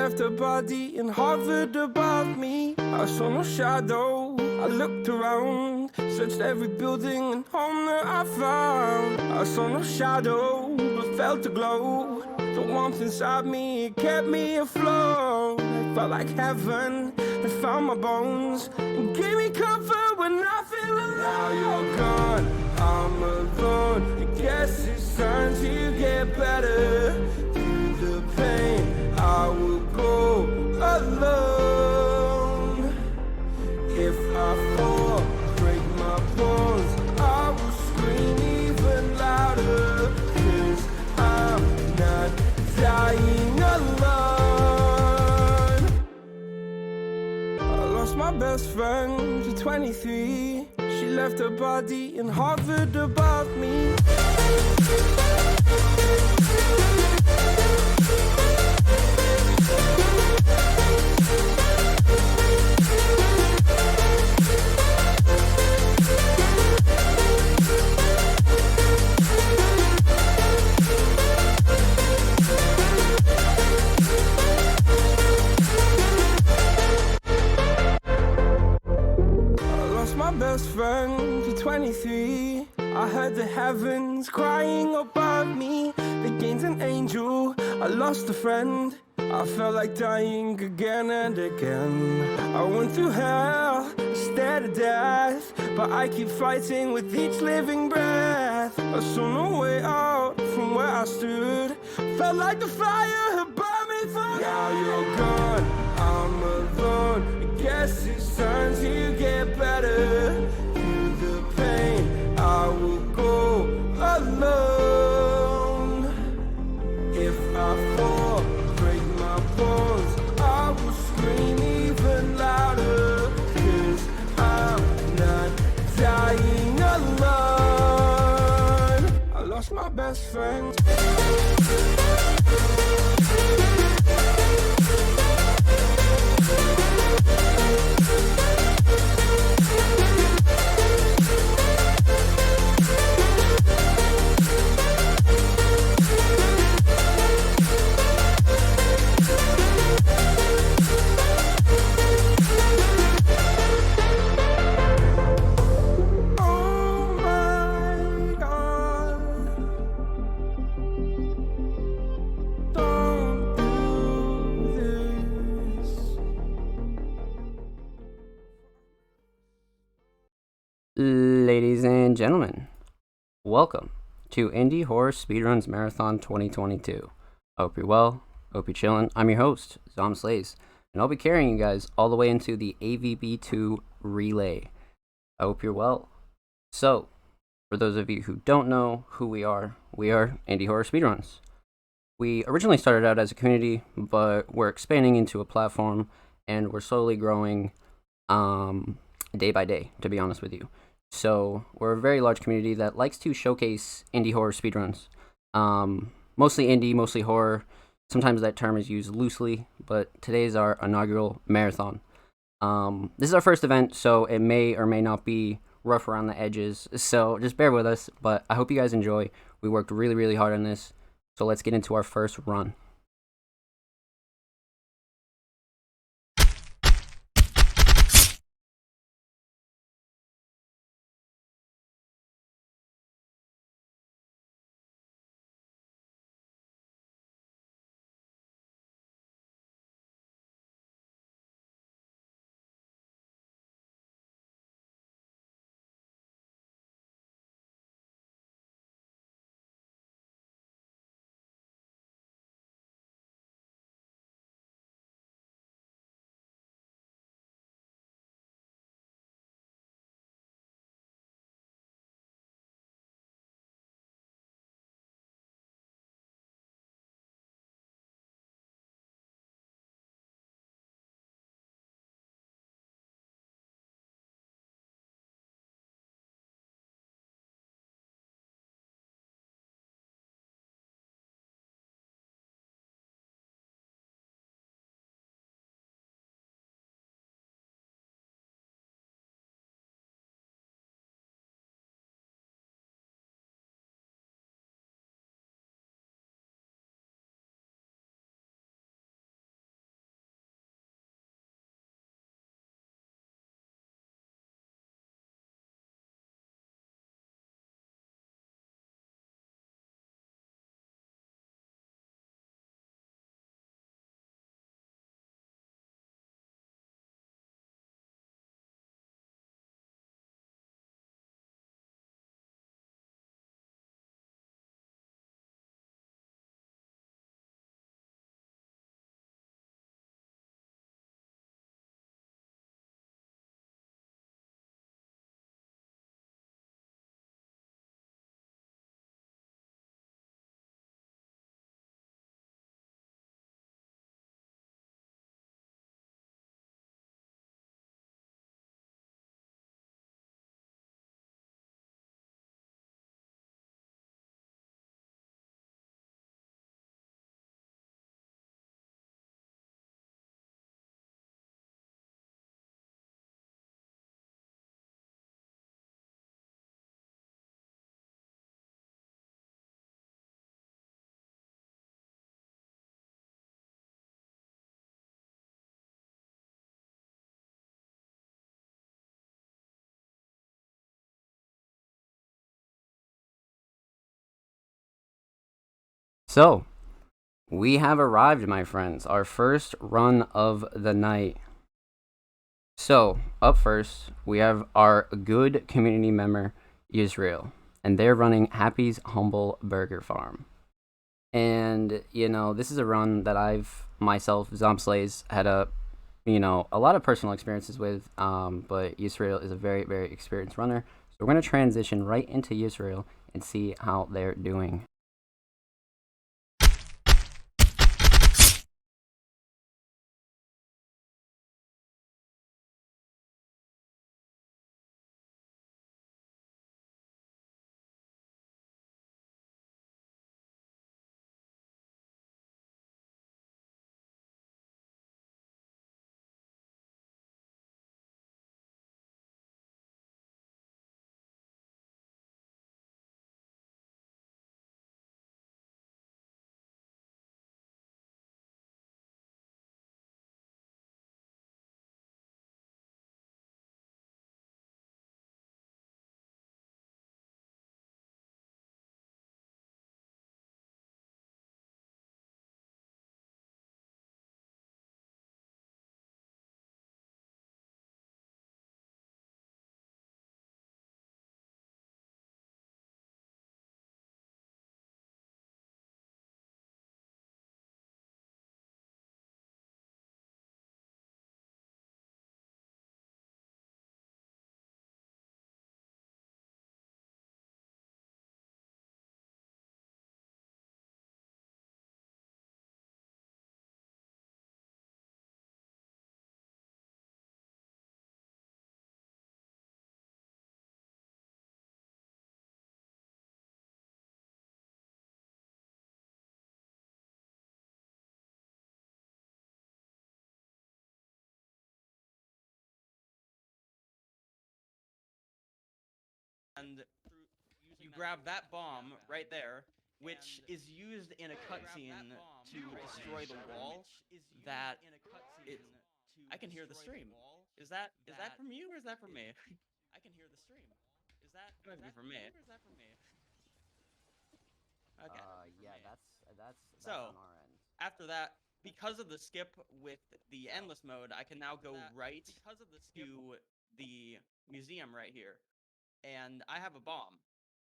left her body and hovered above me. I saw no shadow, I looked around, searched every building and home that I found. I saw no shadow, but felt a glow. The warmth inside me, it kept me afloat. It felt like heaven had found my bones and gave me comfort when I feel alone. Now you're gone, I'm alone. I guess it's time to get better. Through the pain, I will go alone. If I fall, break my bones, I will scream even louder. 'Cause I'm not dying alone. I lost my best friend to 23. She left her body and hovered above me. My best friend to 23. I heard the heavens crying above me. They gained an angel, I lost a friend. I felt like dying again and again. I went through hell, stared at death, but I keep fighting with each living breath. I saw no way out from where I stood. Felt like the fire had burned me through. Now you're gone, I'm alone. I guess it's time to get better. Through the pain, I will go alone. If I fall, break my bones, I will scream even louder. 'Cause I'm not dying alone. I lost my best friend. Ladies and gentlemen, welcome to Indie Horror Speedruns Marathon 2022. I hope you're well, hope you're chilling. I'm your host, Zom Slays, and I'll be carrying you guys all the way into the AVB2 relay. I hope you're well. So, for those of you who don't know who we are Indie Horror Speedruns. We originally started out as a community, but we're expanding into a platform, and we're slowly growing day by day, to be honest with you. So we're a very large community that likes to showcase indie horror speedruns. Mostly indie, mostly horror. Sometimes that term is used loosely, but today's our inaugural marathon. This is our first event, so it may or may not be rough around the edges. So just bear with us, but I hope you guys enjoy. We worked really, really hard on this. So let's get into our first run. So, we have arrived, my friends. Our first run of the night. So, up first, we have our good community member, Israel, and they're running Happy's Humble Burger Farm. And, this is a run that I've myself, Zomslays, had a lot of personal experiences with, but Israel is a very, very experienced runner. So, we're going to transition right into Israel and see how they're doing. And you grab that bomb right there, which is used in a cutscene to destroy the wall. That it, I can hear the stream. Is that from you or is that from me? It must be from me. Okay. Yeah, that's So on our end. after that, because of the skip with the endless mode, I can now go right to the museum right here, and I have a bomb,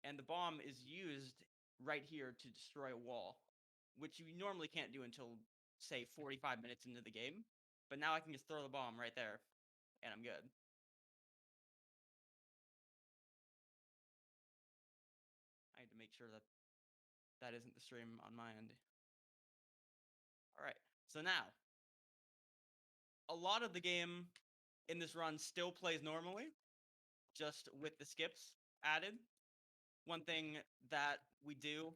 and the bomb is used right here to destroy a wall, which you normally can't do until say 45 minutes into the game. But now I can just throw the bomb right there, and I'm good. I need to make sure that that isn't the stream on my end. All right. So now, a lot of the game in this run still plays normally, just with the skips added. One thing that we do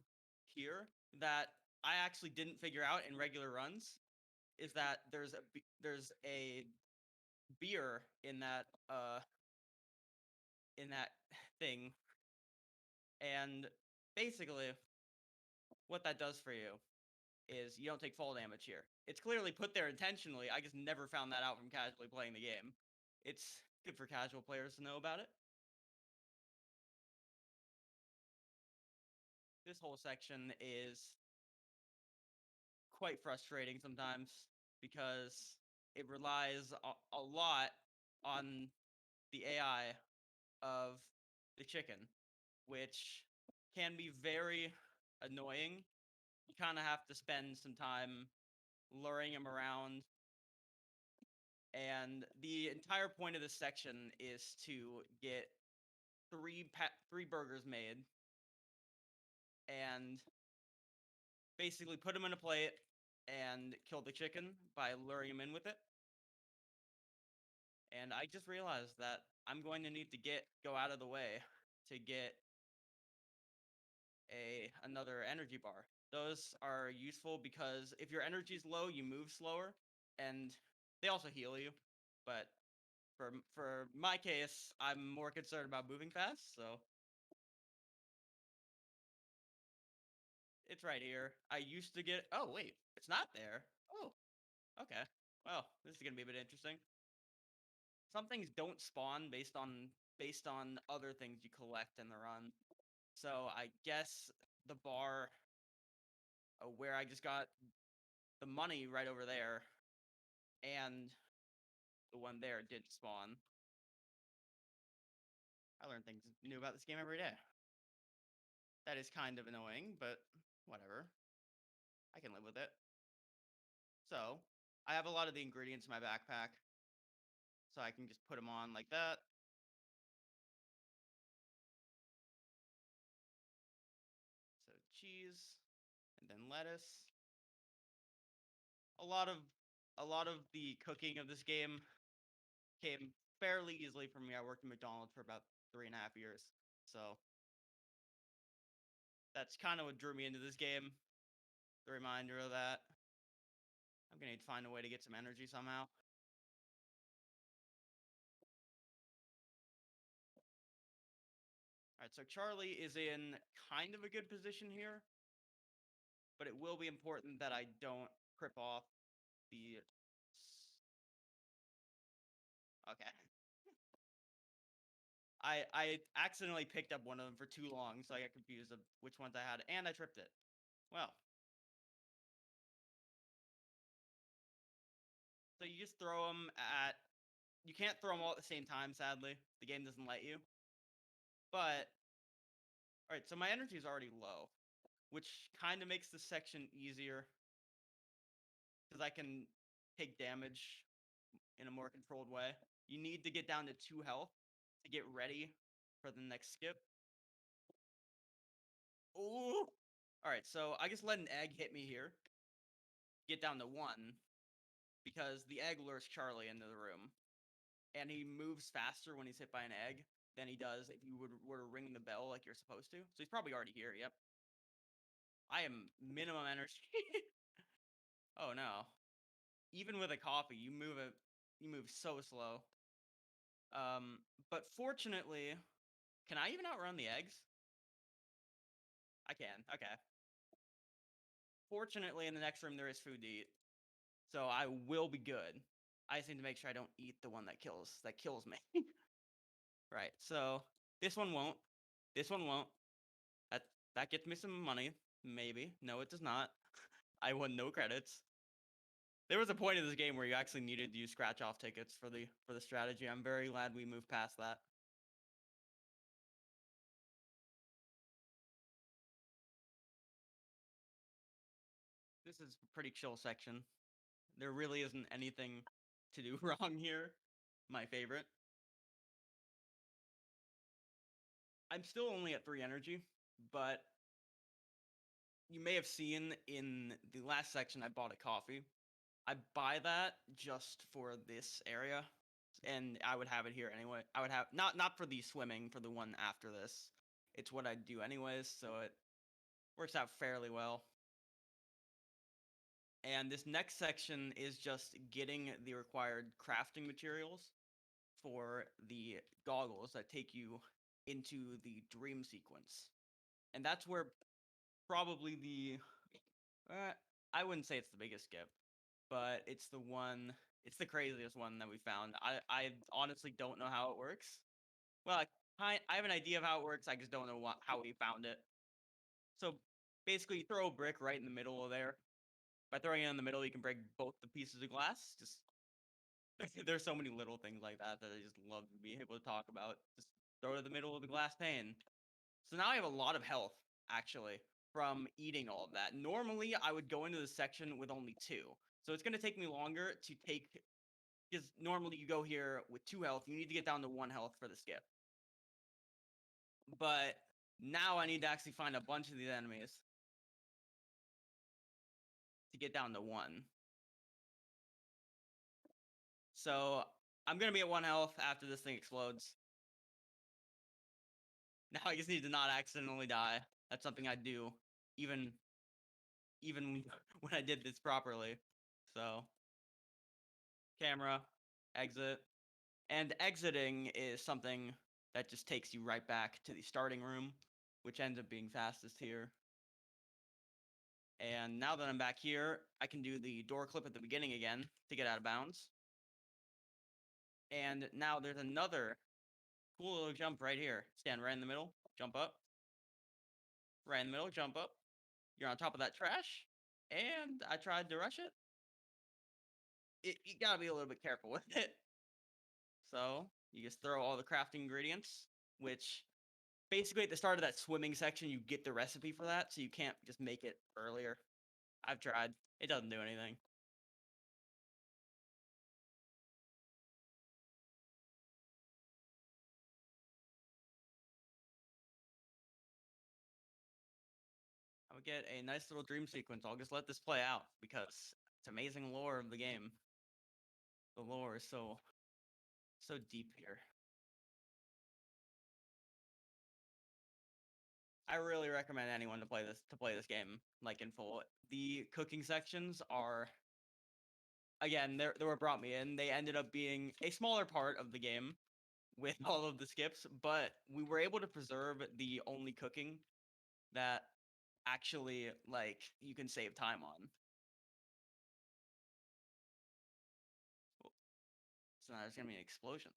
here that I actually didn't figure out in regular runs is that there's a beer in that thing, and basically what that does for you is you don't take fall damage here. It's clearly put there intentionally. I just never found that out from casually playing the game. It's good for casual players to know about it. This whole section is quite frustrating sometimes because it relies a lot on the AI of the chicken, which can be very annoying. You kind of have to spend some time luring him around. And the entire point of this section is to get three burgers made and basically put them in a plate and kill the chicken by luring him in with it. And I just realized that I'm going to need to go out of the way to get another energy bar. Those are useful because if your energy is low, you move slower, and they also heal you. But for my case, I'm more concerned about moving fast, so it's right here. I used to get. Oh wait, it's not there. Oh, okay. Well, this is gonna be a bit interesting. Some things don't spawn based on other things you collect in the run. So I guess the bar where I just got the money right over there, and the one there did spawn. I learn things new about this game every day. That is kind of annoying, but whatever. I can live with it. So, I have a lot of the ingredients in my backpack, so I can just put them on like that. So cheese, and then lettuce. A lot of the cooking of this game came fairly easily from me. I worked at McDonald's for about 3.5 years, so that's kind of what drew me into this game. The reminder of that. I'm gonna need to find a way to get some energy somehow. Alright, so Charlie is in kind of a good position here, but it will be important that I don't crip off the... Okay. I accidentally picked up one of them for too long, so I got confused of which ones I had, and I tripped it. Well. So you just throw them at... You can't throw them all at the same time, sadly. The game doesn't let you. But... Alright, so my energy is already low, which kind of makes this section easier, because I can take damage in a more controlled way. You need to get down to 2 health to get ready for the next skip. Ooh! Alright, so I just let an egg hit me here. Get down to 1, because the egg lures Charlie into the room. And he moves faster when he's hit by an egg than he does if you were to ring the bell like you're supposed to. So he's probably already here, yep. I am minimum energy. Oh no. Even with a coffee, you move so slow. But fortunately, can I even outrun the eggs? I can, okay. Fortunately, in the next room there is food to eat, so I will be good. I just need to make sure I don't eat the one that kills me. Right, so this one won't. This one won't. That gets me some money, maybe. No, it does not. I won no credits. There was a point in this game where you actually needed to use scratch-off tickets for the strategy. I'm very glad we moved past that. This is a pretty chill section. There really isn't anything to do wrong here. My favorite. I'm still only at 3 energy, but you may have seen in the last section I bought a coffee. I buy that just for this area, and I would have it here anyway. I would have not for the swimming, for the one after this. It's what I do anyways, so it works out fairly well. And this next section is just getting the required crafting materials for the goggles that take you into the dream sequence. And that's where probably the... I wouldn't say it's the biggest skip, but it's the craziest one that we found. I honestly don't know how it works. Well, I have an idea of how it works, I just don't know how we found it. So basically, you throw a brick right in the middle of there. By throwing it in the middle, you can break both the pieces of glass. Just there's so many little things like that I just love to be able to talk about. Just throw it in the middle of the glass pane. So now I have a lot of health, actually, from eating all of that. Normally, I would go into this section with only 2. So it's going to take me longer to take... Because normally you go here with 2 health. You need to get down to 1 health for the skip. But now I need to actually find a bunch of these enemies to get down to 1. So I'm going to be at 1 health after this thing explodes. Now I just need to not accidentally die. That's something I do even when I did this properly. So camera, exit. And exiting is something that just takes you right back to the starting room, which ends up being fastest here. And now that I'm back here, I can do the door clip at the beginning again to get out of bounds. And now there's another cool little jump right here. Stand right in the middle, jump up. Right in the middle, jump up. You're on top of that trash. and I tried to rush it. You gotta be a little bit careful with it. So you just throw all the crafting ingredients, which basically at the start of that swimming section, you get the recipe for that, so you can't just make it earlier. I've tried. It doesn't do anything. I would get a nice little dream sequence. I'll just let this play out because it's amazing lore of the game. The lore is so deep here. I really recommend anyone to play this game like in full. The cooking sections are, again, they were brought me in. They ended up being a smaller part of the game with all of the skips, but we were able to preserve the only cooking that actually like you can save time on. So now there's gonna be an explosion.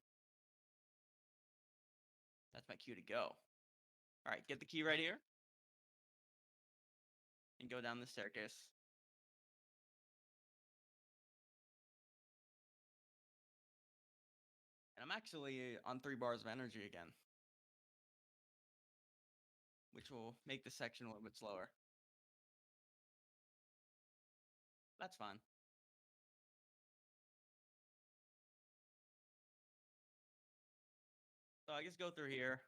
That's my cue to go. All right, get the key right here and go down the staircase. And I'm actually on 3 bars of energy again, which will make the section a little bit slower. That's fine. So I just go through here,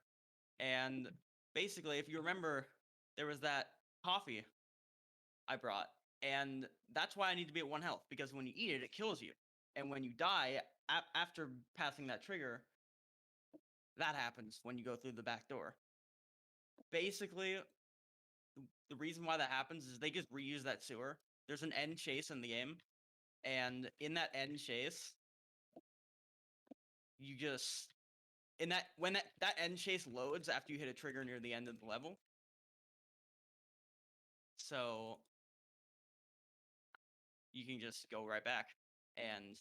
and basically, if you remember, there was that coffee I brought, and that's why I need to be at 1 health, because when you eat it, it kills you. And when you die, after passing that trigger, that happens when you go through the back door. Basically, the reason why that happens is they just reuse that sewer. There's an end chase in the game, and in that end chase, you just when that end chase loads after you hit a trigger near the end of the level. So you can just go right back, and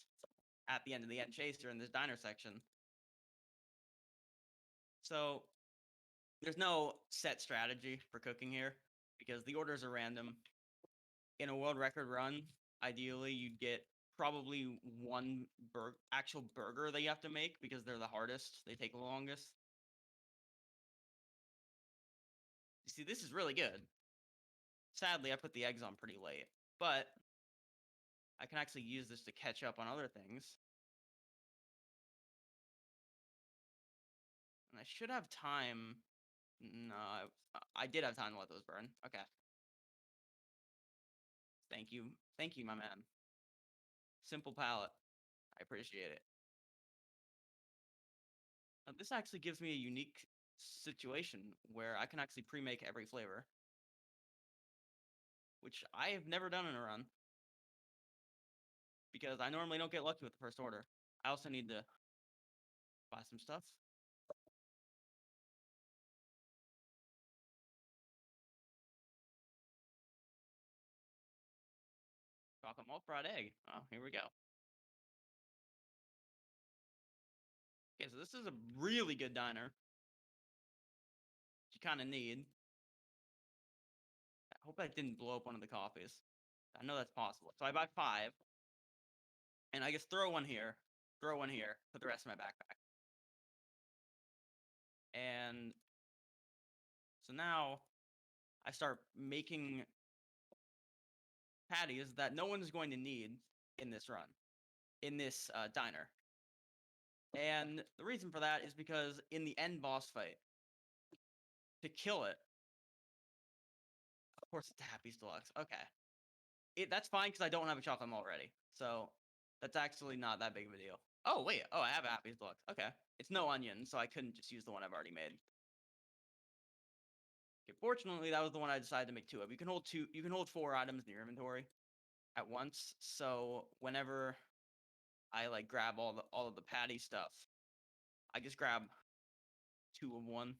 at the end of the end chase, you're in this diner section. So there's no set strategy for cooking here because the orders are random. In a world record run, ideally you'd get probably 1 actual burger that you have to make because they're the hardest. They take the longest. You see, this is really good. Sadly, I put the eggs on pretty late, but I can actually use this to catch up on other things. And I should have time. No, I did have time to let those burn. Okay. Thank you. Thank you, my man. Simple palette. I appreciate it. This actually gives me a unique situation where I can actually pre-make every flavor, which I have never done in a run because I normally don't get lucky with the first order. I also need to buy some stuff. Chocolate malt fried egg. Oh, here we go. Okay, so this is a really good diner. You kind of need. I hope I didn't blow up one of the coffees. I know that's possible. So I buy 5, and I just throw one here, put the rest in my backpack. And so now I start making patties that no one's going to need in this run, in this diner. And the reason for that is because in the end boss fight, to kill it, of course it's Happy's Deluxe. Okay. That's fine because I don't have a chocolate malt already. So that's actually not that big of a deal. Oh, wait. Oh, I have a Happy's Deluxe. Okay. It's no onion, so I couldn't just use the one I've already made. Okay, fortunately, that was the one I decided to make 2 of. You can hold 4 items in your inventory at once. So whenever I like grab all of the patty stuff, I just grab 2 of one.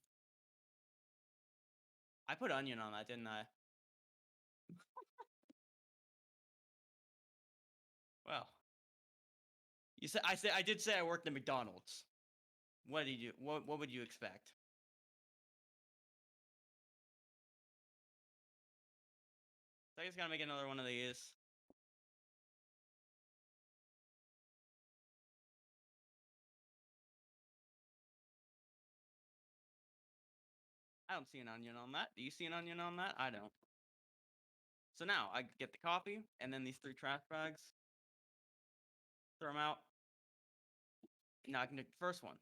I put onion on that, didn't I? Well, I did say I worked at McDonald's. What did you what would you expect? I just gotta make another one of these. I don't see an onion on that. Do you see an onion on that? I don't. So now I get the coffee and then these 3 trash bags. Throw them out. Now I can take the first one.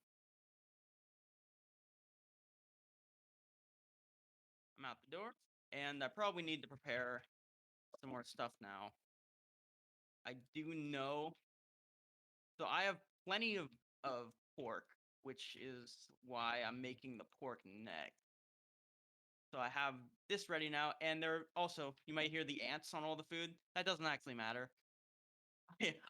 I'm out the door. And I probably need to prepare some more stuff now. I do know. So I have plenty of pork, which is why I'm making the pork neck. So I have this ready now, and there also, you might hear the ants on all the food. That doesn't actually matter.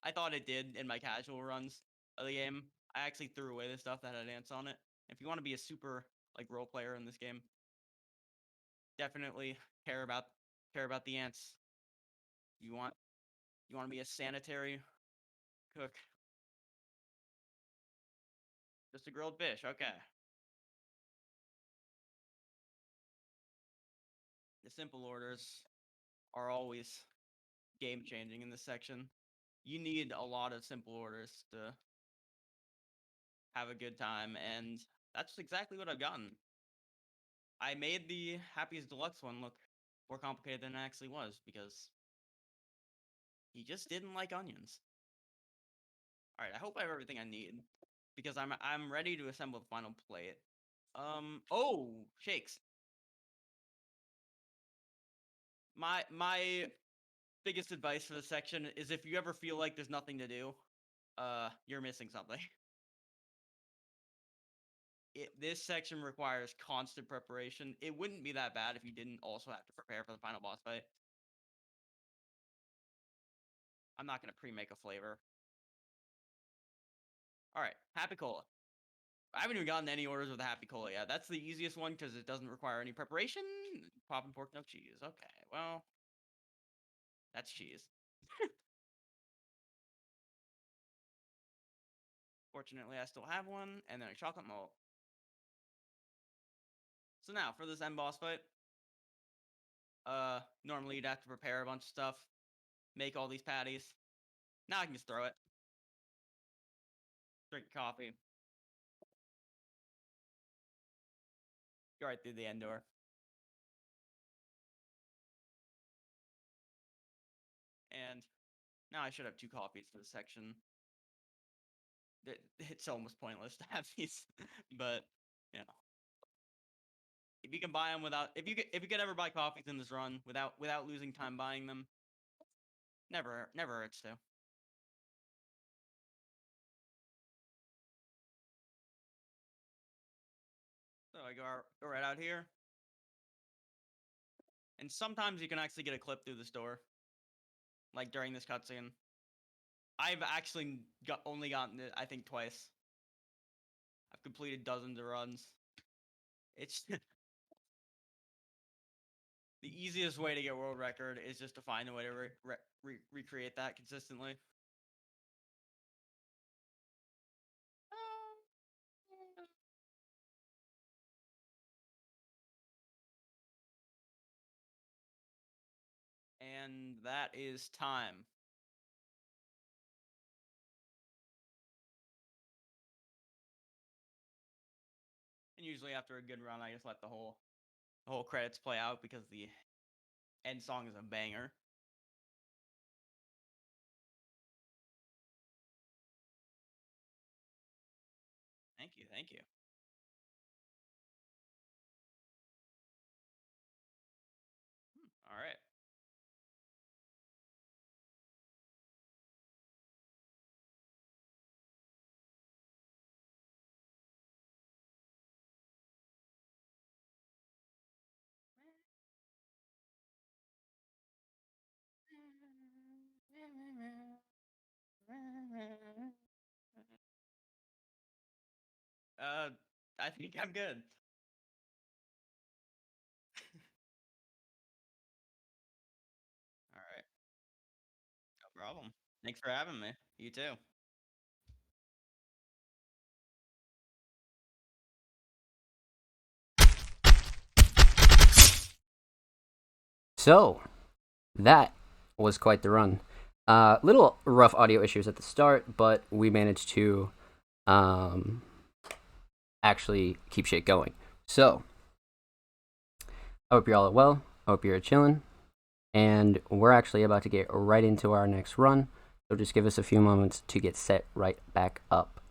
I thought it did in my casual runs of the game. I actually threw away the stuff that had ants on it. If you want to be a super like role player in this game, definitely care about the ants. You want to be a sanitary cook. Just a grilled fish, okay. The simple orders are always game changing in this section. You need a lot of simple orders to have a good time, and that's exactly what I've gotten. I made the Happiest Deluxe one look more complicated than it actually was because he just didn't like onions. All right, I hope I have everything I need because I'm ready to assemble the final plate. Oh, shakes. My biggest advice for this section is if you ever feel like there's nothing to do, you're missing something. This section requires constant preparation. It wouldn't be that bad if you didn't also have to prepare for the final boss fight. I'm not going to pre-make a flavor. All right, Happy Cola. I haven't even gotten any orders with a Happy Cola yet. That's the easiest one because it doesn't require any preparation. Popping pork, no cheese. Okay, well, that's cheese. Fortunately, I still have one, and then a chocolate malt. So now, for this end boss fight, normally you'd have to prepare a bunch of stuff, make all these patties. Now I can just throw it. Drink coffee. Go right through the end door. And now I should have 2 coffees for this section. It's almost pointless to have these, but you know, if you can buy them without, if you could ever buy coffees in this run without losing time buying them, never hurts to. So I go right out here, and sometimes you can actually get a clip through this door, like during this cutscene. I've actually only gotten it, I think, twice. I've completed dozens of runs. It's the easiest way to get world record is just to find a way to recreate that consistently. And that is time. And usually after a good run, I just let the whole credits play out because the end song is a banger. Thank you, thank you. All right. I think I'm good. All right. No problem. Thanks for having me. You too. So, that was quite the run. Little rough audio issues at the start, but we managed to actually keep shit going. So, I hope you're all well. I hope you're chilling. And we're actually about to get right into our next run. So just give us a few moments to get set right back up.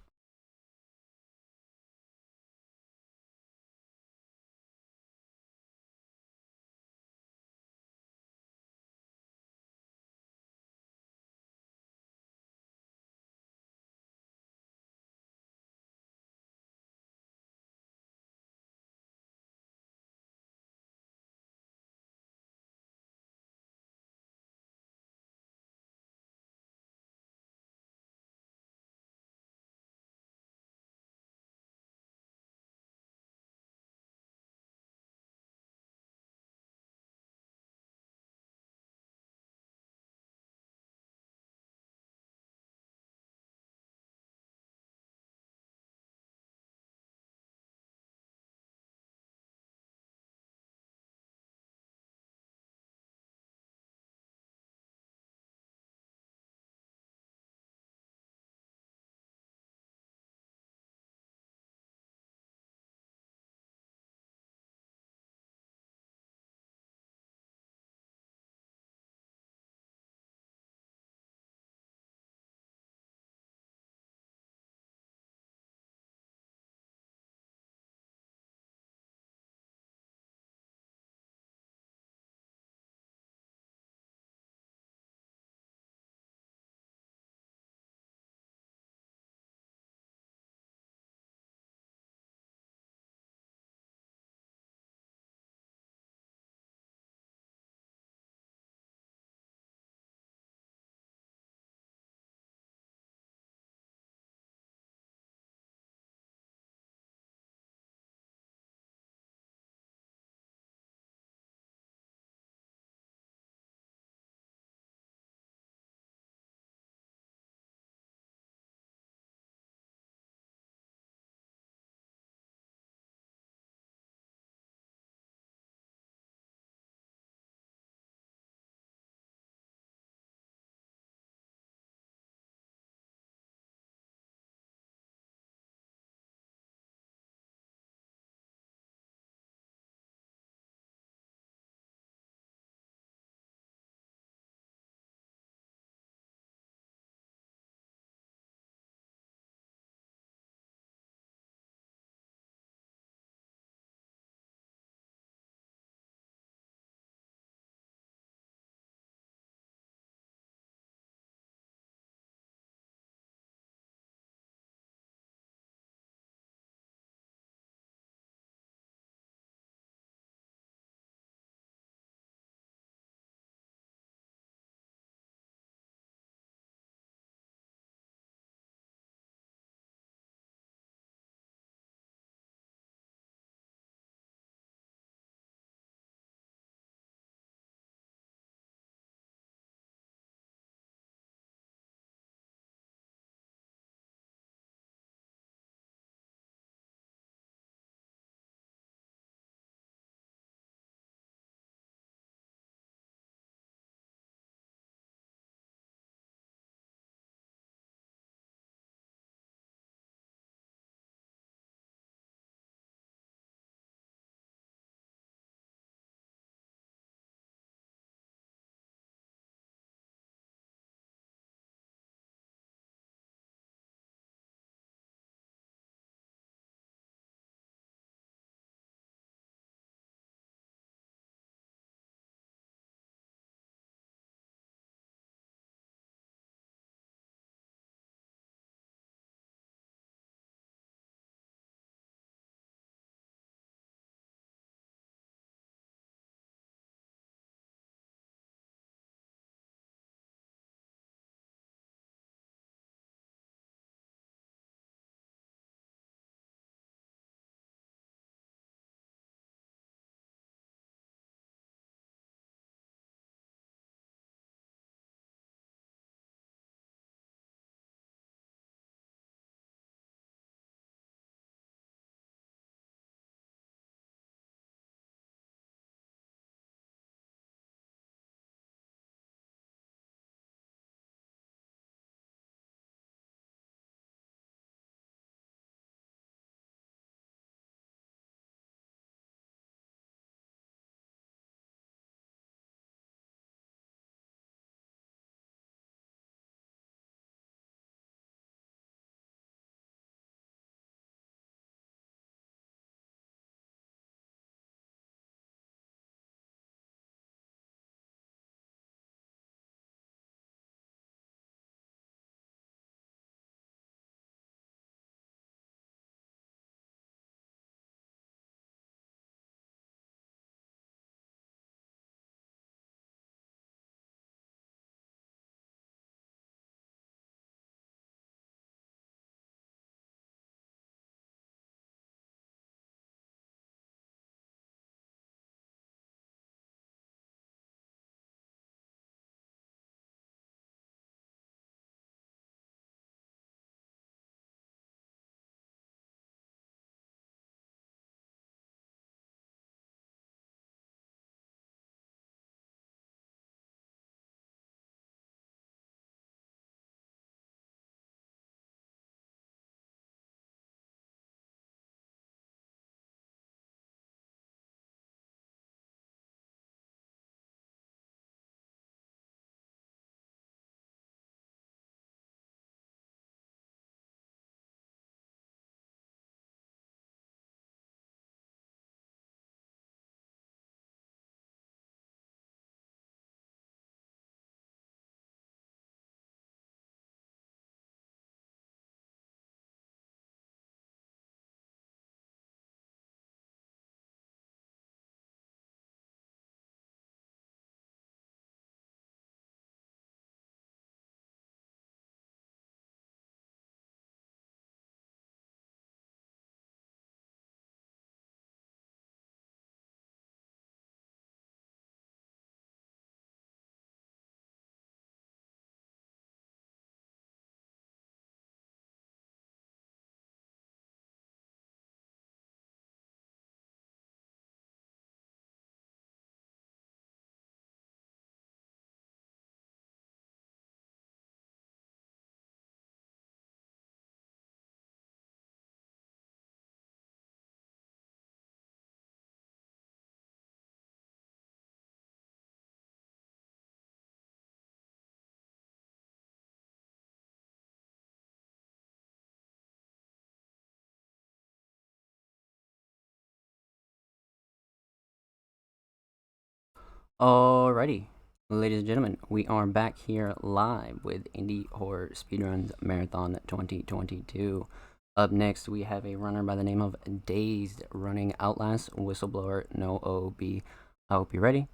Alrighty, ladies and gentlemen, we are back here live with Indie Horror Speedruns Marathon 2022. Up next, we have a runner by the name of Dazed running Outlast Whistleblower No OB. I hope you're ready.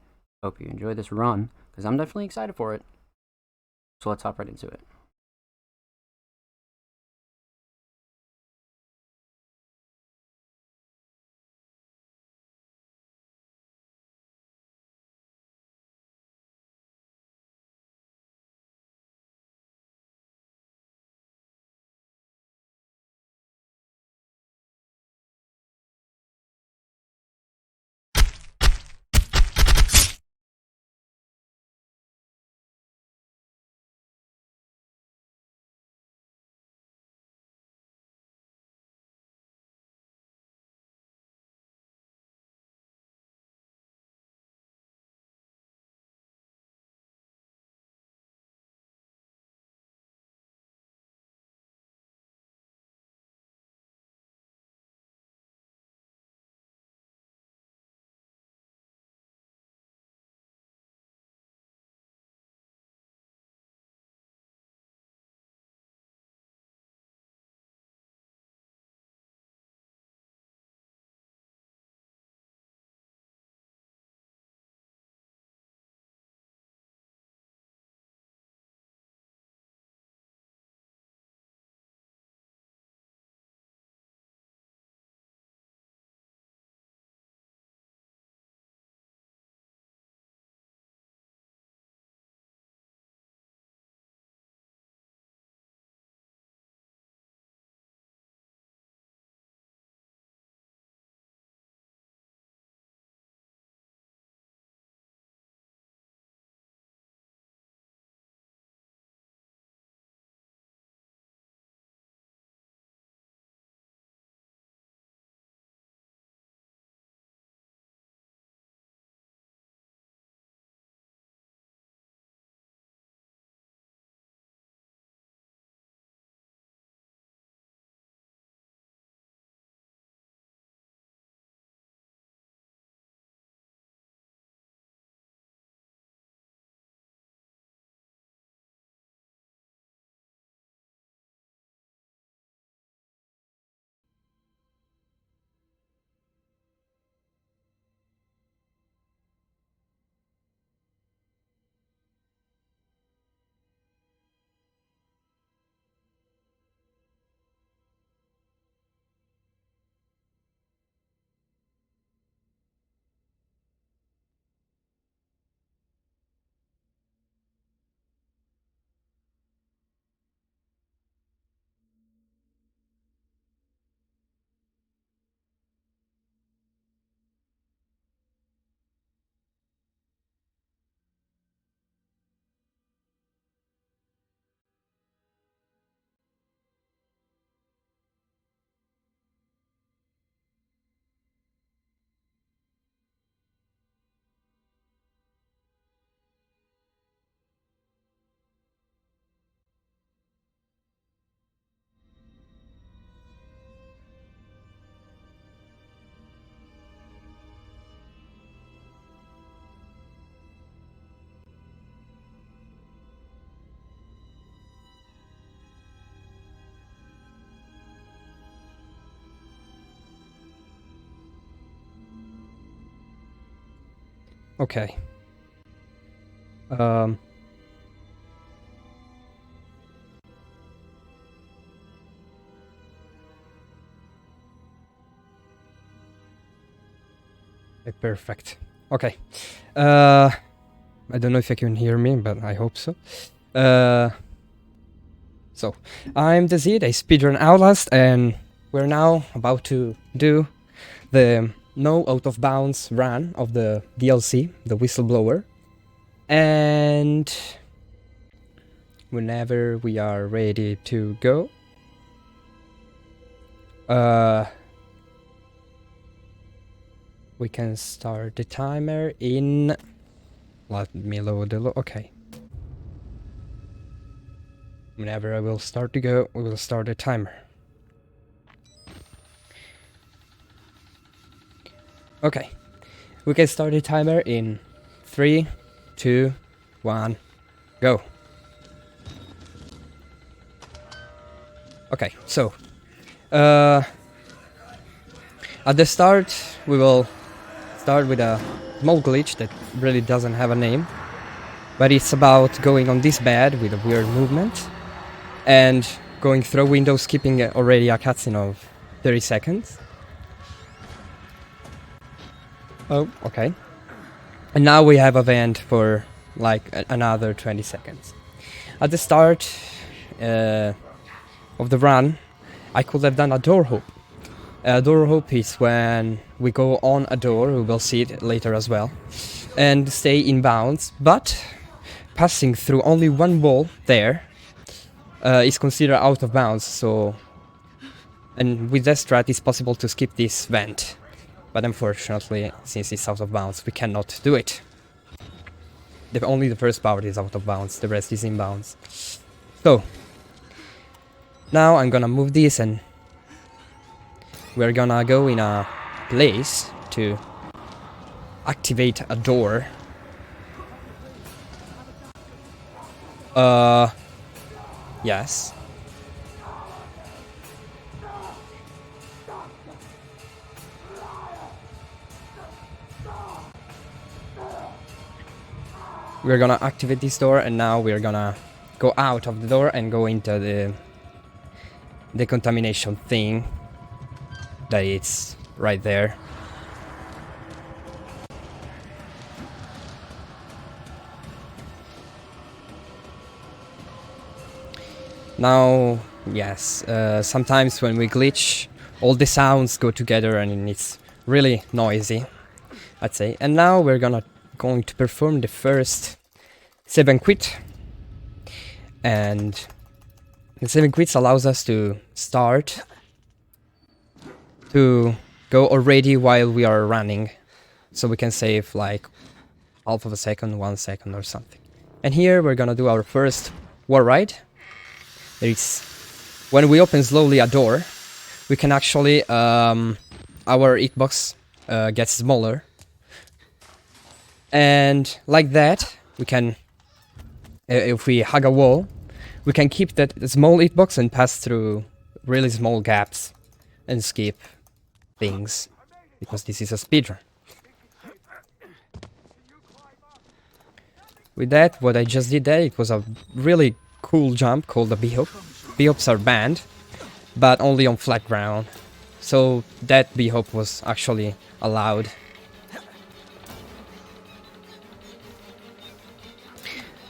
Hope you enjoy this run, because I'm definitely excited for it. So let's hop right into it. Okay. Perfect. Okay. I don't know if you can hear me, but I hope so. So, I'm Dazid, a speedrun Outlast, and we're now about to do the no out of bounds run of the DLC, the Whistleblower. And whenever we are ready to go, we can start the timer in... Let me load the... Okay. Whenever I will start to go, we will start the timer. Okay. We can start the timer in 3, 2, 1, go. Okay, so at the start we will start with a small glitch that really doesn't have a name, but it's about going on this bed with a weird movement and going through windows, skipping already a cutscene of 30 seconds. Oh, okay. And now we have a vent for like another 20 seconds. At the start of the run, I could have done a door hop. A door hop is when we go on a door, we will see it later as well, and stay in bounds, but passing through only one wall there is considered out of bounds, so... And with that strat it's possible to skip this vent, but unfortunately, since it's out of bounds, we cannot do it. Only the first part is out of bounds, the rest is in bounds. So, now I'm gonna move this and we're gonna go in a place to activate a door. Yes. We're gonna activate this door, and now we're gonna go out of the door and go into the decontamination thing that it's right there. Now, yes, sometimes when we glitch, all the sounds go together and it's really noisy, I'd say. And now we're going to perform the first 7 quit. And the 7 quits allows us to start to go already while we are running. So we can save like half of a second, 1 second or something. And here we're gonna do our first war ride. It's when we open slowly a door, we can actually our hitbox gets smaller, and like that we can, if we hug a wall, we can keep that small hitbox and pass through really small gaps and skip things, because this is a speedrun. With that, what I just did there, it was a really cool jump called a B-hop. B-hops are banned, but only on flat ground. So that B-hop was actually allowed.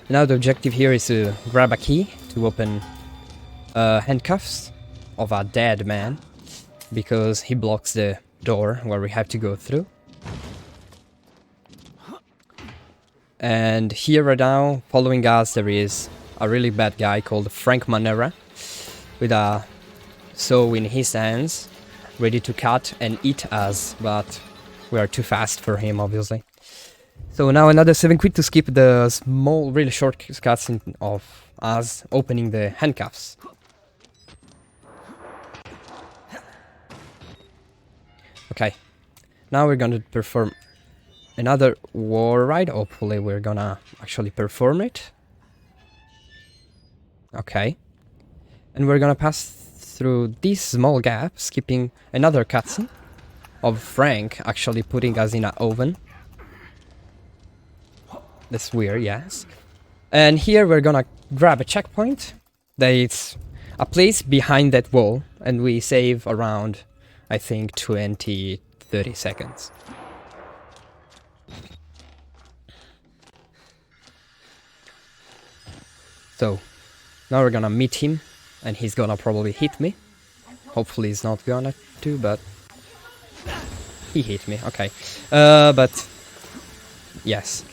Now the objective here is to grab a key to open handcuffs of a dead man, because he blocks the door where we have to go through. And here right now, following us, there is a really bad guy called Frank Manera, with a saw in his hands, ready to cut and eat us, but we are too fast for him, obviously. So now another 7 quit to skip the small, really short cutscene of us opening the handcuffs. Okay, now we're gonna perform another war ride. Hopefully we're gonna actually perform it. Okay. And we're gonna pass through this small gap, skipping another cutscene of Frank actually putting us in an oven. That's weird, yes. And here we're gonna grab a checkpoint. That's a place behind that wall, and we save around, I think, 20-30 seconds. So, now we're gonna meet him, and he's gonna probably hit me. Hopefully he's not gonna do, but... he hit me, okay. But... yes.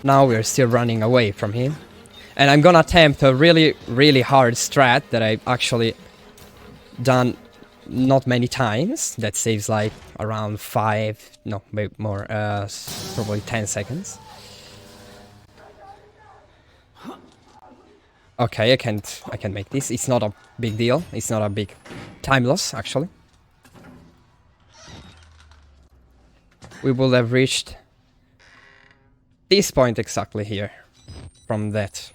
Now we're still running away from him. And I'm gonna attempt a really, really hard strat that I've actually done not many times. That saves like around 5... no, maybe more, probably 10 seconds. Okay, I can't make this. It's not a big deal. It's not a big time loss, actually. we will have reached this point exactly here from that.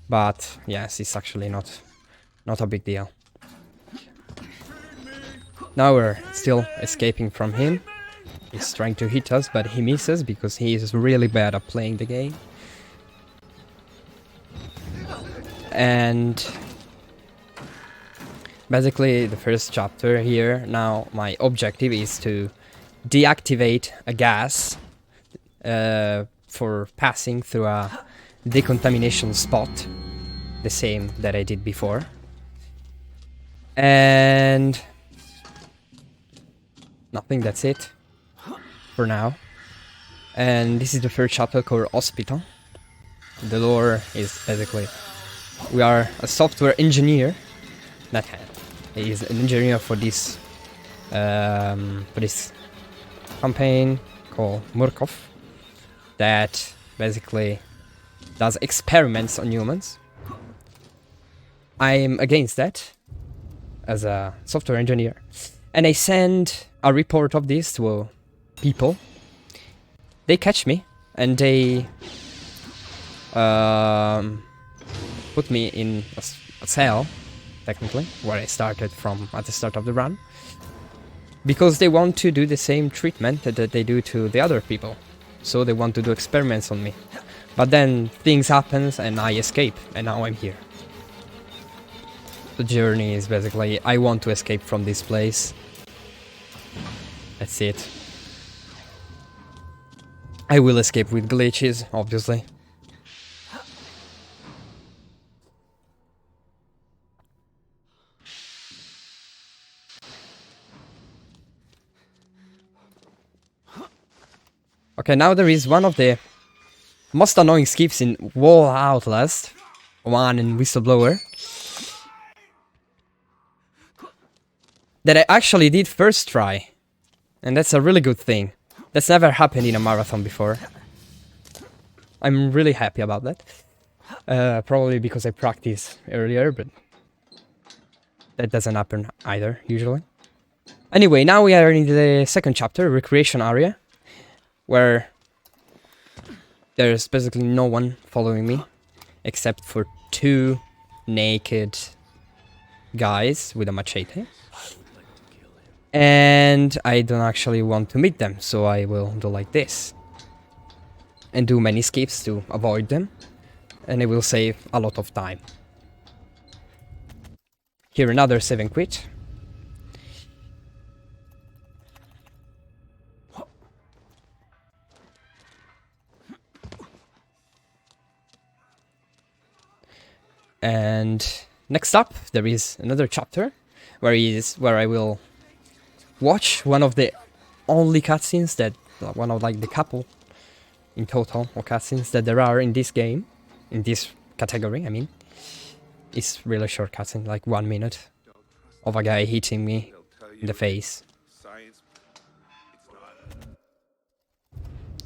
But yes, it's actually not a big deal. Now we're still escaping from him. He's trying to hit us, but he misses because he is really bad at playing the game. And basically the first chapter here, now my objective is to deactivate a gas for passing through a decontamination spot, the same that I did before. And nothing, that's it for now. And this is the first chapter called Hospital. The lore is basically we are a software engineer that is an engineer for this campaign called Murkov that basically does experiments on humans. I'm against that as a software engineer, and I send a report of this to people. They catch me and they put me in a cell, technically, where I started from at the start of the run, because they want to do the same treatment that they do to the other people. So they want to do experiments on me. But then things happen and I escape, and now I'm here. The journey is basically, I want to escape from this place. That's it. I will escape with glitches, obviously. Okay, now there is one of the most annoying skips in Wall Outlast 1 and Whistleblower that I actually did first try, and that's a really good thing. That's never happened in a marathon before. I'm really happy about that. Probably because I practiced earlier, but that doesn't happen either, usually. Anyway, now we are in the second chapter, Recreation Area, where there's basically no one following me, except for 2 naked guys with a machete. And I don't actually want to meet them, so I will do like this. And do many skips to avoid them, and it will save a lot of time. Here another 7 quit. And next up, there is another chapter where I will watch one of the only cutscenes that, one of like the couple in total of cutscenes that there are in this game, in this category, I mean. It's really short cutscene, like 1 minute of a guy hitting me in the face.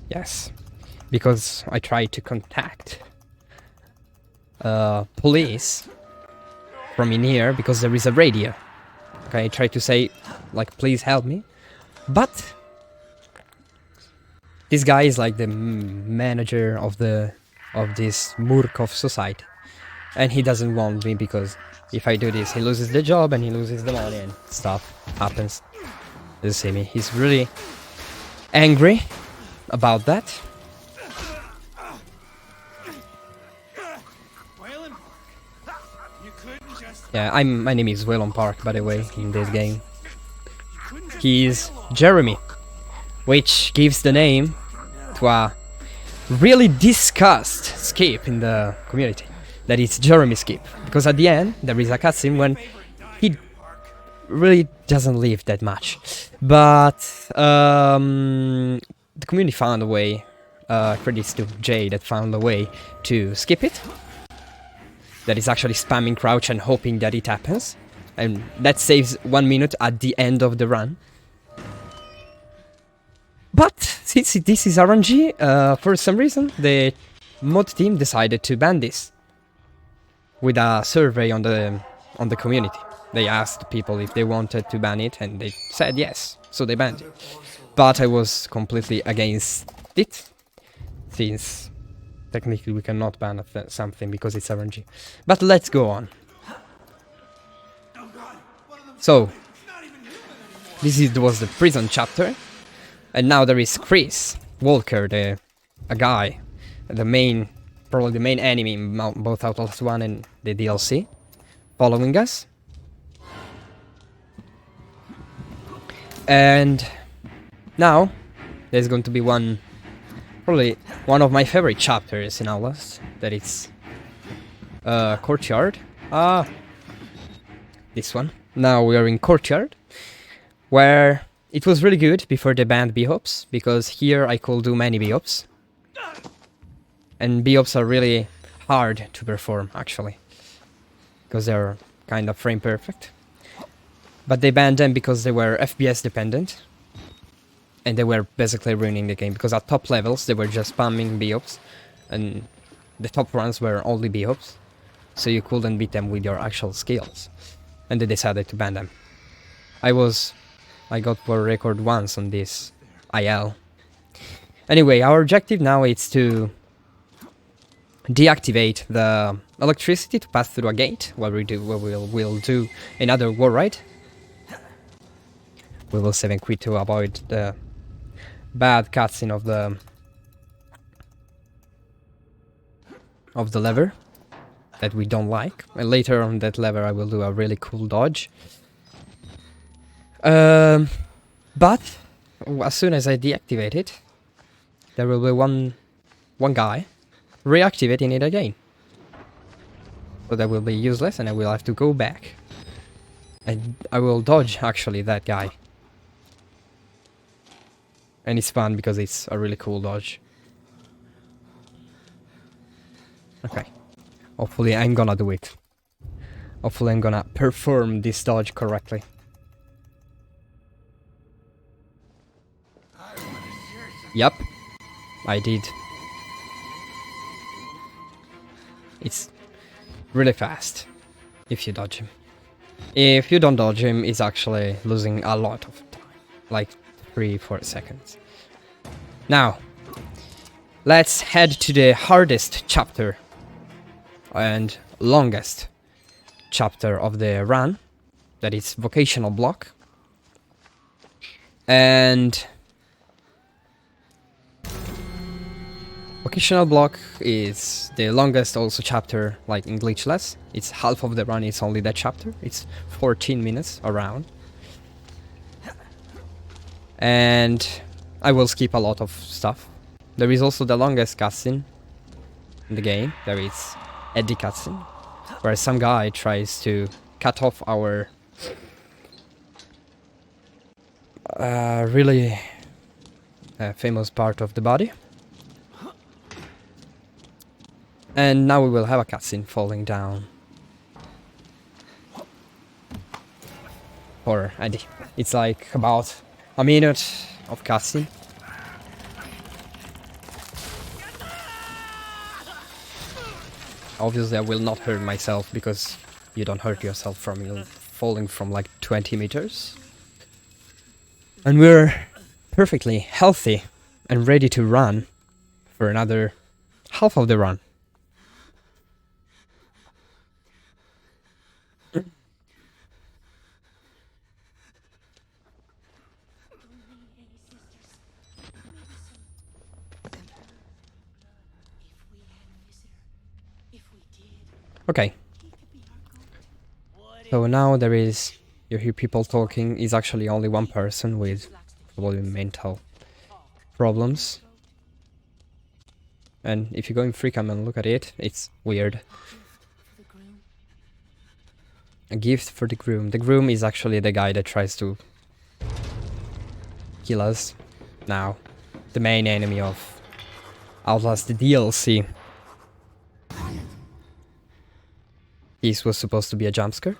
Yes, because I tried to contact police from in here because there is a radio. Okay, I tried to say, like, please help me, but this guy is like the manager of this Murkov society, and he doesn't want me because if I do this, he loses the job and he loses the money and stuff happens. You see me? He's really angry about that. Yeah, my name is Waylon Park, by the way, in this game. He's Jeremy, which gives the name to a really discussed skip in the community. That is Jeremy skip, because at the end there is a cutscene when he really doesn't live that much, but the community found a way. Credits to Jay that found a way to skip it. That is actually spamming crouch and hoping that it happens, and that saves 1 minute at the end of the run. But since this is RNG, for some reason the mod team decided to ban this. With a survey on the community, they asked people if they wanted to ban it, and they said yes, so they banned it. but I was completely against it, since technically we cannot ban something because it's RNG. But let's go on. So, was the prison chapter, and now there is Chris Walker, a guy, probably the main enemy in both Outlast 1 and the DLC, following us. And now there's going to be probably one of my favorite chapters in Outlast, that it's Courtyard. This one. Now we are in Courtyard, where it was really good before they banned B-Hops, because here I could do many B-Hops. And B-Hops are really hard to perform, actually, because they're kind of frame perfect. But they banned them because they were FPS dependent, and they were basically ruining the game, because at top levels they were just spamming B-Hops, and the top runs were only B-Hops, so you couldn't beat them with your actual skills. And they decided to ban them. I got world record once on this IL. Anyway, our objective now is to deactivate the electricity to pass through a gate. We'll do another war ride. We will save and quit to avoid the bad cutscene of the lever that we don't like. And later on that lever I will do a really cool dodge. But as soon as I deactivate it, there will be one guy reactivating it again. So that will be useless, and I will have to go back. And I will dodge actually that guy. And it's fun because it's a really cool dodge. Okay. Hopefully I'm gonna do it. Hopefully I'm gonna perform this dodge correctly. Yep, I did. It's really fast if you dodge him. If you don't dodge him, it's actually losing a lot of time, like 3-4 seconds. Now, let's head to the hardest chapter and longest chapter of the run, that is vocational block. And vocational block is the longest also chapter, like in Glitchless. It's half of the run, it's only that chapter. It's 14 minutes around. And I will skip a lot of stuff. There is also the longest cutscene in the game. There is Eddie cutscene, where some guy tries to cut off our really famous part of the body. And now we will have a cutscene falling down for Eddie. It's like about a minute of cutscene. Obviously I will not hurt myself, because you don't hurt yourself from falling from like 20 meters. And we're perfectly healthy and ready to run for another half of the run. Okay. So now you hear people talking. Is actually only one person with probably mental problems. And if you go in Freecam and look at it, it's weird. A gift for the groom. The groom is actually the guy that tries to kill us now. The main enemy of Outlast, the DLC. This was supposed to be a jump scare.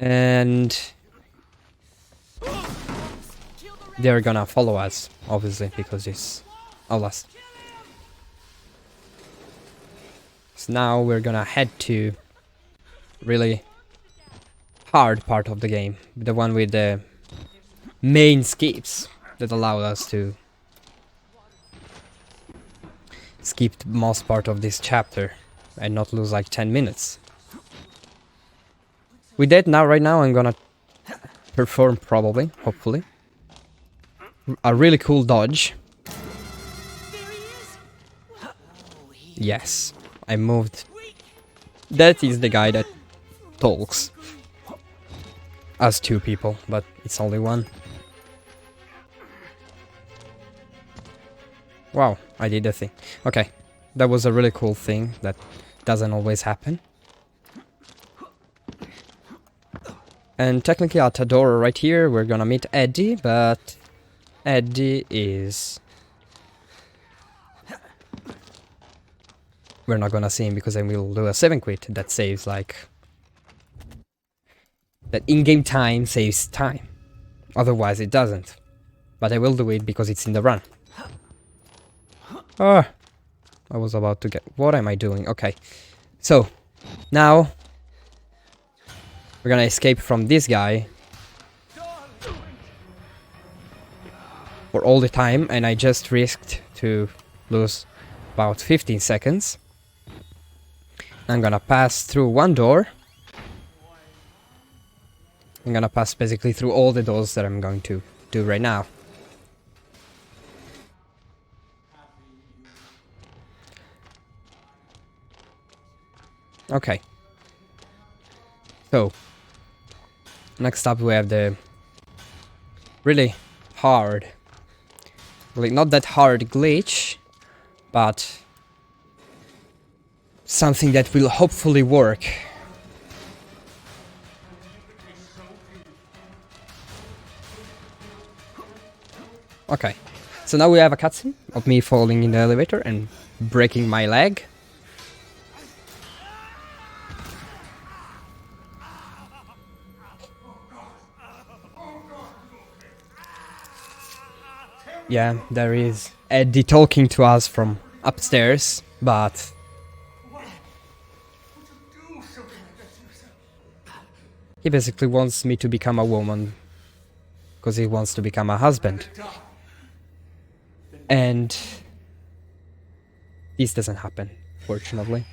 And they're gonna follow us, obviously, because it's Outlast. So now we're gonna head to really hard part of the game, the one with the main skips. that allowed us to skip most part of this chapter and not lose like 10 minutes. With that, right now I'm gonna perform probably, hopefully, a really cool dodge. Yes, I moved. That is the guy that talks as two people, but it's only one. Wow, I did the thing. Okay, that was a really cool thing that doesn't always happen. And technically at a door right here we're gonna meet Eddie, but Eddie is... we're not gonna see him because then we'll do a 7 quit that saves like... that in-game time saves time. Otherwise it doesn't. But I will do it because it's in the run. Ah, I was about to get... what am I doing? Okay. So, now... we're gonna escape from this guy for all the time, and I just risked to lose about 15 seconds. I'm gonna pass through one door. I'm gonna pass basically through all the doors that I'm going to do right now. Okay. So, next up we have the really hard, like not that hard glitch, but something that will hopefully work. Okay, so now we have a cutscene of me falling in the elevator and breaking my leg. Yeah, there is Eddie talking to us from upstairs, but... he basically wants me to become a woman, because he wants to become a husband. And... this doesn't happen, fortunately.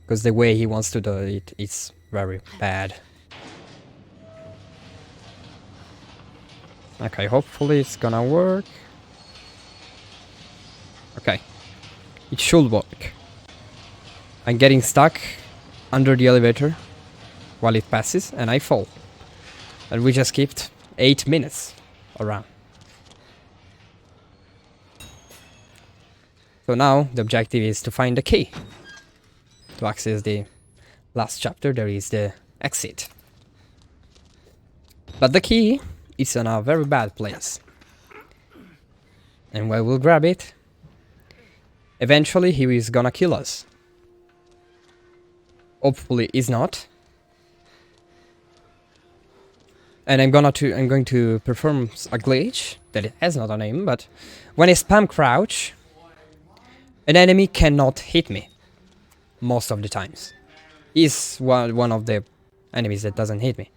Because the way he wants to do it is very bad. Okay, hopefully it's gonna work. Okay, it should work. I'm getting stuck under the elevator while it passes and I fall. And we just skipped 8 minutes around. So now the objective is to find the key. To access the last chapter there is the exit. But the key is in a very bad place. And when we'll grab it, eventually he is gonna kill us. Hopefully he's not. And I'm going to perform a glitch that it has not a name, but when I spam crouch, an enemy cannot hit me most of the times. He's one of the enemies that doesn't hit me.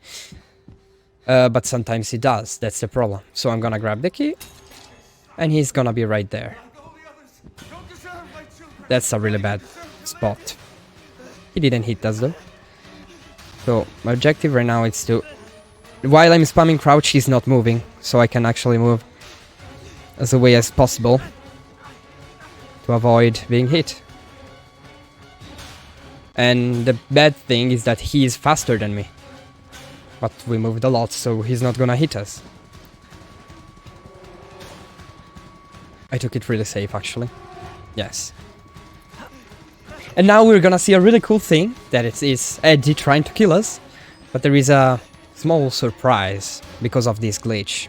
But sometimes he does, that's the problem. So I'm gonna grab the key, and he's gonna be right there. That's a really bad spot. He didn't hit us though. So my objective right now is to... while I'm spamming crouch, he's not moving, so I can actually move as away as possible to avoid being hit. And the bad thing is that he is faster than me. But we moved a lot, so he's not gonna hit us. I took it really safe, actually. Yes. And now we're gonna see a really cool thing, that it is Eddie trying to kill us, but there is a small surprise because of this glitch.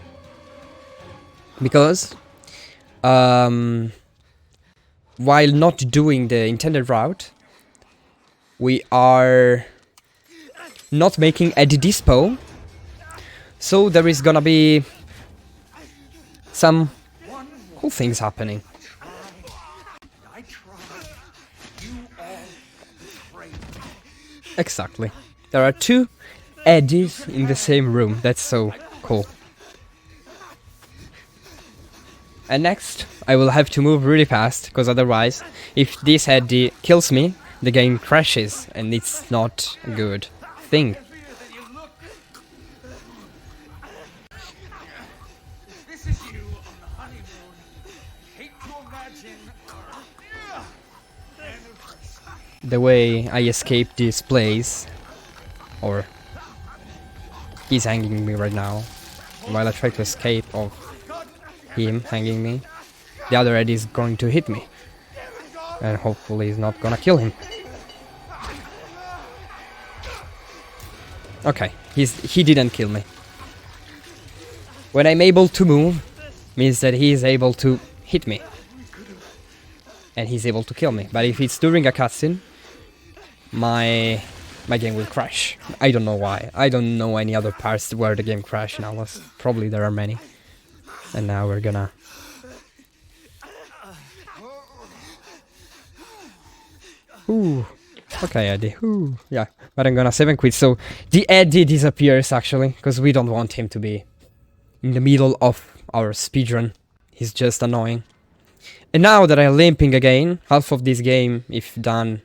Because, while not doing the intended route, we are not making Eddie despawn, so there is gonna be some cool things happening. Exactly. There are two Eddies in the same room. That's so cool. And next, I will have to move really fast, because otherwise, if this head kills me, the game crashes, and it's not a good thing. This is you on the honeymoon. I hate to imagine. The way I escape this place, or he's hanging me right now, while I try to escape of him hanging me, the other head is going to hit me, and hopefully he's not gonna kill him. Okay, he didn't kill me. When I'm able to move, means that he is able to hit me, and he's able to kill me. But if it's during a cutscene, my game will crash. I don't know why. I don't know any other parts where the game crashed now. Probably there are many. And now we're gonna... Ooh. Okay, Eddie. Ooh. Yeah, but I'm gonna save and quit. So the Eddie disappears actually, because we don't want him to be in the middle of our speedrun. He's just annoying. And now that I'm limping again, half of this game, if done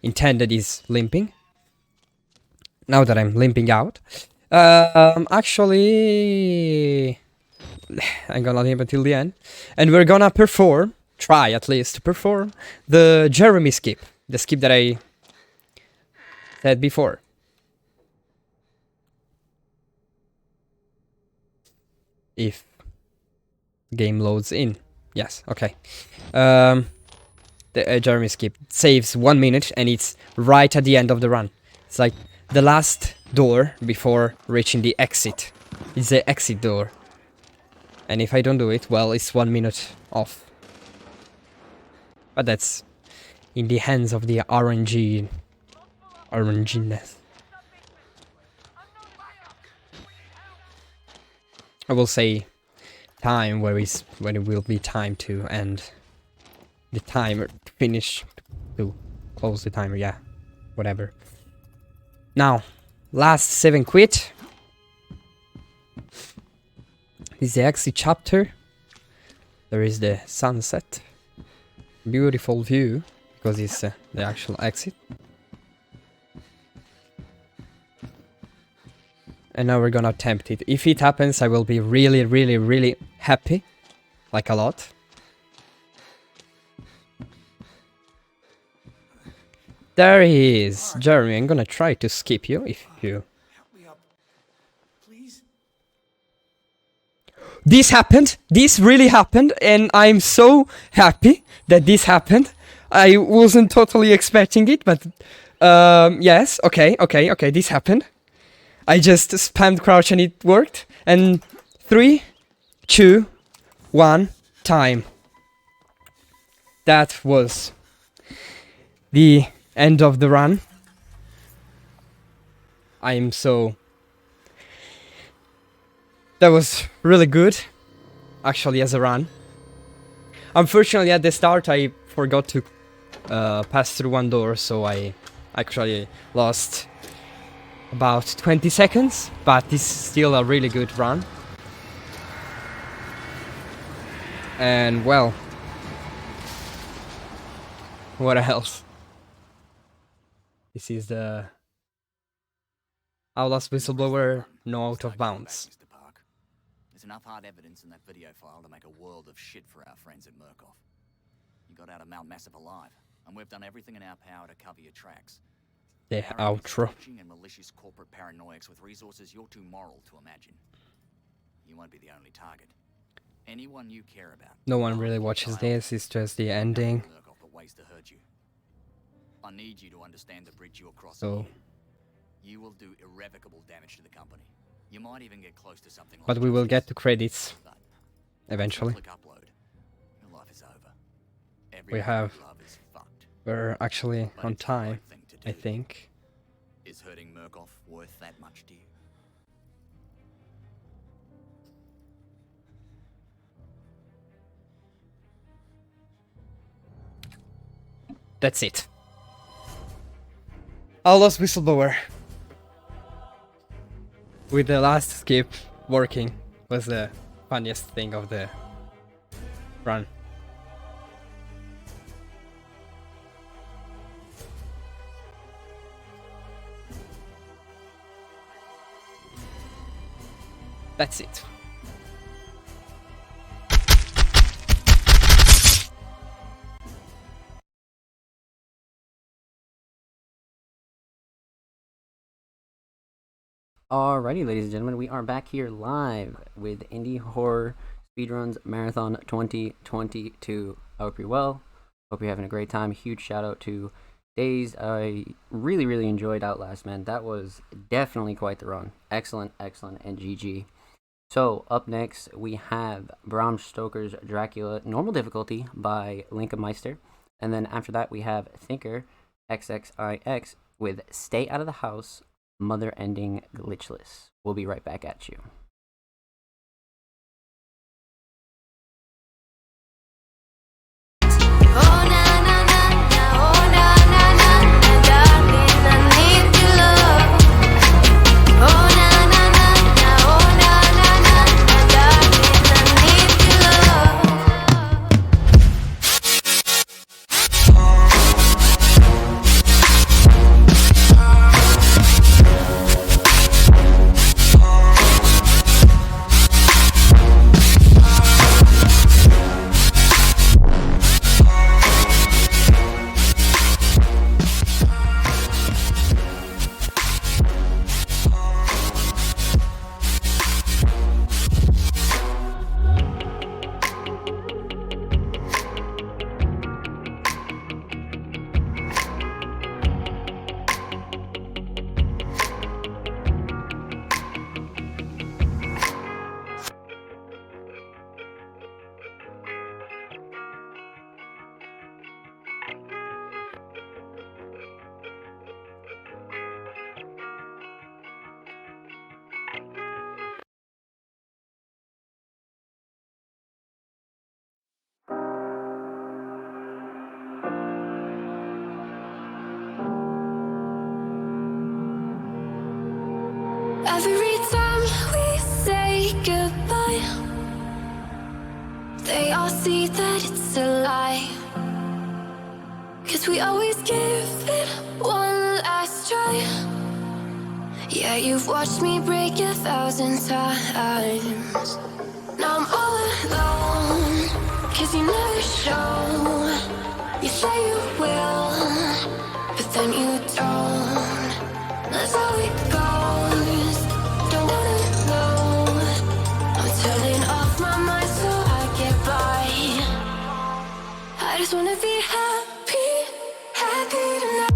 intended, is limping. Now that I'm limping out, actually, I'm gonna limp until the end, and we're gonna try at least to perform the Jeremy skip, the skip that I said before. If game loads in. Yes, okay. The Jeremy skip saves 1 minute, and it's right at the end of the run. It's like the last door before reaching the exit. It's the exit door. And if I don't do it, well, it's 1 minute off. But that's in the hands of the RNGness. I will say time when it will be time to end the timer, to finish, to close the timer, yeah, whatever. Now, last 7 quit. This is the exit chapter. There is the sunset. Beautiful view, because it's the actual exit. And now we're gonna attempt it. If it happens, I will be really, really, really happy. Like a lot. There he is. Jeremy, I'm gonna try to skip you if you... Help me up, please. This happened. This really happened. And I'm so happy that this happened. I wasn't totally expecting it, but... yes, okay, this happened. I just spammed crouch and it worked. And 3, 2, 1, time. That was the end of the run. I'm so... That was really good, actually, as a run. Unfortunately, at the start, I forgot to pass through one door, so I actually lost about 20 seconds, but this is still a really good run. And well, what else? This is the Outlast Whistleblower, no out of bounds. There's enough hard evidence in that video file to make a world of shit for our friends at Murkoff. You got out of Mount Massive alive, and we've done everything in our power to cover your tracks. The outro. And malicious corporate paranoics with resources you're too moral to imagine. You won't be the only target. Anyone you care about. No one really watches this, it's just the ending. Ways to hurt you. I need you to understand the bridge you're crossing. So, you will do irrevocable damage to the company. You might even get close to something like but we will get to credits eventually. Click upload. Your life is over. We have... Love is fucked. We're actually But on it's the right time, thing to I do. think. Is hurting Murkoff worth that much to you? That's it. Outlast Whistleblower. With the last skip working was the funniest thing of the run. That's it. Alrighty, ladies and gentlemen, we are back here live with Indie Horror Speedruns Marathon 2022. I hope you're well. Hope you're having a great time. Huge shout out to Days. I really enjoyed Outlast, man. That was definitely quite the run. Excellent, and GG. So, up next, we have Bram Stoker's Dracula Normal Difficulty by Lincoln Meister. And then after that, we have Thinker XXIX with Stay Out of the House, Mother Ending Glitchless. We'll be right back at you. Every time we say goodbye, they all see that it's a lie. 'Cause we always give it one last try. Yeah, you've watched me break 1,000 times. Now I'm all alone, 'cause you never show. You say you will, but then you don't. That's how it goes. Don't wanna know. I'm turning off my mind so I get by. I just wanna be happy, happy tonight.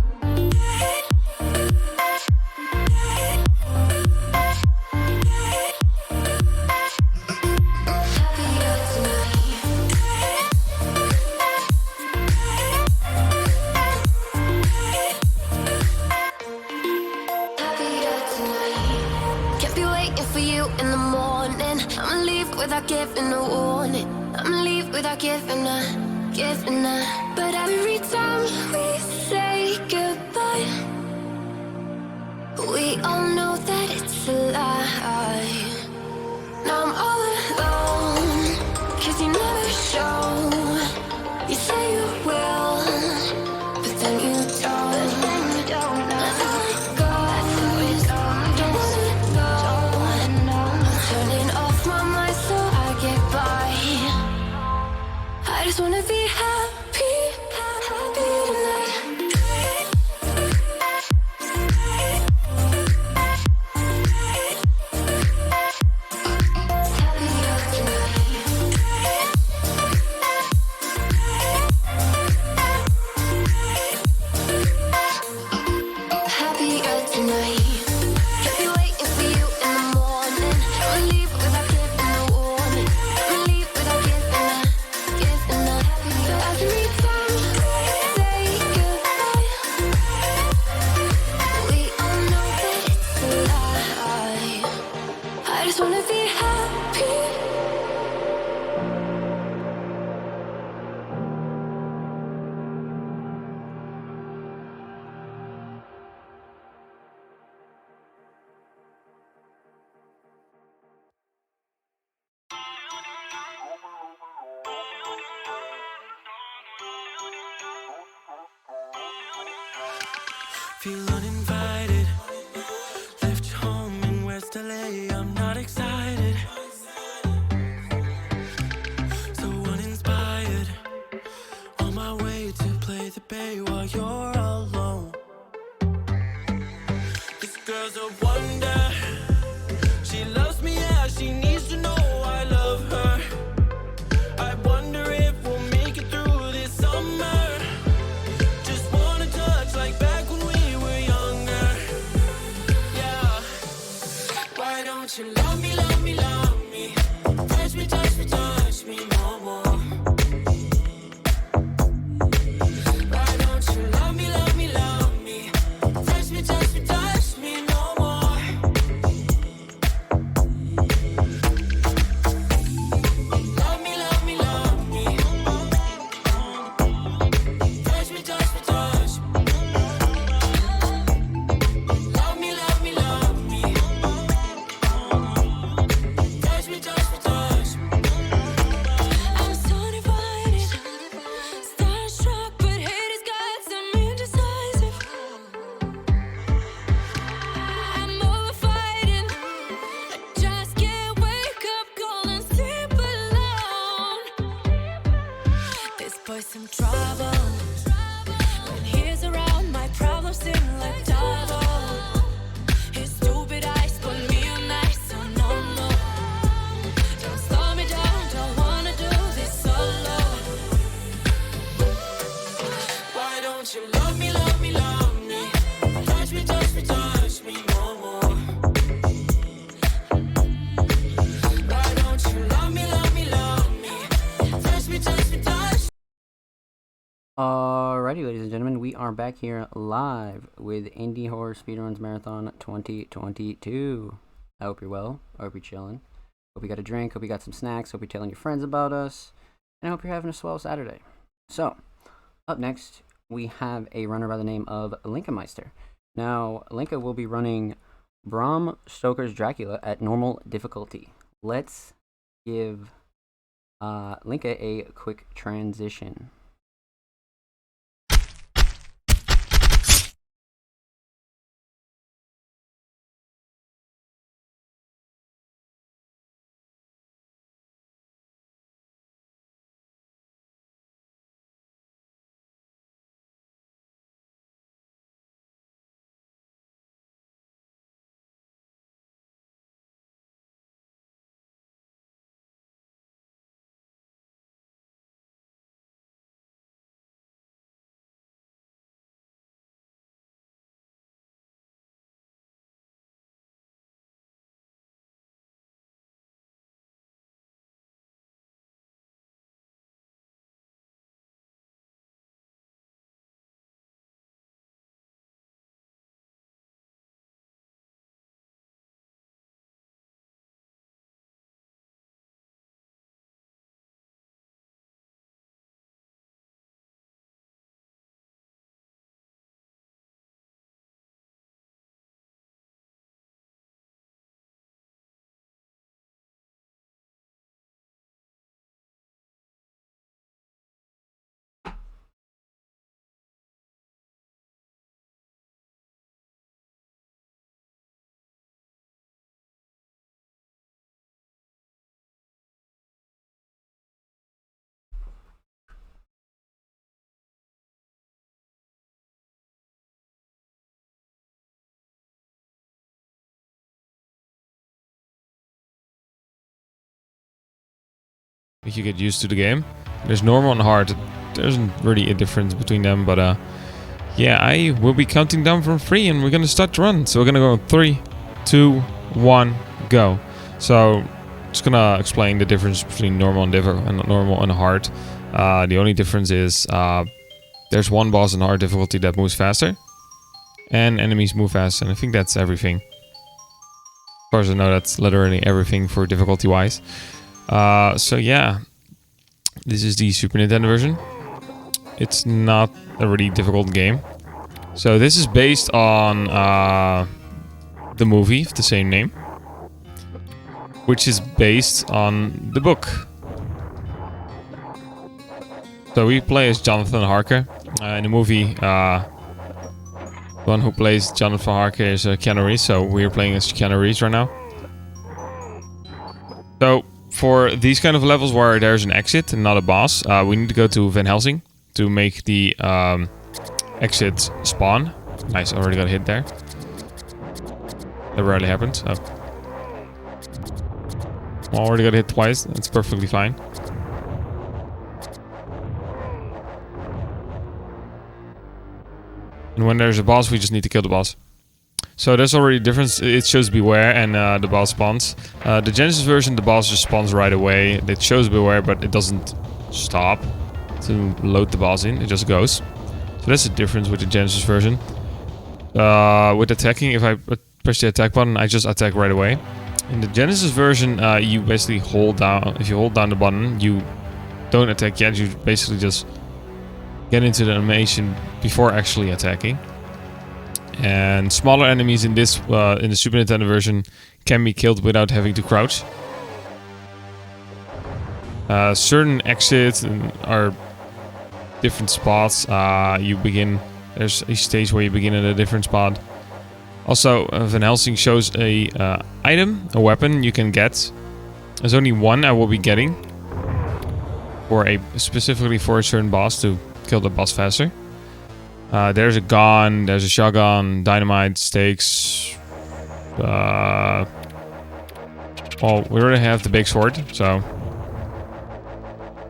Without giving a warning, I'ma leave without giving a. But every time we say goodbye, we all know that it's a lie. Now I'm all alone, 'cause you never show. You say you will, but then you don't. That's how it goes. Don't wanna know. I'm turning off my mind so I get by. I just wanna be happy, happy tonight. Feel uninvited. Left home in West LA, I'm not excited. So uninspired. On my way to play the bay while you're alone. This girl's a wonder. She loves me, yeah, she needs to know I love her. I wonder if we'll make it through this summer. Just wanna touch like back when we were younger. Yeah. Why don't you love me, love me, love me? Touch me, touch me, touch me no more. Why don't you love me, love me, love me? Touch me, touch me, touch me no more. Love me, love me, love me. Touch me, touch me, touch me. Love me, love me, love me. Touch me, touch me, touch me. I'm so divided, starstruck, but hate has got some indecisive. I'm over fighting. I just can't wake up cold and sleep alone. This boy's some trouble. When he's around, my problems seem like double. His stupid eyes put me on ice, so no, no. Don't slow me down, don't wanna do this solo. Why don't you love me, love me, love me? Touch me, touch me, touch me no more. Why don't you love me, love me, love me? Touch me, touch me, touch me. Alrighty, ladies and gentlemen, we are back here live with Indie Horror Speedruns Marathon 2022. I hope you're well. I hope you're chilling. Hope you got a drink. Hope you got some snacks. Hope you're telling your friends about us. And I hope you're having a swell Saturday. So, up next, we have a runner by the name of Linka Meister. Now, Linka will be running Bram Stoker's Dracula at normal difficulty. Let's give Linka a quick transition. If you get used to the game. There's normal and hard. There isn't really a difference between them, but yeah, I will be counting down from 3 and we're gonna start the run. So we're gonna go 3, 2, 1, go. So just gonna explain the difference between normal and hard. The only difference is there's one boss in hard difficulty that moves faster, and enemies move faster, and I think that's everything. As far as I know, that's literally everything for difficulty wise. So yeah, this is the Super Nintendo version. It's not a really difficult game. So this is based on the movie of the same name, which is based on the book. So we play as Jonathan Harker. In the movie, well, one who plays Jonathan Harker is Keanu Reeves, so we're playing as Keanu Reeves right now. So, for these kind of levels where there's an exit and not a boss, we need to go to Van Helsing to make the exit spawn. Nice, already got a hit there. That rarely happens. Oh. Already got hit twice, that's perfectly fine. And when there's a boss, we just need to kill the boss. So there's already a difference. It shows beware and the boss spawns. The Genesis version, the boss just spawns right away. It shows beware, but it doesn't stop to load the boss in. It just goes. So that's the difference with the Genesis version. With attacking, if I press the attack button, I just attack right away. In the Genesis version, you basically hold down. If you hold down the button, you don't attack yet. You basically just get into the animation before actually attacking. And smaller enemies in this in the Super Nintendo version can be killed without having to crouch. Certain exits are different spots. You begin. There's a stage where you begin at a different spot. Also, Van Helsing shows a item, a weapon you can get. There's only one I will be getting, specifically for a certain boss to kill the boss faster. There's a gun, there's a shotgun, dynamite, stakes. Well, we already have the big sword, so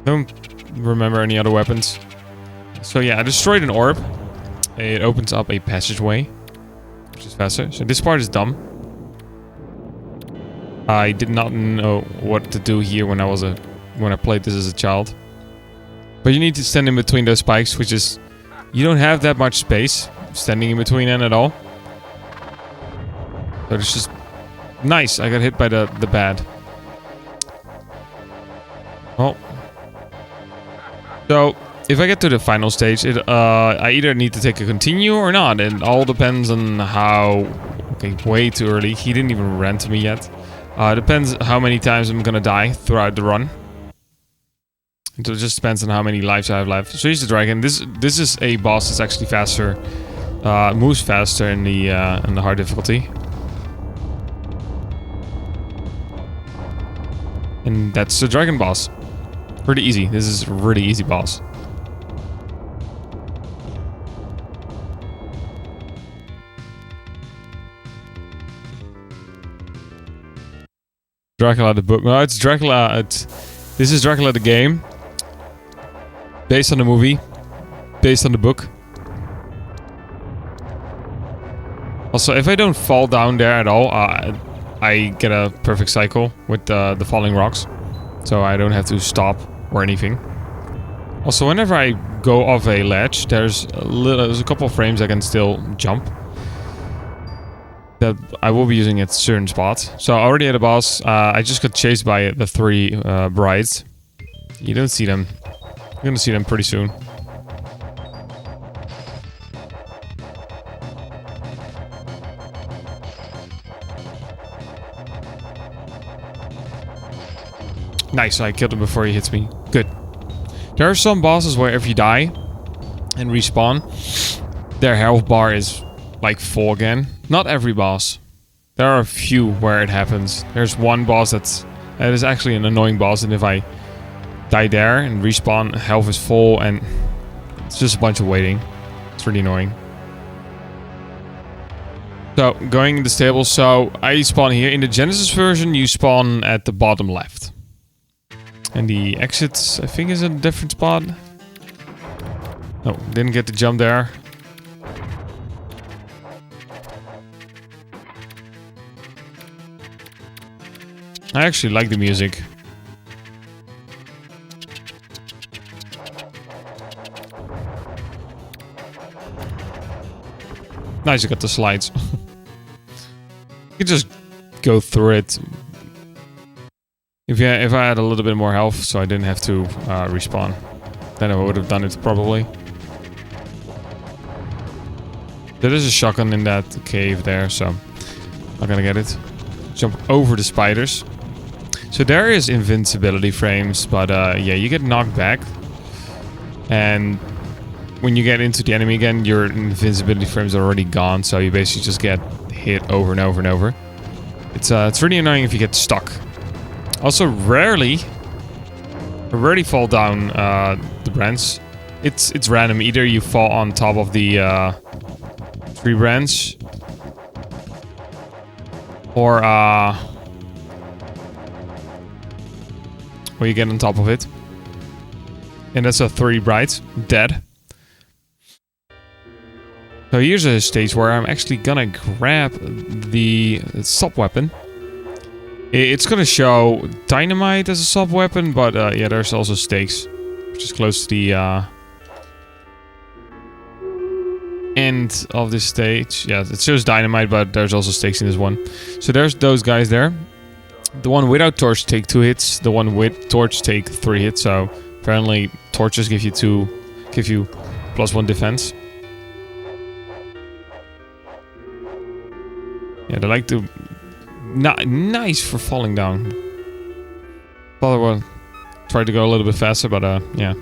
don't remember any other weapons. So yeah, I destroyed an orb. It opens up a passageway, which is faster. So this part is dumb. I did not know what to do here when I played this as a child. But you need to stand in between those spikes, which is... You don't have that much space standing in between them at all. So it's just... Nice, I got hit by the bat. Oh. So, if I get to the final stage, I either need to take a continue or not. It all depends on how... Okay, way too early. He didn't even run to me yet. Depends how many times I'm gonna die throughout the run. It just depends on how many lives I have left. So here's the dragon. This is a boss that's actually faster, moves faster in the hard difficulty. And that's the dragon boss. Pretty easy. This is a really easy boss. Dracula the book. No, it's Dracula. This is Dracula the game. Based on the movie. Based on the book. Also, if I don't fall down there at all, I get a perfect cycle with the falling rocks. So I don't have to stop or anything. Also, whenever I go off a ledge, there's a couple of frames I can still jump. That I will be using at certain spots. So already at the boss, I just got chased by the three brides. You don't see them. You're gonna see them pretty soon. Nice, I killed him before he hits me. Good. There are some bosses where if you die and respawn, their health bar is like full again. Not every boss. There are a few where it happens. There's one boss that is actually an annoying boss, and if I die there and respawn, health is full, and it's just a bunch of waiting. It's really annoying. So, going in the stable, so I spawn here. In the Genesis version, you spawn at the bottom left. And the exits, I think, is a different spot. Oh, didn't get the jump there. I actually like the music. Nice, I got the slides. You can just go through it. If I had a little bit more health, so I didn't have to respawn, then I would have done it probably. There is a shotgun in that cave there, so I'm gonna get it. Jump over the spiders. So there is invincibility frames, but yeah, you get knocked back. And when you get into the enemy again, your invincibility frames are already gone, so you basically just get hit over and over and over. It's really annoying if you get stuck. Also, rarely fall down the branch. It's random. Either you fall on top of the tree branch, or you get on top of it. And that's a 3 bright. Dead. So here's a stage where I'm actually gonna grab the sub-weapon. It's gonna show dynamite as a sub-weapon, but yeah, there's also stakes. Which is close to the end of this stage. Yeah, it shows dynamite, but there's also stakes in this one. So there's those guys there. The one without torch take 2 hits. The one with torch take 3 hits. So apparently torches give you +1 defense. Yeah, they like to... nice for falling down. Thought I would try to go a little bit faster, but yeah.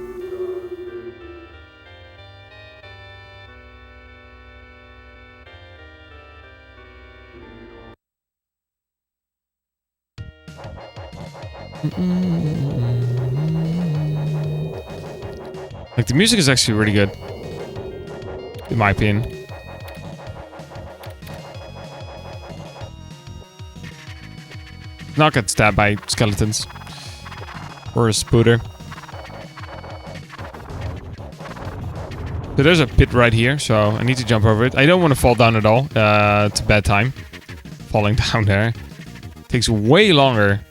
Like, the music is actually really good, in my opinion. Not get stabbed by skeletons or a spooter. So there's a pit right here, so I need to jump over it. I don't want to fall down at all. It's a bad time falling down there. Takes way longer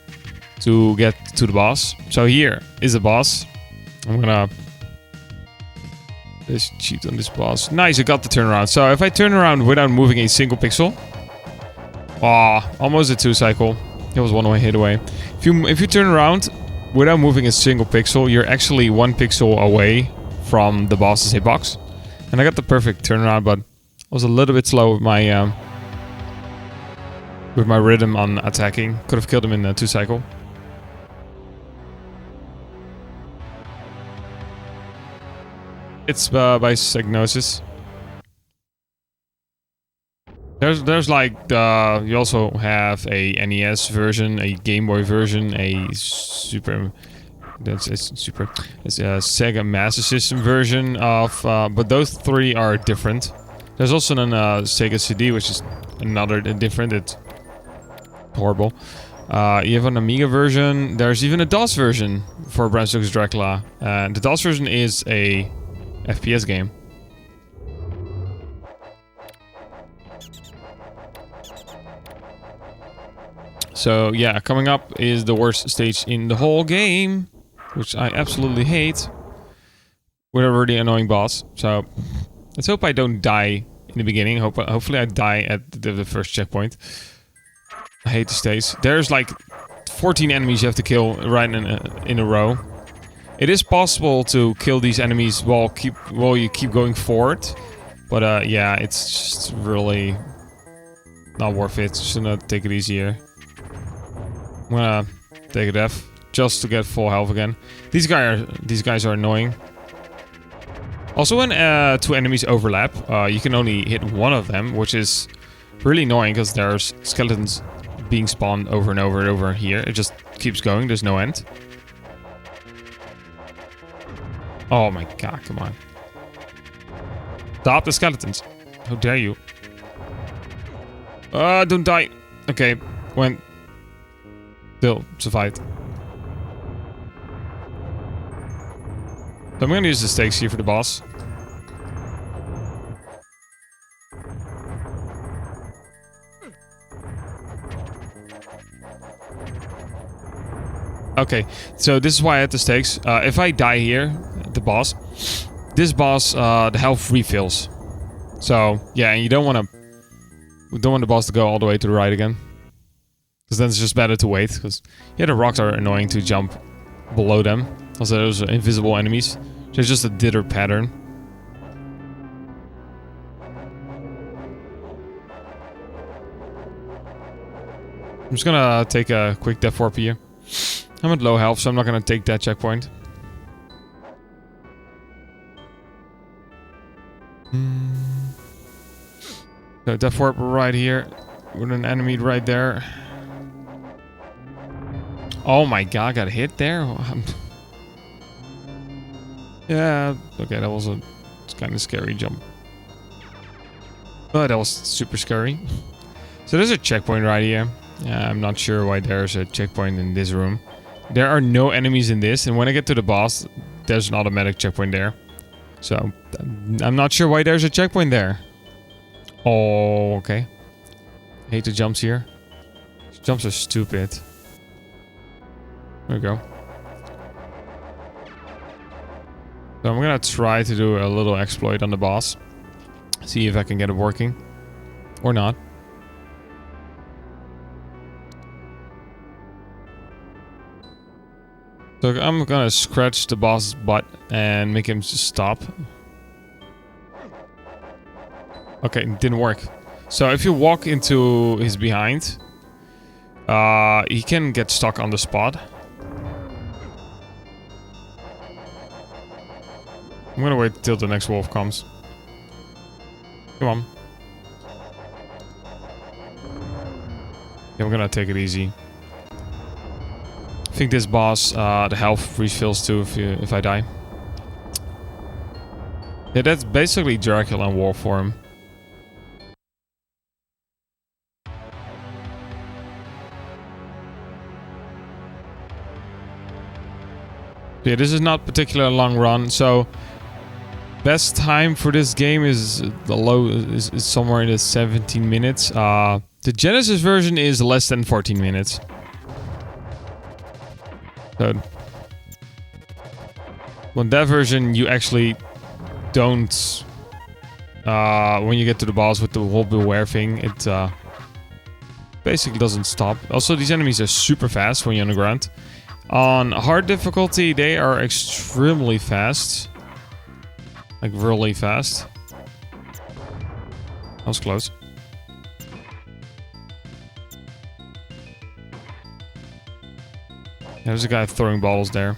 to get to the boss. So here is the boss. I'm gonna just cheat on this boss. Nice, I got the turnaround. So if I turn around without moving a single pixel, almost a 2 cycle. It was 1 hit away. If you turn around without moving a single pixel, you're actually 1 pixel away from the boss's hitbox. And I got the perfect turnaround, but I was a little bit slow with my rhythm on attacking. Could have killed him in a 2 cycle. It's by Psygnosis. There's like you also have a NES version, a Game Boy version, a Sega Master System version of, but those 3 are different. There's also a Sega CD, which is another different. It's horrible. You have an Amiga version. There's even a DOS version for Bram Stoker's Dracula. The DOS version is a FPS game. So yeah, coming up is the worst stage in the whole game, which I absolutely hate, with a really annoying boss. So let's hope I don't die in the beginning. Hopefully I die at the first checkpoint. I hate the stage. There's like 14 enemies you have to kill right in a row. It is possible to kill these enemies while you keep going forward, but yeah, it's just really not worth it. Just gonna take it easier. I'm gonna take a death just to get full health again. These guys are annoying. Also, when 2 enemies overlap, you can only hit one of them, which is really annoying because there's skeletons being spawned over and over and over here. It just keeps going. There's no end. Oh my god! Come on! Stop the skeletons! How dare you! Don't die! Okay, went. Still survived. So I'm gonna use the stakes here for the boss. Okay, so this is why I had the stakes. If I die here, the boss, the health refills. So yeah, and we don't want the boss to go all the way to the right again. Because then it's just better to wait, because yeah, the rocks are annoying to jump below them. Also, those are invisible enemies. So it's just a dither pattern. I'm just gonna take a quick death warp here. I'm at low health, so I'm not gonna take that checkpoint. So death warp right here. With an enemy right there. Oh my god, got hit there? Yeah, okay, that was a kind of scary jump. Oh, that was super scary. So there's a checkpoint right here. I'm not sure why there's a checkpoint in this room. There are no enemies in this, and when I get to the boss, there's an automatic checkpoint there. So, I'm not sure why there's a checkpoint there. Oh, okay. I hate the jumps here. These jumps are stupid. There we go. So I'm gonna try to do a little exploit on the boss. See if I can get it working. Or not. So I'm gonna scratch the boss's butt and make him stop. Okay, it didn't work. So if you walk into his behind, he can get stuck on the spot. I'm gonna wait till the next wolf comes. Come on. Yeah, we're gonna take it easy. I think this boss, the health refills too if I die. Yeah, that's basically Dracula in war form. Yeah, this is not particularly a long run, so best time for this game is is somewhere in the 17 minutes. The Genesis version is less than 14 minutes. So, on that version, you actually don't. When you get to the boss with the whole beware thing, it basically doesn't stop. Also, these enemies are super fast when you're on the ground. On hard difficulty, they are extremely fast. Like, really fast. That was close. There's a guy throwing bottles there.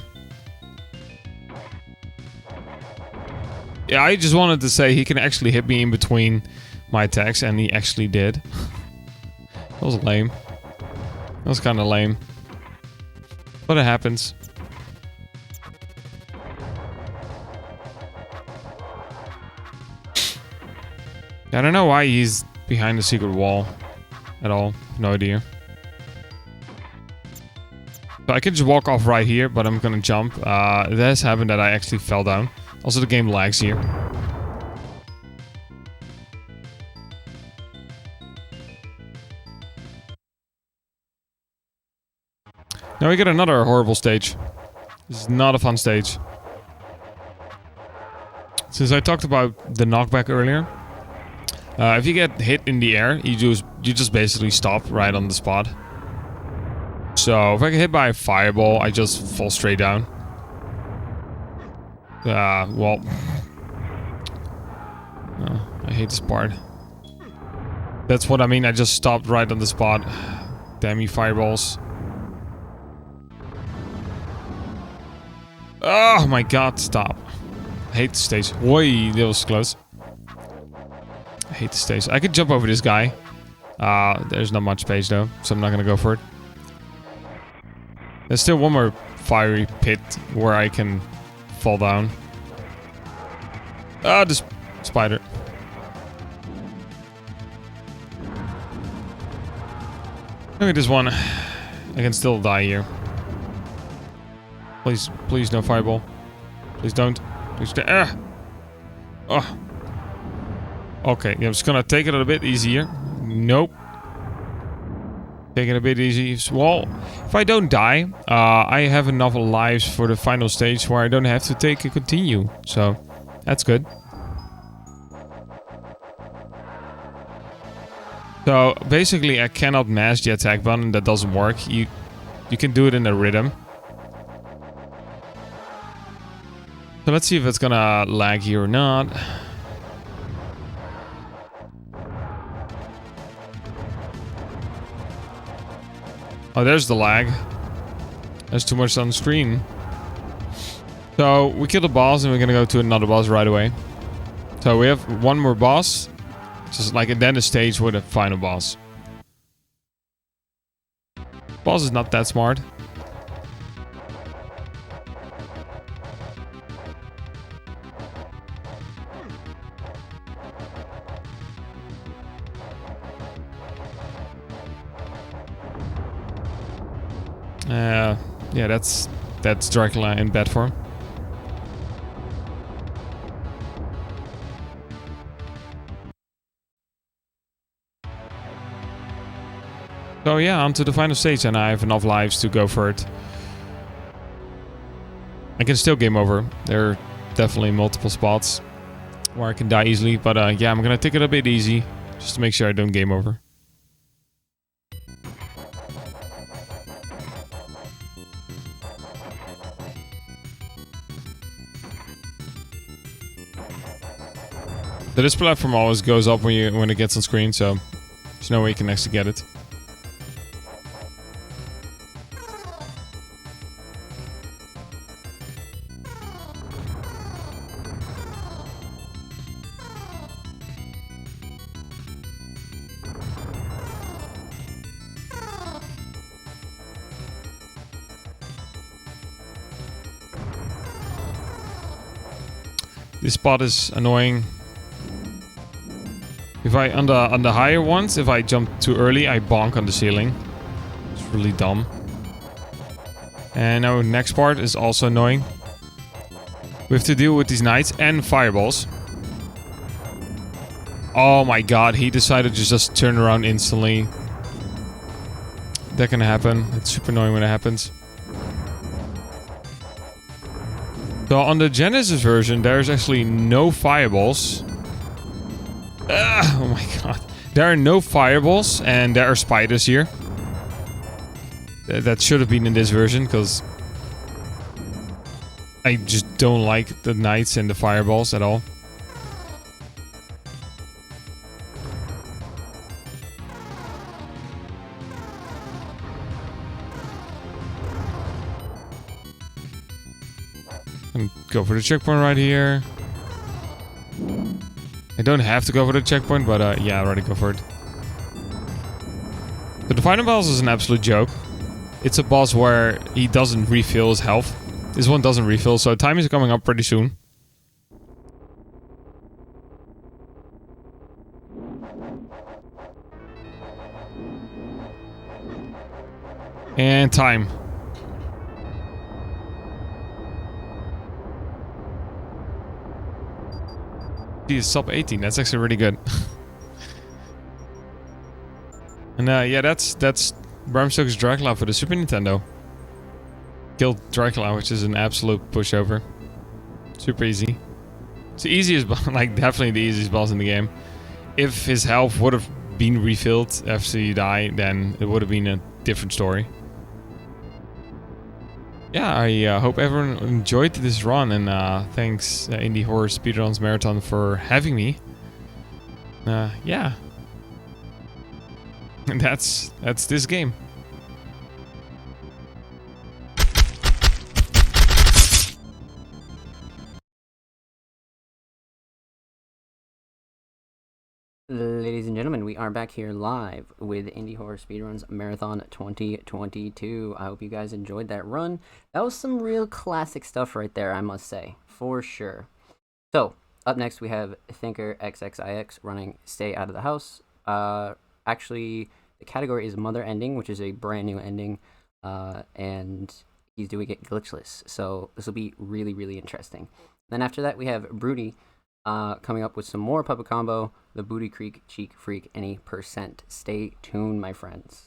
Yeah, I just wanted to say he can actually hit me in between my attacks, and he actually did. That was lame. That was kind of lame. But it happens. I don't know why he's behind the secret wall at all. No idea. So I can just walk off right here, but I'm gonna jump. It has happened that I actually fell down. Also, the game lags here. Now we get another horrible stage. This is not a fun stage. Since I talked about the knockback earlier, if you get hit in the air, you just basically stop right on the spot. So if I get hit by a fireball, I just fall straight down. Well, I hate this part. That's what I mean. I just stopped right on the spot. Damn you, fireballs. Oh my god, stop. I hate the stage. Oi, that was close. I hate the stage. I could jump over this guy. There's not much space though, so I'm not gonna go for it. There's still one more fiery pit where I can fall down. Ah, this spider. Look at this one. I can still die here. Please, please, no fireball. Please don't. Please stay. Ah! Oh. Okay, yeah, I'm just gonna take it a bit easier. Nope. Take it a bit easy. Well, if I don't die, I have enough lives for the final stage where I don't have to take a continue. So, that's good. So, basically, I cannot mash the attack button. That doesn't work. You can do it in a rhythm. So let's see if it's gonna lag here or not. Oh, there's the lag. There's too much on the screen. So we killed a boss and we're gonna go to another boss right away. So we have one more boss. Just like, and then a stage with a final boss. Boss is not that smart. Yeah, that's Dracula in bad form. So yeah, on to the final stage, and I have enough lives to go for it. I can still game over. There are definitely multiple spots where I can die easily, but yeah, I'm gonna take it a bit easy, just to make sure I don't game over. The display platform always goes up when it gets on screen, so there's no way you can actually get it. This spot is annoying. If I on the higher ones, if I jump too early, I bonk on the ceiling. It's really dumb. And now next part is also annoying. We have to deal with these knights and fireballs. Oh my god, he decided to just turn around instantly. That can happen. It's super annoying when it happens. So on the Genesis version, there's actually no fireballs. Oh my god. There are no fireballs, and there are spiders here. That should have been in this version, because I just don't like the knights and the fireballs at all. And go for the checkpoint right here. I don't have to go for the checkpoint, but yeah, I'll already go for it. But the final boss is an absolute joke. It's a boss where he doesn't refill his health. This one doesn't refill, so time is coming up pretty soon. And time. Is sub 18. That's actually really good. And yeah, that's Bram Stoker's Dracula for the Super Nintendo. Killed Dracula, which is an absolute pushover. Super easy. It's the easiest boss, like definitely the easiest boss in the game. If his health would have been refilled after you die, then it would have been a different story. Yeah, I hope everyone enjoyed this run, and thanks Indie Horror Speedruns Marathon for having me. Yeah. And that's this game. Ladies and gentlemen, we are back here live with Indie Horror Speedruns Marathon 2022. I hope you guys enjoyed that run. That was some real classic stuff right there, I must say, for sure. So, up next we have Thinker XXIX running Stay Out of the House. Actually, the category is Mother Ending, which is a brand new ending, and he's doing it glitchless. So, this will be really, really interesting. Then after that, we have Broody coming up with some more puppet combo, the Booty Creek Cheek Freak any percent. Stay tuned, my friends.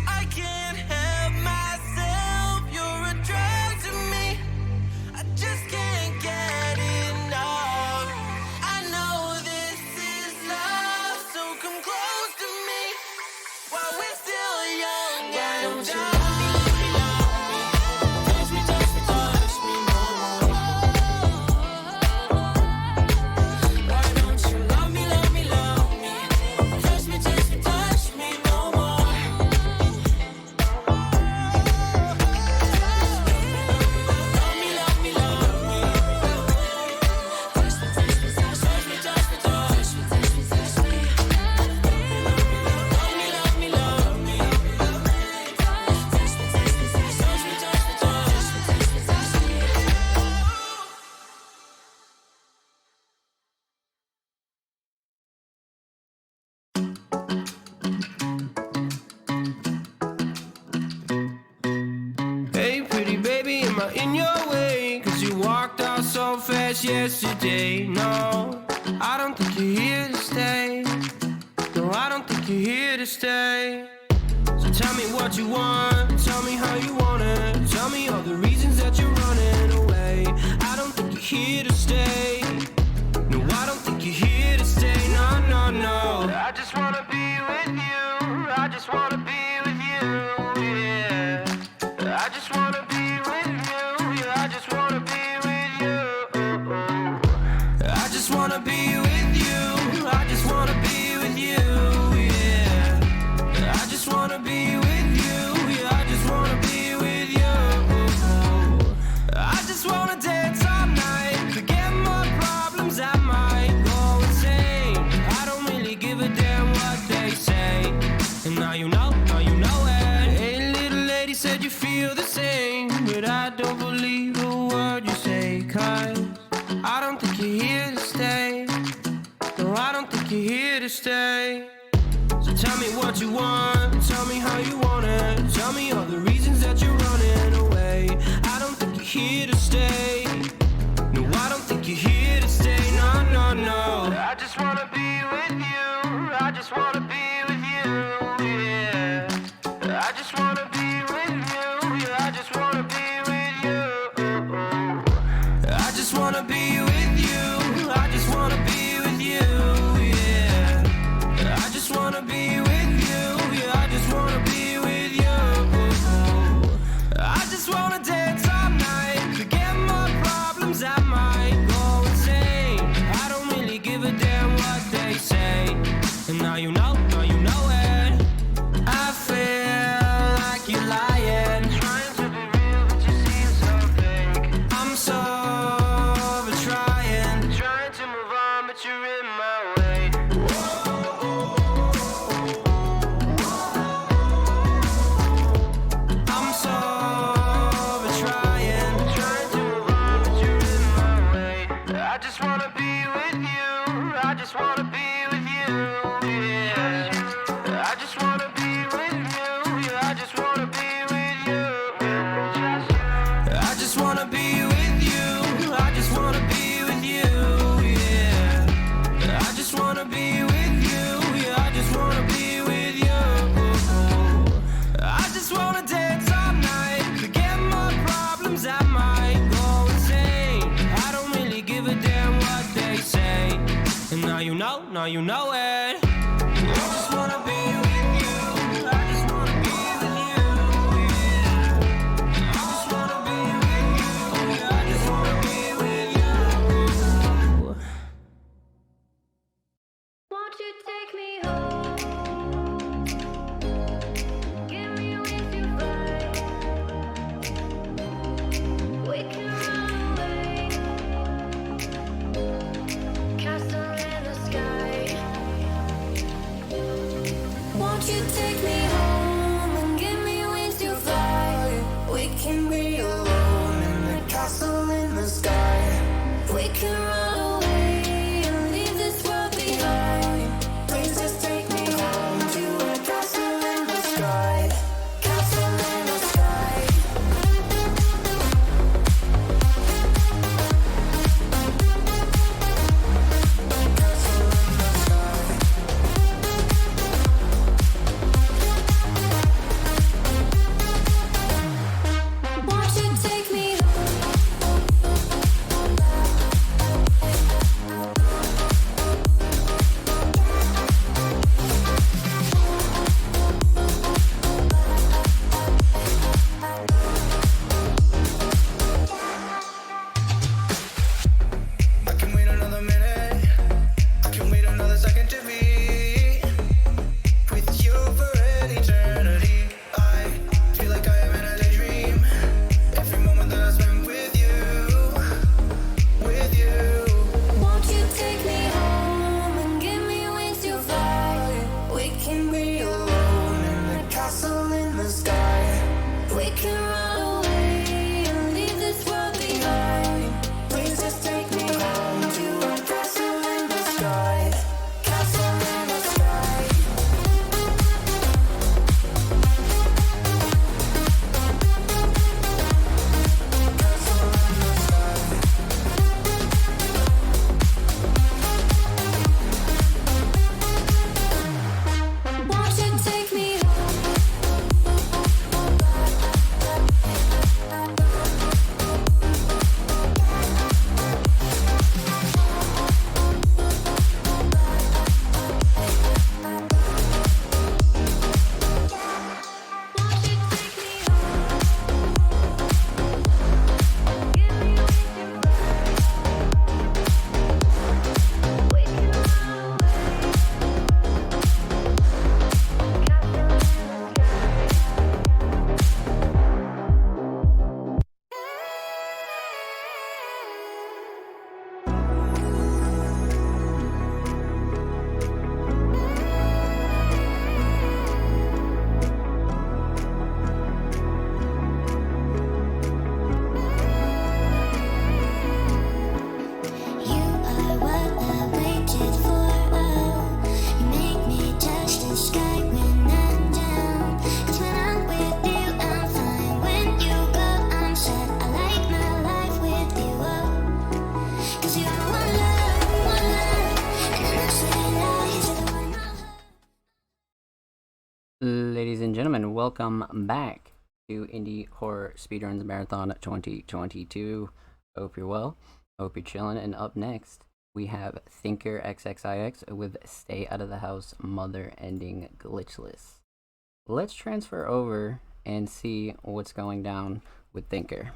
I can't help myself, you're a drug not in your way, 'cause you walked out so fast yesterday. No, I don't think you're here to stay. No, I don't think you're here to stay. So tell me what you want, tell me how you want it. Tell me all the reasons that you're running away. I don't think you're here to stay. No, I don't think you're here to stay. No, no, no. I just wanna be with you. I just wanna be with you, yeah. I just wanna be with you. Yeah, I just wanna be with you. I just wanna be with you. I just wanna be with you, yeah. I just wanna be with you. Yeah, I just wanna be with you. I just wanna dance all night, forget my problems, I might go insane. I don't really give a damn what they say. And now you know it. Hey, little lady said you feel the same, but I don't believe a word you say, 'cause I don't think you're here to stay. No, I don't think you're here to stay. So tell me what you want, tell me how you want it. Tell me all the reasons that you're running away. I don't think you're here to stay. No, I don't think you're here to stay. No, no, no. I just wanna be with you. I just wanna be with you, yeah. I just wanna be with you. Yeah, I just wanna be with you. I just wanna be with you. I just wanna be with you, yeah. I just wanna be with you. Yeah, I just wanna be with you. I just wanna dance all night, forget my problems, I might go insane. I don't really give a damn what they say. And now you know it. I feel like you're lying, trying to be real, but you seem so fake. I'm so over trying to move on, but you're in my way. I'm so over trying to move on, but you're in my way. I just wanna be with you. I just wanna be with you, yeah. I just wanna be with you. Yeah, I just wanna be with you. I just wanna be with you. I just wanna be with you, yeah. I just wanna be with you. Yeah, I just wanna be with you. I just wanna dance all night, forget my problems, I might go insane. I don't really give a damn what they say. And now you know it. I just wanna be with you. I just wanna be with you, yeah. I just wanna be with you. Yeah, I just wanna be with you. Won't you take me home? Give me with your flight. We can run away. Castle in the sky. Won't you take me home and give me wings to fly? We can be alone in the castle in the sky. We can run away and leave this world behind. Please just take me home to a castle in the sky. Castle in the sky. Won't you take me I can wait another minute. I can wait another second to be with you for an eternity. I feel like I am in a daydream. Every moment that I spend with you, with you. Won't you take me home and give me wings to fly? We can be alone in the castle in the sky. We can run away and leave this world behind. Please just take me home to a castle in the sky. Castle in the sky. welcome back to Indie Horror Speedruns Marathon 2022. Hope you're well. Hope you're chilling. And up next, we have Thinker XXIX with Stay Out of the House Mother Ending Glitchless. Let's transfer over and see what's going down with Thinker.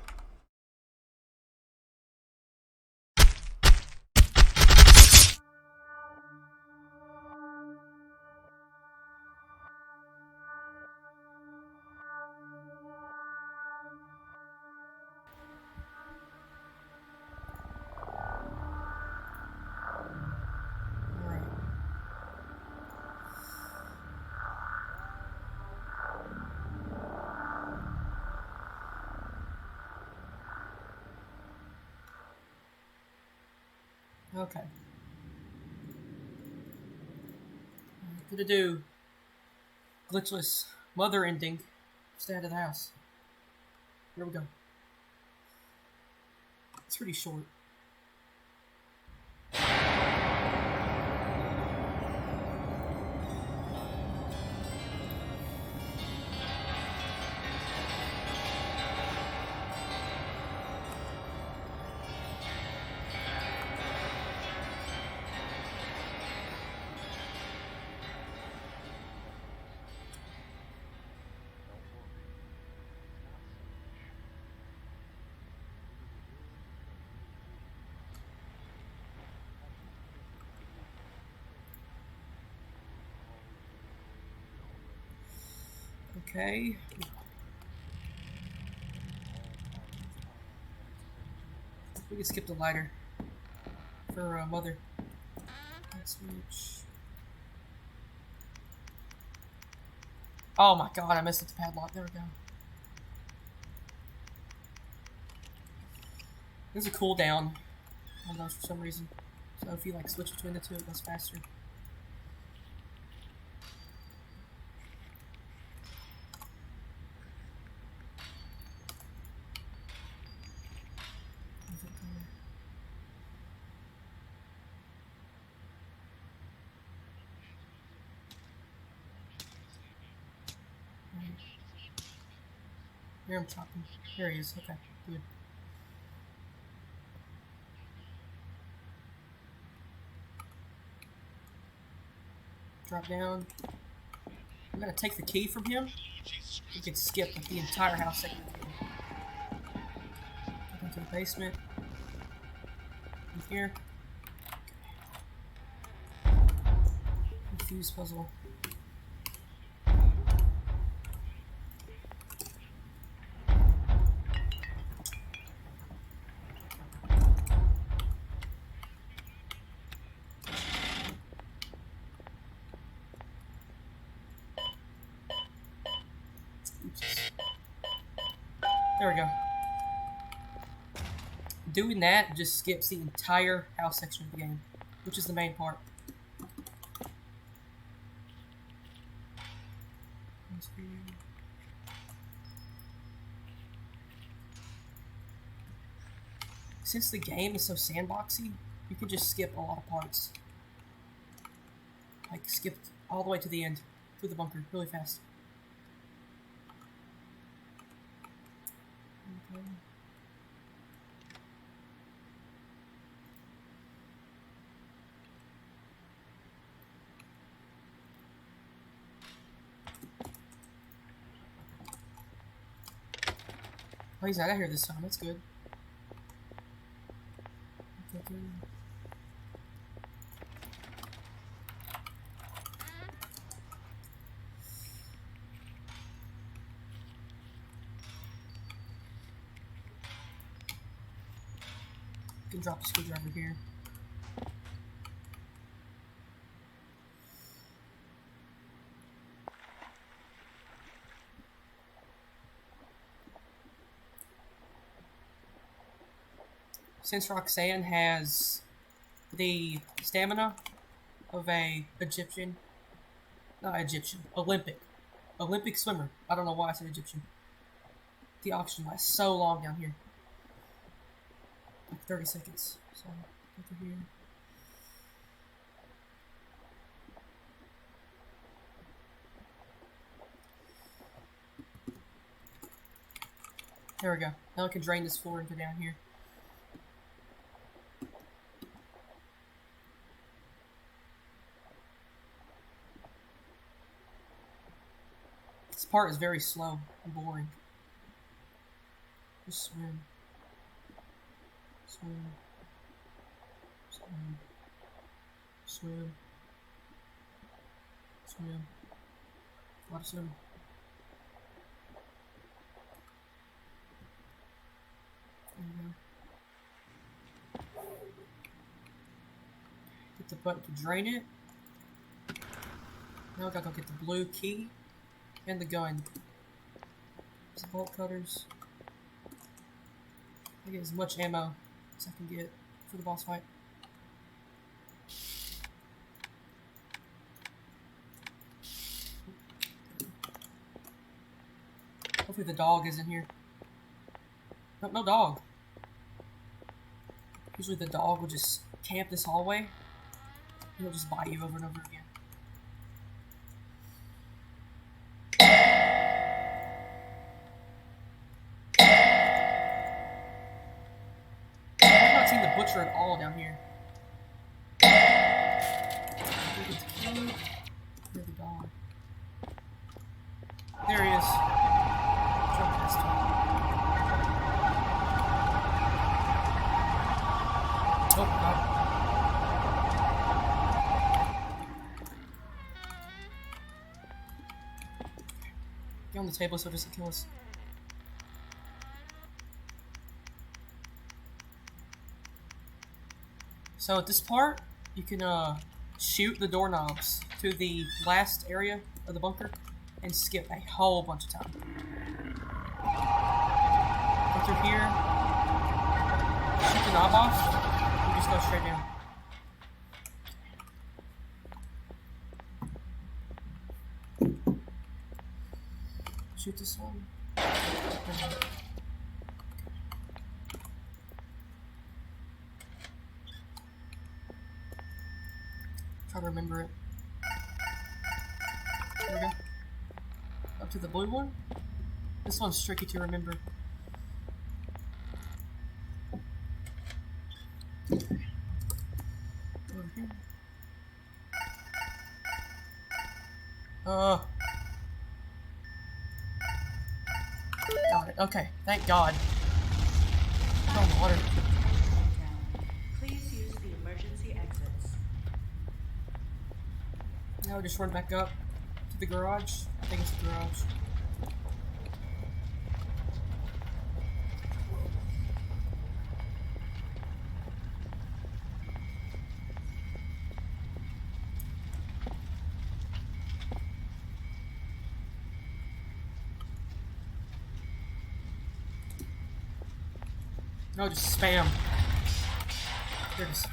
Okay. Gonna do glitchless mother ending. Stay out of the house. Here we go. It's pretty short. Okay. We can skip the lighter for mother. Let's switch. Oh my god, I messed up the padlock. There we go. There's a cooldown on those for some reason. So if you like switch between the two, it goes faster. Here I'm chopping. There he is. Okay, good. Drop down. I'm gonna take the key from him. We can skip like the entire house segment. Go into the basement. In here. The fuse puzzle. There we go. Doing that just skips the entire house section of the game, which is the main part. Since the game is so sandboxy, you can just skip a lot of parts. Like skip all the way to the end, through the bunker, really fast. Okay. Oh, he's not out here this time. That's good. Okay. You can drop the screwdriver here. Since Roxanne has the stamina of a Olympic swimmer. I don't know why I said Egyptian. The oxygen lasts so long down here. Like 30 seconds. So, go through here. There we go. Now I can drain this floor and go down here. This part is very slow and boring. Just swim. Swim. Swim. Swim. Swim. A lot of swimming. There we go. Hit the button to drain it. Now I gotta go get the blue key and the gun. Some bolt cutters. I get as much ammo as I can get for the boss fight. Hopefully the dog is in here. Nope, no dog. Usually the dog will just camp this hallway. He'll just bite you over and over again. I've not seen the butcher at all down here. Where's the dog? There he is. Jump past him. Oh, God. Get on the table so it doesn't kill us. So at this part, you can shoot the doorknobs to the last area of the bunker and skip a whole bunch of time. Go through here, shoot the knob off, and just go straight down. Shoot this one. Try to remember it. There we go. Up to the blue one. This one's tricky to remember. Over here. Got it. Okay. Thank God. Oh, water. Please use the emergency exits. Now we just run back up to the garage. I think it's the garage. No, just spam. There it is.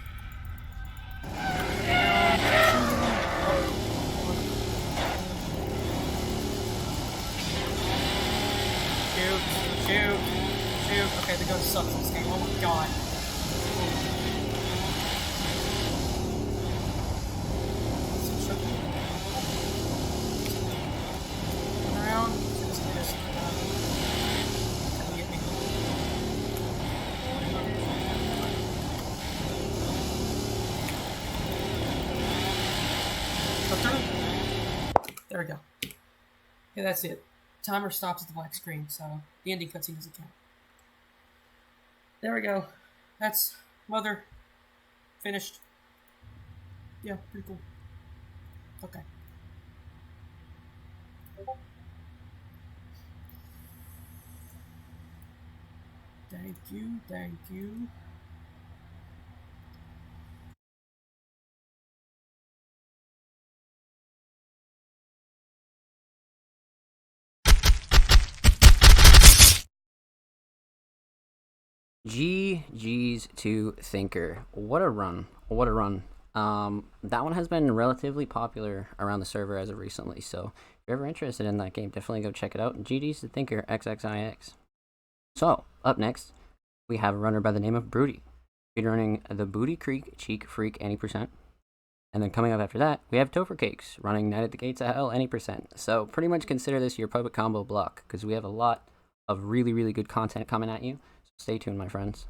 Shoot. Okay, the gun sucks in this game. Oh my God. So tricky. Around. Come get me. Go through. There we go. Yeah, that's it. Timer stops at the black screen, so the ending cutscene doesn't count. There we go. That's Mother. Finished. Yeah, pretty cool. Okay. Thank you. GG's to Thinker. What a run. That one has been relatively popular around the server as of recently, so if you're ever interested in that game, definitely go check it out. GG's to Thinker XXIX. So, up next, we have a runner by the name of Broody, speedrunning the Booty Creek Cheek Freak any percent. And then coming up after that, we have Topher Cakes running Night at the Gates of Hell any percent. So pretty much consider this your public combo block, because we have a lot of really, really good content coming at you. So stay tuned, my friends.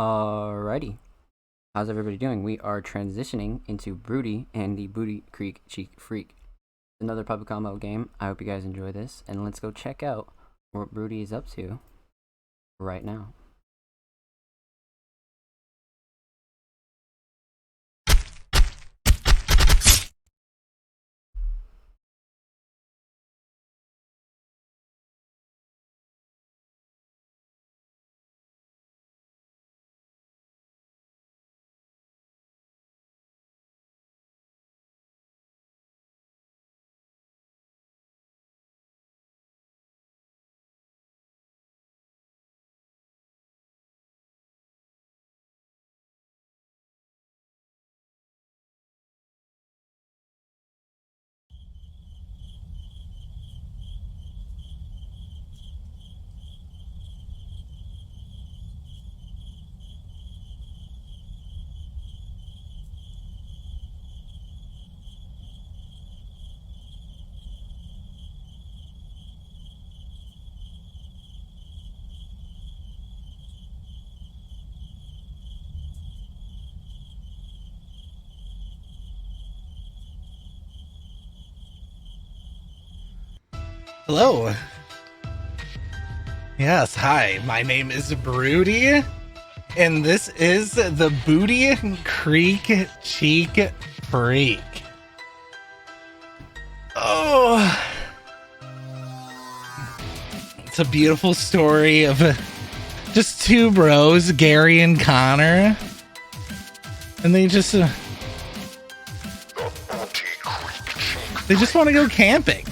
Alrighty. How's everybody doing? We are transitioning into Broody and the Booty Creek Cheek Freak. Another public combo game. I hope you guys enjoy this, and let's go check out what Broody is up to right now. Hello. Yes, hi. My name is Broody, and this is the Booty Creek Cheek Freak. Oh, it's a beautiful story of just two bros, Gary and Connor, and they just want to go camping.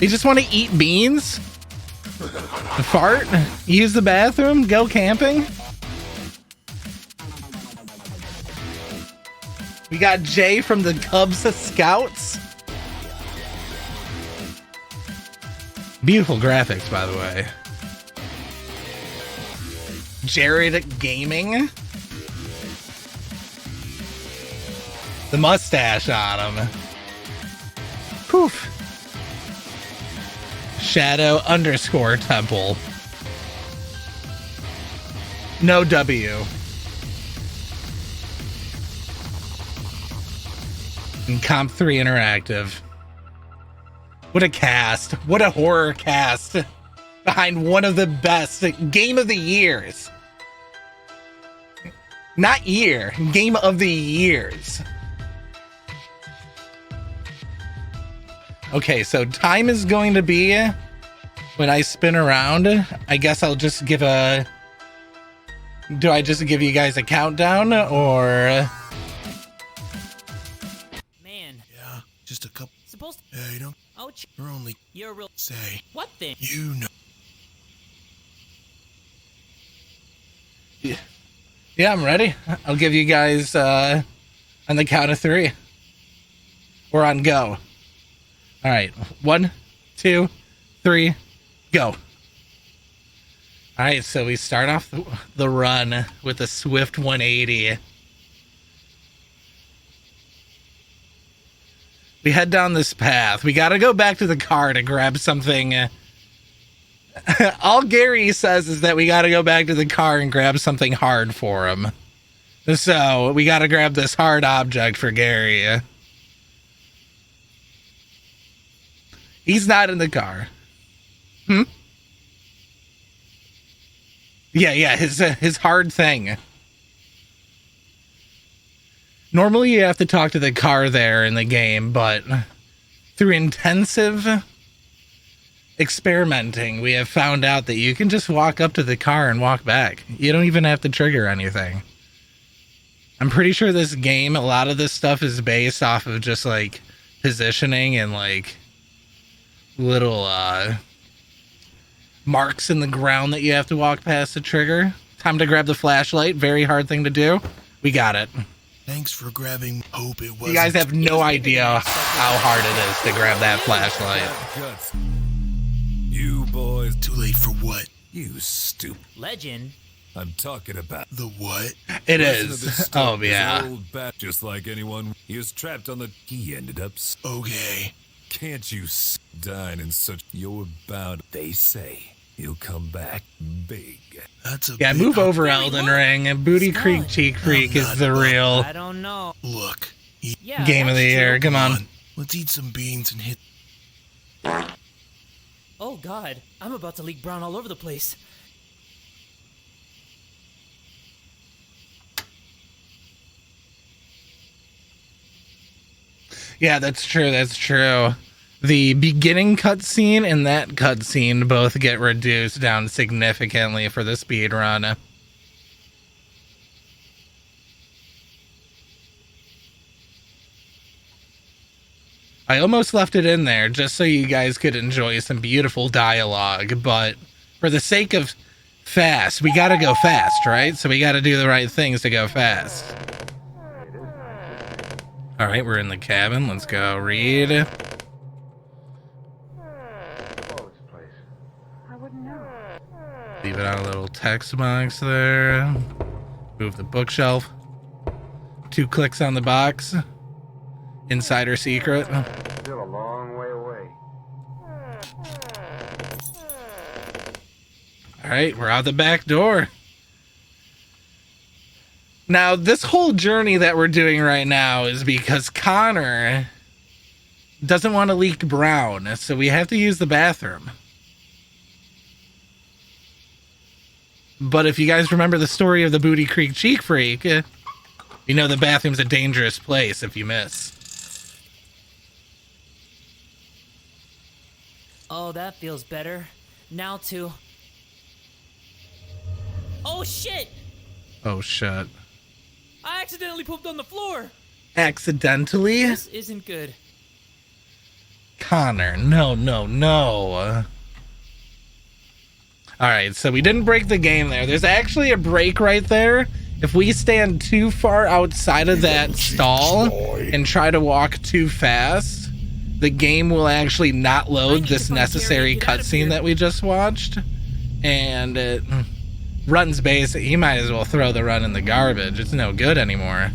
They just want to eat beans, fart, use the bathroom, go camping. We got Jay from the Cubs Scouts. Beautiful graphics, by the way. Jared Gaming. The mustache on him. Poof. Shadow _ Temple. No W. And Comp 3 Interactive. What a cast. What a horror cast. Behind one of the best game of the years. Not year. Game of the years. Okay, so time is going to be when I spin around. I guess I'll just give a... Do I just give you guys a countdown, or... Man. Yeah, just a couple. Supposed to... Yeah, you don't... Oh, You're only... You're a real... Say. What then? You know. Yeah, I'm ready. I'll give you guys on the count of 3. We're on go. All right, 1, 2, 3, go. All right, so we start off the run with a swift 180. We head down this path. We got to go back to the car to grab something. All Gary says is that we got to go back to the car and grab something hard for him. So we got to grab this hard object for Gary. He's not in the car. Yeah, his hard thing. Normally you have to talk to the car there in the game, but through intensive experimenting, we have found out that you can just walk up to the car and walk back. You don't even have to trigger anything. I'm pretty sure this game, a lot of this stuff is based off of just like positioning and like little marks in the ground that you have to walk past to trigger. Time to grab the flashlight. Very hard thing to do. We got it. Thanks for grabbing. Hope it wasn't. You guys have no idea how hard it is to grab that flashlight. You boys. Too late for what? You stupid legend. I'm talking about the what? It is. Oh yeah. Old bat, just like anyone. He was trapped on the. He ended up. Okay. Can't you dine in such? You're about. They say he'll come back big. That's a. Yeah, move over, Elden Ring. And Booty Creek Cheek Freak is the real. I don't know. Look. Yeah, game of the year. Come on. Let's eat some beans and hit. Oh God, I'm about to leak brown all over the place. Yeah, that's true. That's true. The beginning cutscene and that cutscene both get reduced down significantly for the speedrun. I almost left it in there just so you guys could enjoy some beautiful dialogue, but for the sake of fast, we gotta go fast, right? So we gotta do the right things to go fast. All right, we're in the cabin. Let's go read. I wouldn't know. Leave it on a little text box there. Move the bookshelf. 2 clicks on the box. Insider secret. Still a long way away. All right, we're out the back door. Now, this whole journey that we're doing right now is because Connor doesn't want to leak brown, so we have to use the bathroom. But if you guys remember the story of the Booty Creek Cheek Freak, you know the bathroom's a dangerous place if you miss. Oh, that feels better. Now to... Oh, shit! Oh, shit. I accidentally pooped on the floor! Accidentally? This isn't good. Connor, no. Alright, so we didn't break the game there. There's actually a break right there. If we stand too far outside of that stall and try to walk too fast, the game will actually not load this necessary cutscene that we just watched. And it runs basic. You might as well throw the run in the garbage. It's no good anymore.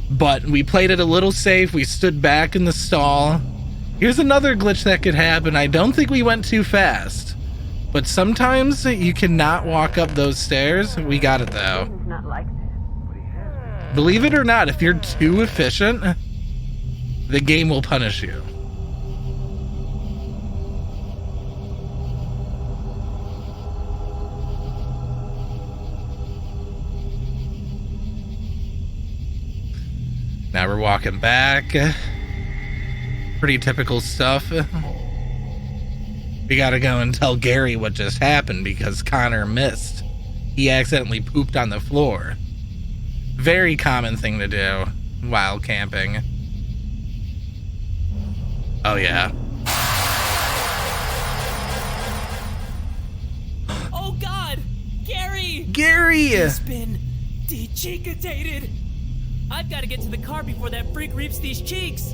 But we played it a little safe. We stood back in the stall. Here's another glitch that could happen. I don't think we went too fast. But sometimes you cannot walk up those stairs. We got it though. Believe it or not, if you're too efficient, the game will punish you. Now we're walking back. Pretty typical stuff. We gotta go and tell Gary what just happened because Connor missed. He accidentally pooped on the floor. Very common thing to do while camping. Oh yeah. Oh god! Gary! Gary! He's been de-cheekitated! I've gotta get to the car before that freak reaps these cheeks!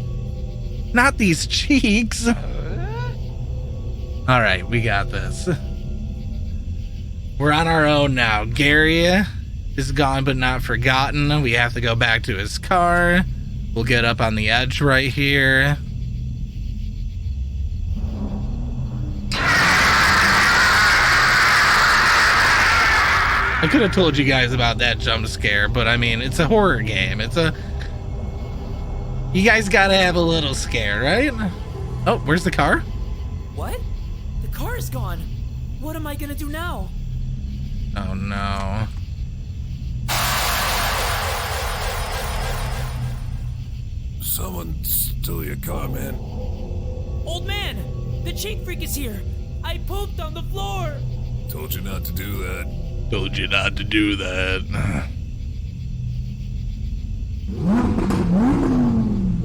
Not these cheeks! Alright, we got this. We're on our own now. Gary is gone but not forgotten. We have to go back to his car. We'll get up on the edge right here. I could have told you guys about that jump scare, but I mean, it's a horror game. You guys gotta have a little scare, right? Oh, where's the car? What? The car's gone. What am I gonna do now? Oh no. Someone stole your car, man. Old man! The cheek freak is here! I pooped on the floor! Told you not to do that. Told you not to do that.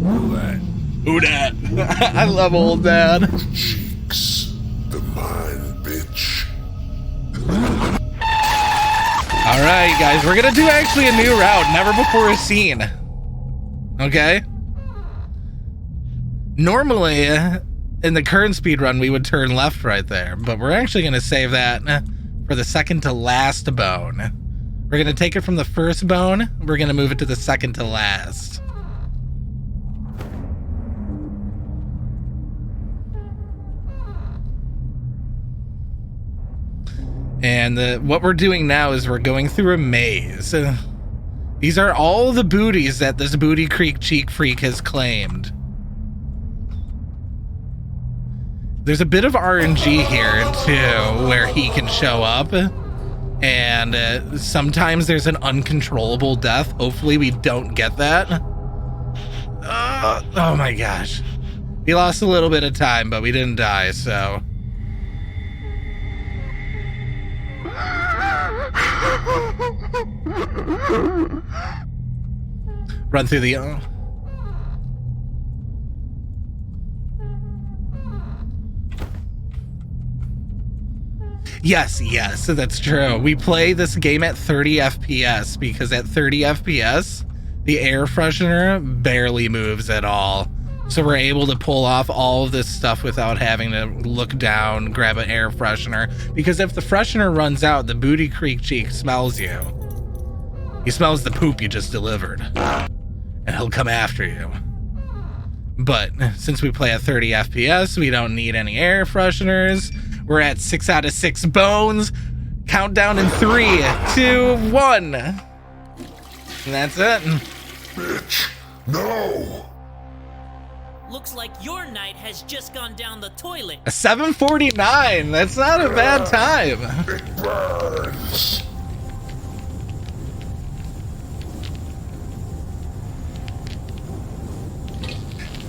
Who that? Who dat? I love old dad. Cheeks. The mine, bitch. Alright, guys, we're gonna do actually a new route, never before seen. Okay? Normally, in the current speedrun, we would turn left right there, but we're actually gonna save that for the second to last bone. We're gonna take it from the first bone, we're gonna move it to the second to last. And what we're doing now is we're going through a maze. These are all the booties that this Booty Creek Cheek Freak has claimed. There's a bit of RNG here too, where he can show up. And sometimes there's an uncontrollable death. Hopefully we don't get that. Oh my gosh. We lost a little bit of time, but we didn't die, so... Run through the... Yes, that's true. We play this game at 30 FPS because at 30 FPS, the air freshener barely moves at all. So we're able to pull off all of this stuff without having to look down, grab an air freshener. Because if the freshener runs out, the Booty Creek Cheek smells you. He smells the poop you just delivered. And he'll come after you. But since we play at 30 FPS, we don't need any air fresheners. We're at 6 out of 6 bones. Countdown in 3, 2, 1. And that's it. Bitch, no. Looks like your night has just gone down the toilet. A 7:49. That's not a bad time.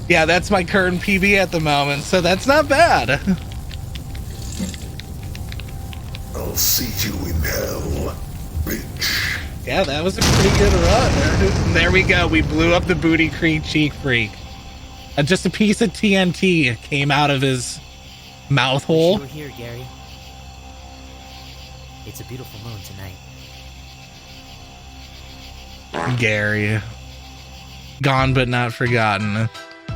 Yeah, that's my current PB at the moment, so that's not bad. I'll see you in hell, bitch. Yeah, that was a pretty good run. There we go. We blew up the Booty Creek Cheek Freak. Just a piece of TNT came out of his mouth hole. Wish you were here, Gary. It's a beautiful moon tonight. Gary. Gone but not forgotten.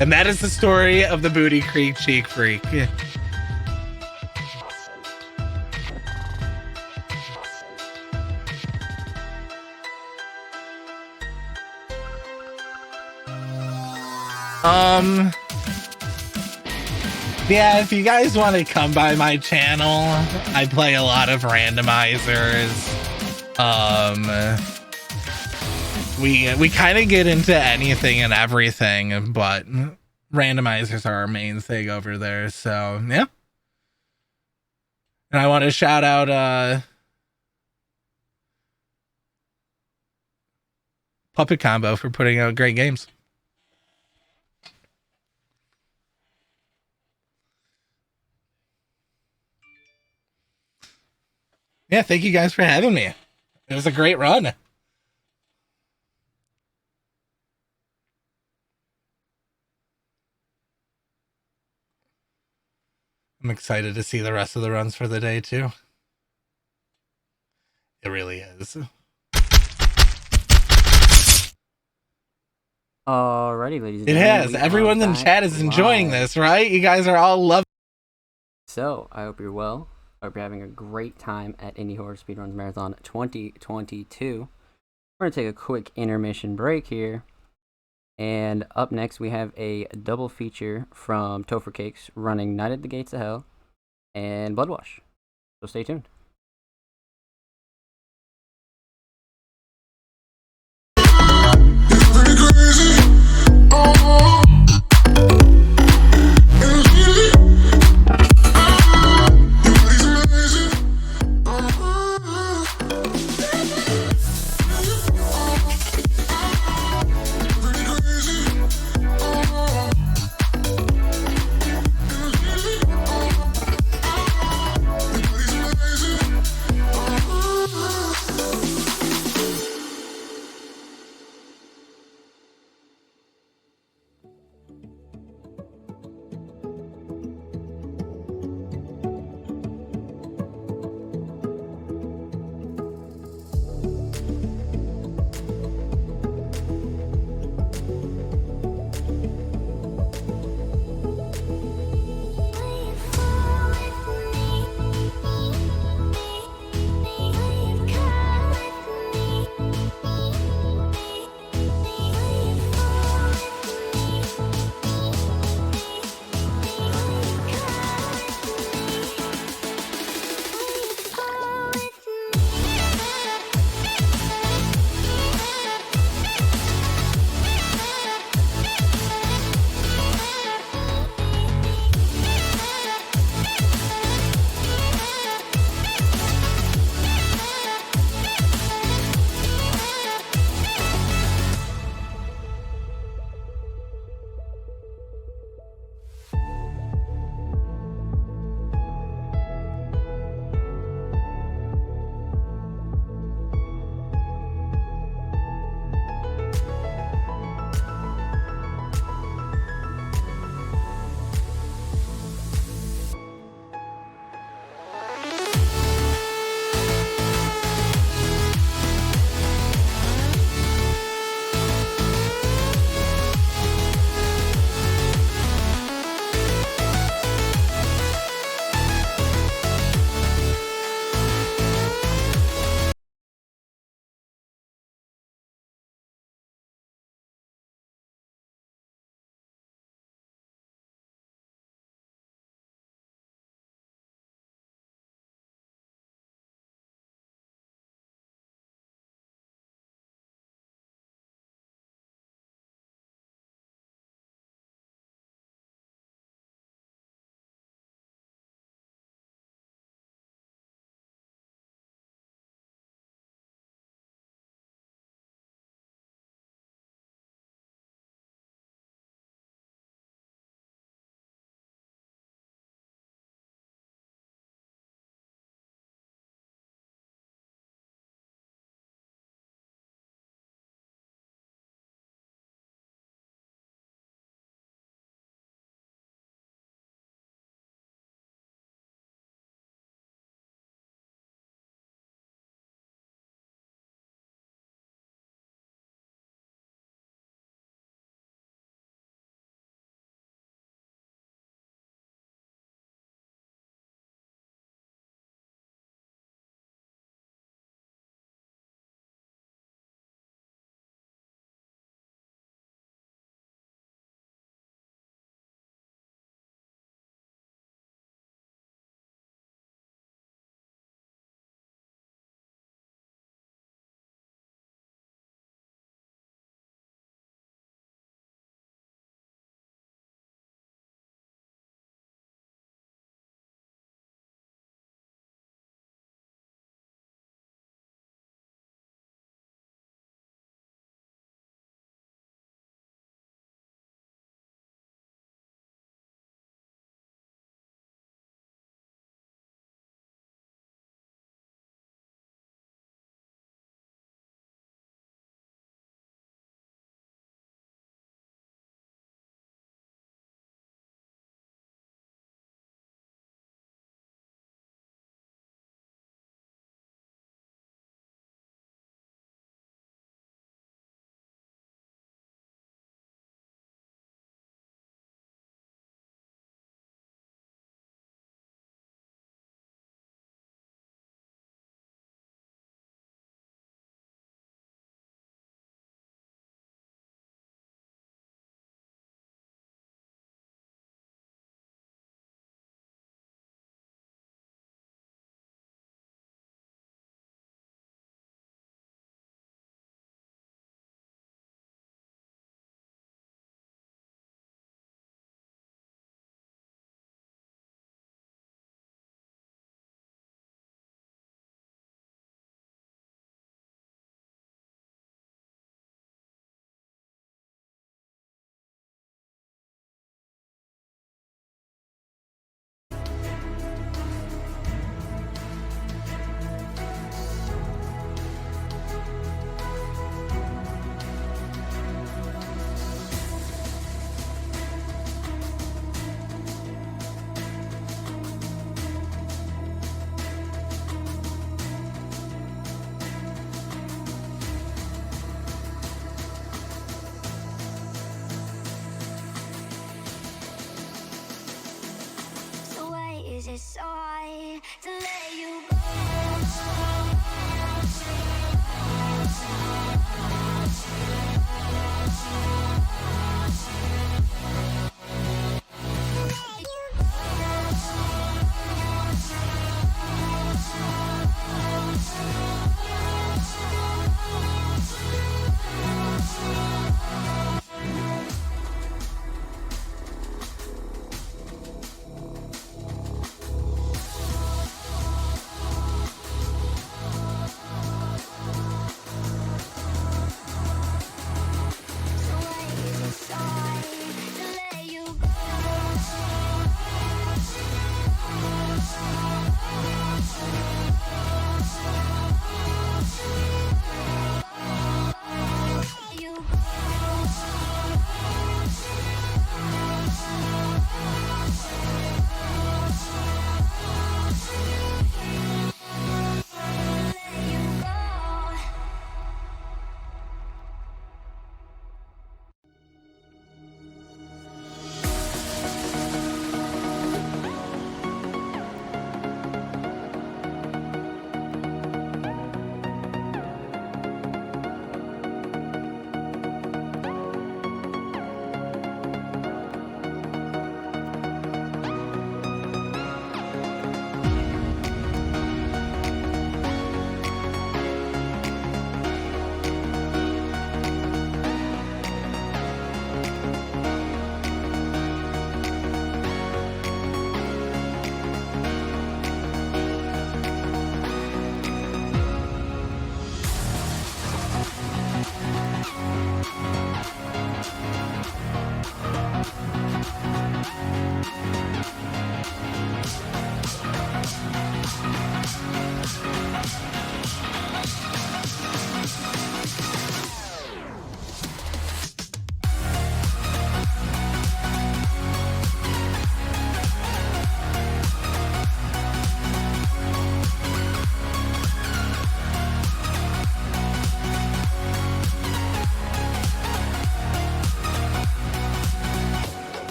And that is the story of the Booty Creek Cheek Freak. Yeah, if you guys want to come by my channel, I play a lot of randomizers. We kind of get into anything and everything, but randomizers are our main thing over there. So yeah. And I want to shout out Puppet Combo for putting out great games. Yeah, thank you guys for having me. It was a great run. I'm excited to see the rest of the runs for the day, too. It really is. Alrighty, ladies and It gentlemen. has. we Everyone are in back chat is enjoying live. this, right? You guys are all loving. So, I hope you're well. I hope you're having a great time at Indie Horror Speedruns Marathon 2022. We're going to take a quick intermission break here. And up next, we have a double feature from Topher Cakes running Night at the Gates of Hell and Bloodwash. So stay tuned.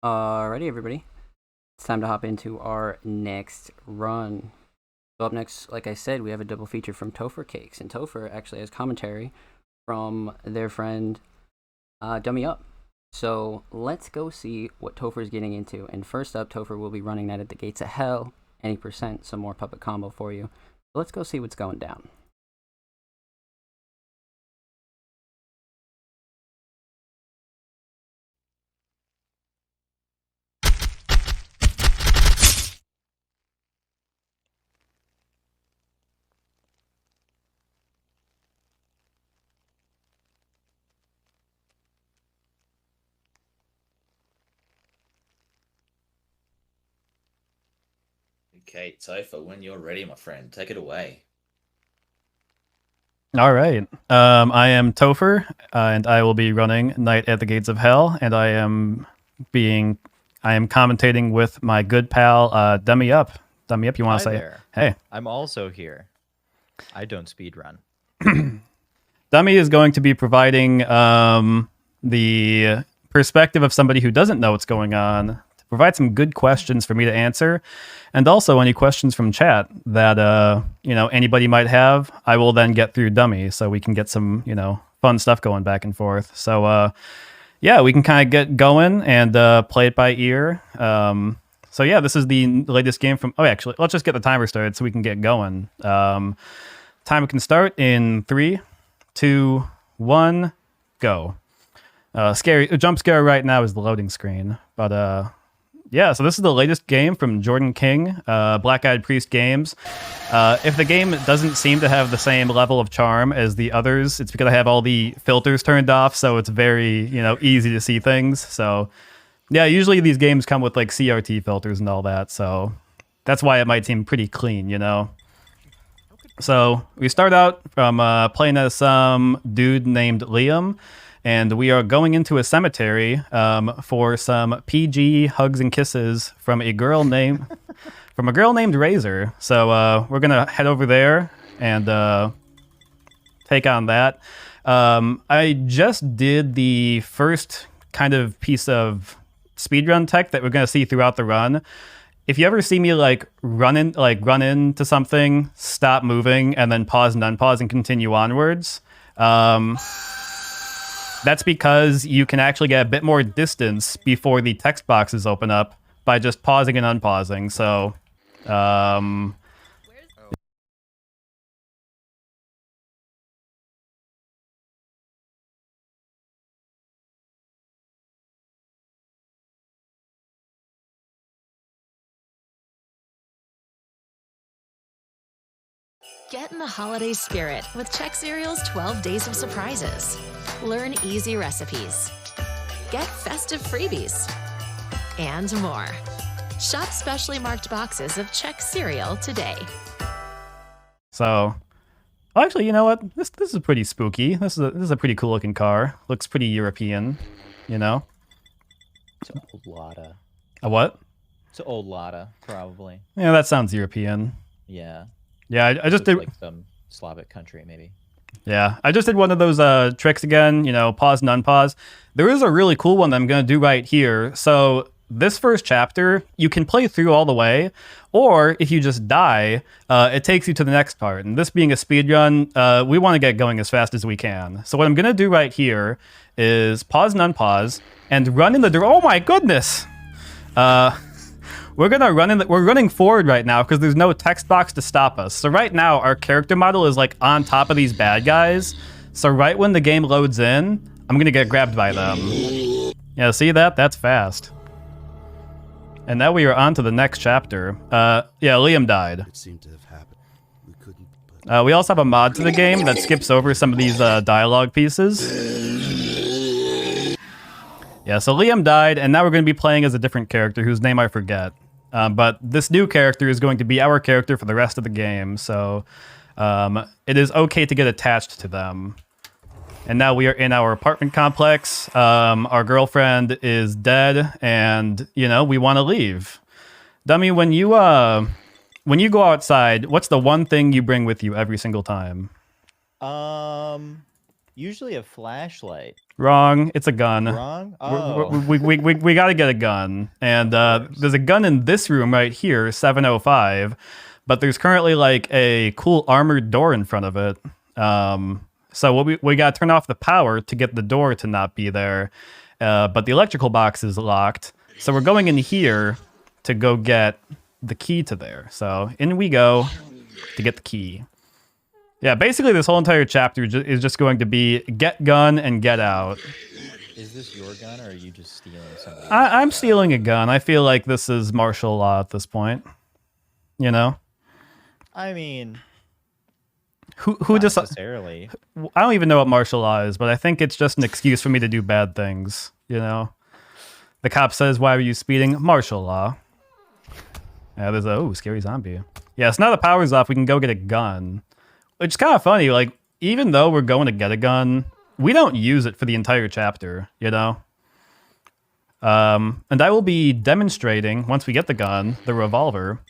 Alrighty, everybody. It's time to hop into our next run. So up next, like I said, we have a double feature from Topher Cakes, and Topher actually has commentary from their friend Dummy Up. So let's go see what Topher's getting into. And first up, Topher will be running that at the gates of hell, any percent, some more puppet combo for you. So let's go see what's going down. Okay, Topher, when you're ready, my friend, take it away. All right. I am Topher, and I will be running Night at the Gates of Hell, and I am commentating with my good pal, Dummy Up. Dummy Up, you want to say? There. Hey. I'm also here. I don't speedrun. Dummy is going to be providing the perspective of somebody who doesn't know what's going on, to provide some good questions for me to answer, and also any questions from chat that anybody might have, I will then get through Dummy, so we can get some fun stuff going back and forth. So yeah, we can kind of get going and play it by ear. So yeah, this is the latest game from. Oh, actually, let's just get the timer started so we can get going. Timer can start in 3, 2, 1, go. Jump scare right now is the loading screen, but yeah, so this is the latest game from Jordan King, Black Eyed Priest Games. If the game doesn't seem to have the same level of charm as the others, it's because I have all the filters turned off, so it's very, easy to see things. So yeah, usually these games come with like CRT filters and all that, so that's why it might seem pretty clean, So we start out from playing as some dude named Liam, and we are going into a cemetery for some PG hugs and kisses from a girl named Razor. So we're gonna head over there and take on that. I just did the first kind of piece of speedrun tech that we're gonna see throughout the run. If you ever see me run into something, stop moving, and then pause and unpause and continue onwards, that's because you can actually get a bit more distance before the text boxes open up by just pausing and unpausing. So, Get in the holiday spirit with Czech Cereal's 12 Days of Surprises. Learn easy recipes. Get festive freebies. And more. Shop specially marked boxes of Czech Cereal today. So, actually, you know what? This is pretty spooky. This is a pretty cool looking car. Looks pretty European, It's an old Lada. A what? It's an old Lada, probably. Yeah, that sounds European. Yeah. Yeah, I just did like some Slavic country, maybe. Yeah, I just did one of those tricks again, pause and unpause. There is a really cool one that I'm going to do right here. So this first chapter, you can play through all the way, or if you just die, it takes you to the next part. And this being a speedrun, we want to get going as fast as we can. So what I'm going to do right here is pause and unpause, and run in the door. Oh my goodness! We're running forward right now because there's no text box to stop us. So right now, our character model is on top of these bad guys. So right when the game loads in, I'm gonna get grabbed by them. Yeah, see that? That's fast. And now we are on to the next chapter. Yeah, Liam died. It seemed to have happened. We couldn't. We also have a mod to the game that skips over some of these dialogue pieces. Yeah, so Liam died, and now we're going to be playing as a different character whose name I forget. But this new character is going to be our character for the rest of the game, so it is okay to get attached to them. And now we are in our apartment complex. Our girlfriend is dead, and, we want to leave. Dummy, when you go outside, what's the one thing you bring with you every single time? Usually a flashlight. Wrong. It's a gun. Wrong? We got to get a gun. And there's a gun in this room right here, 705. But there's currently like a cool armored door in front of it. So we got to turn off the power to get the door to not be there. But the electrical box is locked. So we're going in here to go get the key to there. So in we go to get the key. Yeah, basically this whole entire chapter is just going to be get gun and get out. Is this your gun, or are you just stealing something? I'm stealing a gun. I feel like this is martial law at this point. You know? I mean... Who not just... necessarily. I don't even know what martial law is, but I think it's just an excuse for me to do bad things, you know? The cop says, why are you speeding? Martial law. Yeah, there's a scary zombie. Yeah, so now the power's off, we can go get a gun. Which is kind of funny, like, even though we're going to get a gun, we don't use it for the entire chapter, you know? And I will be demonstrating, once we get the gun, the revolver,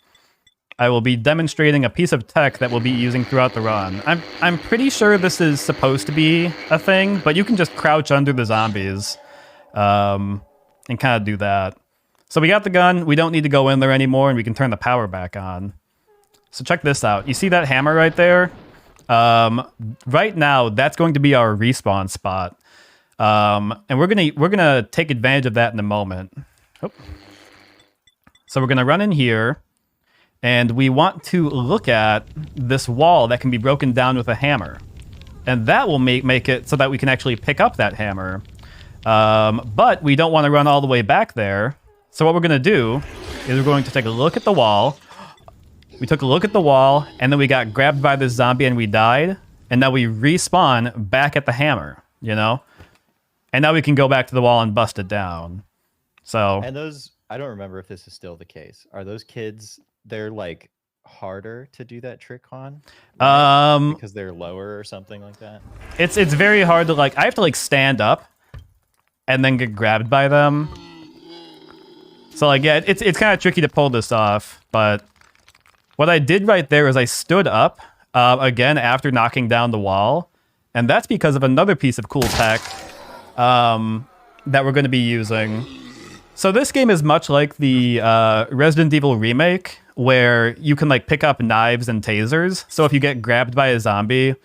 I will be demonstrating a piece of tech that we'll be using throughout the run. I'm pretty sure this is supposed to be a thing, but you can just crouch under the zombies and kind of do that. So we got the gun, we don't need to go in there anymore, and we can turn the power back on. So check this out. You see that hammer right there? Right now, that's going to be our respawn spot. And we're gonna take advantage of that in a moment. Oh. So we're gonna run in here, and we want to look at this wall that can be broken down with a hammer. And that will make it so that we can actually pick up that hammer. But we don't want to run all the way back there. So what we're gonna do is we're going to take a look at the wall. We took a look at the wall, and then we got grabbed by this zombie and we died. And now we respawn back at the hammer, you know? And now we can go back to the wall and bust it down. So... And those, I don't remember if this is still the case. Are those kids, they're like harder to do that trick on? Right? Because they're lower or something like that? It's very hard to like, I have to like stand up and then get grabbed by them. So like, yeah, it's kind of tricky to pull this off, but... What I did right there is I stood up, again, after knocking down the wall. And that's because of another piece of cool tech that we're going to be using. So this game is much like the Resident Evil remake, where you can like pick up knives and tasers. So if you get grabbed by a zombie,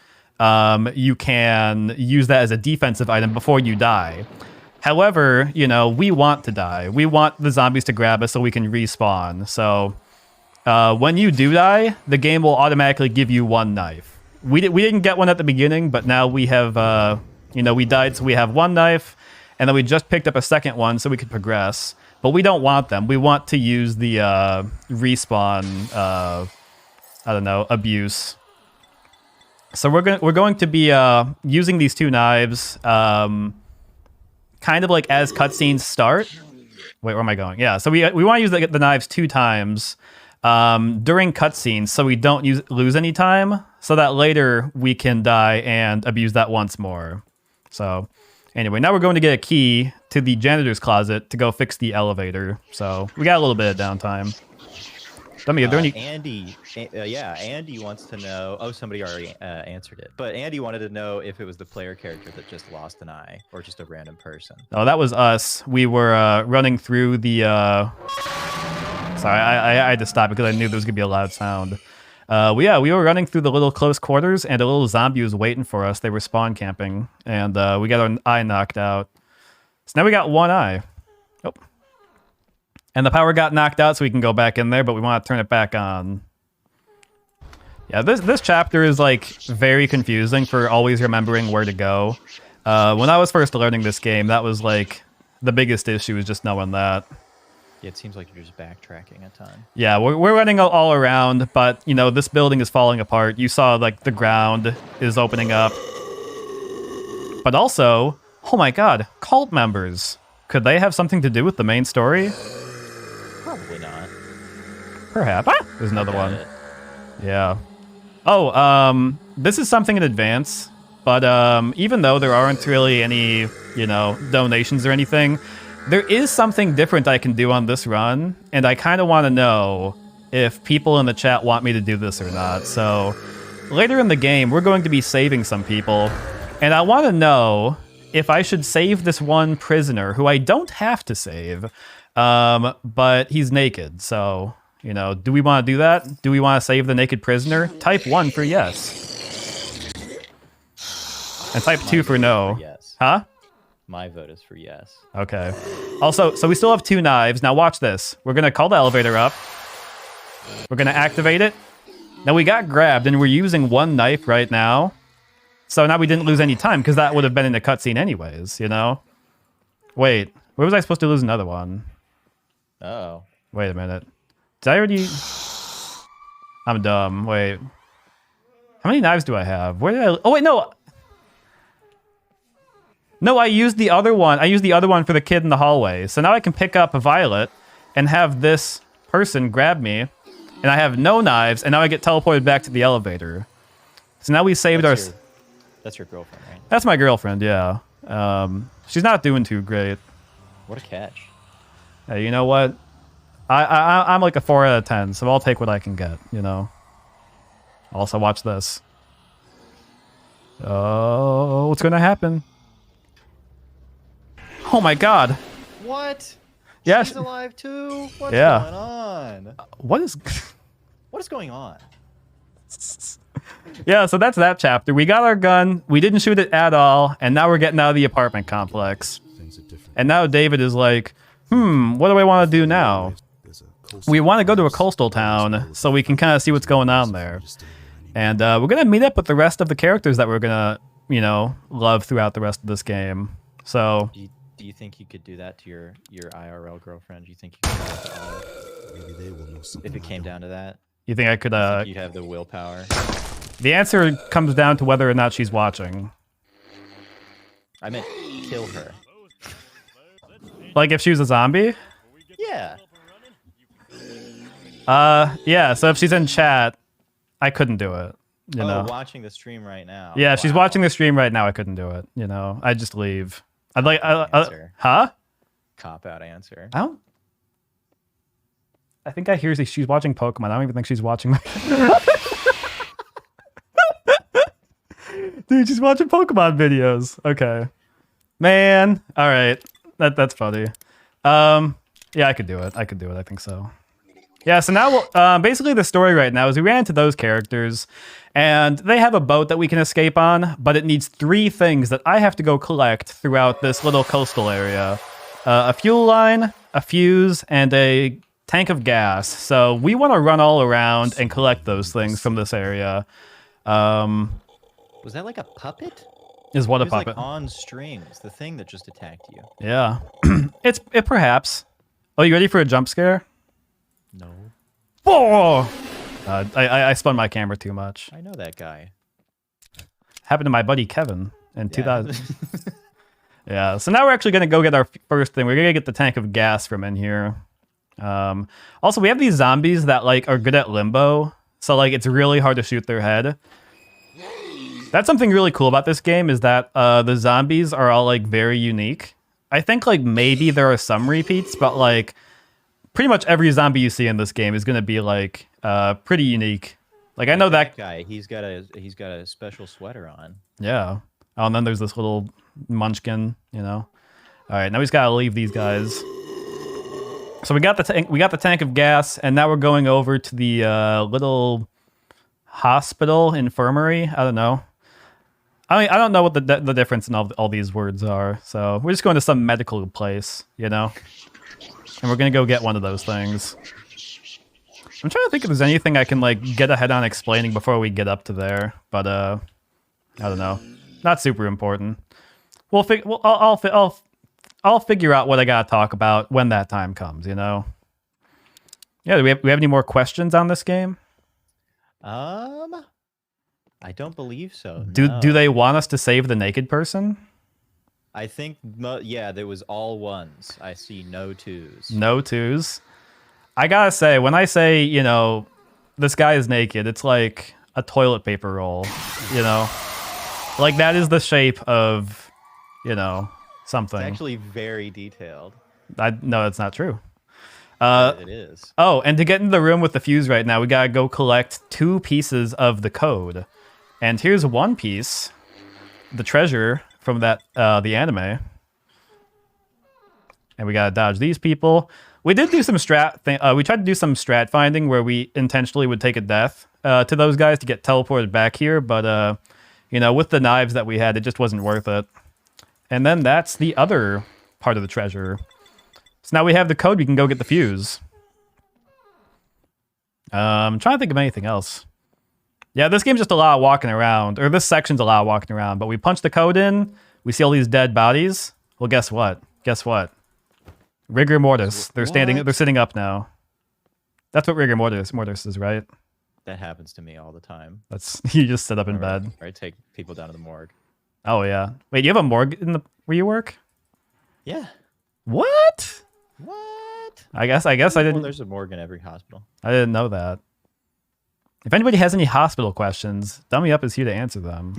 you can use that as a defensive item before you die. However, you know, we want to die. We want the zombies to grab us so we can respawn. So... when you do die, the game will automatically give you one knife. We didn't get one at the beginning, but now we have, we died, so we have one knife, and then we just picked up a second one so we could progress. But we don't want them. We want to use the respawn, abuse. So we're going to be using these two knives, kind of like as cutscenes start. Wait, where am I going? Yeah, so we want to use the knives 2 times. During cutscenes, so we don't lose any time, so that later we can die and abuse that once more. So, anyway, now we're going to get a key to the janitor's closet to go fix the elevator. So, we got a little bit of downtime. Dummy, are there any... Andy wants to know... Oh, somebody already answered it. But Andy wanted to know if it was the player character that just lost an eye, or just a random person. Oh, that was us. We were running through the... Sorry, I had to stop because I knew there was going to be a loud sound. We were running through the little close quarters, and a little zombie was waiting for us. They were spawn camping, and we got our eye knocked out. So now we got one eye. Oh. And the power got knocked out, so we can go back in there, but we want to turn it back on. Yeah, this chapter is, like, very confusing for always remembering where to go. When I was first learning this game, that was, like, the biggest issue was just knowing that. Yeah, it seems like you're just backtracking a ton. Yeah, we're running all around, but, you know, this building is falling apart. You saw, like, the ground is opening up. But also, oh my god, cult members. Could they have something to do with the main story? Probably not. Perhaps. Ah, there's another one. Yeah. Oh, this is something in advance, but even though there aren't really any, you know, donations or anything, there is something different I can do on this run, and I kind of want to know if people in the chat want me to do this or not. So later in the game, we're going to be saving some people, and I want to know if I should save this one prisoner who I don't have to save, but he's naked. So, you know, do we want to do that? Do we want to save the naked prisoner? Type 1 for yes. And type 2 for no. Yes. Huh? My vote is for yes. Okay. Also, so we still have 2 knives. Now watch this. We're going to call the elevator up. We're going to activate it. Now we got grabbed and we're using 1 knife right now. So now we didn't lose any time because that would have been in the cutscene anyways, you know? Wait, where was I supposed to lose another one? Oh. Wait a minute. Did I already... I'm dumb. Wait. How many knives do I have? Where did I... Oh, wait, no! No, I used the other one. I used the other one for the kid in the hallway. So now I can pick up a violet and have this person grab me. And I have no knives, and now I get teleported back to the elevator. So now we saved our... That's your girlfriend, right? That's my girlfriend, yeah. She's not doing too great. What a catch. Hey, you know what? I'm like a 4 out of 10, so I'll take what I can get, you know? Also, watch this. Oh, what's going to happen? Oh my god. What? Yeah. She's alive too? What's going on? What is... What is going on? Yeah, so that's that chapter. We got our gun, we didn't shoot it at all, and now we're getting out of the apartment complex. And now David is like, what do I want to do now? We want to go to a coastal town so we can kind of see what's going on there. And we're going to meet up with the rest of the characters that we're going to, you know, love throughout the rest of this game. So... Do you think you could do that to your IRL girlfriend? Do you think you could do that to all? Maybe they will know something. If it came down to that? You think I could... you'd have the willpower? The answer comes down to whether or not she's watching. I meant kill her. Like if she was a zombie? Yeah. Yeah, so if she's in chat, I couldn't do it. You know? Watching the stream right now. Yeah, if she's watching the stream right now, I couldn't do it. You know, I'd just leave. I'd like... huh? Cop-out answer. I think I hear she's watching Pokemon. I don't even think she's watching my... Dude, she's watching Pokemon videos. Okay. Man. All right. That's funny. Yeah, I could do it. I think so. Yeah, so now basically the story right now is we ran into those characters and they have a boat that we can escape on, but it needs 3 things that I have to go collect throughout this little coastal area. A fuel line, a fuse, and a tank of gas. So we want to run all around and collect those things from this area. Was that like a puppet? Is what a It was puppet? like on strings, the thing that just attacked you. Yeah. It perhaps. Oh, you ready for a jump scare? No. Oh! I spun my camera too much. I know that guy. Happened to my buddy Kevin in 2000. Yeah, so now we're actually going to go get our first thing. We're going to get the tank of gas from in here. Also, we have these zombies that like are good at limbo. So like it's really hard to shoot their head. That's something really cool about this game is that the zombies are all like very unique. I think like maybe there are some repeats, but like pretty much every zombie you see in this game is going to be like pretty unique. Like I know that guy, he's got a special sweater on. Yeah. Oh, and then there's this little munchkin, you know. All right, now we just got to leave these guys. So we got the tank of gas, and now we're going over to the little hospital infirmary. I don't know. I don't know what the difference in all these words are. So we're just going to some medical place, you know. And we're gonna go get one of those things. I'm trying to think if there's anything I can like get ahead on explaining before we get up to there, but I don't know. Not super important. I'll figure out what I gotta talk about when that time comes, you know. Yeah, do we have any more questions on this game? I don't believe so. Do they want us to save the naked person? I think yeah, there was all ones. I see no twos. No twos. I gotta say, when I say, you know, this guy is naked, it's like a toilet paper roll, you know? Like that is the shape of, you know, something. It's actually very detailed. No, that's not true. It is. Oh, and to get into the room with the fuse right now, we gotta go collect 2 pieces of the code. And here's one piece, the treasure from that the anime. And we gotta dodge these people. We did do some we tried to do some strat finding where we intentionally would take a death to those guys to get teleported back here, but you know, with the knives that we had, it just wasn't worth it. And then that's the other part of the treasure. So now we have the code, we can go get the fuse. I'm trying to think of anything else. Yeah, this game's just a lot of walking around, or this section's a lot of walking around, but we punch the code in, we see all these dead bodies. Well, guess what? Guess what? Rigor mortis. They're sitting up now. That's what rigor mortis is, right? That happens to me all the time. That's you just sit up in bed. Or I take people down to the morgue. Oh yeah. Wait, you have a morgue in the where you work? Yeah. What? What? I guess I didn't. Well, there's a morgue in every hospital. I didn't know that. If anybody has any hospital questions, Dummy Up is here to answer them.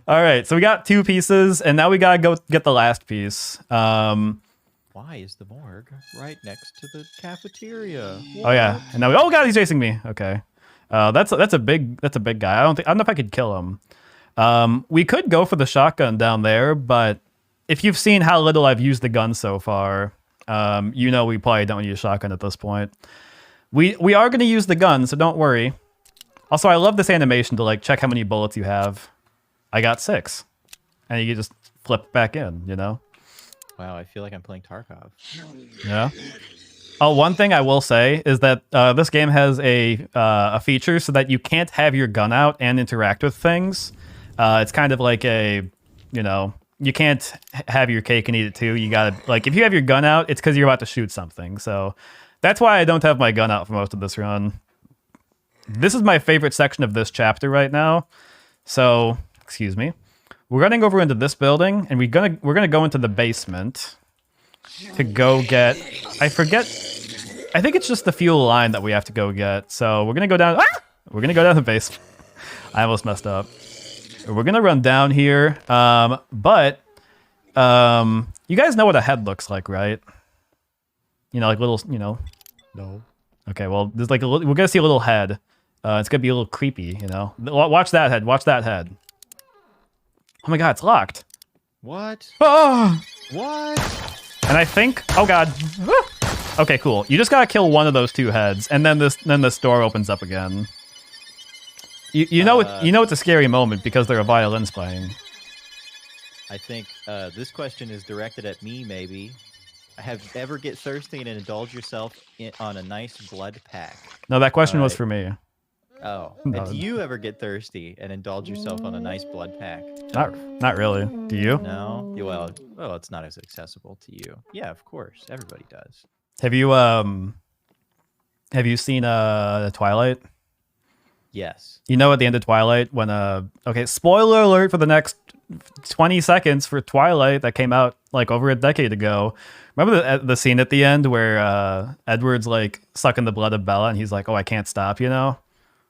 All right, so we got 2 pieces, and now we gotta go get the last piece. Why is the morgue right next to the cafeteria? What? Oh yeah, and now oh god, he's chasing me. Okay, that's a big guy. I don't know if I could kill him. We could go for the shotgun down there, but if you've seen how little I've used the gun so far, you know we probably don't use shotgun at this point. We are going to use the gun, so don't worry. Also, I love this animation to like check how many bullets you have. I got 6, and you just flip back in. You know. Wow, I feel like I'm playing Tarkov. Yeah. Oh, one thing I will say is that this game has a feature so that you can't have your gun out and interact with things. It's kind of like a, you know, you can't have your cake and eat it too. You gotta, like, if you have your gun out, it's because you're about to shoot something. So that's why I don't have my gun out for most of this run. This is my favorite section of this chapter right now. So, excuse me. We're running over into this building, and we're gonna go into the basement to go get. I forget. I think it's just the fuel line that we have to go get. So we're gonna go down. We're gonna go down the basement. I almost messed up. We're gonna run down here. But you guys know what a head looks like, right? You know, like little. You know. No. Okay. Well, there's like we're gonna see a little head. It's gonna be a little creepy. You know. Watch that head. Watch that head. Oh my god, it's locked. What? Oh! What? And I think, oh god. Okay, cool. You just gotta kill one of those 2 heads, and then this door opens up again. You know it's a scary moment because there are violins playing. I think this question is directed at me. Maybe. Have ever get thirsty and indulge yourself on a nice blood pack? No, that question was for me. Oh, No. do you ever get thirsty and indulge yourself on a nice blood pack? Not really. Do you? No. Well, it's not as accessible to you. Yeah, of course, everybody does. Have you seen Twilight? Yes. You know, at the end of Twilight, when okay, spoiler alert for the next 20 seconds for Twilight that came out like over a decade ago. Remember the scene at the end where Edward's like sucking the blood of Bella, and he's like, "Oh, I can't stop," you know?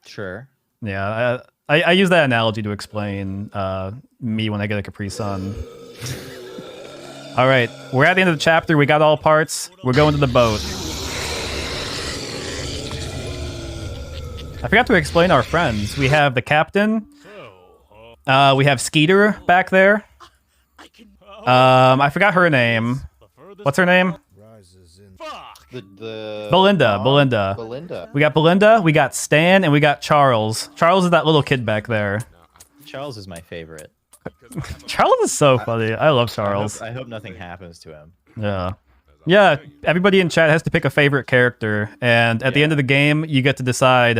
Sure. Yeah, I use that analogy to explain me when I get a Capri Sun. All right, we're at the end of the chapter. We got all parts. We're going to the boat. I forgot to explain our friends. We have the captain. We have Skeeter back there. I forgot her name. What's her name? Belinda. We got Belinda, we got Stan, and we got Charles. Charles is that little kid back there. Charles is my favorite. Charles is so funny. I love Charles. I hope nothing happens to him. Yeah. Yeah, everybody in chat has to pick a favorite character, and at the end of the game, you get to decide,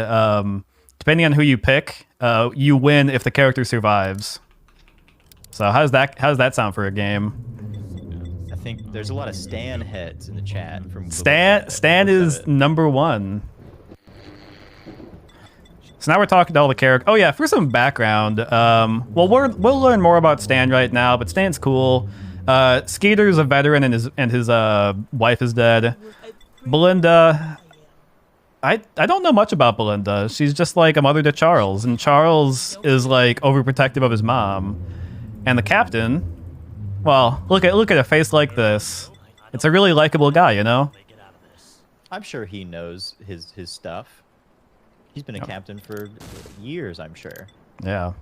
depending on who you pick, you win if the character survives. So how does that sound for a game? I think there's a lot of Stan heads in the chat. From Stan is number 1. So now we're talking to all the characters. Oh yeah, for some background, well we'll learn more about Stan right now, but Stan's cool. Skeeter's a veteran and his wife is dead. Belinda, I don't know much about Belinda. She's just like a mother to Charles, and Charles is like overprotective of his mom. And the captain, well, look at a face like this. It's a really likable guy, you know? I'm sure he knows his stuff. He's been a captain for years, I'm sure. Yeah.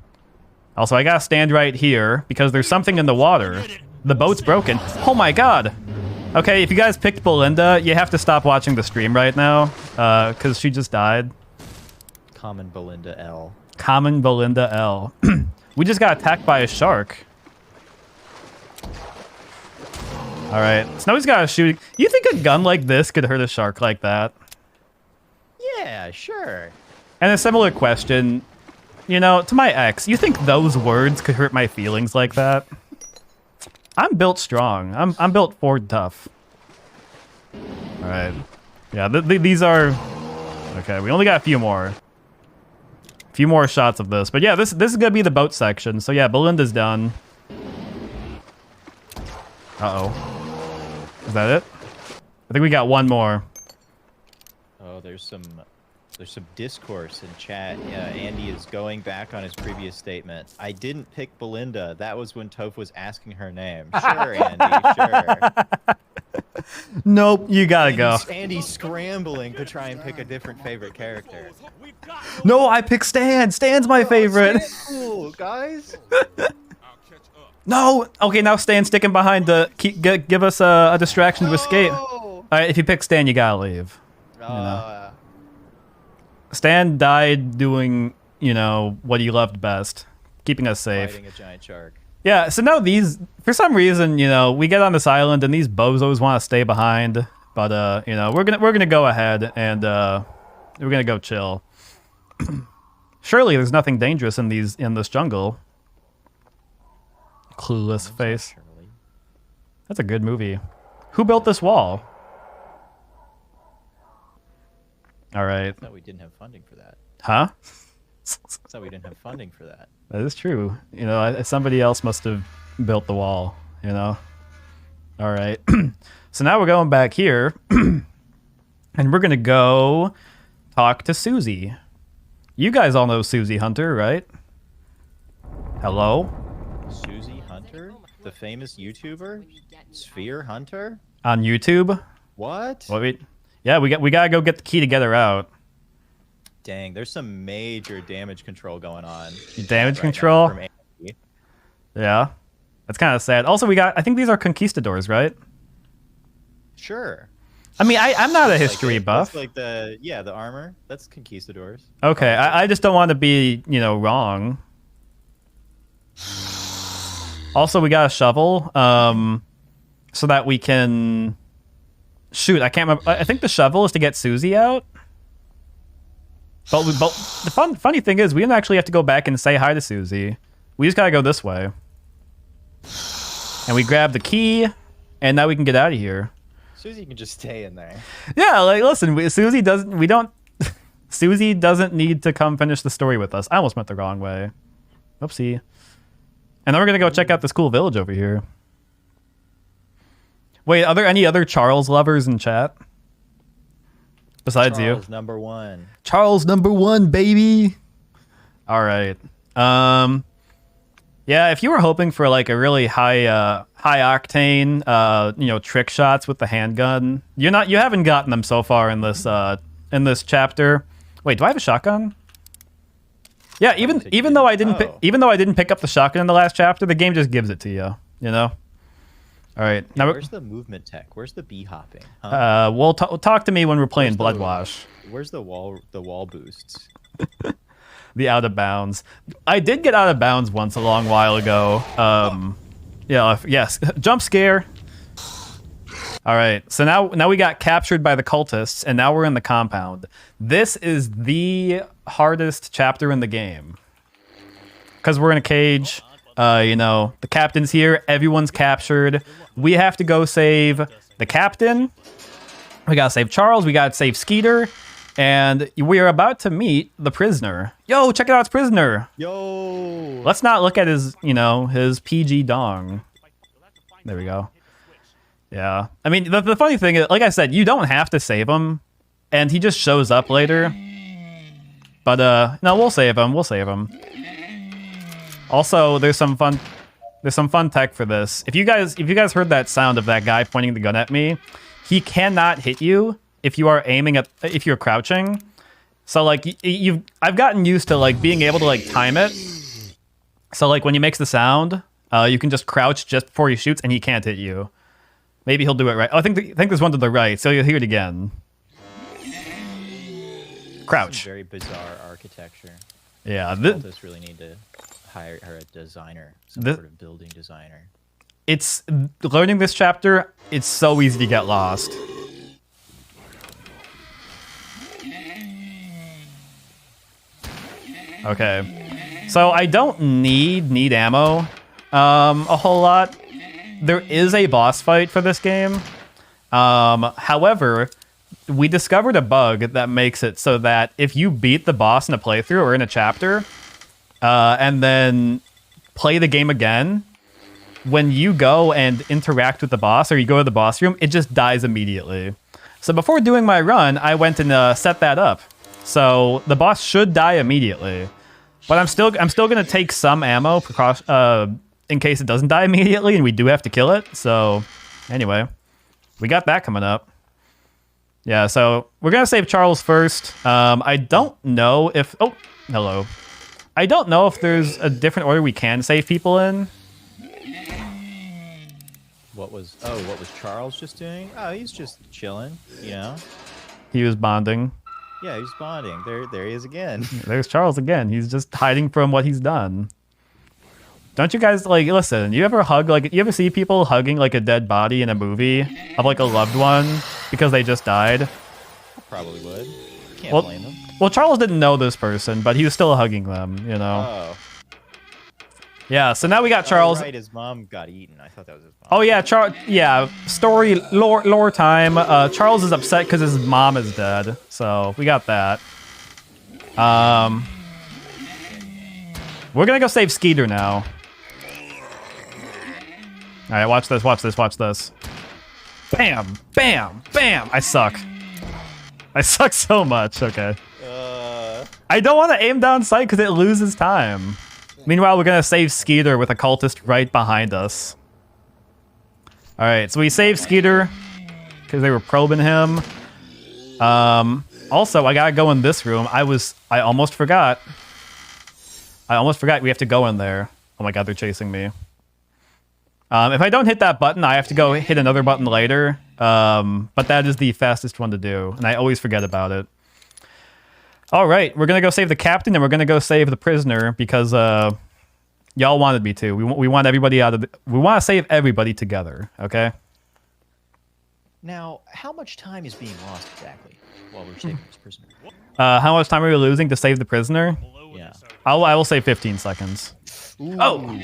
Also, I gotta stand right here because there's something in the water. The boat's broken. Oh my god! Okay, if you guys picked Belinda, you have to stop watching the stream right now, because she just died. Common Belinda L. Common Belinda L. We just got attacked by a shark. Alright, so now he's got a shooting. You think a gun like this could hurt a shark like that? Yeah, sure. And a similar question, you know, to my ex, you think those words could hurt my feelings like that? I'm built strong. I'm built Ford tough. Alright. Yeah, these are... Okay, we only got a few more. A few more shots of this. But yeah, this is gonna be the boat section. So yeah, Belinda's done. Uh-oh. Is that it? I think we got one more. Oh, there's some discourse in chat. Yeah, Andy is going back on his previous statement. I didn't pick Belinda. That was when Toph was asking her name. Sure, Andy, sure. Nope, you gotta go. Andy's scrambling to try and pick a different favorite character. No, I picked Stan. Stan's my favorite. Cool, guys. No. Okay, now Stan's sticking behind the. Give us a distraction to escape. All right, if you pick Stan, you gotta leave. You know? Stan died doing, you know, what he loved best, keeping us safe. Fighting a giant shark. Yeah. So now these, for some reason, you know, we get on this island and these bozos want to stay behind, but you know, we're gonna go ahead and we're gonna go chill. Surely there's nothing dangerous in this jungle. Clueless face. That's a good movie. Who built this wall? All right. I thought we didn't have funding for that. Huh? I thought we didn't have funding for that. That is true. You know, somebody else must have built the wall, you know? All right. So now we're going back here. And we're going to go talk to Susie. You guys all know Susie Hunter, right? Hello? Susie Hunter? The famous YouTuber? Sphere Hunter? On YouTube? What? Yeah, we gotta go get the key to get her out. Dang, there's some major damage control going on. Damage control? Yeah. That's kind of sad. Also, I think these are conquistadors, right? Sure. I mean, I'm not a history buff. That's like the armor. That's conquistadors. Okay, I just don't want to be, you know, wrong. Also, we got a shovel, so that we can... Shoot, I can't remember. I think the shovel is to get Susie out. But the funny thing is, we didn't actually have to go back and say hi to Susie. We just gotta go this way. And we grab the key, and now we can get out of here. Susie can just stay in there. Yeah, like, listen, Susie doesn't need to come finish the story with us. I almost went the wrong way. Oopsie. And then we're gonna go check out this cool village over here. Wait, are there any other Charles lovers in chat? Besides you? Charles number 1. Charles number 1, baby! Alright. Yeah, if you were hoping for like a really high octane, you know, trick shots with the handgun, you haven't gotten them so far in this chapter. Wait, do I have a shotgun? Yeah, even though I didn't pick up the shotgun in the last chapter, the game just gives it to you, you know? All right. Yeah, now where's the movement tech? Where's the bee hopping? Huh? Well, talk to me when we're playing Bloodwash. Where's the wall boosts? The out of bounds. I did get out of bounds once a long while ago. Yeah, yes. Jump scare. All right. So now we got captured by the cultists, and now we're in the compound. This is the hardest chapter in the game because we're in a cage. You know, the captain's here. Everyone's captured. We have to go save the captain. We gotta save Charles. We gotta save Skeeter. And we are about to meet the prisoner. Yo, check it out, it's prisoner. Yo. Let's not look at his, you know, his PG dong. There we go. Yeah. I mean, the funny thing is, like I said, you don't have to save him. And he just shows up later. But, no, we'll save him. We'll save him. Also, there's some fun tech for this. If you guys heard that sound of that guy pointing the gun at me, he cannot hit you if you're crouching. So like I've gotten used to like being able to like time it. So like when he makes the sound, you can just crouch just before he shoots, and he can't hit you. Maybe he'll do it right. Oh, I think there's one to the right, so you'll hear it again. Crouch. Very bizarre architecture. Yeah, Cultists really need to hire a designer, some sort of building designer. It's learning this chapter. It's so easy to get lost. Okay, so I don't need ammo a whole lot. There is a boss fight for this game. However, we discovered a bug that makes it so that if you beat the boss in a playthrough or in a chapter, and then play the game again, when you go and interact with the boss or you go to the boss room, it just dies immediately. So before doing my run, I went and set that up. So the boss should die immediately, but I'm still gonna take some ammo in case it doesn't die immediately, and we do have to kill it. So anyway, we got that coming up. Yeah, so we're gonna save Charles first. I don't know if hello. I don't know if there's a different order we can save people in. What was Charles just doing? Oh, he's just chilling, you know. He was bonding. Yeah, he's bonding. There he is again. There's Charles again. He's just hiding from what he's done. Don't you guys listen? You ever see people hugging like a dead body in a movie of like a loved one because they just died? I probably would. Can't blame them. Well, Charles didn't know this person, but he was still hugging them, you know. Oh. Yeah, so now we got Charles. Oh, right, his mom got eaten. I thought that was his mom. Oh yeah, story lore time. Charles is upset because his mom is dead. So we got that. We're gonna go save Skeeter now. All right, watch this. Bam, bam, bam. I suck so much. Okay. I don't want to aim down sight because it loses time. Meanwhile, we're gonna save Skeeter with a cultist right behind us. All right, so we saved Skeeter because they were probing him. Also, I gotta go in this room. I almost forgot. We have to go in there. Oh my god, they're chasing me. If I don't hit that button, I have to go hit another button later. But that is the fastest one to do, and I always forget about it. All right, we're gonna go save the captain, and we're gonna go save the prisoner because y'all wanted me to. We want everybody out of. We want to save everybody together. Okay. Now, how much time is being lost exactly while we're saving this prisoner? How much time are we losing to save the prisoner? Yeah. I will say 15 seconds. Ooh. Oh.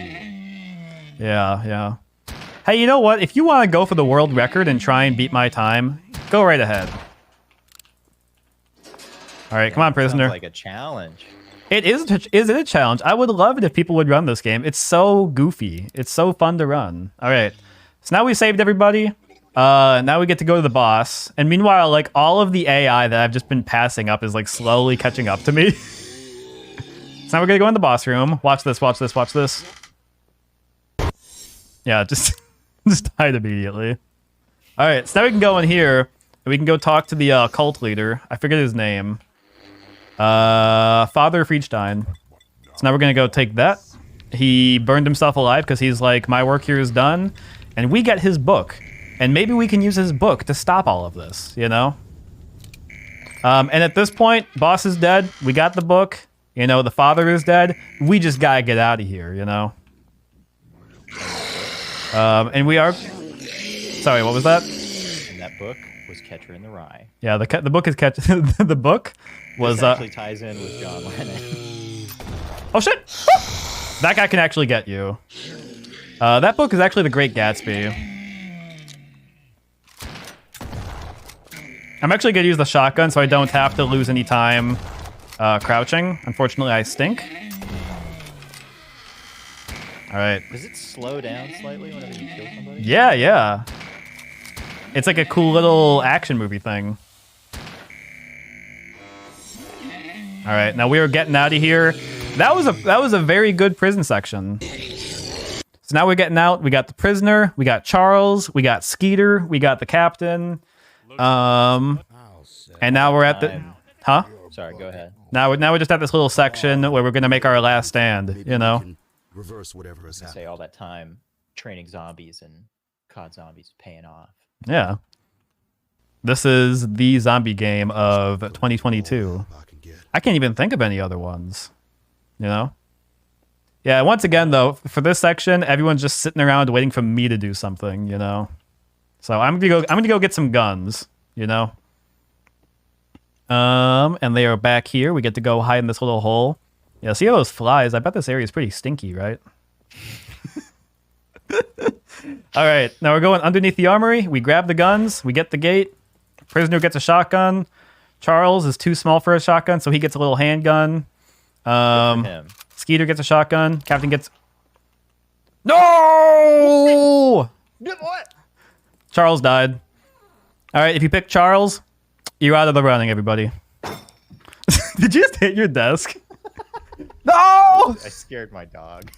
Yeah. Hey, you know what? If you want to go for the world record and try and beat my time, go right ahead. All right, come on, prisoner. Sounds like a challenge. It is. Is it a challenge? I would love it if people would run this game. It's so goofy. It's so fun to run. All right. So now we saved everybody. Now we get to go to the boss. And meanwhile, like all of the AI that I've just been passing up is like slowly catching up to me. So now we're gonna go in the boss room. Watch this. Yeah, just died immediately. All right, so now we can go in here and we can go talk to the cult leader. I forget his name. Father Friedstein. So now we're gonna go take that. He burned himself alive because he's like, my work here is done, and we get his book, and maybe we can use his book to stop all of this, you know. And at this point, boss is dead. We got the book. You know, the father is dead. We just gotta get out of here, you know. And we are. Sorry, what was that? And that book was Catcher in the Rye. Yeah, the book is Catcher. The book was. This actually ties in with John Lennon. Oh shit! That guy can actually get you. That book is actually The Great Gatsby. I'm actually gonna use the shotgun so I don't have to lose any time crouching. Unfortunately, I stink. All right. Does it slow down slightly whenever you kill somebody? Yeah. It's like a cool little action movie thing. All right, now we are getting out of here. That was a very good prison section. So now we're getting out. We got the prisoner, we got Charles, we got Skeeter, we got the captain. And now we're at the Sorry, go ahead. Now we're just at this little section where we're gonna make our last stand, you know. reverse whatever has I happened. say all that time training zombies and COD zombies paying off. Yeah. This is the zombie game of 2022. I can't even think of any other ones. You know? Yeah, once again though, for this section, everyone's just sitting around waiting for me to do something, you know? So I'm gonna go get some guns, you know? And they are back here. We get to go hide in this little hole. Yeah, see those flies? I bet this area is pretty stinky, right? All right, now we're going underneath the armory. We grab the guns. We get the gate. Prisoner gets a shotgun. Charles is too small for a shotgun, so he gets a little handgun. Skeeter gets a shotgun. Captain gets... No! What? Charles died. All right, if you pick Charles, you're out of the running, everybody. Did you just hit your desk? No! I scared my dog.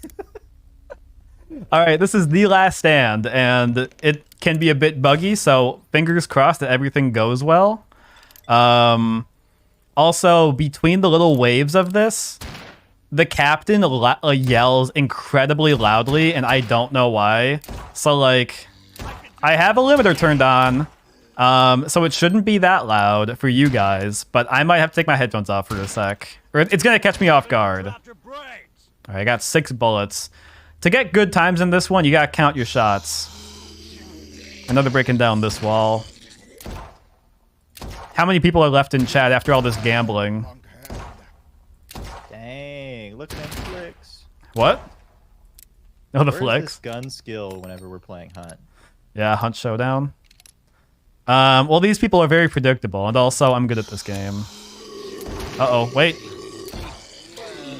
All right, this is the last stand, and it can be a bit buggy, so fingers crossed that everything goes well. Also, between the little waves of this, the captain yells incredibly loudly, and I don't know why. So, like, I have a limiter turned on, so it shouldn't be that loud for you guys, but I might have to take my headphones off for a sec. Or it's going to catch me off guard. All right, I got 6 bullets. To get good times in this one, you gotta count your shots. Another breaking down this wall. How many people are left in chat after all this gambling? Dang, look at them flicks. What? Oh, the Where's flicks? this gun skill whenever we're playing Hunt? Yeah, Hunt Showdown. Well, these people are very predictable, and also I'm good at this game. Uh-oh, wait.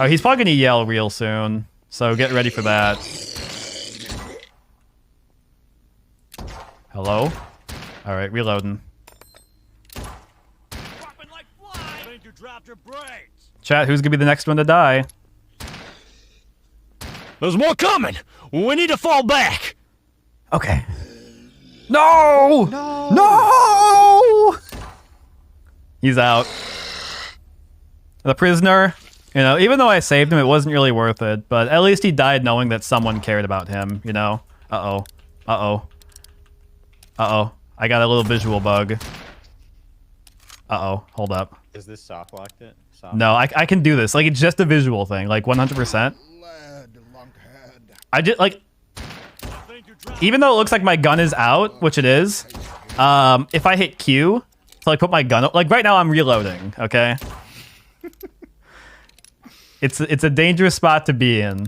Oh, he's probably gonna yell real soon. So get ready for that. Hello? Alright, reloading. Chat, who's gonna be the next one to die? There's more coming. We need to fall back. Okay. No! No! No! He's out. The prisoner, you know, even though I saved him, it wasn't really worth it. But at least he died knowing that someone cared about him, you know? Uh-oh. Uh-oh. Uh-oh. I got a little visual bug. Uh-oh. Hold up. Is this soft locked it? Soft No, I can do this. Like, it's just a visual thing. Like, 100%. I just, like... Even though it looks like my gun is out, which it is, if I hit Q to, like, put my gun... Like, right now I'm reloading, okay? It's a dangerous spot to be in.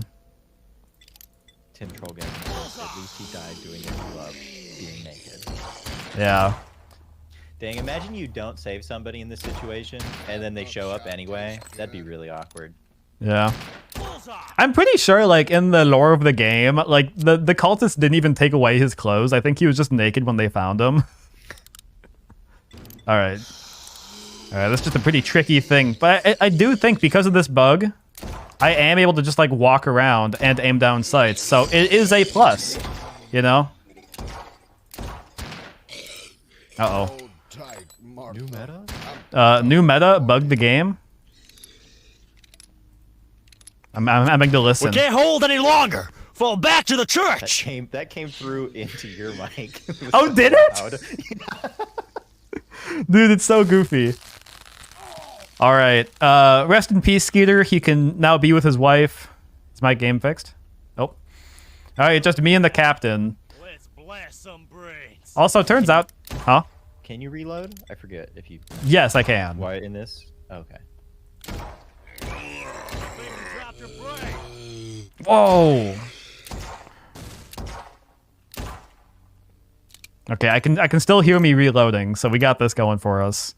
Tim Trollgan. At least he died doing what he loved, being naked. Yeah. Dang, imagine you don't save somebody in this situation, and then they show up anyway. That'd be really awkward. Yeah. I'm pretty sure, like, in the lore of the game, like, the cultists didn't even take away his clothes. I think he was just naked when they found him. Alright. Alright, that's just a pretty tricky thing. But I do think because of this bug, I am able to just, like, walk around and aim down sights. So it is a plus, you know? Uh-oh. New meta? New meta, bug the game. I'm having to listen. We can't hold any longer. Fall back to the church. That came through into your mic. Oh, did it? Dude, it's so goofy. All right. Rest in peace, Skeeter. He can now be with his wife. Is my game fixed? Nope. All right, just me and the captain. Let's blast some brains. Also, turns out... Huh? Can you reload? I forget if you... Yes, I can. Why in this? Okay. Whoa. Okay, I can still hear me reloading, so we got this going for us.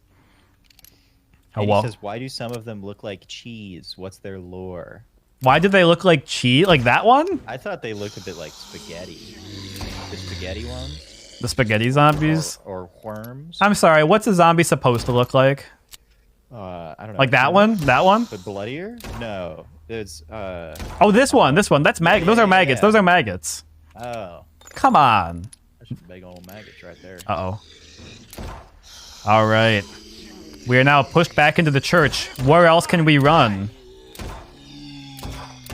Oh, And well. he says, why do some of them look like cheese? What's their lore? Why did they look like cheese? Like that one? I thought they looked a bit like spaghetti. The spaghetti ones? The spaghetti zombies? Or worms? I'm sorry, what's a zombie supposed to look like? I don't know. Like that one? That one? But bloodier? No. It's, Oh, this one. That's mag. Those are maggots. Those are maggots. Oh. Come on. That's just big old maggots right there. Uh-oh. All right. We are now pushed back into the church. Where else can we run?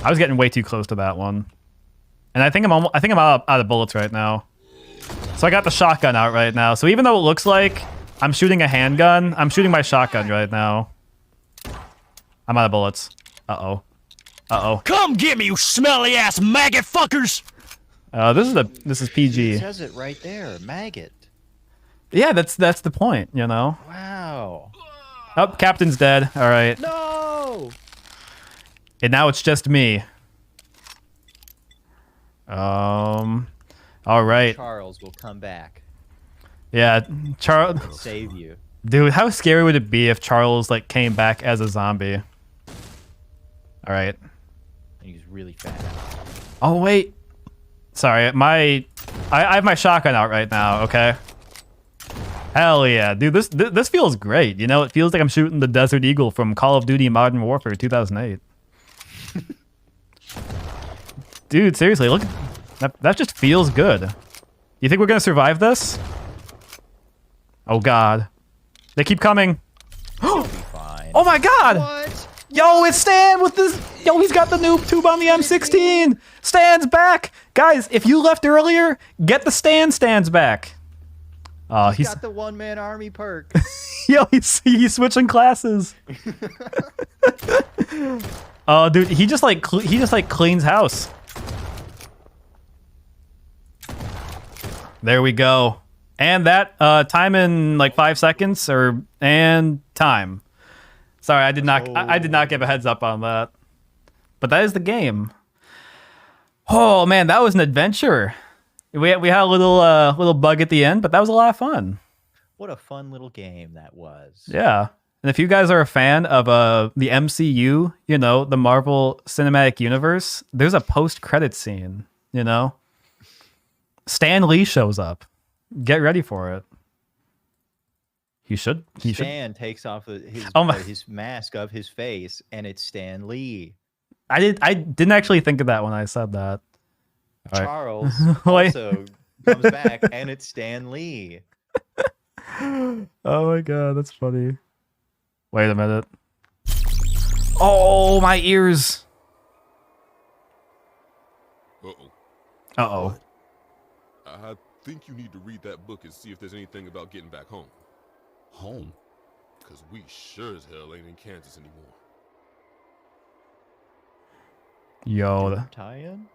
I was getting way too close to that one. And I think I'm out of bullets right now. So I got the shotgun out right now. So even though it looks like I'm shooting a handgun, I'm shooting my shotgun right now. I'm out of bullets. Uh-oh. Uh-oh. Come get me, you smelly ass maggot fuckers! This is PG. It says it right there, maggot. Yeah, that's the point, you know. Wow. Oh, Captain's dead. All right. No! And now it's just me. All right. Charles will come back. Yeah, Charles. Save you. Dude, how scary would it be if Charles like came back as a zombie? All right. He's really fat. Oh wait. Sorry, I have my shotgun out right now. Okay. Hell yeah, dude! This feels great. You know, it feels like I'm shooting the Desert Eagle from Call of Duty Modern Warfare 2008. Dude, seriously, look, that just feels good. You think we're gonna survive this? Oh God, they keep coming. Oh my God! What? Yo, it's Stan with this. Yo, he's got the noob tube on the M16. Stan's back, guys. If you left earlier, get the Stan's back. He's got the one-man army perk. Yo, he's switching classes. Oh, dude, he just like cleans house. There we go. And that time in like 5 seconds and time. Sorry, I did not give a heads up on that. But that is the game. Oh man, that was an adventure. We had a little bug at the end, but that was a lot of fun. What a fun little game that was. Yeah. And if you guys are a fan of the MCU, you know, the Marvel Cinematic Universe, there's a post-credit scene, you know? Stan Lee shows up. Get ready for it. Stan takes off his mask of his face, and it's Stan Lee. I didn't actually think of that when I said that. All right. Charles also comes back, and it's Stan Lee. Oh my God, that's funny. Wait a minute. Oh, my ears. Uh-oh. Uh-oh. I think you need to read that book and see if there's anything about getting back home. Home? Because we sure as hell ain't in Kansas anymore. Yo. Tie-in?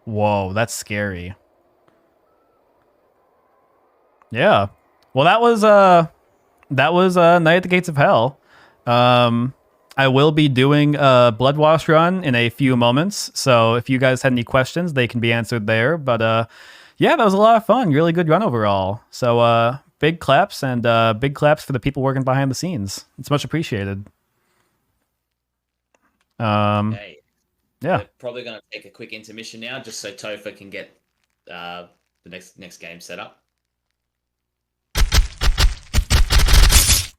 Whoa, that's scary. Yeah. Well, that was Night at the Gates of Hell. I will be doing a Blood Wash run in a few moments, so if you guys had any questions, they can be answered there. But yeah, that was a lot of fun. Really good run overall. So big claps and big claps for the people working behind the scenes. It's much appreciated. Okay. Yeah. We're probably going to take a quick intermission now, just so Topher can get the next game set up.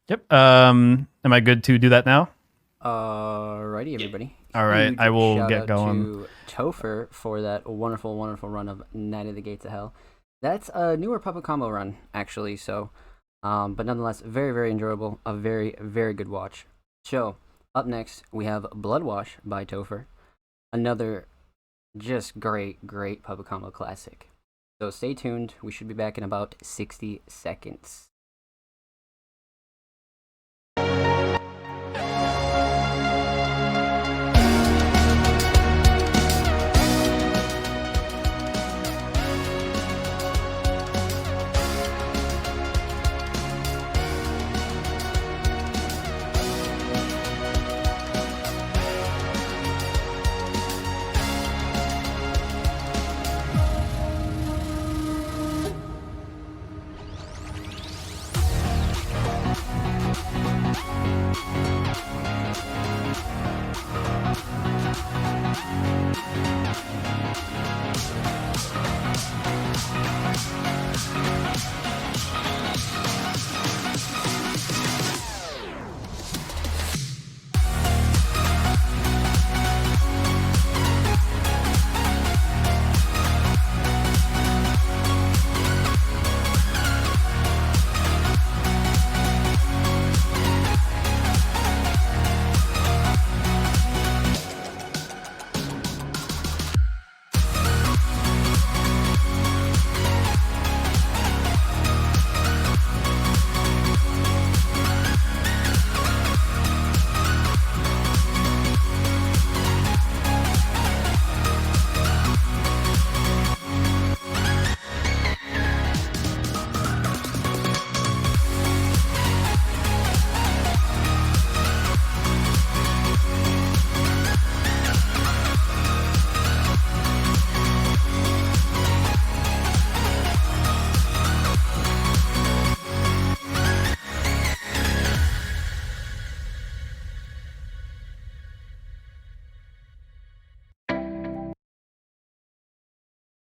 Yep. Am I good to do that now? Alrighty, everybody. All right, Huge I will shout get out going. To Topher for that wonderful, wonderful run of Night of the Gates of Hell. That's a newer puppet combo run, actually. So, but nonetheless, very, very enjoyable. A very, very good watch. So, up next we have Blood Wash by Topher. Another just great, great puppet combo classic. So stay tuned. We should be back in about 60 seconds.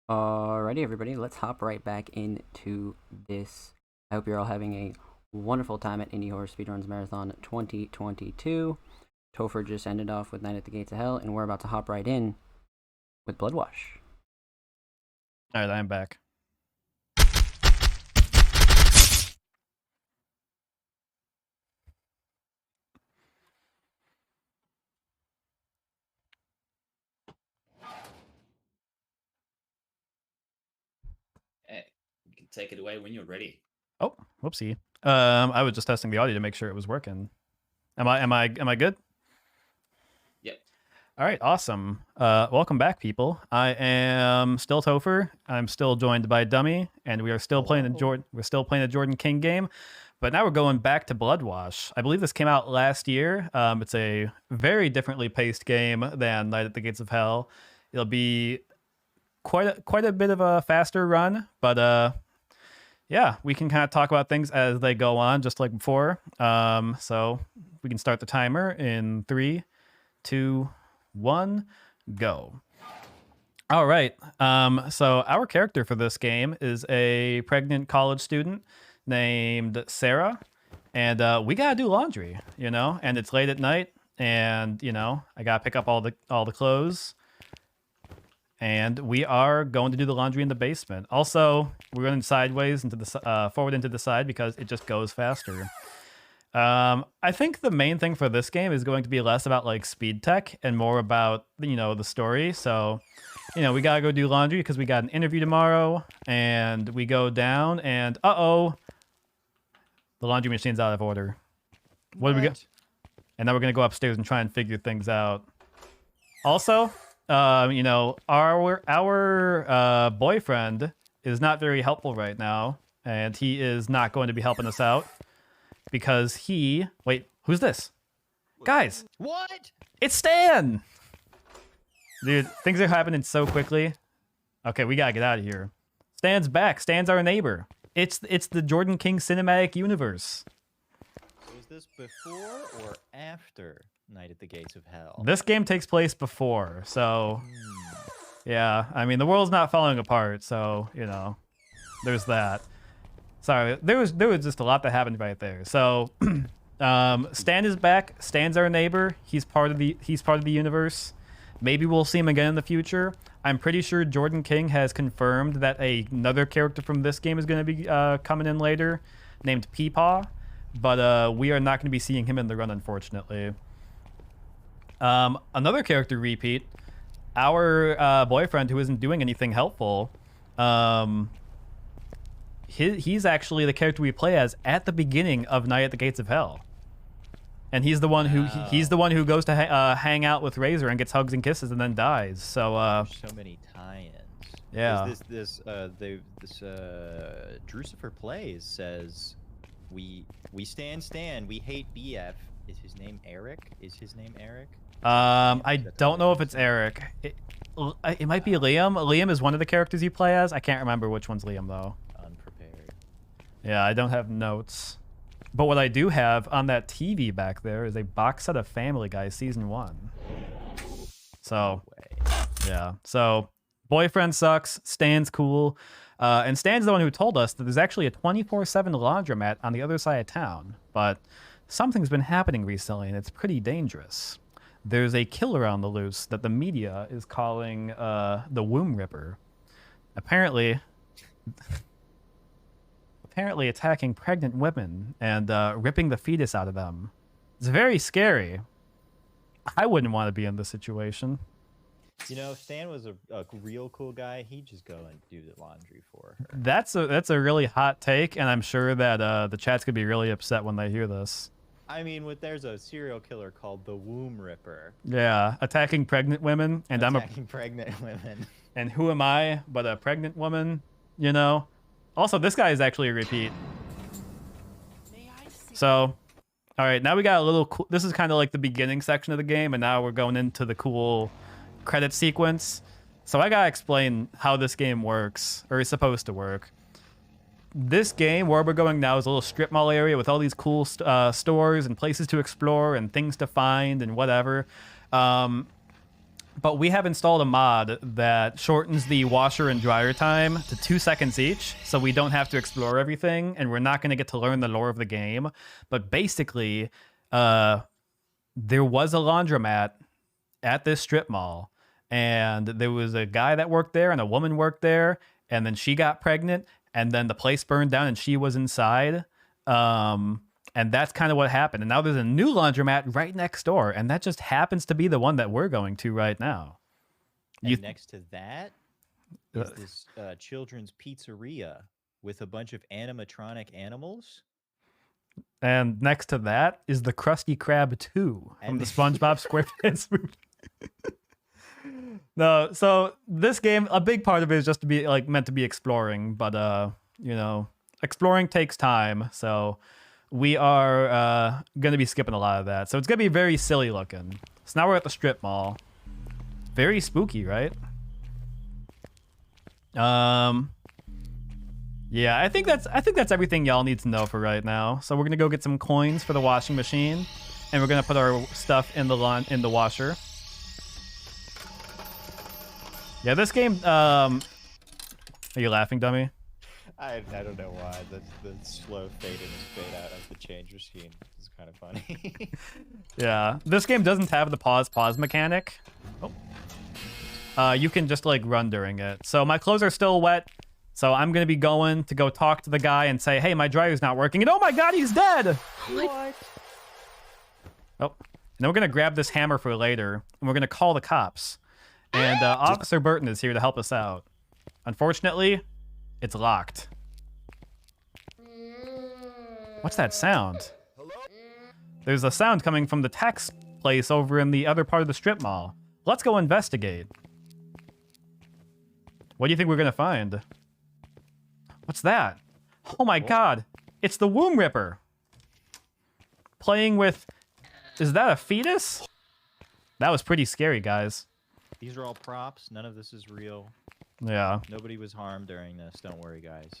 Alrighty, everybody, let's hop right back into this. I hope you're all having a wonderful time at Indie Horror Speedruns Marathon 2022. Topher just ended off with Night at the Gates of Hell, and we're about to hop right in with Bloodwash. Alright, I'm back. You can take it away when you're ready. Oh, whoopsie. I was just testing the audio to make sure it was working. Am I good? Yep. All right, awesome. Welcome back, people. I am still Topher. I'm still joined by Dummy, and we are still playing the Jordan King game. But now we're going back to Bloodwash. I believe this came out last year. It's a very differently paced game than Night at the Gates of Hell. It'll be quite a bit of a faster run, but yeah, we can kind of talk about things as they go on, just like before. So we can start the timer in 3, 2, 1, go. All right. So our character for this game is a pregnant college student named Sarah, and we gotta do laundry, you know. And it's late at night, and you know I gotta pick up all the clothes. And we are going to do the laundry in the basement. Also, we're running sideways into the forward into the side because it just goes faster. I think the main thing for this game is going to be less about like speed tech and more about, you know, the story. So, you know, we gotta go do laundry because we got an interview tomorrow, and we go down and the laundry machine's out of order. What do we got? And now we're gonna go upstairs and try and figure things out. Also, you know, our boyfriend is not very helpful right now, and he is not going to be helping us out because wait, who's this? Guys, what? It's Stan. Dude, things are happening so quickly. Okay, we gotta get out of here. Stan's back. Stan's our neighbor. It's the Jordan King cinematic universe. So is this before or after Night at the Gates of Hell? This game takes place before, so yeah. I mean, the world's not falling apart, so you know, there's that. Sorry, there was just a lot that happened right there. So, Stan is back. Stan's our neighbor. He's part of the universe. Maybe we'll see him again in the future. I'm pretty sure Jordan King has confirmed that another character from this game is going to be coming in later, named Peepaw, but we are not going to be seeing him in the run, unfortunately. Another character repeat, our boyfriend who isn't doing anything helpful. He's actually the character we play as at the beginning of Night at the Gates of Hell, and he's the one who goes to hang out with Razor and gets hugs and kisses and then dies. So so many tie-ins. Yeah. This Drucifer Plays says we stand, we hate BF. Is his name Eric? I don't know if it's Eric. It might be Liam. Liam is one of the characters you play as. I can't remember which one's Liam though. Unprepared. Yeah, I don't have notes. But what I do have on that TV back there is a box set of Family Guy season 1. So, yeah. So, boyfriend sucks. Stan's cool. And Stan's the one who told us that there's actually a 24/7 laundromat on the other side of town. But something's been happening recently, and it's pretty dangerous. There's a killer on the loose that the media is calling the Womb Ripper. Apparently attacking pregnant women and ripping the fetus out of them. It's very scary. I wouldn't want to be in this situation. You know, if Stan was a real cool guy, he'd just go and do the laundry for her. That's a really hot take, and I'm sure that the chat's gonna be really upset when they hear this. I mean, there's a serial killer called the Womb Ripper. Yeah, attacking pregnant women, and attacking pregnant women. And who am I but a pregnant woman? You know. Also, this guy is actually a repeat. So, all right, now we got a little. This is kind of like the beginning section of the game, and now we're going into the cool credit sequence. So I gotta explain how this game works, or is supposed to work. This game, where we're going now, is a little strip mall area with all these cool stores and places to explore and things to find and whatever. but we have installed a mod that shortens the washer and dryer time to 2 seconds each, so we don't have to explore everything, and we're not going to get to learn the lore of the game. But basically, there was a laundromat at this strip mall, and there was a guy that worked there and a woman worked there, and then she got pregnant, and then the place burned down and she was inside. And that's kind of what happened. And now there's a new laundromat right next door, and that just happens to be the one that we're going to right now. And next to that is this children's pizzeria with a bunch of animatronic animals. And next to that is the Krusty Krab 2 from the SpongeBob SquarePants movie. No, so this game, a big part of it is just to be like meant to be exploring, but you know, exploring takes time, so we are going to be skipping a lot of that. So it's going to be very silly looking. So now we're at the strip mall. Very spooky, right? Yeah, I think that's everything y'all need to know for right now. So we're going to go get some coins for the washing machine, and we're going to put our stuff in the washer. Yeah, this game are you laughing, dummy? I don't know why. The slow fade in and fade out of the change machine is kind of funny. Yeah, this game doesn't have the pause mechanic. Oh. You can just like run during it. So my clothes are still wet, so I'm gonna be going to go talk to the guy and say, hey, my dryer's not working, and oh my god, he's dead! What? Oh, and then we're gonna grab this hammer for later, and we're gonna call the cops. And Officer Burton is here to help us out. Unfortunately, it's locked. What's that sound? There's a sound coming from the tax place over in the other part of the strip mall. Let's go investigate. What do you think we're gonna find? What's that? Oh my god, it's the womb ripper. Playing with, is that a fetus? That was pretty scary, guys. These are all props. None of this is real. Yeah. Nobody was harmed during this. Don't worry, guys.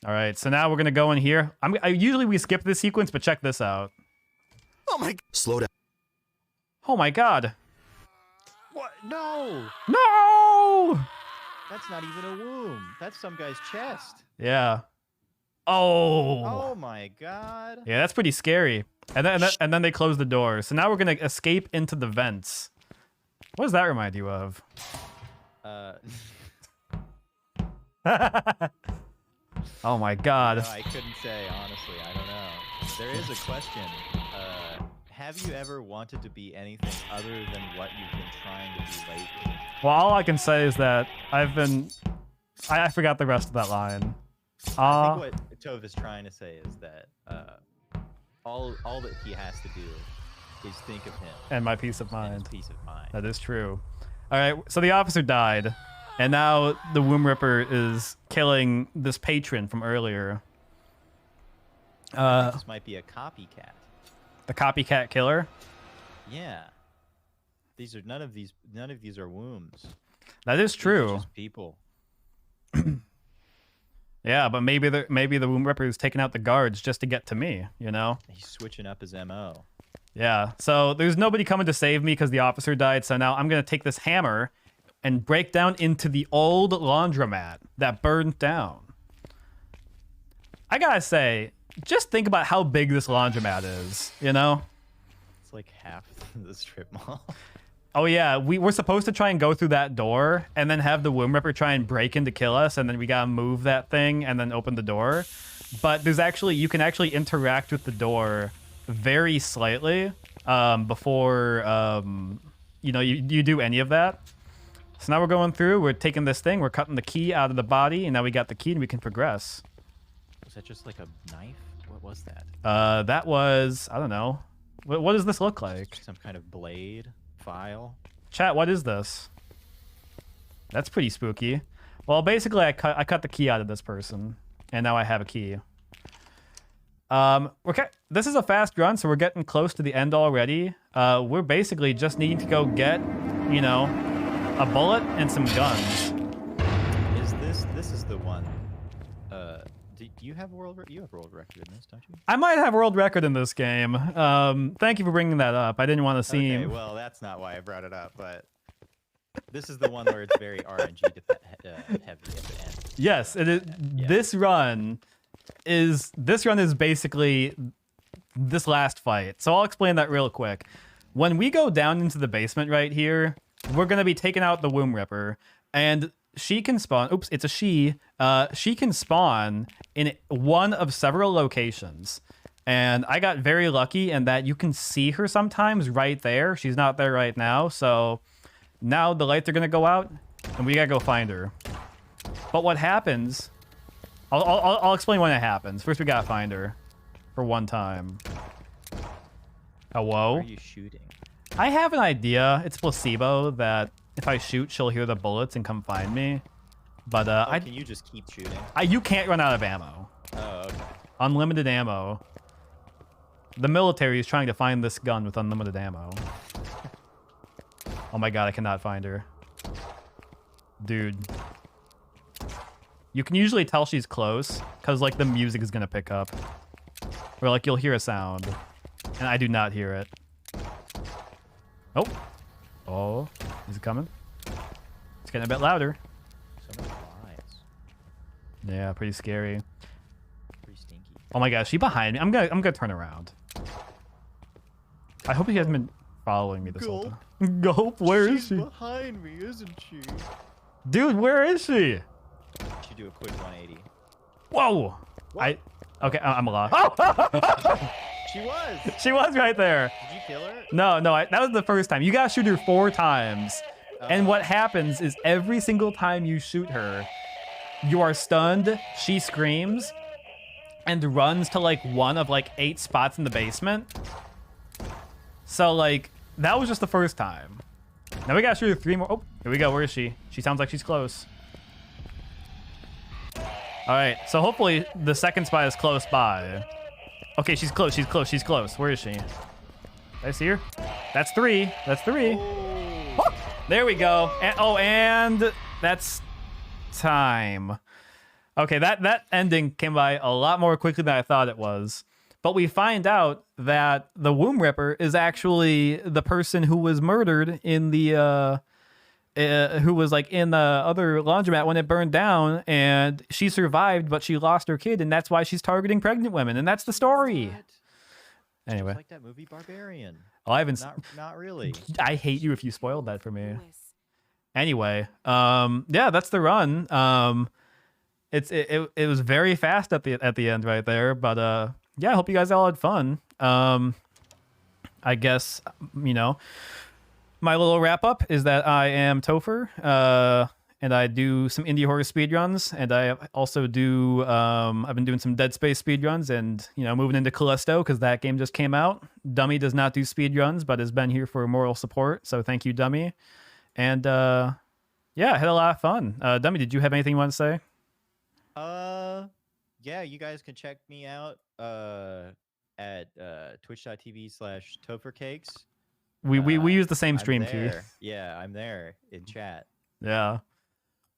All right, so now we're gonna go in here. Usually we skip this sequence, but check this out. Oh my! Slow down. Oh my god! What? No! No! That's not even a womb. That's some guy's chest. Yeah. Oh. Oh my god. Yeah, that's pretty scary. And then they close the door. So now we're gonna escape into the vents. What does that remind you of? Oh my god. No, I couldn't say, honestly. I don't know. There is a question. Have you ever wanted to be anything other than what you've been trying to be lately? Well, all I can say is that I forgot the rest of that line. I think what Tove is trying to say is that all that he has to do is think of him. And my peace of mind. And his peace of mind. That is true. All right, so the officer died, and now the womb ripper is killing this patron from earlier. This might be a copycat. The copycat killer? Yeah. None of these are wombs. That is true. These are just people. Yeah, but maybe the womb ripper is taking out the guards just to get to me, you know? He's switching up his MO. Yeah, so there's nobody coming to save me because the officer died, so now I'm going to take this hammer and break down into the old laundromat that burned down. I gotta say, just think about how big this laundromat is, you know? It's like half the strip mall. Oh yeah, we're supposed to try and go through that door and then have the womb ripper try and break in to kill us, and then we gotta move that thing and then open the door. But you can actually interact with the door very slightly before you do any of that. So now we're going through, we're taking this thing, we're cutting the key out of the body, and now we got the key and we can progress. Was that just like a knife? What was that? That was, I don't know. What does this look like? Some kind of blade? File? Chat, what is this? That's pretty spooky. Well, basically, I cut the key out of this person, and now I have a key. Okay, this is a fast run, so we're getting close to the end already. We're basically just needing to go get, a bullet and some guns. This is the one. Do you have world record in this, don't you? I might have world record in this game. Thank you for bringing that up. I didn't want to seem. Okay, well, that's not why I brought it up, but This is the one where it's very RNG heavy at the end. Yes, it is. Yeah. This run is basically this last fight. So I'll explain that real quick. When we go down into the basement right here, we're gonna be taking out the Womb Ripper, and she can spawn. Oops, it's a she. She can spawn in one of several locations. And I got very lucky in that you can see her sometimes right there. She's not there right now, so now the lights are gonna go out, and we gotta go find her. But what happens? I'll explain when it happens. First, we gotta find her for one time. Hello? Where are you shooting? I have an idea. It's placebo that if I shoot, she'll hear the bullets and come find me. But can you just keep shooting? You can't run out of ammo. Oh, okay. Unlimited ammo. The military is trying to find this gun with unlimited ammo. Oh my god, I cannot find her. Dude. You can usually tell she's close, because, like, the music is going to pick up. Or, like, you'll hear a sound. And I do not hear it. Oh. Oh. Is it coming? It's getting a bit louder. So many flies. Yeah, pretty scary. Pretty stinky. Oh my gosh, she behind me. I'm gonna turn around. I hope he hasn't been following me this whole time. Gulp, where is she? She's behind me, isn't she? Dude, where is she? She do a quick 180. Whoa! Okay, I'm alive. She was. She was right there. Did you kill her? No, that was the first time. You gotta shoot her 4 times. And what happens is every single time you shoot her, you are stunned, she screams, and runs to like one of like 8 spots in the basement. So like, that was just the first time. Now we gotta shoot her 3 more. Oh, here we go. Where is she? She sounds like she's close. All right, so hopefully the second spot is close by. Okay, she's close, she's close, she's close. Where is she? Did I see her? That's 3. That's 3. Oh, there we go. And that's time. Okay, that ending came by a lot more quickly than I thought it was. But we find out that the Womb Ripper is actually the person who was murdered in the who was like in the other laundromat when it burned down, and she survived, but she lost her kid, and that's why she's targeting pregnant women, and that's the story. Anyway, just like that movie Barbarian. Oh, I haven't. Not really. I hate you if you spoiled that for me. Anyway, yeah, that's the run. It was very fast at the end right there, but yeah, I hope you guys all had fun. I guess my little wrap up is that I am Topher, and I do some indie horror speedruns, and I also do, I've been doing some Dead Space speedruns, and, moving into Callisto, because that game just came out. Dummy does not do speedruns, but has been here for moral support, so thank you, Dummy. And, yeah, I had a lot of fun. Dummy, did you have anything you want to say? Yeah, you guys can check me out, at, twitch.tv/tophercakes. We use the same stream too. Yeah, I'm there in chat. Yeah.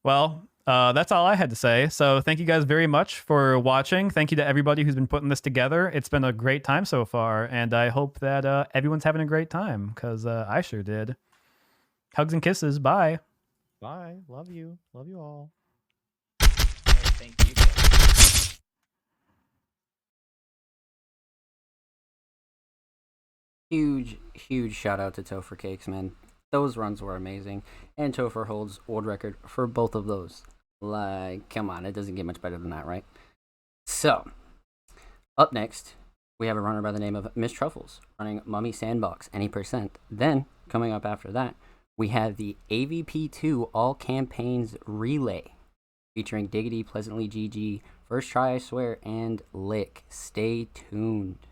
Well, that's all I had to say. So thank you guys very much for watching. Thank you to everybody who's been putting this together. It's been a great time so far, and I hope that everyone's having a great time, because I sure did. Hugs and kisses. Bye. Bye. Love you. Love you all. Thank you. Huge shout out to Topher Cakes, man. Those runs were amazing. And Topher holds world record for both of those. Like, come on, it doesn't get much better than that, right? So, up next, we have a runner by the name of Miss Truffles running Mummy Sandbox, any percent. Then, coming up after that, we have the AVP2 All Campaigns Relay, featuring Diggity, Pleasantly GG, First Try I Swear, and Lick. Stay tuned.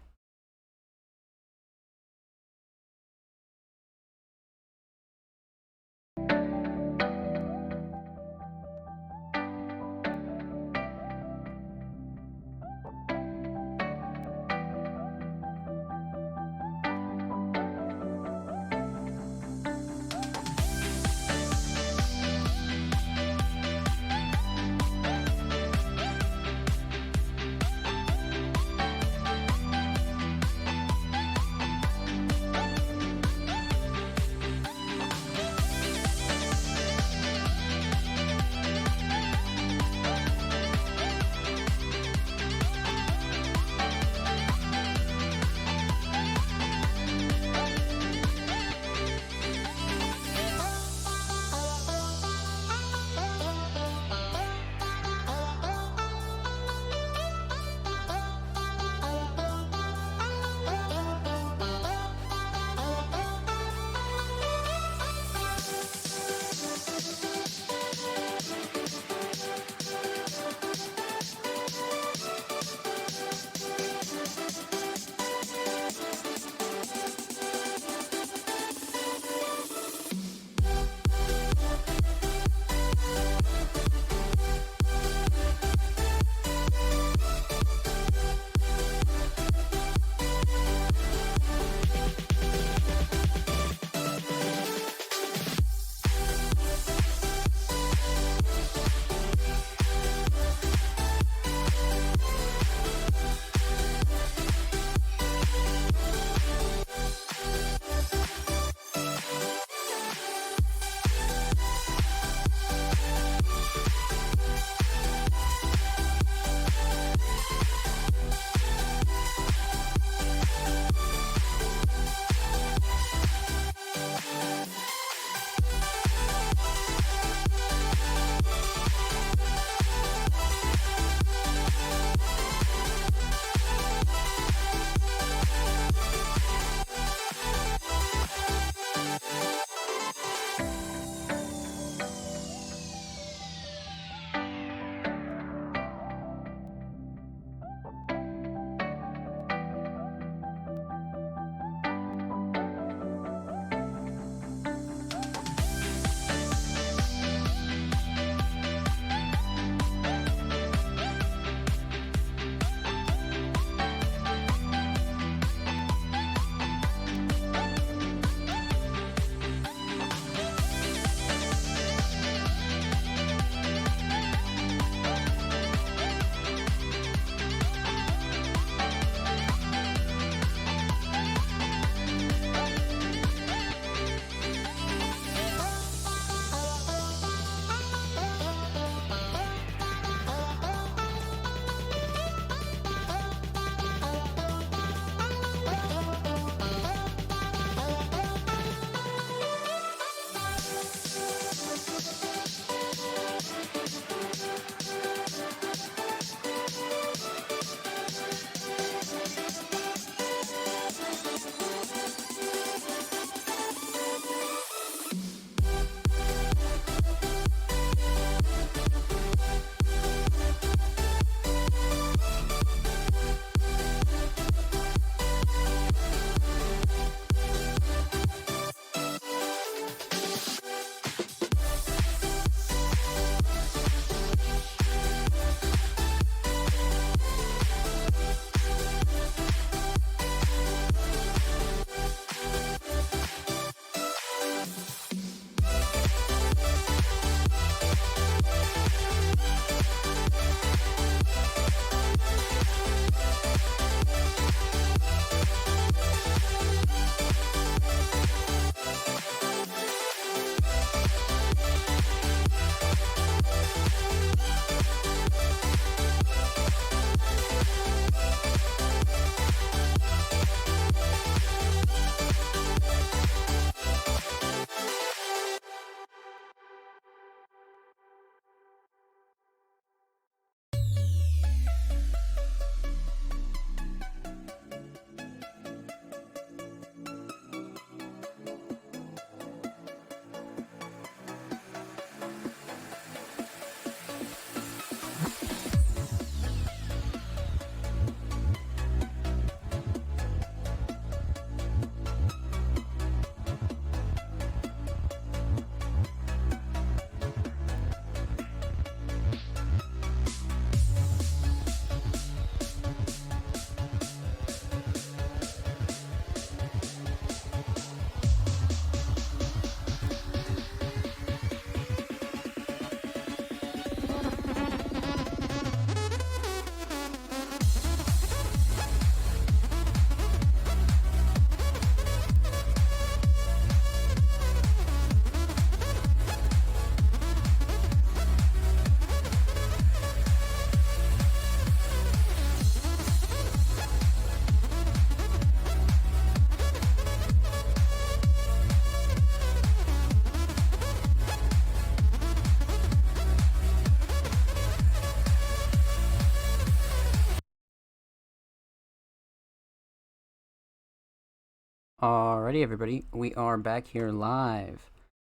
Alrighty, everybody, we are back here live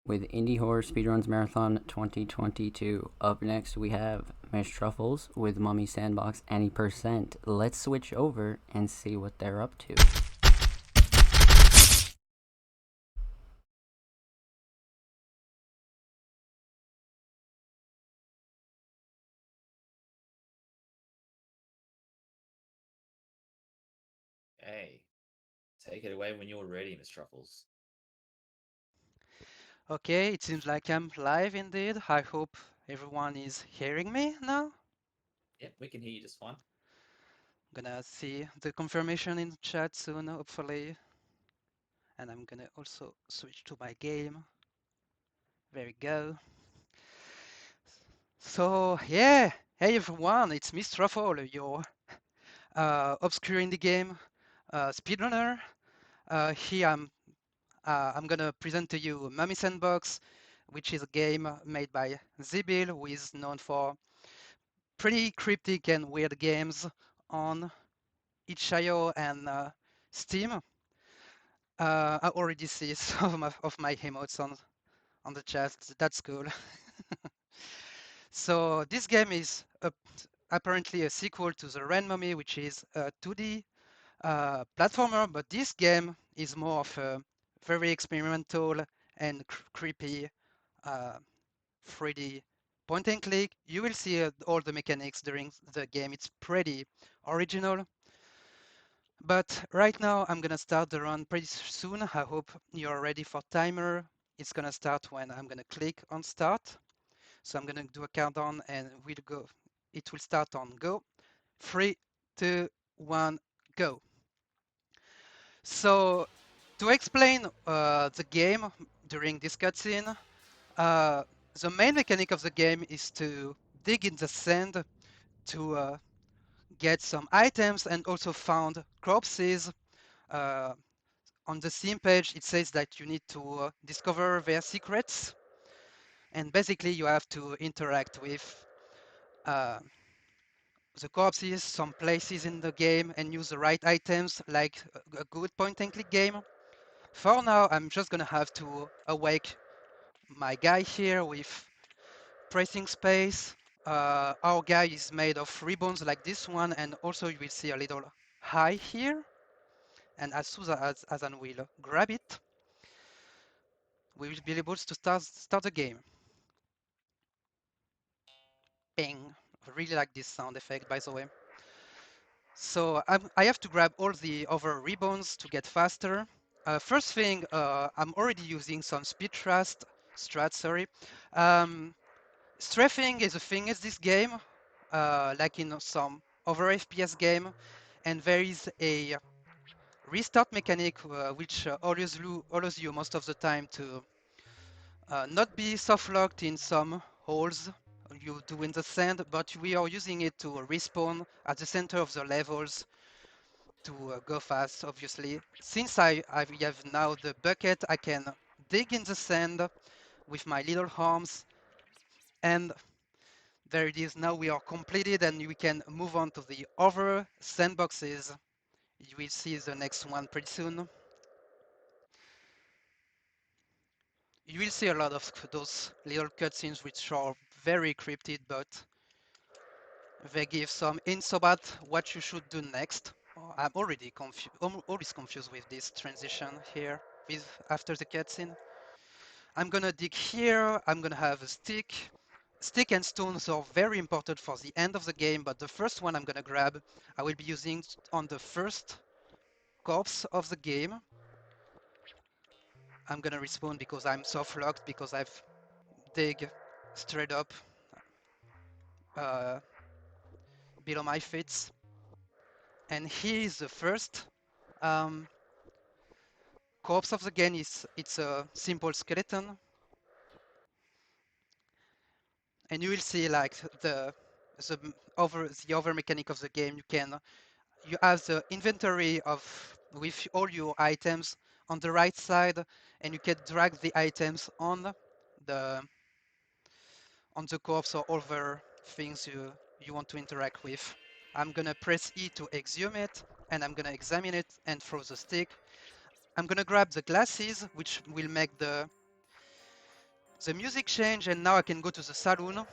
with Indie Horror Speedruns Marathon 2022. Up next, we have Miss Truffles with Mummy Sandbox Any Percent. Let's switch over and see what they're up to. Hey, take it away when you're ready, Miss Truffles. Okay, it seems like I'm live indeed. I hope everyone is hearing me now. Yep, we can hear you just fine. Gonna see the confirmation in the chat soon, hopefully. And I'm gonna also switch to my game. There we go. So yeah, hey everyone, it's Miss Truffle, your obscure indie game speedrunner. Here I'm gonna present to you Mummy Sandbox, which is a game made by Zibil, who is known for pretty cryptic and weird games on itch.io and Steam. I already see some of my emotes on the chat. That's cool. So this game is apparently a sequel to the Ren Mummy, which is a 2D platformer, but this game is more of a very experimental and creepy 3D point and click. You will see all the mechanics during the game. It's pretty original. But right now, I'm gonna start the run pretty soon. I hope you're ready for timer. It's gonna start when I'm gonna click on start. So I'm gonna do a countdown and we'll go. It will start on go. 3, 2, 1, go. So to explain the game during this cutscene, the main mechanic of the game is to dig in the sand to get some items and also found corpses. On the Steam page, it says that you need to discover their secrets. And basically, you have to interact with the corpses, some places in the game, and use the right items like a good point and click game. For now, I'm just gonna have to awake my guy here with pressing space. Our guy is made of ribbons like this one, and also you will see a little eye here. And as soon as I will grab it, we will be able to start the game. Bing. I really like this sound effect, by the way. So I have to grab all the other ribbons to get faster. First thing, I'm already using some speed strat, sorry. Strafing is a thing in this game, like in some other FPS game, and there is a restart mechanic which allows you most of the time to not be soft locked in some holes you do in the sand, but we are using it to respawn at the center of the levels to go fast, obviously. Since I have now the bucket, I can dig in the sand with my little arms, and there it is. Now we are completed and we can move on to the other sandboxes. You will see the next one pretty soon. You will see a lot of those little cutscenes which are very cryptic, but they give some hints about what you should do next. I'm already always confused with this transition here with after the cutscene. I'm gonna dig here. I'm gonna have a stick. Stick and stones are very important for the end of the game, but the first one I'm gonna grab, I will be using on the first corpse of the game. I'm gonna respawn because I'm soft locked because I've dig straight up uh, below my feet. And here is the first um, corpse of the game. It's a simple skeleton, and you will see like the other mechanic of the game. You have the inventory of with all your items on the right side, and you can drag the items the on the corpse or other things you want to interact with. I'm gonna press E to exhume it, and I'm gonna examine it and throw the stick. I'm gonna grab the glasses, which will make the music change, and now I can go to the saloon.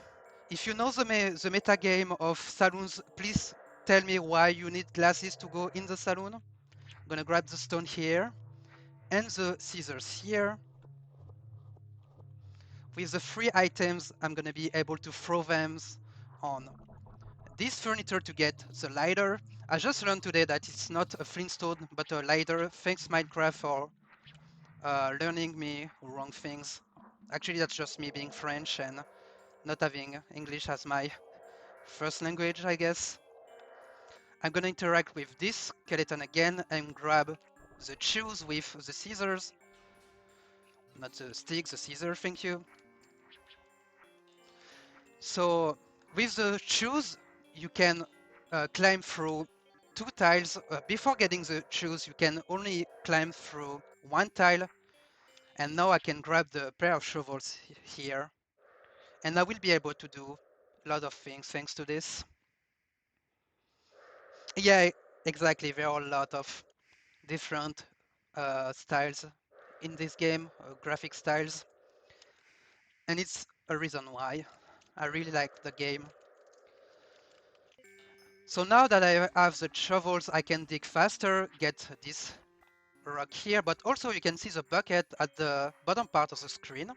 If you know the meta game of saloons, please tell me why you need glasses to go in the saloon. I'm gonna grab the stone here and the scissors here. With the free items, I'm gonna be able to throw them on this furniture to get the lighter. I just learned today that it's not a flintstone, but a lighter. Thanks Minecraft for learning me wrong things. Actually, that's just me being French and not having English as my first language, I guess. I'm gonna interact with this skeleton again and grab the shoes with the scissors. Not the stick, the scissors, thank you. So with the shoes, you can climb through 2 tiles. Before getting the shoes, you can only climb through 1 tile. And now I can grab the pair of shovels here. And I will be able to do a lot of things thanks to this. Yeah, exactly. There are a lot of different styles in this game, graphic styles. And it's a reason why I really like the game. So now that I have the shovels, I can dig faster, get this rock here, but also you can see the bucket at the bottom part of the screen.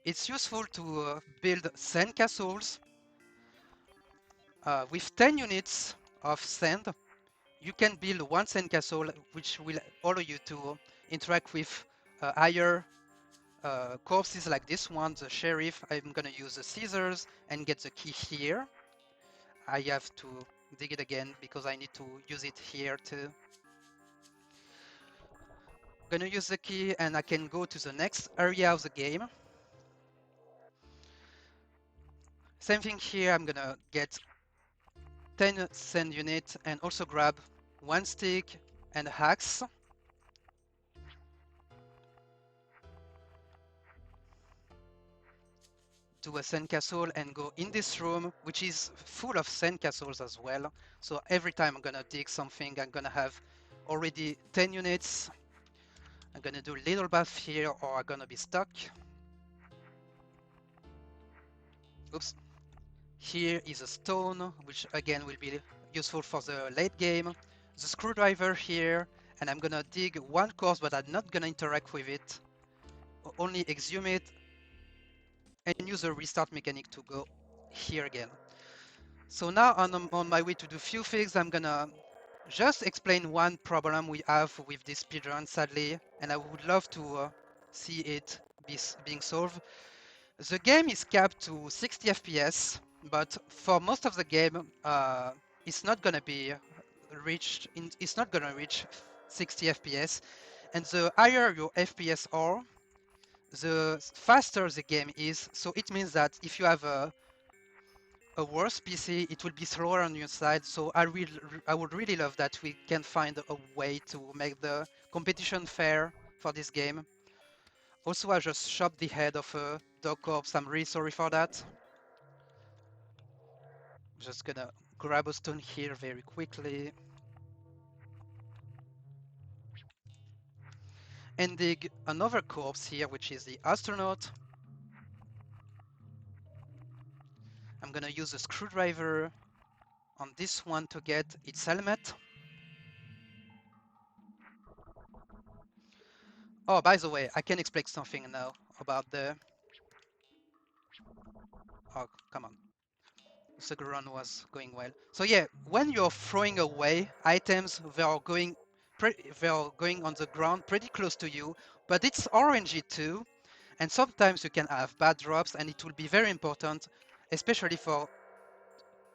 It's useful to build sand castles. With 10 units of sand, you can build one sand castle, which will allow you to interact with higher corpses like this one, the sheriff. I'm gonna use the scissors and get the key here. I have to dig it again because I need to use it here too. Gonna use the key and I can go to the next area of the game. Same thing here, I'm gonna get 10 sand unit and also grab one stick and a axe. Do a sandcastle and go in this room, which is full of sandcastles as well. So every time I'm gonna dig something, I'm gonna have already 10 units. I'm gonna do little bath here or I'm gonna be stuck. Oops. Here is a stone, which again will be useful for the late game. The screwdriver here, and I'm gonna dig one course, but I'm not gonna interact with it. Only exhume it and use the restart mechanic to go here again. So now on my way to do few things, I'm gonna just explain one problem we have with this speedrun, sadly, and I would love to see it being solved. The game is capped to 60 FPS, but for most of the game, it's not gonna be reached. It's not gonna reach 60 FPS, and the higher your FPS are, the faster the game is. So it means that if you have a worse PC, it will be slower on your side. So I would really love that we can find a way to make the competition fair for this game. Also, I just shot the head of a dog corpse. I'm really sorry for that. Just gonna grab a stone here very quickly. And dig another corpse here, which is the astronaut. I'm gonna use a screwdriver on this one to get its helmet. Oh, by the way, I can explain something now about the... Oh, come on. The run was going well. So yeah, when you're throwing away items, they are going on the ground pretty close to you, but it's orangey too, and sometimes you can have bad drops, and it will be very important, especially for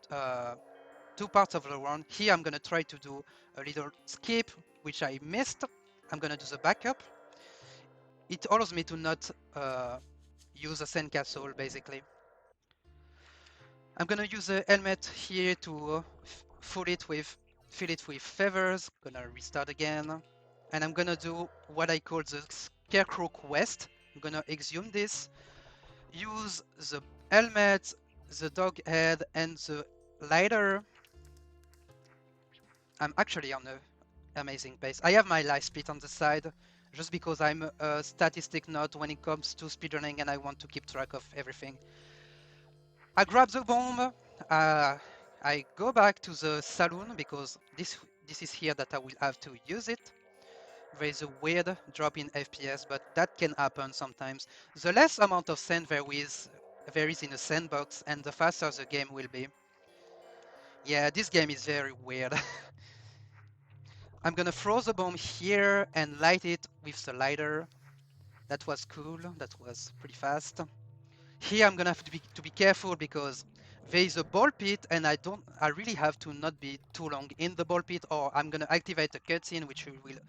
2 parts of the round. Here I'm gonna try to do a little skip, which I missed. I'm gonna do the backup. It allows me to not use a sandcastle, basically. I'm gonna use the helmet here to fill it with feathers. Gonna restart again, and I'm gonna do what I call the scarecrow quest. I'm gonna exhume this, use the helmet, the dog head, and the lighter. I'm actually on a amazing pace. I have my life speed on the side just because I'm a statistic nut when it comes to speedrunning and I want to keep track of everything. I grab the bomb. I go back to the saloon because this is here that I will have to use it. There is a weird drop in FPS, but that can happen sometimes. The less amount of sand there is in a sandbox, and the faster the game will be. Yeah, this game is very weird. I'm gonna throw the bomb here and light it with the lighter. That was cool. That was pretty fast. Here I'm gonna have to be careful because there is a ball pit, and I really have to not be too long in the ball pit, or I'm gonna activate a cutscene, which will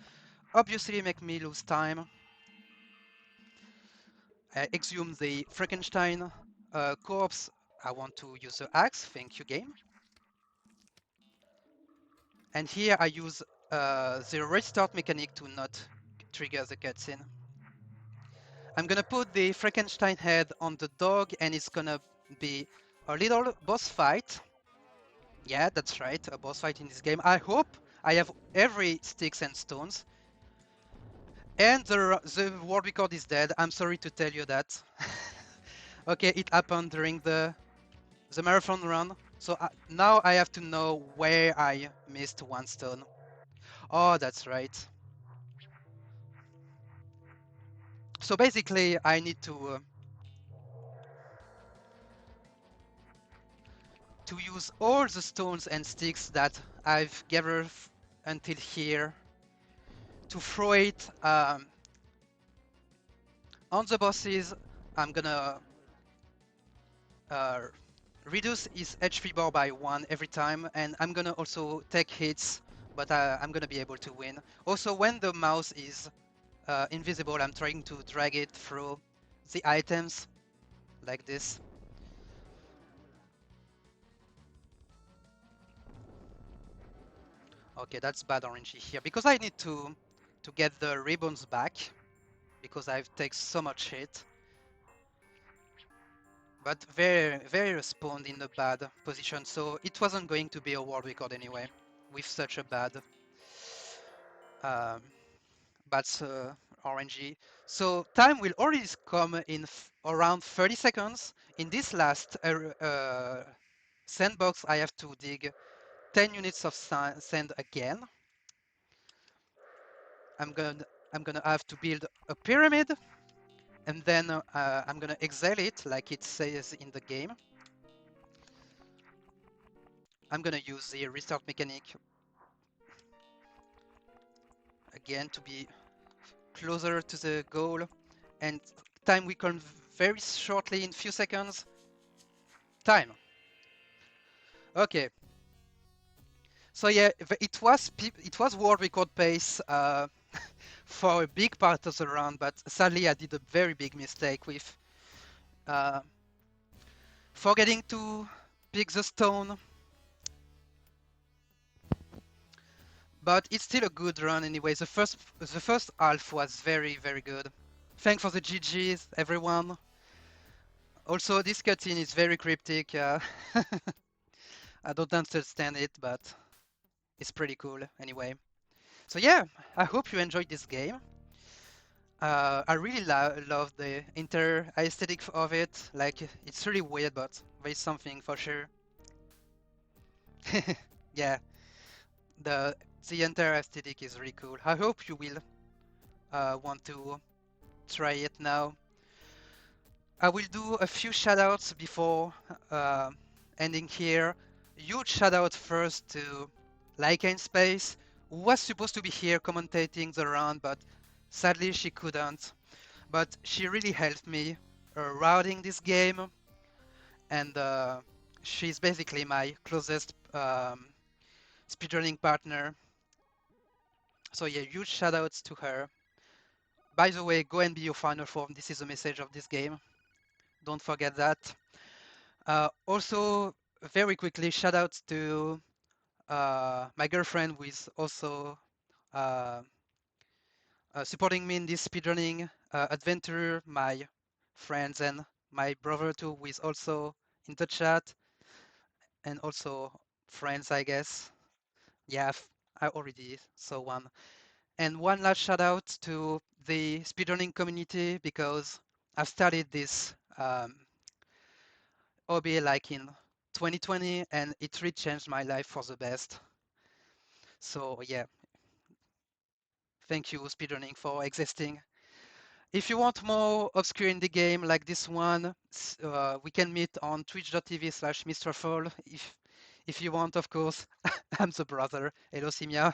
obviously make me lose time. Exhume the Frankenstein corpse. I want to use the axe. Thank you, game. And here I use the restart mechanic to not trigger the cutscene. I'm gonna put the Frankenstein head on the dog, and it's gonna be a little boss fight. Yeah, that's right, a boss fight in this game. I hope I have every sticks and stones. And the world record is dead. I'm sorry to tell you that. Okay, it happened during the marathon run. So now I have to know where I missed one stone. Oh, that's right. So basically, I need to use all the stones and sticks that I've gathered until here to throw it on the bosses. I'm gonna reduce his HP bar by 1 every time, and I'm gonna also take hits, but I'm gonna be able to win. Also, when the mouse is invisible, I'm trying to drag it through the items like this. Okay, that's bad orangey here because I need to get the ribbons back because I've taken so much hit. But very respawned in a bad position, so it wasn't going to be a world record anyway with such a bad RNG. So time will already come in around 30 seconds. In this last sandbox, I have to dig 10 units of sand again. I'm gonna have to build a pyramid, and then I'm gonna exile it like it says in the game. I'm gonna use the restart mechanic again to be closer to the goal, and time will come very shortly in few seconds. Time. Okay. So yeah, it was world record pace for a big part of the round, but sadly I did a very big mistake with forgetting to pick the stone. But it's still a good run anyway. The first half was very good. Thanks for the GGs, everyone. Also, this cutscene is very cryptic. I don't understand it, but it's pretty cool anyway. So yeah, I hope you enjoyed this game. I really love the inter aesthetic of it. Like, it's really weird, but there's something for sure. Yeah, the entire aesthetic is really cool. I hope you will want to try it now. I will do a few shoutouts before ending here. Huge shout out first to Lycan Space, who was supposed to be here commentating the round, but sadly she couldn't. But she really helped me routing this game, and she's basically my closest speedrunning partner. So yeah, huge shoutouts to her. By the way, go and be your final form. This is the message of this game. Don't forget that. Also, very quickly, shoutouts to my girlfriend, who is also supporting me in this speedrunning adventure, my friends, and my brother too, who is also in the chat, and also friends, I guess. Yeah, I already saw one. And one last shout out to the speedrunning community because I've started this hobby like in 2020 and it really changed my life for the best. So yeah, thank you speedrunning for existing. If you want more obscure indie game like this one, we can meet on twitch.tv/MrFall. If you want, of course. I'm the brother. Hello, Simia.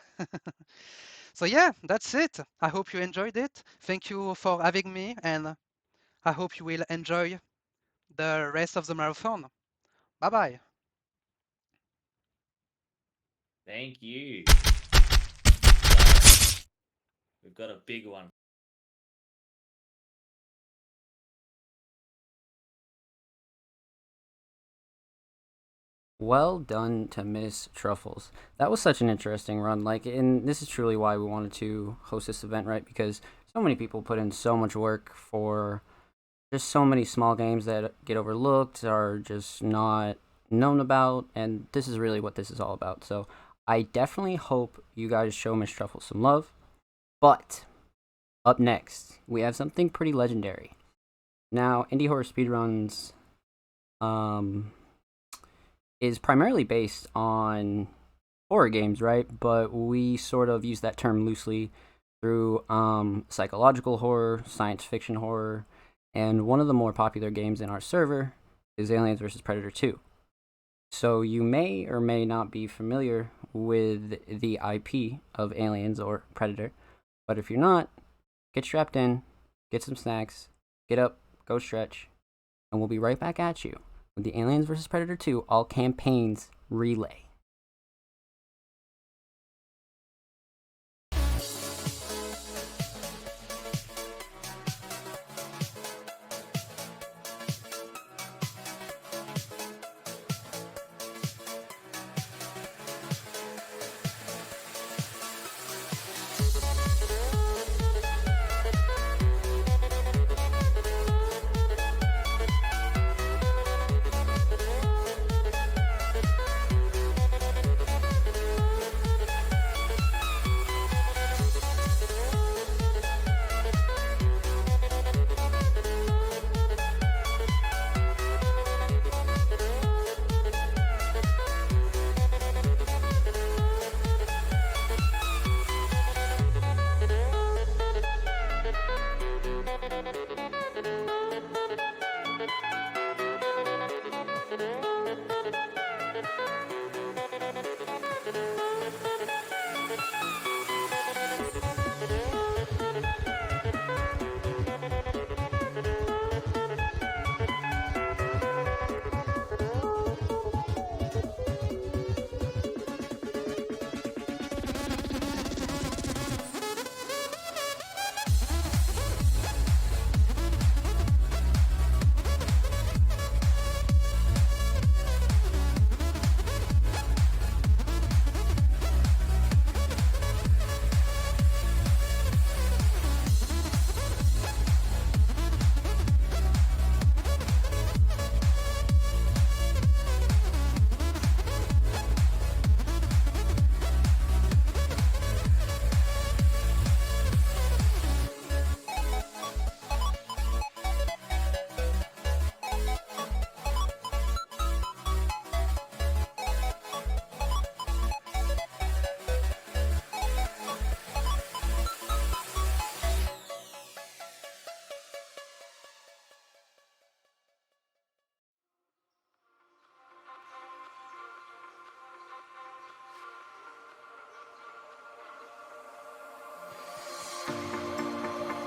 So yeah, that's it. I hope you enjoyed it. Thank you for having me, and I hope you will enjoy the rest of the marathon. Bye bye. Thank you. We've got a big one. Well done to Miss Truffles. That was such an interesting run. Like, and this is truly why we wanted to host this event, right? Because so many people put in so much work for just so many small games that get overlooked or just not known about, and this is really what this is all about. So I definitely hope you guys show Miss Truffles some love. But up next, we have something pretty legendary. Now, Indie Horror Speedruns is primarily based on horror games, right? But we sort of use that term loosely through psychological horror, science fiction horror, and one of the more popular games in our server is Aliens vs. Predator 2. So you may or may not be familiar with the IP of Aliens or Predator, but if you're not, get strapped in, get some snacks, get up, go stretch, and we'll be right back at you with the Aliens vs. Predator 2 All Campaigns Relay.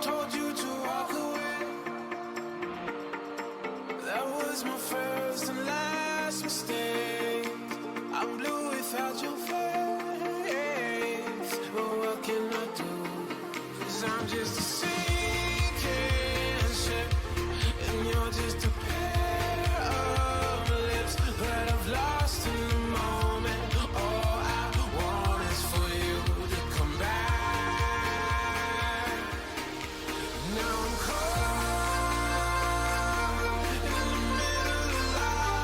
Told you to walk away. That was my first and last mistake. I'm blue without your face. But what can I do? 'Cause I'm just a sinking ship, and you're just a pair of lips that I've lost in the moment. All I want is for you to come back. Now I'm caught in the middle of life,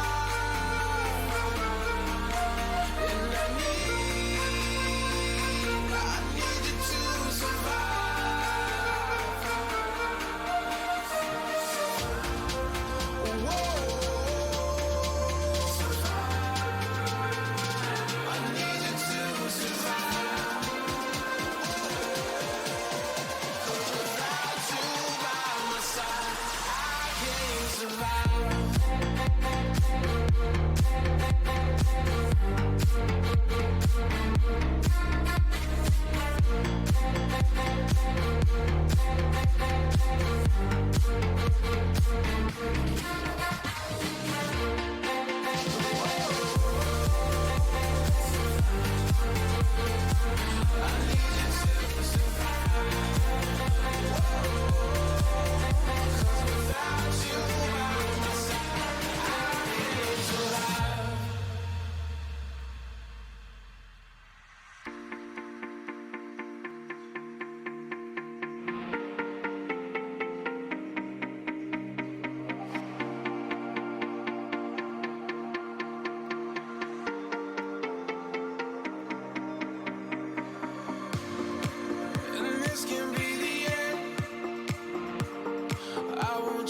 and I need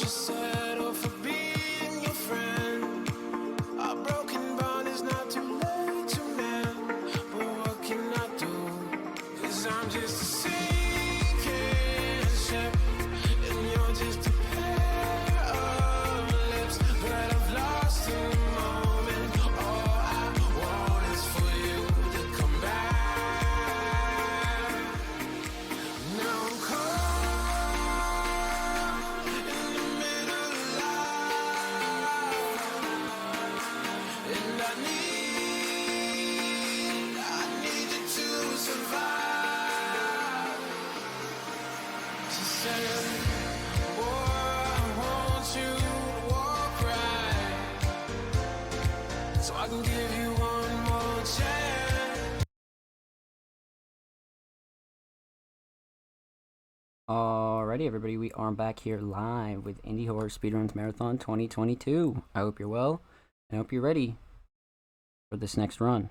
just settle for being your friend. Our broken bond is not too late to mend. But what can I do? 'Cause I'm just a sinking ship, and you're just a pair of lips. But I've lost in the moment. All I want is for you to come back. Now I'm caught in the middle of life, and I need you to survive. She said, boy, I want you to walk right, so I can give you one more chance. Alrighty, everybody, we are back here live with Indie Horror Speedruns Marathon 2022. I hope you're well, and I hope you're ready for this next run.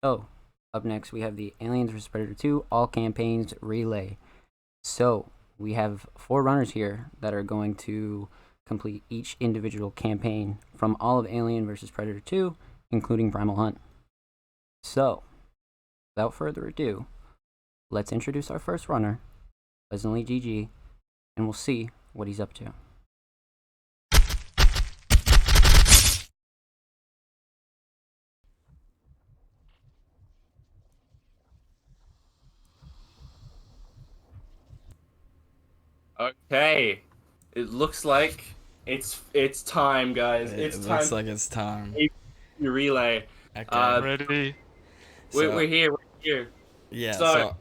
So, up next, we have the Aliens vs. Predator 2 All Campaigns Relay. So, we have 4 runners here that are going to complete each individual campaign from all of Alien vs. Predator 2, including Primal Hunt. So, without further ado, let's introduce our first runner, Pleasantly GG, and we'll see what he's up to. Okay, it looks like it's time, guys. It It's looks time. like it's time. Relay. Okay. Ready. So- We're here. We're here. Yeah, So, so-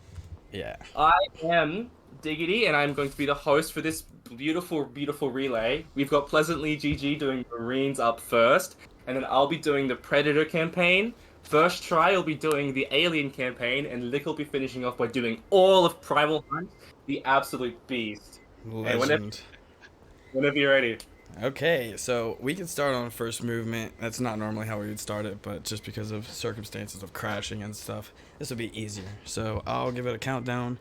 yeah. I am Diggity, and I'm going to be the host for this beautiful, beautiful relay. We've got Pleasantly GG doing Marines up first, and then I'll be doing the Predator campaign. First try, I'll be doing the Alien campaign, and Lick will be finishing off by doing all of Primal Hunt, the absolute beast. Hey, Legend. whenever you're ready. Okay, so we can start on first movement. That's not normally how we would start it, but just because of circumstances of crashing and stuff, this will be easier. So I'll give it a countdown,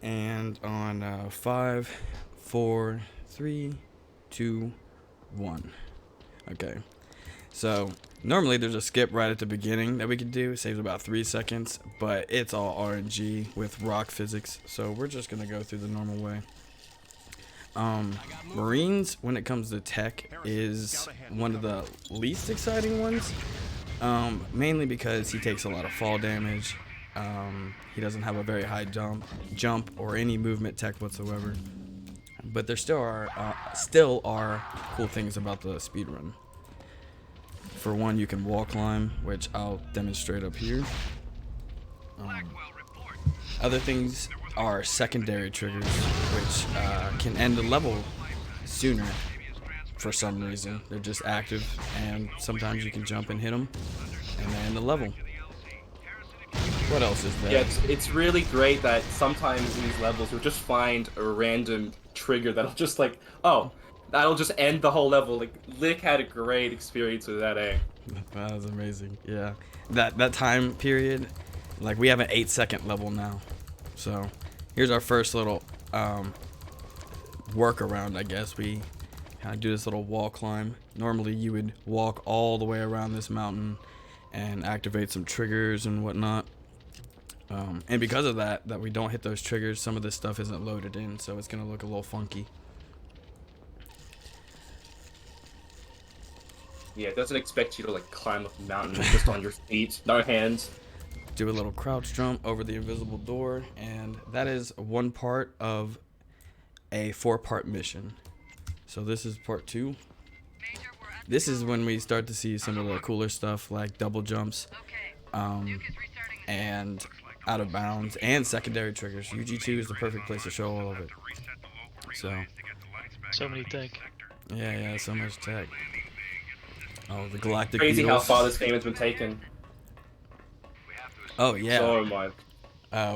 and on 5, 4, 3, 2, 1. Okay. So normally there's a skip right at the beginning that we could do. It saves about 3 seconds, but it's all RNG with rock physics, so we're just gonna go through the normal way. Marines, when it comes to tech, is one of the least exciting ones, mainly because he takes a lot of fall damage. He doesn't have a very high jump or any movement tech whatsoever. But there still are cool things about the speedrun. For one, you can wall climb, which I'll demonstrate up here. Other things are secondary triggers, which can end a level sooner for some reason. They're just active, and sometimes you can jump and hit them, and they end the level. What else is there? Yeah, it's really great that sometimes in these levels you'll just find a random trigger that'll just like, oh, that'll just end the whole level. Like, Lick had a great experience with that, eh? That was amazing. Yeah, that time period, like we have an 8-second level now. So here's our first little workaround, I guess. We kind of do this little wall climb. Normally you would walk all the way around this mountain and activate some triggers and whatnot. And because of that we don't hit those triggers, some of this stuff isn't loaded in, so it's gonna look a little funky. Yeah, it doesn't expect you to like climb up a mountain just on your feet, no hands. Do a little crouch jump over the invisible door, and that is one part of a 4-part mission. So this is part 2. This is when we start to see some of the cooler stuff like double jumps, and out of bounds, and secondary triggers. UG2 is the perfect place to show all of it. So many tech. Yeah, so much tech. Oh, the galactic Crazy beetles. how far this game has been taken. Oh yeah. So much.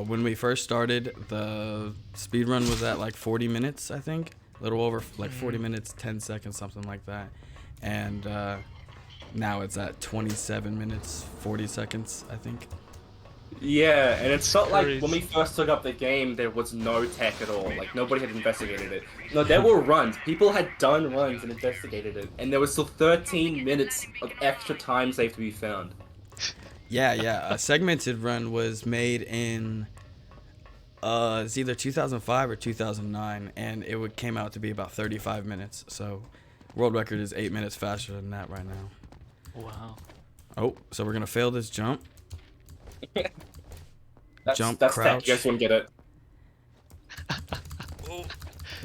When we first started, the speedrun was at like 40 minutes, I think. A little over, like 40 minutes, 10 seconds, something like that. And now it's at 27 minutes, 40 seconds, I think. Yeah, and it's not like Crazy. when we first took up the game, there was no tech at all. Like, nobody had investigated it. No, there were runs. People had done runs and investigated it, and there was still 13 minutes of extra time saved to be found. Yeah. A segmented run was made in it's either 2005 or 2009, and it came out to be about 35 minutes. So, world record is 8 minutes faster than that right now. Wow. Oh, so we're gonna fail this jump. Jump, that's crouch. tech. You guys wouldn't get it.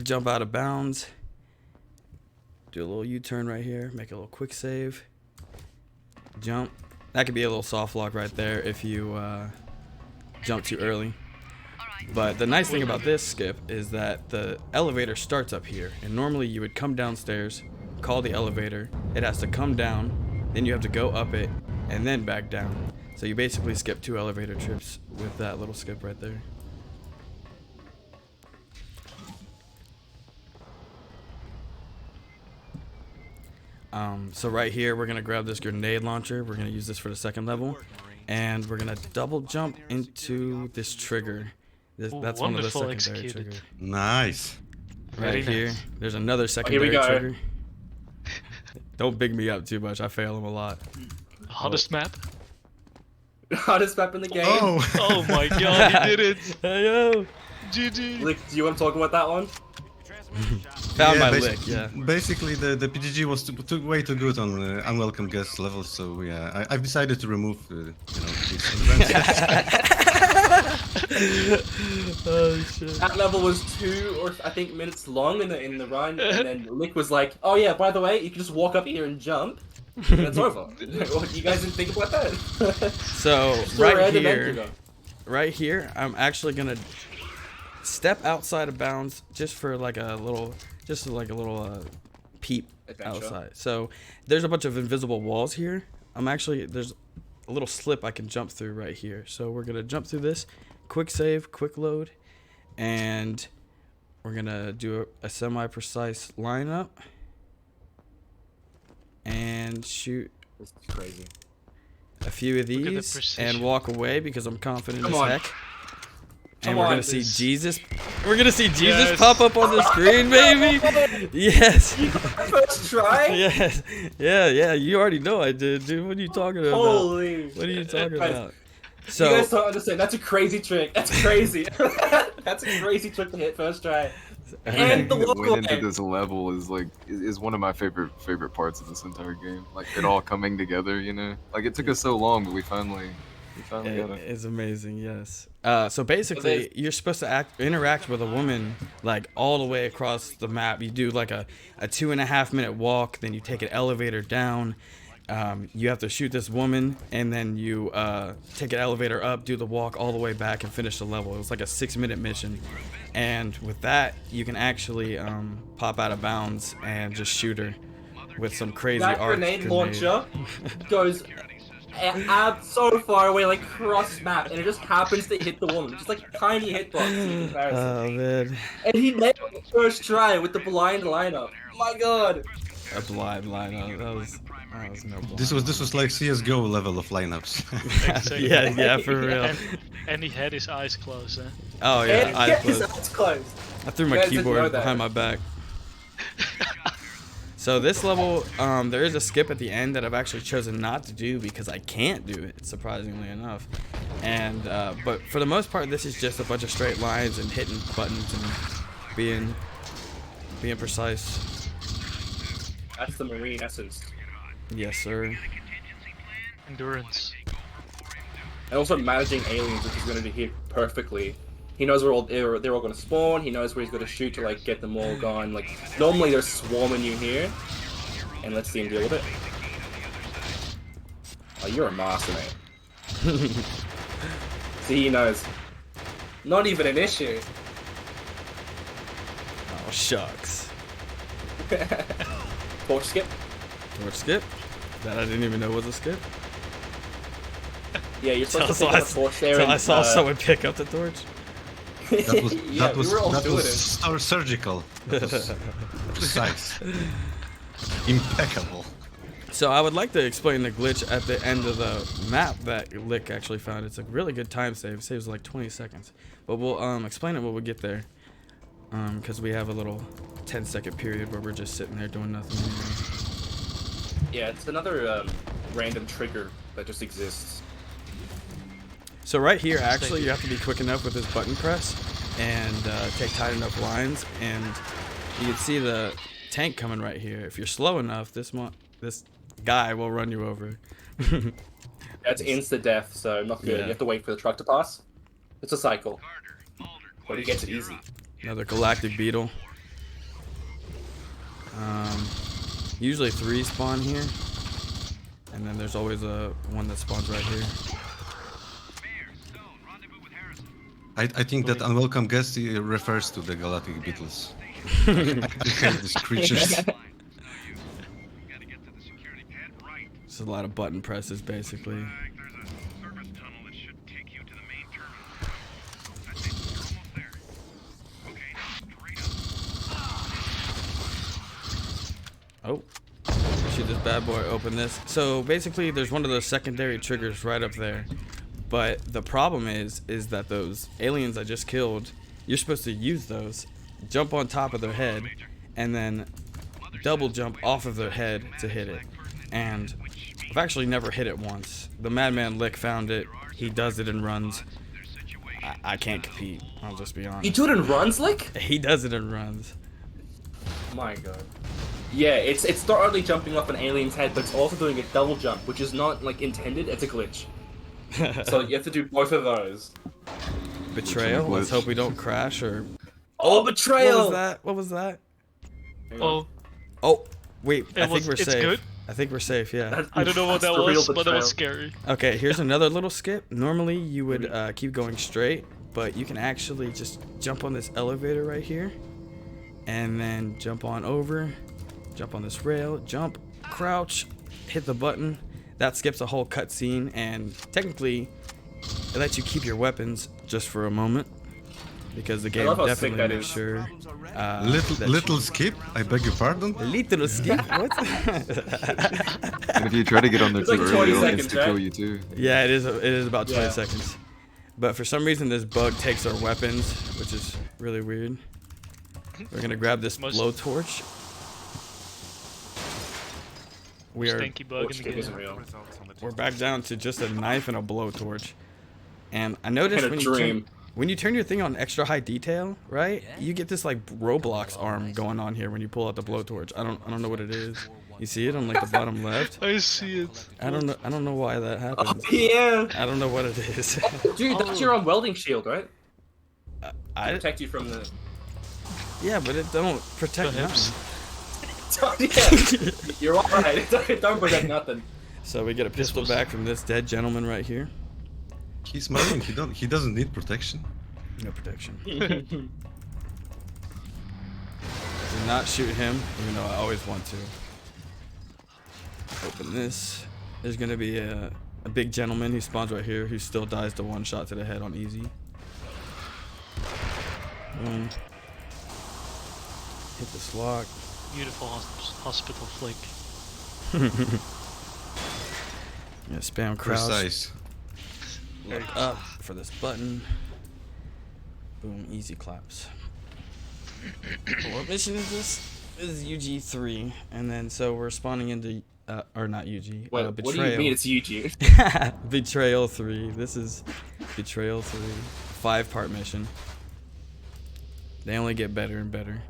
Jump out of bounds. Do a little U-turn right here. Make a little quick save. Jump. That could be a little soft lock right there if you jump too early. But the nice thing about this skip is that the elevator starts up here, and normally you would come downstairs, call the elevator, it has to come down, then you have to go up it, and then back down. So you basically skip 2 elevator trips with that little skip right there. So right here, we're gonna grab this grenade launcher. We're gonna use this for the second level, and we're gonna double jump into this trigger. That's one of the secondary triggers. Nice. Right here, there's another Here secondary we go. trigger. Don't big me up too much. I fail him a lot. Hottest map? Hardest map in the game. Oh my god, he did it! Hey yo! GG! Lick, do you want to talk about that one? Found my basi- lick, yeah. Basically, the PGG was way too good on unwelcome guest level, so yeah, I've decided to remove these events. Oh shit. That level was 2 or I think minutes long in the run, and then Lick was like, "Oh yeah, by the way, you can just walk up here and jump." And it's over. You guys didn't think about that? So Just a random entry, though. right here, I'm actually gonna step outside of bounds just for like a little peep Adventure. outside. So there's a bunch of invisible walls here. There's a little slip I can jump through right here. So we're gonna jump through this, quick save, quick load, and we're gonna do a semi-precise lineup and shoot This is crazy. a few of Look at the these precision. and walk away because I'm confident Come as on. heck. And Come we're on, gonna see this- Jesus. We're gonna see Jesus Yes. pop up on the screen, baby. Yes. First try? Yes. Yeah. You already know I did, dude. What are you talking about? Holy! What are you talking Guys, about? you So guys don't understand. That's a crazy trick. That's crazy. That's a crazy trick to hit first try. And the Everything that local went into game. this level is like is one of my favorite parts of this entire game. Like it all coming together, you know. Like it took us so long, but we finally got it. it's amazing, yes. So basically, you're supposed to interact with a woman like all the way across the map. You do like a 2.5 minute walk, then you take an elevator down. You have to shoot this woman, and then you take an elevator up, do the walk all the way back, and finish the level. It was like a 6-minute mission, and with that, you can actually pop out of bounds and just shoot her with some crazy That arc grenade launcher goes so far away, like cross map, and it just happens to hit the woman. Just like tiny hitbox in comparison. Oh man. And he nailed it the first try with the blind lineup. My god. A blind lineup. That was no blind. This was like CS:GO level of lineups. Exactly. Yeah, for real. And he had his eyes closed, eh? Oh yeah, And eyes his closed. eyes closed. I threw You my guys didn't know keyboard that. behind my back. So this level, there is a skip at the end that I've actually chosen not to do because I can't do it, surprisingly enough. And but for the most part, this is just a bunch of straight lines and hitting buttons and being precise. That's the Marine essence. Yes, sir. Endurance. And also managing aliens, which is going to hit perfectly. He knows where they're all going to spawn. He knows where he's going to shoot to like get them all gone. Like normally they're swarming you here, and let's see him deal with it. Oh, you're a master, mate. See, he knows. Not even an issue. Oh shucks. Torch skip. Torch skip. That I didn't even know was a skip. Yeah, you're supposed to pick up a torch there. Till and, I saw someone pick up the torch. That was Yeah, that was we were all that doing was surgical. That was precise. Impeccable. So I would like to explain the glitch at the end of the map that Lick actually found. It's a really good time save. It saves like 20 seconds. But we'll explain it when we get there. Because we have a little 10-second period where we're just sitting there doing nothing anymore. Yeah, it's another random trigger that just exists. So right here, actually, you have to be quick enough with this button press and take tight enough lines. And you can see the tank coming right here. If you're slow enough, this guy will run you over. That's insta death, so not good. Yeah. You have to wait for the truck to pass. It's a cycle. But he gets it easy. Another galactic beetle. Usually 3 spawn here, and then there's always one that spawns right here. I think that unwelcome guest refers to the galactic beetles. I hate these creatures. It's a lot of button presses, basically. Oh, shoot this bad boy, open this. So basically there's one of those secondary triggers right up there. But the problem is that those aliens I just killed, you're supposed to use those, jump on top of their head, and then double jump off of their head to hit it. And I've actually never hit it once. The Madman Lick found it. He does it in runs. I can't compete, I'll just be honest. You do it in runs, Lick? He does it in runs. My god. Yeah, it's not only jumping off an alien's head, but it's also doing a double jump, which is not like intended. It's a glitch. So you have to do both of those. Betrayal. Let's hope we don't crash or. Oh, betrayal! What was that? What was that? Oh. Oh, wait. I think we're it's safe. good? I think we're safe. Yeah. I don't know what that was, but that was scary. Okay, here's another little skip. Normally you would keep going straight, but you can actually just jump on this elevator right here, and then jump on over. Jump on this rail, jump, crouch, hit the button. That skips a whole cutscene, and technically, it lets you keep your weapons just for a moment, because the game definitely makes sure. Little skip? I beg your pardon? Little skip? What? And if you try to get on there too like early, it'll 20 seconds, insta-kill you too. Yeah, it is about 20 seconds. But for some reason, this bug takes our weapons, which is really weird. We're gonna grab this blowtorch. We are. Stinky bug in the game. We're back down to just a knife and a blowtorch. And I noticed when you turn your thing on extra high detail, right? You get this like Roblox arm going on here when you pull out the blowtorch. I don't know what it is. You see it on like the bottom left? I see it. I don't know why that happens. Oh, yeah. I don't know what it is. Dude, that's your own welding shield, right? I protect you from the. Yeah, but it don't protect hips. Yeah, you're alright. Don't protect nothing. So we get a pistol back from this dead gentleman right here. He's marine. He doesn't need protection. No protection. Do not shoot him, even though I always want to. Open this. There's gonna be a big gentleman who spawns right here who still dies to one shot to the head on easy. Hit this lock. Beautiful hospital flick. Yeah, spam crouch. Precise. Look up for this button. Boom, easy claps. What mission is this? This is UG3, and then so we're spawning into or not UG. Wait, Betrayal. what do you mean it's UG? Betrayal 3. This is Betrayal 3. 5-part mission. They only get better and better.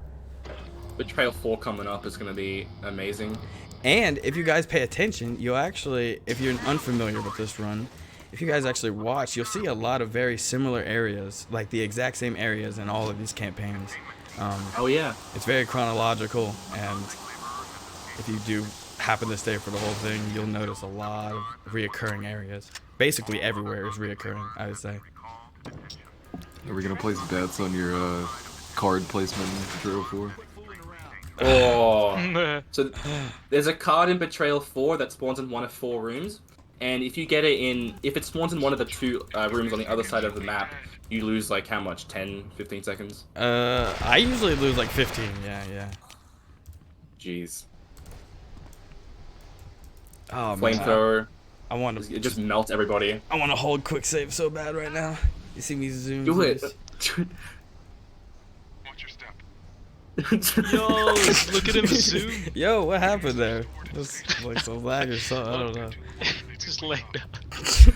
Betrayal 4 coming up is going to be amazing. And if you guys pay attention, you'll actually, if you're unfamiliar with this run, if you guys actually watch, you'll see a lot of very similar areas, like the exact same areas in all of these campaigns. Oh yeah. It's very chronological, and if you do happen to stay for the whole thing, you'll notice a lot of reoccurring areas. Basically everywhere is reoccurring, I would say. Are we gonna place bets on your card placement in Betrayal 4? Oh. So there's a card in Betrayal 4 that spawns in one of 4 rooms, and if you get it in, if it spawns in one of the 2 rooms on the other side of the map, you lose like how much? 10, 15 seconds? I usually lose like 15, yeah. Jeez. Oh, flamethrower. I want to It just melt everybody. I want to hold quick save so bad right now. You see me zoom. Do it. Yo, look at him zoom. Yo, what happened there? Just like some lag or something. I don't know. Just lay down. This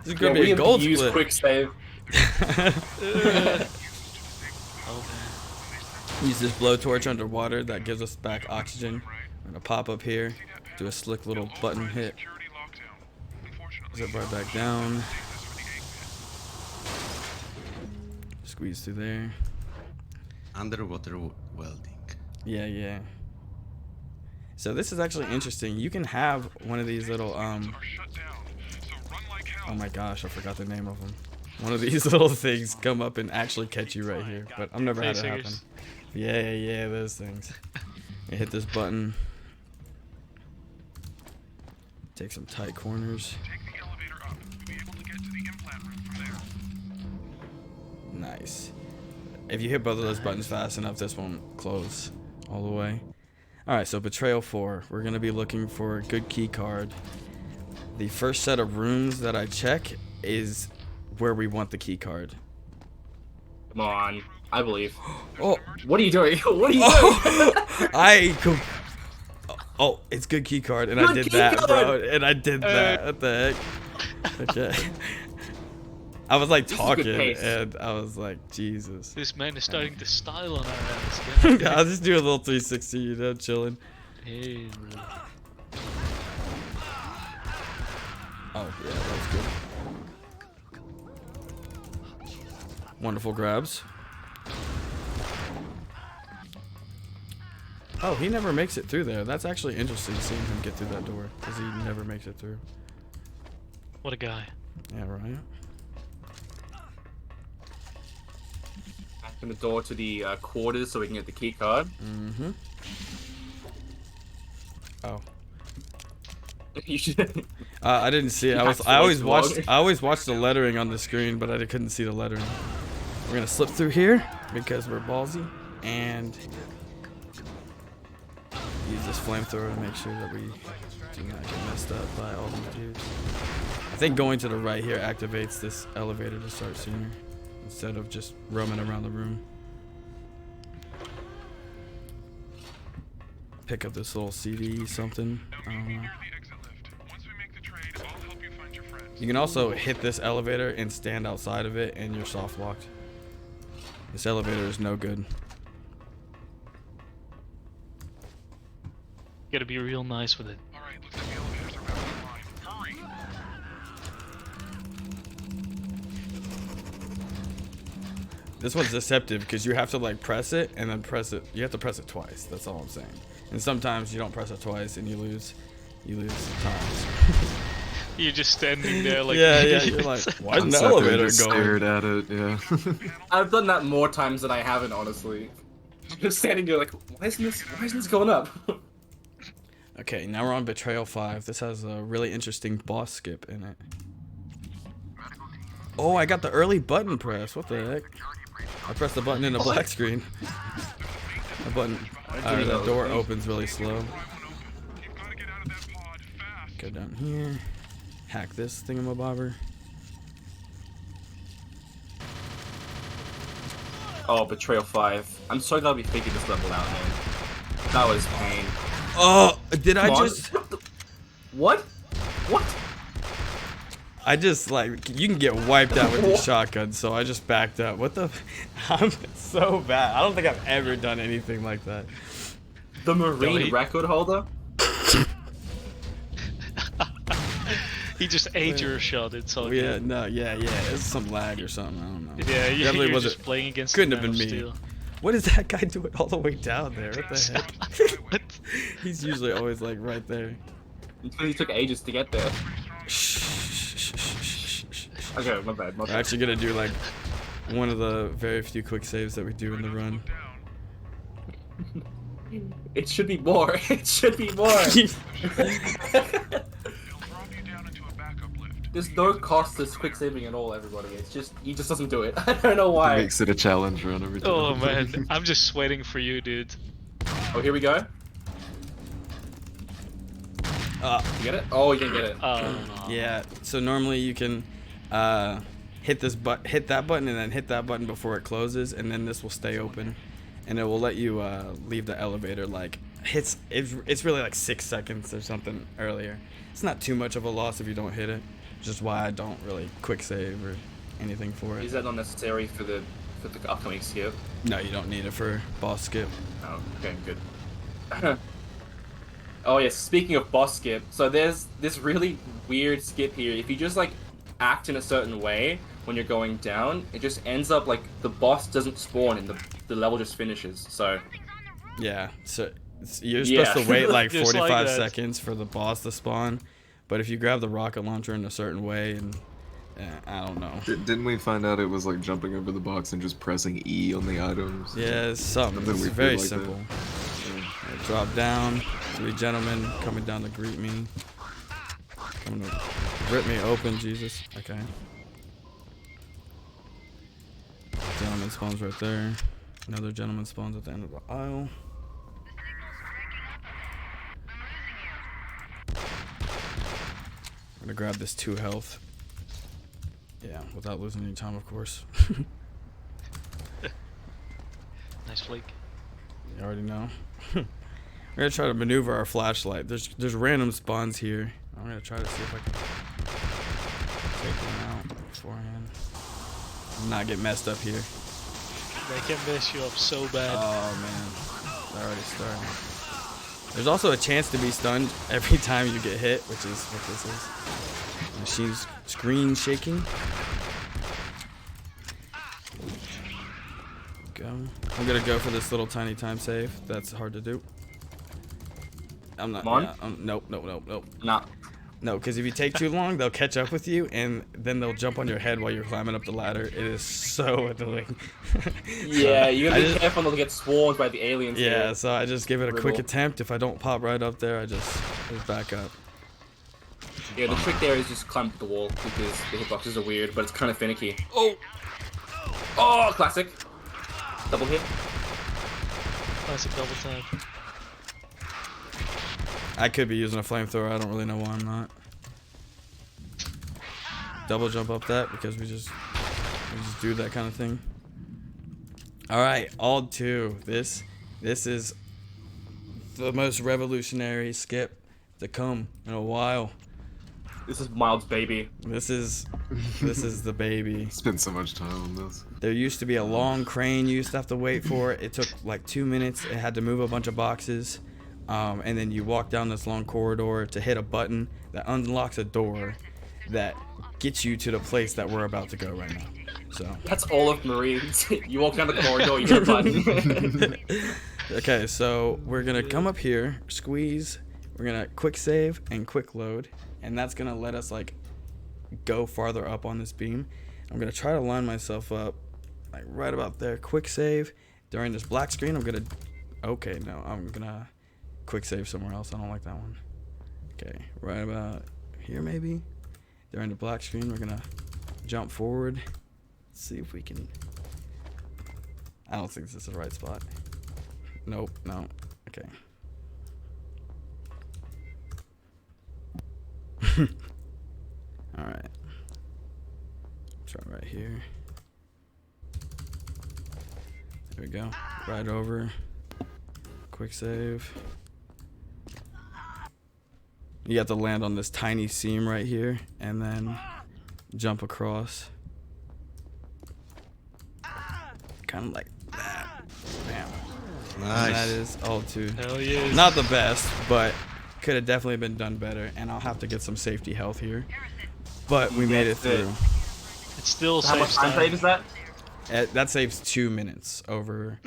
is gonna be a gold use split. quick save. Use this blowtorch underwater that gives us back oxygen. I'm gonna pop up here, do a slick little button hit. Zip right back down. Squeeze through there. Underwater welding. Yeah, yeah. So this is actually interesting. You can have one of these little oh my gosh, I forgot the name of them. One of these little things come up and actually catch you right here, but I've never had it happen. Yeah, yeah, those things. You hit this button. Take some tight corners. Nice. If you hit both of those buttons fast enough, this won't close all the way. Alright, so Betrayal 4. We're going to be looking for a good key card. The first set of rooms that I check is where we want the key card. Come on. I believe. Oh. What are you doing? What are you doing? Oh, it's good key card, and Good I did key that, card! bro. And I did that. What the heck? Okay. I was like This is good talking, pace. and I was like, Jesus. This man is starting to style on our ass. I'll just do a little 360, you know, chilling. Hey, bro. Oh, yeah, that was good. Wonderful grabs. Oh, he never makes it through there. That's actually interesting seeing him get through that door, because he never makes it through. What a guy. Yeah, right? Open the door to the quarters so we can get the key card. Mm-hmm. Oh. You should. I didn't see it. I always watched the lettering on the screen, but I couldn't see the lettering. We're gonna slip through here because we're ballsy and use this flamethrower to make sure that we do not get messed up by all these dudes. I think going to the right here activates this elevator to start sooner instead of just roaming around the room. Pick up this little CD something. I don't know. You can also hit this elevator and stand outside of it and you're soft locked. This elevator is no good. Gotta be real nice with it. This one's deceptive because you have to like press it and then press it. You have to press it twice. That's all I'm saying. And sometimes you don't press it twice and you lose times. You're just standing there like yeah, you're like, why isn't the elevator going? Stared at it, yeah. I've done that more times than I haven't, honestly. Just standing there like, why isn't this going up? Okay, now we're on Betrayal 5. This has a really interesting boss skip in it. Oh, I got the early button press. What the heck? I pressed the button in a black screen. The door opens really slow. Go down here. Hack this thingamabobber. Oh, Betrayal 5. I'm so glad we figured this level out, man. That was pain. Oh, did I just... What? What? I just, like, you can get wiped out with these shotguns, so I just backed up. What the... I'm so bad. I don't think I've ever done anything like that. The Marine record holder? He just ate your shot. It's all Yeah, good. no, yeah. It's some lag or something. I don't know. Yeah, Definitely you're wasn't- just playing against Couldn't the have been Man of me. Steel. What is that guy doing all the way down there? What the heck? He's usually always like right there. Until he took ages to get there. Okay, my bad. We're actually gonna do like one of the very few quick saves that we do in the run. It should be more. It should be more. There's no cost to quick saving at all, everybody. It's just he just doesn't do it. I don't know why. It makes it a challenge run every time. Oh man, I'm just sweating for you, dude. Oh, here we go. You get it? Oh, you didn't get it. Yeah. So normally you can hit that button and then hit that button before it closes, and then this will stay open, and it will let you leave the elevator like it's really like 6 seconds or something earlier. It's not too much of a loss if you don't hit it. Just why I don't really quick save or anything for it. Is that not necessary for the upcoming skip? No, you don't need it for boss skip. Oh, okay, good. Oh yes, speaking of boss skip, so there's this really weird skip here. If you just like act in a certain way when you're going down, it just ends up like the boss doesn't spawn and the level just finishes. So yeah, so you're supposed to wait like Just 45 like that. seconds for the boss to spawn, but if you grab the rocket launcher in a certain way, and I don't know. Didn't we find out it was like jumping over the box and just pressing E on the items? Yeah, it's something. It's weird very like simple. that. I drop down. 3 gentlemen coming down to greet me. Coming to rip me open, Jesus. Okay. Gentleman spawns right there. Another gentleman spawns at the end of the aisle. I'm gonna grab this 2 health. Yeah, without losing any time, of course. Nice fleek. You already know. We're gonna try to maneuver our flashlight. There's random spawns here. I'm gonna try to see if I can take one out beforehand. Not get messed up here. They can mess you up so bad. Oh man, they're already starting. There's also a chance to be stunned every time you get hit, which is what this is. Machine's screen shaking. Go. I'm gonna go for this little tiny time save. That's hard to do. I'm not. Come on. Yeah, nope. Nah. No, because if you take too long, they'll catch up with you, and then they'll jump on your head while you're climbing up the ladder. It is so annoying. Yeah, you gotta be careful not to get swarmed by the aliens. Yeah, here. so I just give it a quick Dribble. attempt. If I don't pop right up there, I just back up. Yeah, the trick there is just climb up the wall because the hitboxes are weird, but it's kind of finicky. Oh! Oh, classic. Double hit. Classic double tap. I could be using a flamethrower. I don't really know why I'm not. Double jump up that because we just do that kind of thing. All right, all 2. This is the most revolutionary skip to come in a while. This is Mild's baby. This is the baby. Spent so much time on this. There used to be a long crane you used to have to wait for. It took like 2 minutes. It had to move a bunch of boxes. And then you walk down this long corridor to hit a button that unlocks a door that gets you to the place that we're about to go right now. So That's all of Marines. You walk down the corridor, you hit a button. okay, so we're gonna come up here, squeeze. We're gonna quick save and quick load, and that's gonna let us like go farther up on this beam. I'm gonna try to line myself up like right about there. Quick save during this black screen. I'm gonna quick save somewhere else. I don't like that one. Okay, right about here maybe. During the black screen, we're gonna jump forward. Let's see if we can. I don't think this is the right spot. Nope, no. Okay. All right. Try right here. There we go. Right over. Quick save. You have to land on this tiny seam right here and then jump across. Kind of like that. Bam. Nice. And that is all too. Hell yeah. Not the best, but could have definitely been done better. And I'll have to get some safety health here. But we made it through. It's still How much time save is that? That saves 2 minutes over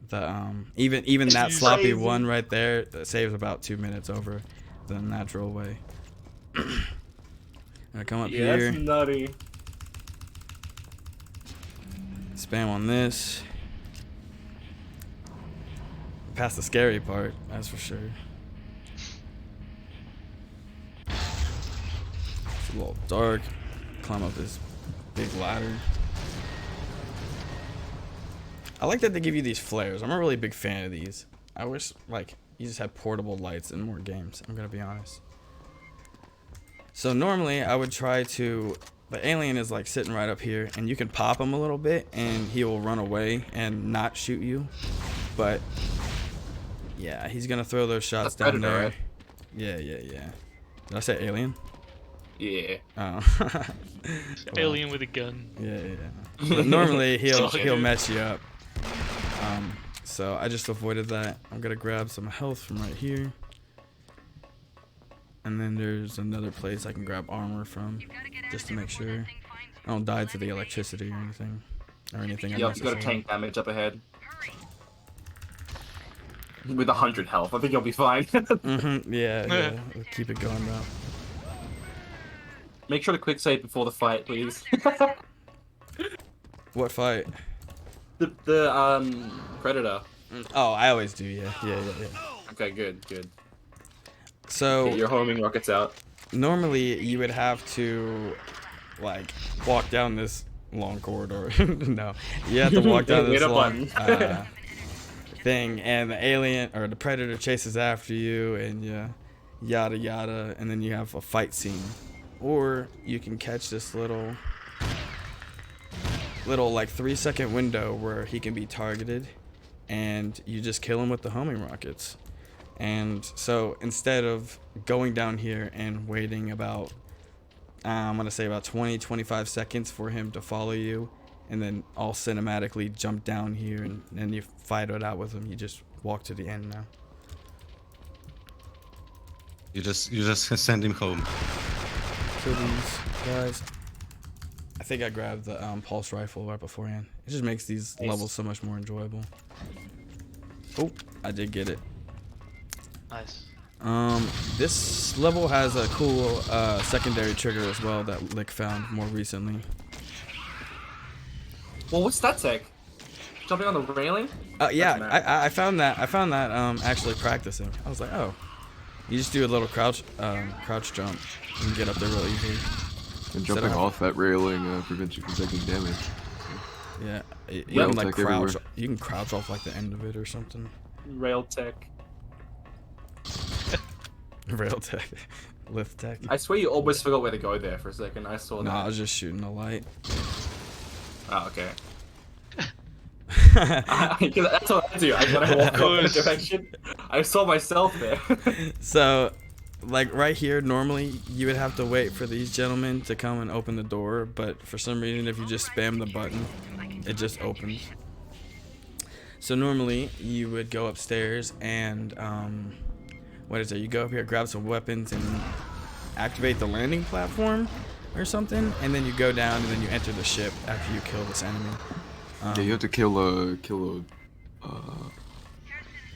the even that sloppy crazy. one right there. That saves about 2 minutes over the natural way. Gonna come up Yeah, here. that's nutty. Spam on this. Past the scary part, that's for sure. It's a little dark. Climb up this big ladder. I like that they give you these flares. I'm a really big fan of these. I wish like you just had portable lights in more games. I'm gonna be honest. So normally I would try to, the alien is like sitting right up here, and you can pop him a little bit and he will run away and not shoot you. But yeah, he's gonna throw those shots That's down Predator, there. right? Yeah. Did I say alien? Yeah. Oh. Alien with a gun. Yeah. But normally he'll mess you up. So I just avoided that. I'm gonna grab some health from right here. And then there's another place I can grab armor from, just to make sure I don't die to the electricity or anything. You also got a tank damage up ahead. With 100 health, I think you'll be fine. Yeah. We'll keep it going though. Make sure to quick save before the fight, please. What fight? The Predator. Oh, I always do. Yeah. Okay, good. So get your homing rockets out. Normally you would have to like walk down this long corridor. No, you have to walk down this long thing, and the alien or the Predator chases after you, and yada yada, and then you have a fight scene. Or you can catch this little like 3-second window where he can be targeted, and you just kill him with the homing rockets. And so instead of going down here and waiting about, I'm going to say about 20-25 seconds for him to follow you, and then all cinematically jump down here and then you fight it out with him, you just walk to the end now. You just send him home. Kill these guys. I think I grabbed the pulse rifle right beforehand. It just makes these levels so much more enjoyable. Oh, I did get it. Nice. This level has a cool secondary trigger as well that Lick found more recently. Well, what's that tech? Jumping on the railing? Yeah, I found that actually practicing. I was like, oh, you just do a little crouch jump and get up there real easily. And jumping off that railing prevents you from taking damage. Yeah, you can like crouch. You can crouch off like the end of it or something. Rail tech. Rail tech. Lift tech. I swear you almost forgot where to go there for a second. I saw that. No, I was just shooting a light. Oh, okay. That's what I do. When I walk over the direction, I saw myself there. So, like right here, normally you would have to wait for these gentlemen to come and open the door, but for some reason, if you just spam the button, it just opens. So normally you would go upstairs and what is it? You go up here, grab some weapons, and activate the landing platform or something, and then you go down and then you enter the ship after you kill this enemy. Yeah, you have to kill a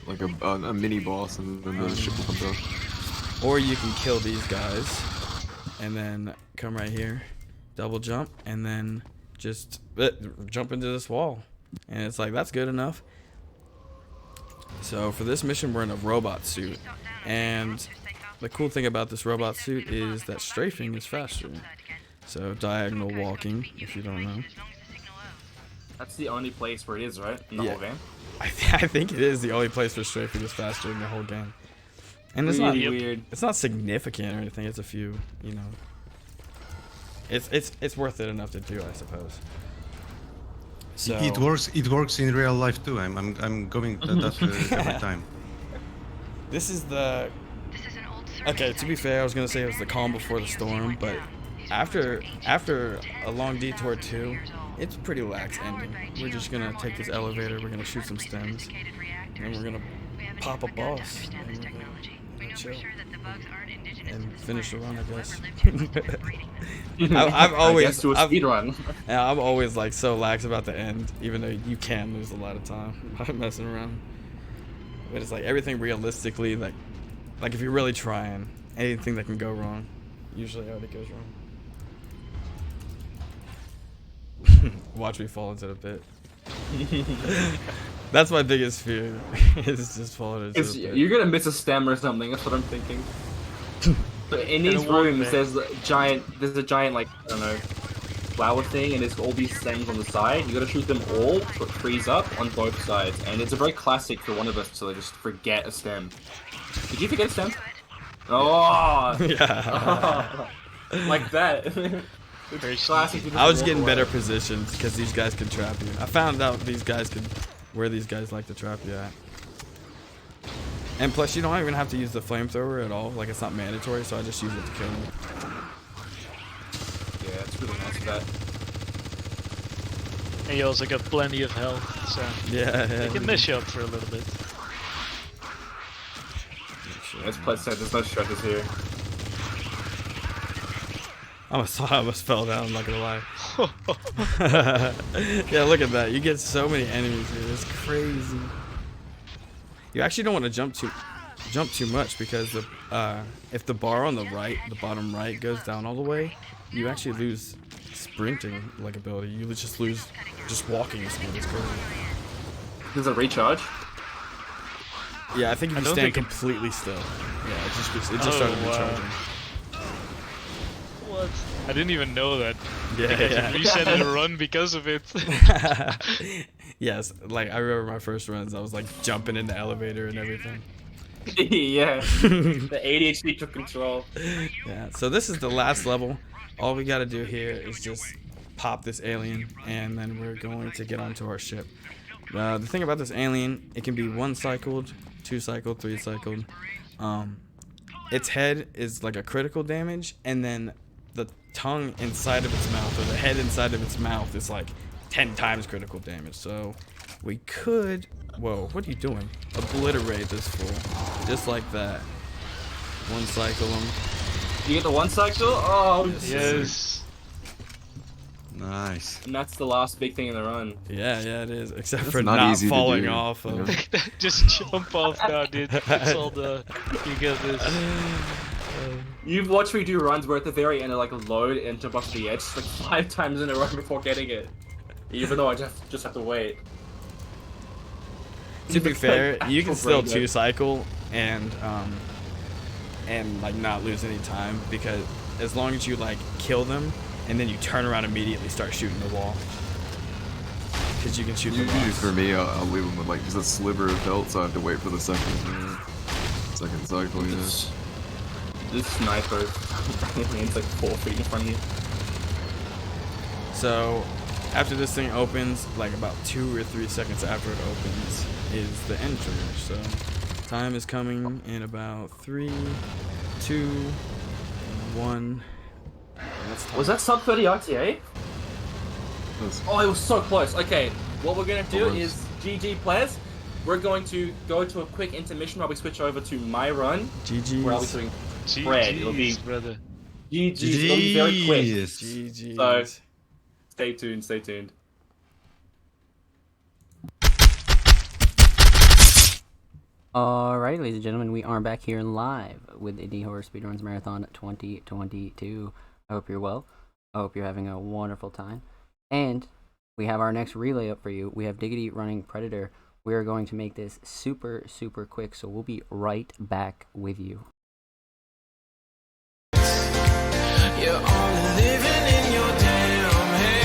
like a mini boss, and then the ship will come down. Or you can kill these guys and then come right here, double jump, and then just jump into this wall, and it's like that's good enough. So for this mission, we're in a robot suit, and the cool thing about this robot suit is that strafing is faster. So diagonal walking, if you don't know. That's the only place where it is, right? In the whole game? I think it is the only place where strafing is faster in the whole game. And it's really not weird. It's not significant or anything. It's a few, you know. It's worth it enough to do, I suppose. So It works in real life too. I'm going that every time. This is the. Okay, to be fair, I was gonna say it was the calm before the storm, but after a long detour too, it's a pretty lax ending. We're just gonna take this elevator, we're gonna shoot some stems, and we're gonna pop a boss, and we're gonna chill and finish the run, I guess. I've always I guess to a speed run. Yeah, I'm always like so lax about the end, even though you can lose a lot of time by messing around. But it's like everything realistically, like if you're really trying, anything that can go wrong usually already goes wrong. Watch me fall into the pit. That's my biggest fear, is just falling into the pit. You're gonna miss a stem or something, that's what I'm thinking. So in these rooms, there's a giant like, I don't know, flower thing, and there's all these stems on the side. You gotta shoot them all, but freeze up on both sides. And it's a very classic for one of us to just forget a stem. Did you forget a stem? Oh! Yeah. like that. It's classic. I was getting better positions because these guys could trap you. I found out where these guys like to trap you at. And plus, you don't even have to use the flamethrower at all. Like, it's not mandatory, so I just use it to kill them. Yeah, it's really nice for that. And you also got plenty of health, so yeah. they can mess you up for a little bit. As Plet said, there's no stretches here. I almost fell down, I'm not gonna lie. Yeah, look at that. You get so many enemies here. It's crazy. You actually don't want to jump too much because if the bar on the right, the bottom right, goes down all the way, you actually lose sprinting like ability. You just lose just walking speed. It's crazy. Does it recharge? Yeah, I think if you stand completely still. Yeah, it just started recharging. What? I didn't even know that. Yeah, I reset and run because of it. Yes, like I remember my first runs, I was like jumping in the elevator and everything. Yeah, the ADHD took control. Yeah, so this is the last level. All we gotta do here is just pop this alien, and then we're going to get onto our ship. The thing about this alien, it can be 1 cycled, 2 cycled, 3 cycled. Its head is like a critical damage, and then the tongue inside of its mouth, or the head inside of its mouth, is like 10 times critical damage. So we could, whoa, what are you doing? Obliterate this fool, just like that. 1 cycle him. You get the 1 cycle? Oh, yes. Nice. And that's the last big thing in the run. Yeah, it is. Except That's for not not easy to falling do, off. you know? Just jump off now, dude. It's all done. You get this. You've watched me do runs where at the very end I like load and jump off the edge like 5 times in a row before getting it. Even though I just have to wait. To be fair, you can still 2 cycle and like not lose any time, because as long as you like kill them and then you turn around immediately, start shooting the wall. Because you can shoot the Usually walls. for me, I'll leave them with like just a sliver of health, so I have to wait for the second cycle. Yeah. This sniper it's like 4 feet in front of you. So after this thing opens, like about 2 or 3 seconds after it opens, is the end trigger. So time is coming in about 3, 2, 1. Was that sub 30 RTA? Oh, it was so close. Okay, what we're gonna do is GG players. We're going to go to a quick intermission while we switch over to my run. GG's. Where I'll be doing Fred. It'll be brother. GG's. It'll be very quick. GG's. So stay tuned. Stay tuned. Alright, ladies and gentlemen, we are back here live with Indie Horror Speedruns Marathon 2022. I hope you're well. I hope you're having a wonderful time. And we have our next relay up for you. We have Diggity running Predator. We are going to make this super, super quick, so we'll be right back with you. You're only living in your damn head.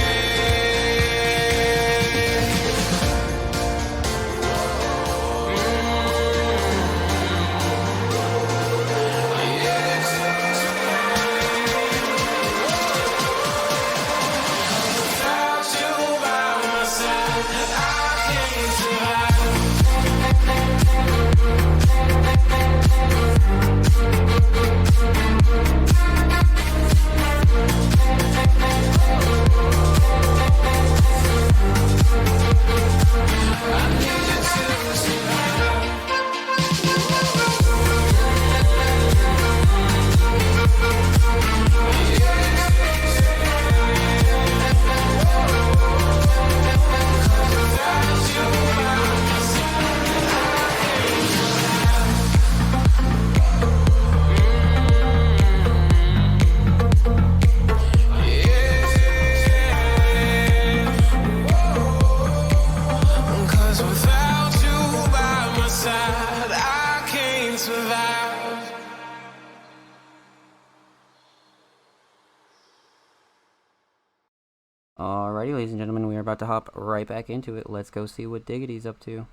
Alrighty, ladies and gentlemen, we are about to hop right back into it. Let's go see what Diggity's up to.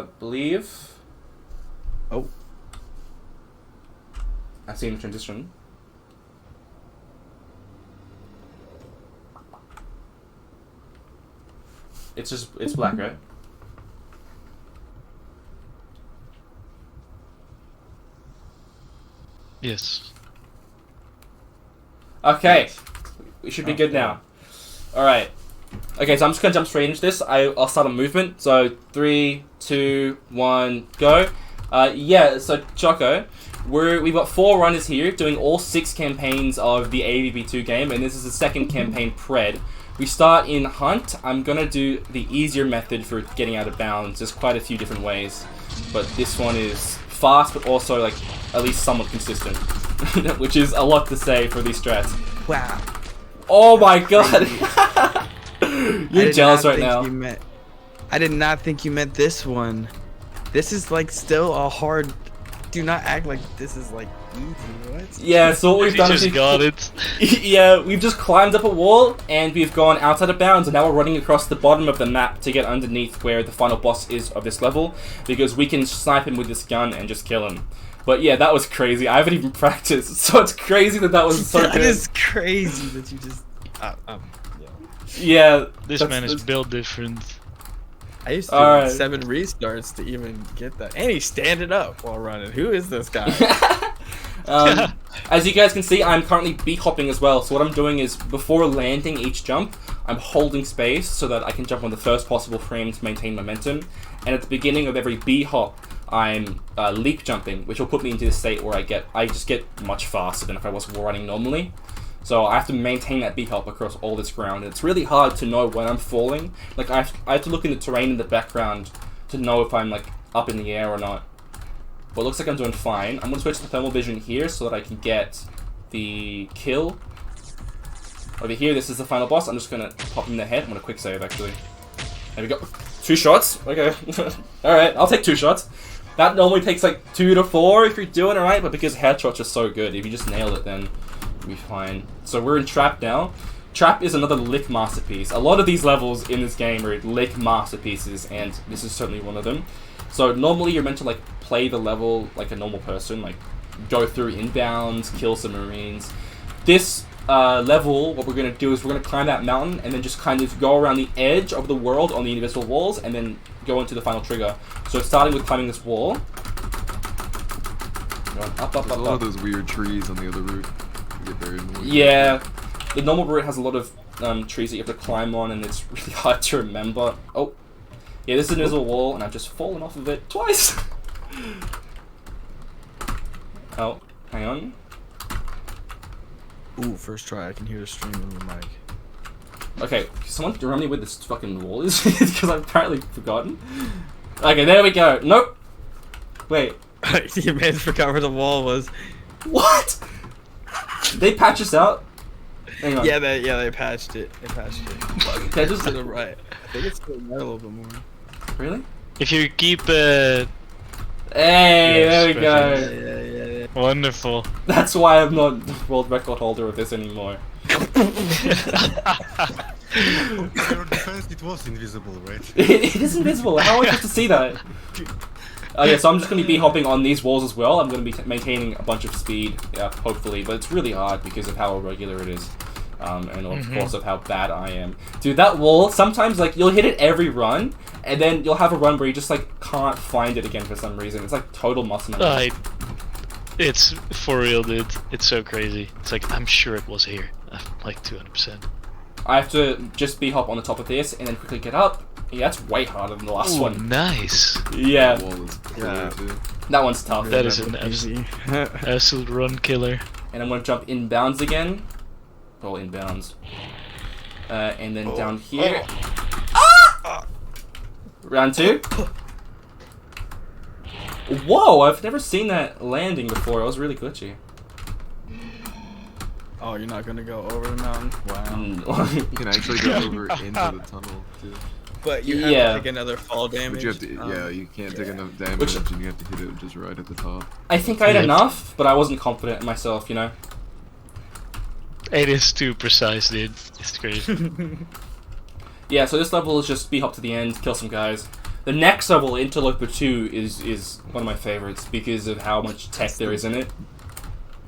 believe. Oh. I've seen the transition. It's black, right? Yes. Okay. We should be good now. Alright. Okay, so I'm just gonna jump straight into this. I'll start a movement. So 3, 2, 1, go. Yeah, so Choco, we've got 4 runners here doing all 6 campaigns of the AVB2 game, and this is the second campaign pred. We start in Hunt. I'm gonna do the easier method for getting out of bounds. There's quite a few different ways, but this one is fast, but also like at least somewhat consistent, which is a lot to say for these strats. Wow. Oh my god. You're jealous right now. I did not think you meant this one. This is like still a hard. Do not act like this is like easy. What? Yeah, so what we've done is got it. Yeah, we've just climbed up a wall and we've gone outside of bounds, and now we're running across the bottom of the map to get underneath where the final boss is of this level, because we can snipe him with this gun and just kill him. But yeah, that was crazy. I haven't even practiced, so it's crazy that was so good. That is crazy that you just. Yeah. This man is built different. I used to do 7 restarts to even get that. And he's standing up while running. Who is this guy? As you guys can see, I'm currently B-hopping as well. So what I'm doing is, before landing each jump, I'm holding space so that I can jump on the first possible frame to maintain momentum. And at the beginning of every B-hop, I'm leap jumping, which will put me into the state where I just get much faster than if I was running normally. So I have to maintain that B-hop across all this ground. And it's really hard to know when I'm falling. Like I have to look in the terrain in the background to know if I'm like up in the air or not. But it looks like I'm doing fine. I'm going to switch to thermal vision here so that I can get the kill. Over here, this is the final boss. I'm just going to pop him in the head. I'm going to quick save actually. There we go. 2 shots. Okay. Alright, I'll take 2 shots. That normally takes like 2 to 4 if you're doing it right, but because headshots are so good, if you just nail it, then you'll be fine. So we're in Trap now. Trap is another lick masterpiece. A lot of these levels in this game are lick masterpieces, and this is certainly one of them. So normally you're meant to like play the level like a normal person, like go through inbounds, kill some marines. This level, what we're going to do is we're going to climb that mountain and then just kind of go around the edge of the world on the invisible walls and then go into the final trigger. So starting with climbing this wall. Going up, There's a lot of those weird trees on the other route. You get buried in the woods. Yeah, the normal route has a lot of trees that you have to climb on, and it's really hard to remember. Oh, yeah, this is an invisible wall, and I've just fallen off of it twice. Oh, hang on. Ooh, first try. I can hear the stream in your mic. Okay, can someone remind me where this fucking wall is? Because I've apparently forgotten. Okay, there we go. Nope. Wait. You man forgot where the wall was. What? They patch us out? Hang on. Yeah, they patched it. They patched it. Okay, just to the right. I think it's to the right a little bit more. Really? If you keep Hey, there we go. Yeah. Wonderful. That's why I'm not the world record holder of this anymore. In your defense, it was invisible, right? It is invisible. How am I supposed to see that? Yeah, so I'm just going to be hopping on these walls as well. I'm going to be maintaining a bunch of speed, hopefully, but it's really hard because of how irregular it is. And of course of how bad I am. Dude, that wall, sometimes like you'll hit it every run, and then you'll have a run where you just like can't find it again for some reason. It's like total muscle memory. It's for real, dude. It's so crazy. It's like, I'm sure it was here. I'm like 200%. I have to just B-hop on the top of this and then quickly get up. Yeah, that's way harder than the last Ooh, one. Nice. Yeah. Yeah. That one's tough. That is an absolute run killer. And I'm going to jump inbounds again. Well, inbounds. And then down here. Round 2. Whoa, I've never seen that landing before. It was really glitchy. Oh, you're not gonna go over the mountain? Wow. You can actually go over into the tunnel, too. But you have to take another fall damage. But you have to, yeah, you can't take enough damage and you have to hit it just right at the top. I think I had enough, but I wasn't confident in myself, you know? It is too precise, dude. It's crazy. Yeah, so this level is just B-hop to the end, kill some guys. The next level, Interloper 2, is one of my favorites because of how much tech there is in it.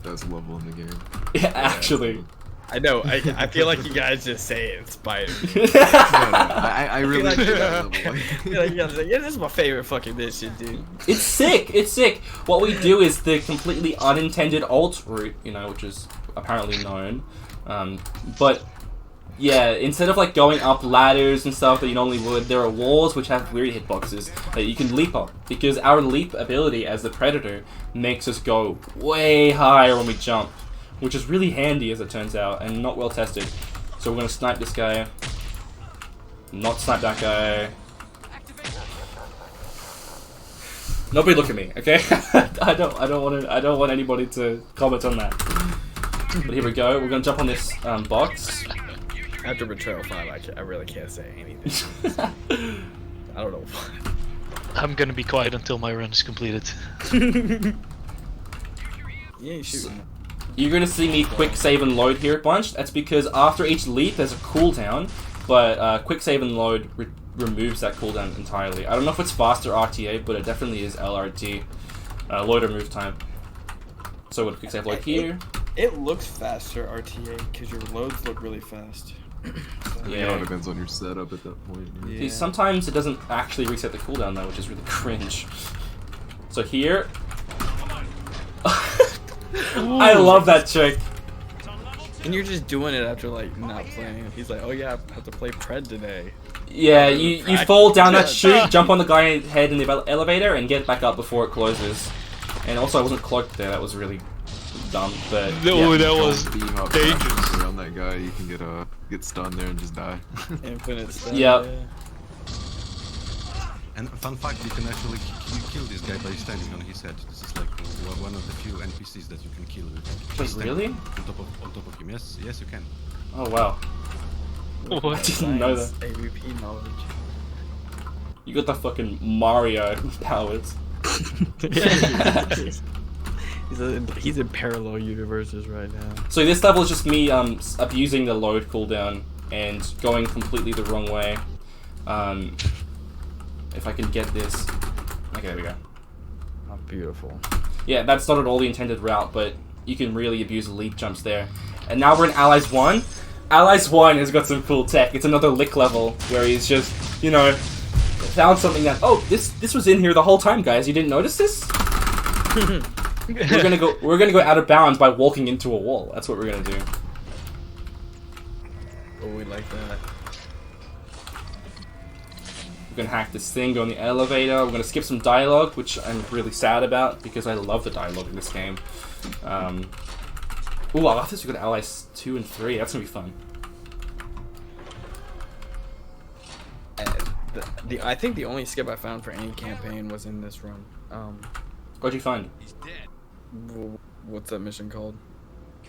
Best level in the game. Yeah, actually. I know. I feel like you guys just say it in spite of me. I really feel feel that level. I feel like you guys are like, yeah, this is my favorite fucking mission, dude. It's sick. It's sick. What we do is the completely unintended alt route, you know, which is apparently known. But yeah, instead of like going up ladders and stuff that you normally would, there are walls which have weird hitboxes that you can leap up. Because our leap ability as the Predator makes us go way higher when we jump, which is really handy as it turns out, and not well tested. So we're gonna snipe this guy. Not snipe that guy. Nobody look at me, okay? I don't want anybody to comment on that. But here we go. We're gonna jump on this box. After Betrayal 5, I really can't say anything. I don't know why. I'm gonna be quiet until my run is completed. You ain't shooting. You're gonna see me quick save and load here a bunch. That's because after each leap there's a cooldown, but quick save and load removes that cooldown entirely. I don't know if it's faster RTA, but it definitely is LRT, load or move time. So with quick save load here. It looks faster RTA because your loads look really fast. Yeah, it all depends on your setup at that point. Yeah. See, sometimes it doesn't actually reset the cooldown though, which is really cringe. So here. I love that trick. And you're just doing it after like not playing. He's like, oh yeah, I have to play Pred today. Yeah, you fall down that chute, jump on the guy's head in the elevator, and get back up before it closes. And also, I wasn't cloaked there. That was really dumb. But no, yeah. that was dangerous. Around that guy, you can get stunned there and just die. Infinite stun. Yep. Yeah. And fun fact, you can actually kill this guy by standing on his head. This is like one of the few NPCs that you can kill with. Wait, really? On top of him. Yes, you can. Oh wow. What? I didn't know that. AVP knowledge. You got the fucking Mario powers. He's in parallel universes right now. So this level is just me abusing the load cooldown and going completely the wrong way. If I can get this. Okay, there we go. Oh, beautiful. Yeah, that's not at all the intended route, but you can really abuse the leap jumps there. And now we're in Allies 1. Allies 1 has got some cool tech. It's another lick level where he's just, you know, found something that, oh, this was in here the whole time, guys. You didn't notice this? We're gonna go out of bounds by walking into a wall. That's what we're gonna do. Oh, we like that. We're gonna hack this thing, go in the elevator. We're gonna skip some dialogue, which I'm really sad about because I love the dialogue in this game. Ooh, I love this. We got Allies 2 and 3. That's gonna be fun. I think the only skip I found for any campaign was in this run. What'd you find? What's that mission called?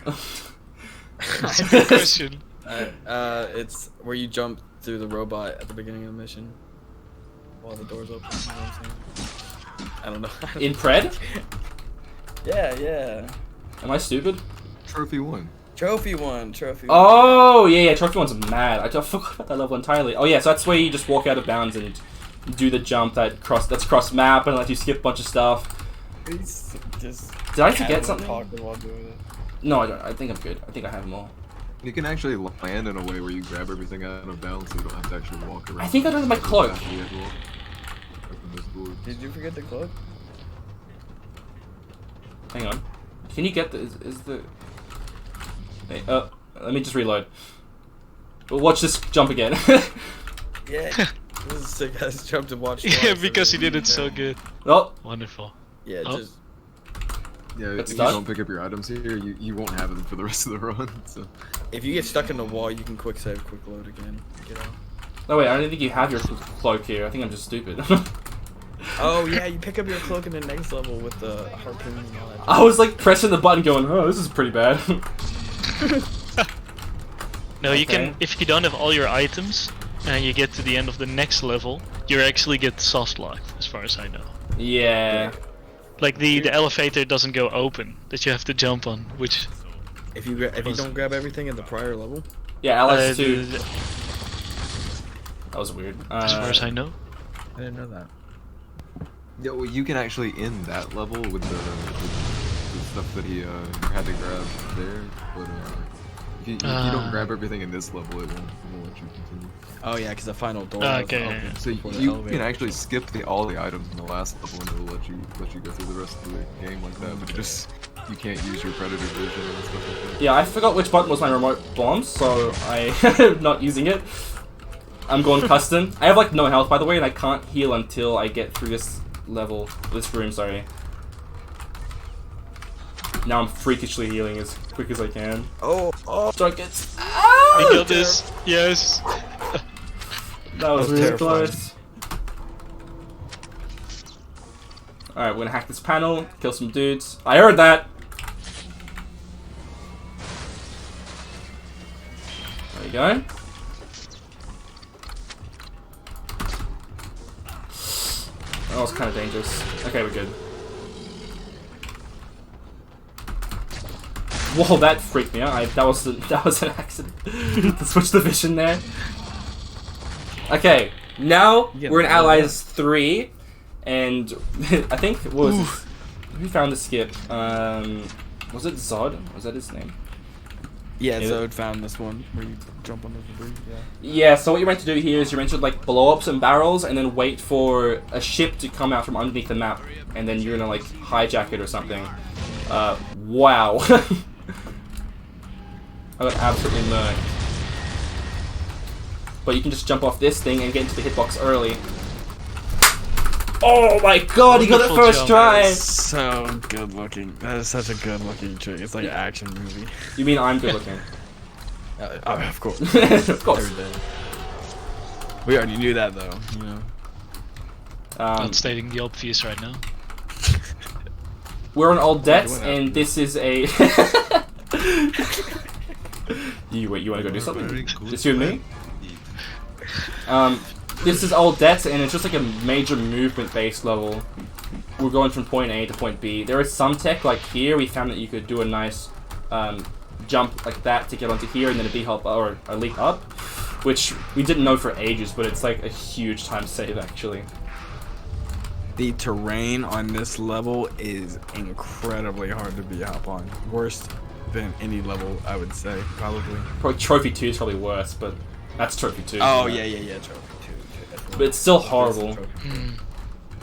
That's a good question. It's where you jump through the robot at the beginning of the mission while the door's open. You know what I'm saying? I don't know. In Pred? Yeah. Am I stupid? Trophy 1. Trophy 1. Oh, yeah, Trophy 1's mad. I forgot about that level entirely. Oh, yeah, so that's where you just walk out of bounds and do the jump that's cross map and let you skip a bunch of stuff. Did I forget something? While doing it. No, I don't. I think I'm good. I think I have them all. You can actually land in a way where you grab everything out of bounds so you don't have to actually walk around. I think I did my cloak. Did you forget the cloak? Hang on. Can you get the... Is the... Hey, let me just reload. Well, watch this jump again. Yeah. This is sick ass jump to watch. Yeah, because he did it so good. Oh. Wonderful. Yeah, oh. just... Yeah, if you don't pick up your items here, you won't have them for the rest of the run. So. If you get stuck in the wall, you can quick save, quick load again. Get out. No, wait, I don't think you have your cloak here. I think I'm just stupid. Oh, yeah, you pick up your cloak in the next level with the harpoon and all that. I was like pressing the button going, oh, this is pretty bad. No, you can, if you don't have all your items, and you get to the end of the next level, you actually get soft locked, as far as I know. Yeah. Like the elevator doesn't go open, that you have to jump on, which... If you don't grab everything in the prior level? Yeah, Allies 2. That was weird. As far as I know. I didn't know that. Yeah, well, you can actually end that level with the stuff that he had to grab there, but if you don't grab everything in this level, it won't let you continue. Oh yeah, because the final door. Okay. So you can actually skip all the items in the last level, and it'll let you go through the rest of the game like that. But it just you can't use your predator vision and stuff like that. Yeah, I forgot which button was my remote bomb, so I'm not using it. I'm going custom. I have like no health, by the way, and I can't heal until I get through this level, this room. Sorry. Now I'm freakishly healing as quick as I can. Oh, Junkets. I got this. Yes. That was really terrifying. close. Alright, we're gonna hack this panel, kill some dudes. I heard that! There you go. That was kind of dangerous. Okay, we're good. Whoa, that freaked me out. That was an accident to switch the vision there. Okay, now we're in Allies 3, and I think, what was this? We found the skip. Was it Zod? Was that his name? Yeah, Zod found this one where you jump on the debris. Yeah, so what you're meant to do here is you're meant to like blow up some barrels and then wait for a ship to come out from underneath the map, and then you're gonna like hijack it or something. Wow. I got absolutely murked. But you can just jump off this thing and get into the hitbox early. Oh my god, he got it first try! So good looking. That is such a good looking trick. It's like an action movie. You mean I'm good looking? Of course. Of course. Every day. We already knew that though, you know. Not stating the obvious right now. We're on old debts, and this is a... You wanna go do something? Just you and me? This is old debts, and it's just like a major movement-based level. We're going from point A to point B. There is some tech, like here, we found that you could do a nice jump like that to get onto here, and then a B-hop or a leap up, which we didn't know for ages, but it's like a huge time save, actually. The terrain on this level is incredibly hard to hop on. Worse than any level, I would say, probably. Probably Trophy 2 is probably worse, but that's Trophy 2. Oh, yeah, Trophy 2. But it's still horrible.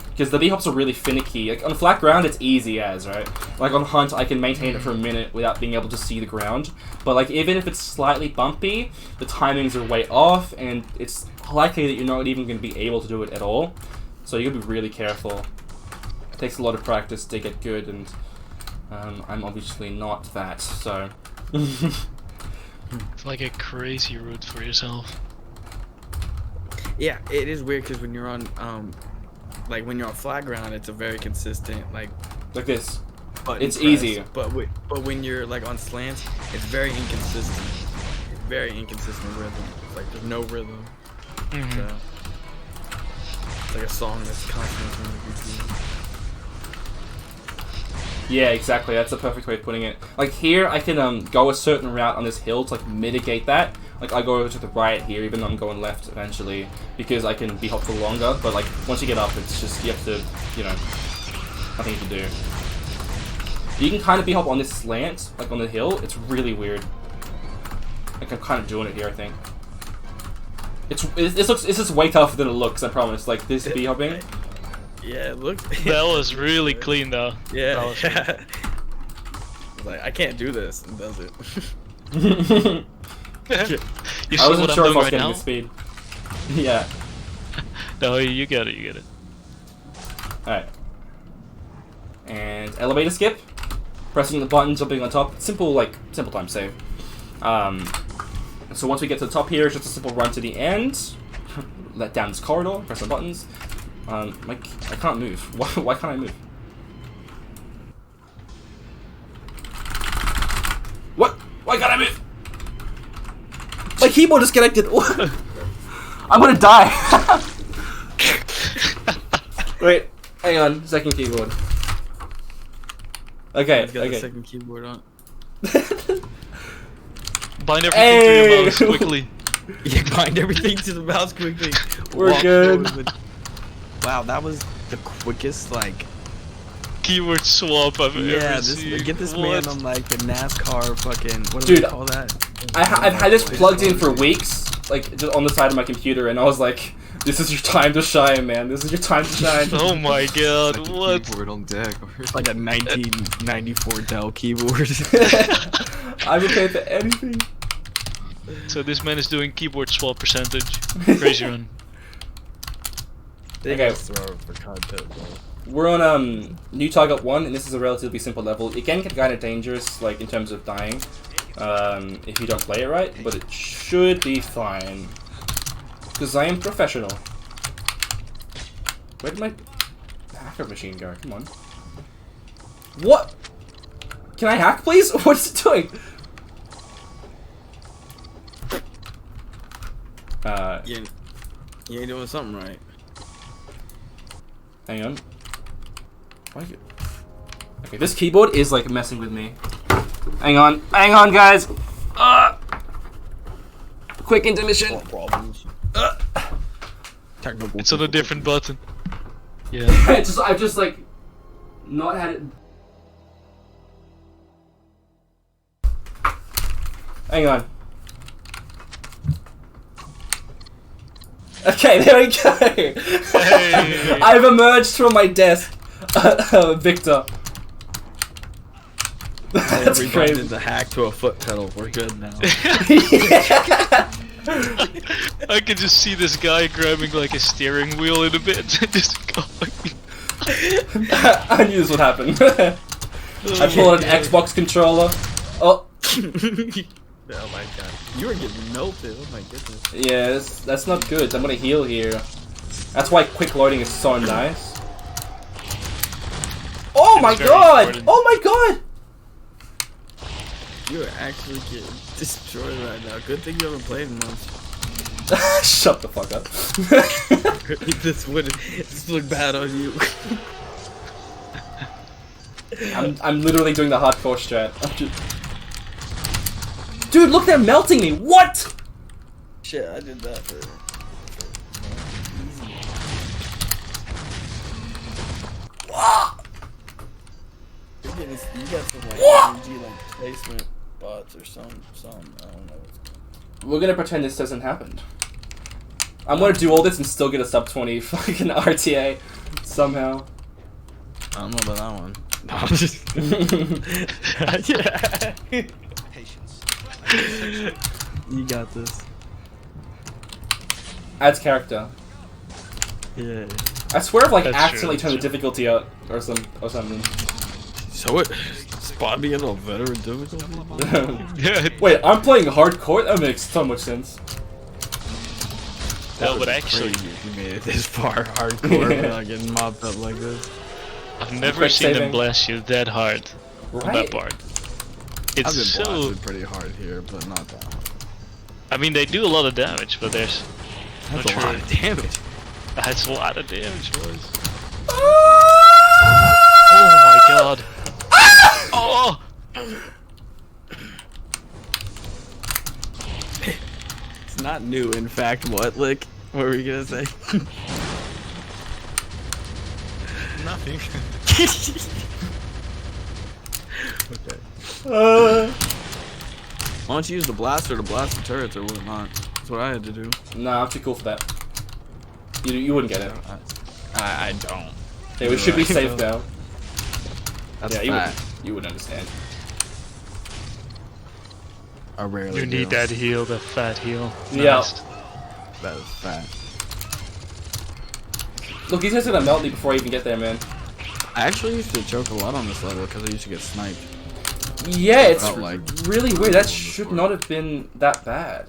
Because the B-hops are really finicky. Like, on flat ground, it's easy as, right? Like, on Hunt, I can maintain it for a minute without being able to see the ground. But, like, even if it's slightly bumpy, the timings are way off, and it's likely that you're not even going to be able to do it at all. So you gotta be really careful. It takes a lot of practice to get good, and I'm obviously not that, so... It's like a crazy route for yourself. Yeah, it is weird because when you're on, like when you're on flat ground, it's a very consistent like this. Button It's press. easy. But when you're like on slants, it's very inconsistent. It's very inconsistent rhythm. It's like there's no rhythm. So, it's like a song that's constantly going to be. Yeah, exactly. That's the perfect way of putting it. Like here, I can go a certain route on this hill to like mitigate that. Like I go over to the right here, even though I'm going left eventually, because I can be hop for longer. But like once you get up, it's just you have to, you know, nothing you can do. You can kind of be hop on this slant, like on the hill. It's really weird. Like I'm kind of doing it here, I think. It's just way tougher than it looks. I promise. Like this be hopping. Yeah, it looks. That was really clean though. Yeah. Like I can't do this, and does it. You I wasn't sure if I was right getting now? the speed. Yeah. No, you get it. You get it. All right. And elevator skip. Pressing the button, jumping on top. Simple time save. So once we get to the top here, it's just a simple run to the end. Let down this corridor. Press the buttons. I can't move. Why can't I move? What? Why can't I move? My keyboard is connected. I'm gonna die. Wait, hang on. Second keyboard. Okay. He's got the second keyboard on. Bind everything to your mouse quickly. Yeah, bind everything to the mouse quickly. We're Walk good. forward. Wow, that was the quickest like keyboard swap I've ever seen. Get this man on like the NASCAR fucking what do Dude, they call that? I've had this plugged in for weeks, like just on the side of my computer, and I was like, "This is your time to shine, man. This is your time to shine." Oh my god, Like a what? keyboard on deck. Like a 1994 Dell keyboard. I would pay for anything. So this man is doing keyboard swap percentage. Crazy run. Okay. For content, We're on new target 1, and this is a relatively simple level. It can get kind of dangerous, like in terms of dying, if you don't play it right, but it should be fine. Because I am professional. Where did my hacker machine go? Come on. What? Can I hack, please? What is it doing? You ain't doing something right. Hang on. Why you... Okay, this keyboard is like messing with me. Hang on, guys. Quick intermission. Problems. Technical. It's on a different button. Yeah. I've just like not had it. Hang on. Okay, there we go. Hey. I've emerged from my desk, Victor. That's we crazy. did the hack to a foot pedal. We're good now. I can just see this guy grabbing like a steering wheel in a bit, just going. I knew this would happen. I pulled an Xbox controller. Oh. Oh my god. You were getting melted. Oh my goodness. Yeah, that's not good. I'm gonna heal here. That's why quick loading is so nice. Oh my god! Important. Oh my god! You are actually getting destroyed right now. Good thing you haven't played in months. Shut the fuck up. this would look bad on you. I'm literally doing the hardcore strat. Dude, look, they're melting me. What? Shit, I did that for you got some like energy like placement bots or some I don't know. We're gonna pretend this doesn't happen. I'm gonna do all this and still get a sub 20 fucking RTA somehow. I don't know about that one. No, I'm just yeah. Patience. You got this. Adds character. Yeah. I swear I've like That's accidentally true, turned the difficulty up or something. So it spot me in a veteran difficulty? Wait, I'm playing hardcore? That makes so much sense. No, but actually, if you made it this far hardcore without getting mopped up like this. I've never Quick seen saving. them blast you that hard on Right? that part. I've It's been so. blasted pretty hard here, but not that hard. I mean, they do a lot of damage, but there's. That's not a lot of damage. That's a lot of damage, boys. Oh my god. Oh! It's not new, in fact. What, Lick? What were you gonna say? Nothing. Okay. Why don't you use the blaster to blast the turrets or whatnot? That's what I had to do. Nah, I'm too cool for that. You wouldn't get it. I don't. Yeah, we should be safe though. now. That's Yeah, fat. you would understand. I rarely You need do. that heal, that fat heal. Yeah. Nice. That is fat. Look, these guys are gonna melt me before I even get there, man. I actually used to choke a lot on this level because I used to get sniped. Yeah, it's felt like- really weird. That should not have been that bad.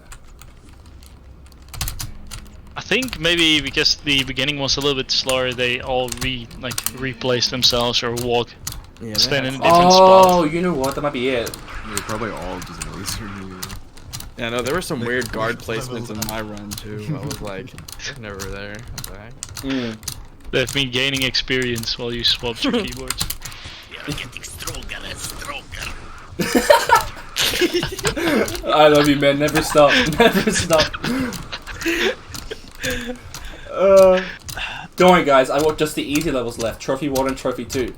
I think maybe because the beginning was a little bit slower, they all replace themselves or walk, Yeah, stand in a have- different spot. Oh, you know what? That might be it. They're probably all just laser me. Yeah, no, there were some weird guard placements in my run too. I was like, never there. Okay. They've been gaining experience while you swapped your keyboards. You're getting stronger and stronger. I love you, man. Never stop. Never stop. Don't worry, guys. I got just the easy levels left. Trophy 1 and Trophy 2.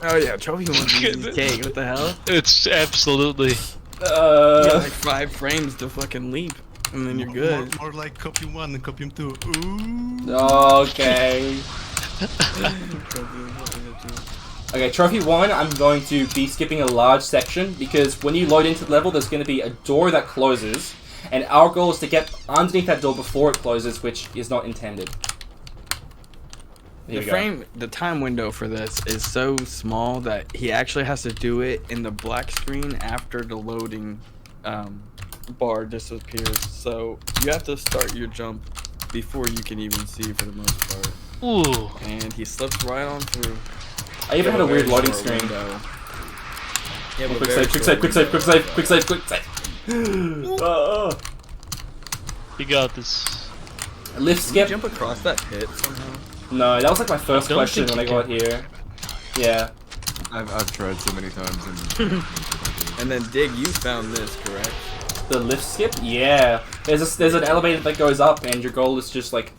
Oh yeah, trophy 1's easy cake. What the hell? It's absolutely. You got like 5 frames to fucking leap, and then you're good. More like Copium 1 and Copium 2. Ooh. Okay. Okay, Trophy 1, I'm going to be skipping a large section because when you load into the level, there's going to be a door that closes, and our goal is to get underneath that door before it closes, which is not intended. Here The time window for this is so small that he actually has to do it in the black screen after the loading bar disappears. So you have to start your jump before you can even see for the most part. Ooh. And he slips right on through. I even had a weird loading screen. Yeah, Quick save, quick save, quick save, quick save, quick save, quick save. You got this. Lift skip. Jump across that pit somehow. No, that was like my first don't question think when I you got here. Yeah. I've tried so many times and And then Dig, you found this, correct? The lift skip? Yeah. There's an elevator that goes up, and your goal is just like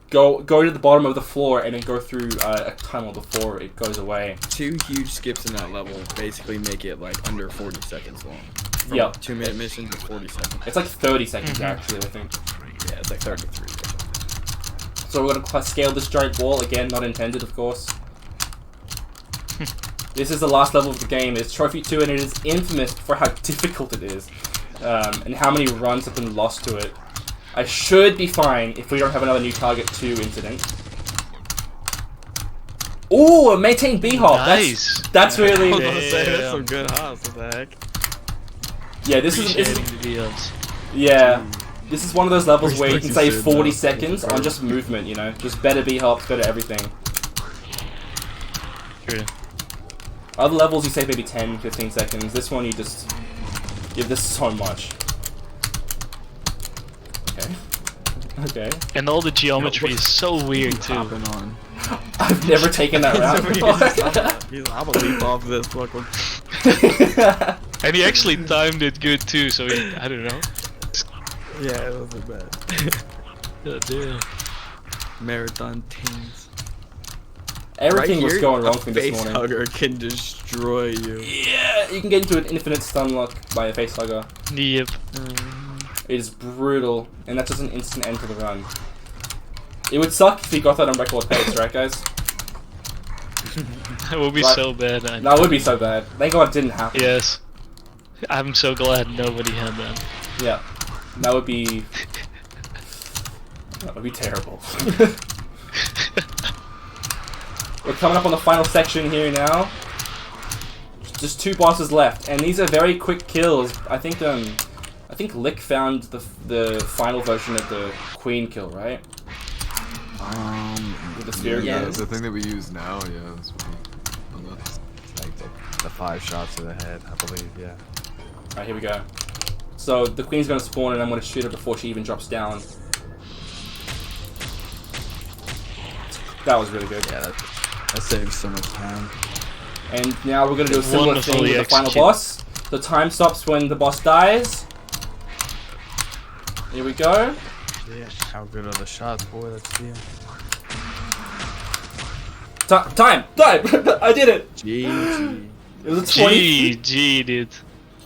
go to the bottom of the floor and then go through a tunnel before it goes away. 2 huge skips in that level basically make it like under 40 seconds long. From Yep. 2-minute mission to 40 seconds. It's like 30 seconds actually, I think. Yeah, it's like 33. So we're gonna scale this giant wall again, not intended, of course. This is the last level of the game. It's Trophy 2, and it is infamous for how difficult it is, and how many runs have been lost to it. I should be fine if we don't have another new Target 2 incident. Ooh, a maintain B-hop. Nice. That's really. I was gonna say, that's some good hops. What the heck? Yeah, this is. Appreciating the VLs. Yeah. This is one of those levels where you can save Respect 40 you, seconds on just movement, you know? Just better B-hops, better everything. True. Other levels you save maybe 10, 15 seconds. This one you just give this so much. Okay. Okay. And all the geometry is so weird too. Hopping on. I've never taken that route before. I'm gonna leap off this fucking. And he actually timed it good too, so he, I don't know. Yeah, it wasn't bad. God damn. Marathon teams. Everything right was here, going wrong for me this face morning. hugger can destroy you. Yeah, you can get into an infinite stun lock by a face hugger. Yep. It is brutal, and that's just an instant end to the run. It would suck if he got that on record pace, right, guys? That would be Right. so bad. That would be so bad. Thank God it didn't happen. Yes. I'm so glad nobody had that. Yeah. That would be... That would be terrible. We're coming up on the final section here now. Just 2 bosses left, and these are very quick kills. I think Lick found the final version of the Queen kill, right? With the spear yeah, gun. the thing that we use now, yeah, that's what we, like the 5 shots to the head, I believe, yeah. Alright, here we go. So the Queen's gonna spawn, and I'm gonna shoot her before she even drops down. That was really good. Yeah, that saves so much time. And now we're gonna do a similar thing with the final boss. The time stops when the boss dies. Here we go. Yeah, how good are the shots, boy? Let's see. Time! I did it! GG. It was a 20, GG, dude.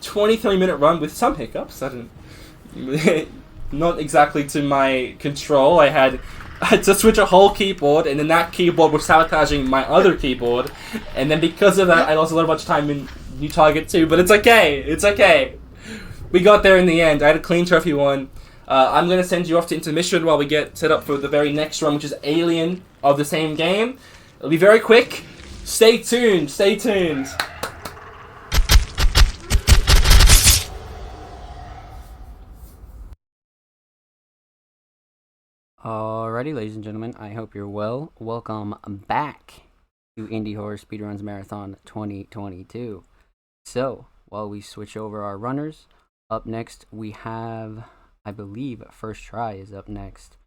23-minute run with some hiccups. I didn't... Not exactly to my control. I had to switch a whole keyboard, and then that keyboard was sabotaging my other keyboard. And then because of that, I lost a lot of time in New Target 2. But it's okay. It's okay. We got there in the end. I had a clean trophy 1. I'm going to send you off to intermission while we get set up for the very next run, which is Alien of the same game. It'll be very quick. Stay tuned. Stay tuned. Alrighty, ladies and gentlemen, I hope you're well. Welcome back to Indie Horror Speedruns Marathon 2022. So, while we switch over our runners, up next we have, I believe, First Try is up next.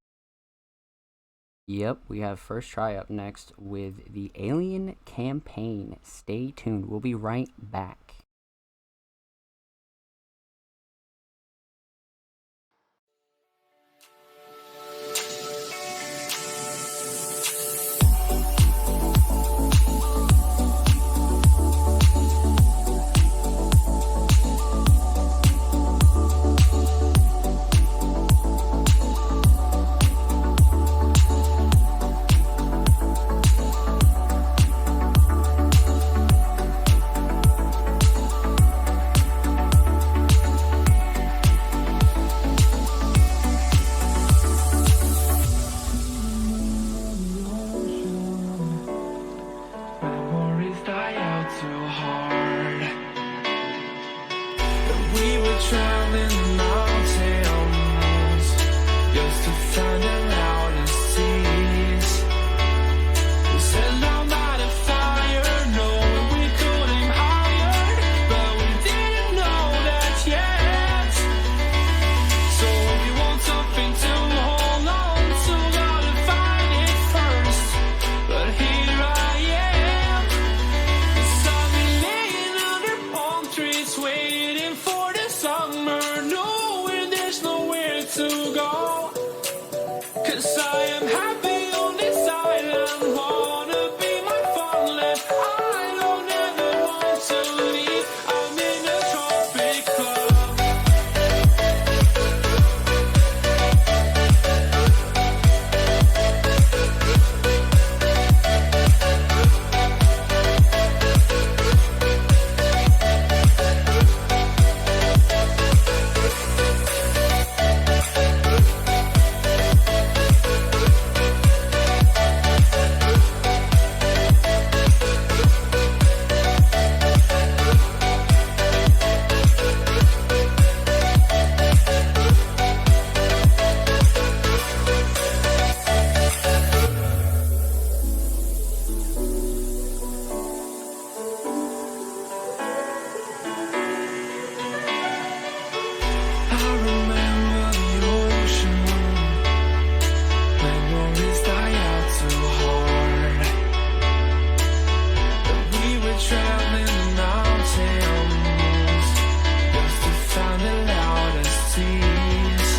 Yep, we have First Try up next with the Alien campaign. Stay tuned. We'll be right back. were traveling the mountains just to find the loudest seas. We set our mind on fire, knowing we could aim higher, but we didn't know that yet. So if you want something to hold on to, gotta find it first. But here I am, 'cause I've been laying under palm trees, waiting for the summer, knowing there's nowhere to go. 'Cause I am happy on this island, wanna be my farmland. I don't ever want to leave, I'm in a tropic club. I remember the ocean memories die out too hard. But we were traveling the mountains just to find the loudest seas.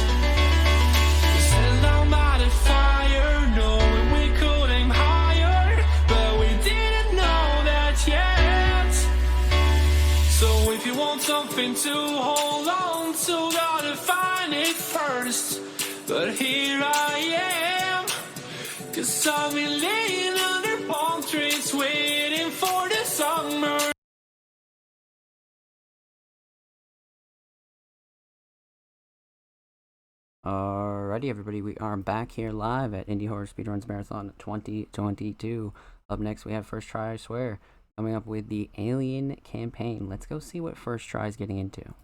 We set our mind on fire, knowing we could aim higher, but we didn't know that yet. So if you want something to hold on to, gotta find it first. But here I am, 'cause I've been laying under palm trees, waiting for the summer. Alrighty, everybody, we are back here live at Indie Horror Speedruns Marathon 2022. Up next, we have First Try, I Swear, coming up with the Alien campaign. Let's go see what First Try is getting into.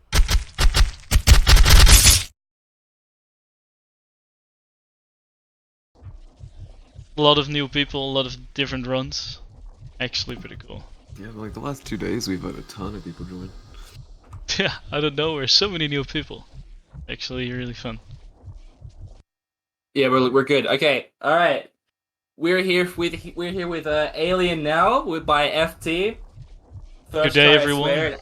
A lot of new people, a lot of different runs. Actually pretty cool. Yeah, like the last 2 days we've had a ton of people join. Yeah, out of nowhere, so many new people. Actually really fun. Yeah, we're good. Okay, all right. We're here with Alien now, by FT. Good day, Try, I everyone. swear,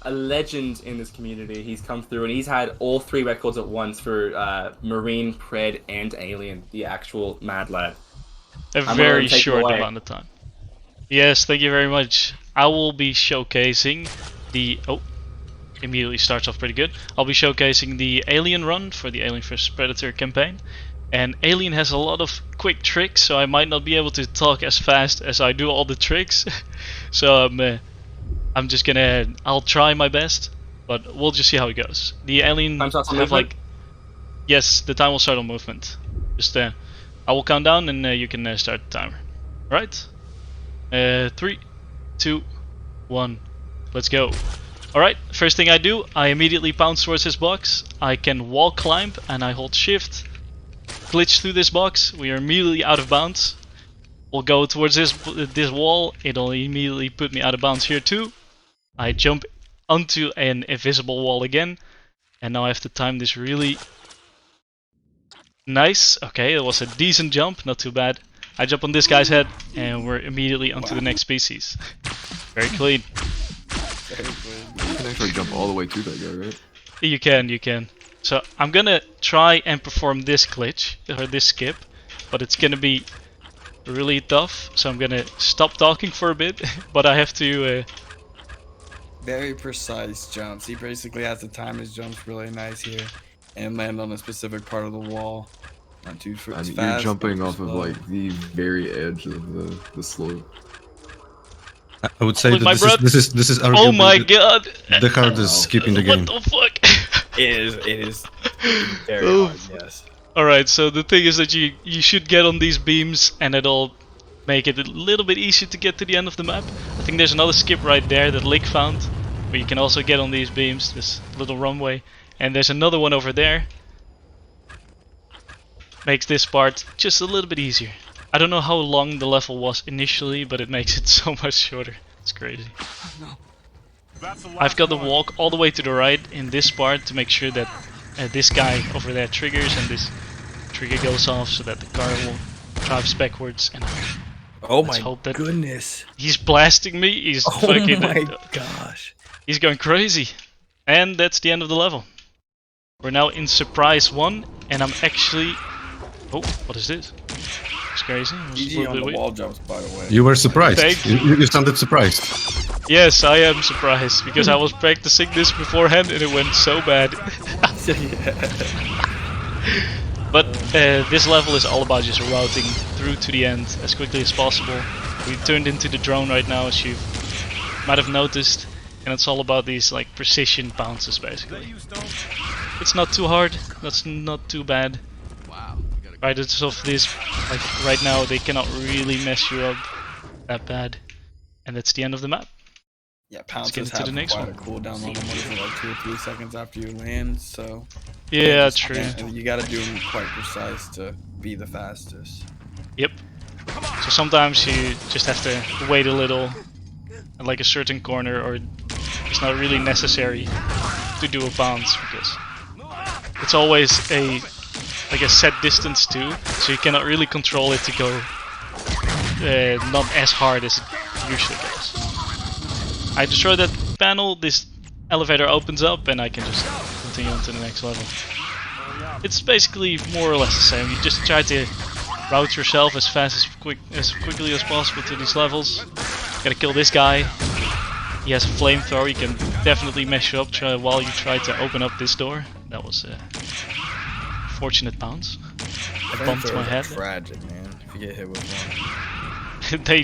a legend in this community. He's come through and he's had all 3 records at once for Marine, Pred, and Alien. The actual Mad Lad. A very short amount of time. Yes, thank you very much. I will be showcasing the... Oh, immediately starts off pretty good. I'll be showcasing the Alien run for the Alien vs Predator campaign. And Alien has a lot of quick tricks, so I might not be able to talk as fast as I do all the tricks. So I'm just gonna... I'll try my best, but we'll just see how it goes. The Alien have like... Yes, the time will start on movement. Just I will count down and you can start the timer. Alright? 3, 2, 1, let's go. Alright, first thing I do, I immediately bounce towards this box. I can wall climb and I hold shift. Glitch through this box, we are immediately out of bounds. We'll go towards this wall, it'll immediately put me out of bounds here too. I jump onto an invisible wall again. And now I have to time this really nice. Okay, it was a decent jump, not too bad. I jump on this guy's head and we're immediately onto the next species. Very clean. You can actually jump all the way to that guy, right? You can. So I'm gonna try and perform this glitch, or this skip, but it's gonna be really tough, so I'm gonna stop talking for a bit, but I have to... Very precise jumps. He basically has to time his jumps really nice here and land on a specific part of the wall. Not too fast. You're jumping off of like the very edge of the slope. I would say that this is arguably oh my god! The hardest skip in the game. What the fuck? It is very hard, yes. Alright, so the thing is that you should get on these beams and it'll make it a little bit easier to get to the end of the map. I think there's another skip right there that Lick found. but you can also get on these beams, this little runway. And there's another one over there. Makes this part just a little bit easier. I don't know how long the level was initially, but it makes it so much shorter. It's crazy. I've got to walk all the way to the right in this part to make sure that this guy over there triggers and this trigger goes off so that the car will drives backwards. And oh let's my hope that goodness! He's blasting me. He's fucking. My gosh! He's going crazy, and that's the end of the level. We're now in surprise 1, and I'm actually. Oh, what is this? It's crazy. GG on the wall jumps, by the way. You were surprised. You sounded surprised. Yes, I am surprised because I was practicing this beforehand and it went so bad. But this level is all about just routing through to the end as quickly as possible. We turned into the drone right now, as you might have noticed, and it's all about these like precision bounces basically. It's not too hard. That's not too bad. Riders of this, like right now, they cannot really mess you up that bad, and that's the end of the map. Yeah, pounces have quite a cooldown on them. What is it, like 2 or 3 seconds after you land? So yeah, true. And you got to do them quite precise to be the fastest. Yep. So sometimes you just have to wait a little, at like a certain corner, or it's not really necessary to do a bounce because it's always like a set distance too, so you cannot really control it to go not as hard as it usually goes. I destroy that panel, this elevator opens up, and I can just continue on to the next level. It's basically more or less the same. You just try to route yourself as quickly as possible to these levels. Gotta kill this guy. He has a flamethrower. He can definitely mess you up while you try to open up this door. That was fortunate bounce. I bumped my head. Tragic, man. If you get hit with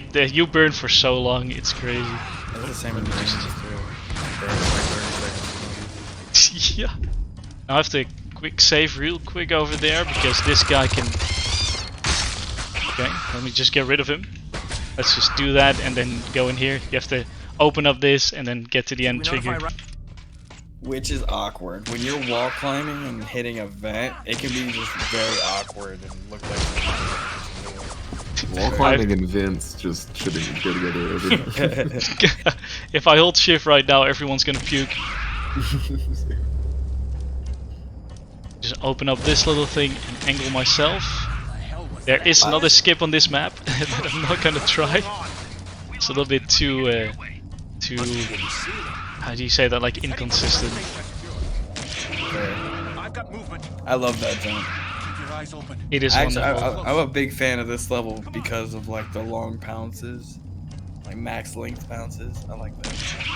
one. You burn for so long. It's crazy. That's the same in the yeah. Now I have to quick save real quick over there because this guy can. Okay, let me just get rid of him. Let's just do that and then go in here. You have to open up this and then get to the end trigger. Which is awkward. When you're wall climbing and hitting a vent, it can be just very awkward and look like. Wall climbing and vents just shouldn't go together every time. If I hold shift right now, everyone's gonna puke. Just open up this little thing and angle myself. There is another skip on this map that I'm not gonna try. It's a little bit too how do you say that, like inconsistent. I love that jump. It is actually, wonderful. I'm a big fan of this level because of like the long pounces, like max length bounces. I like that.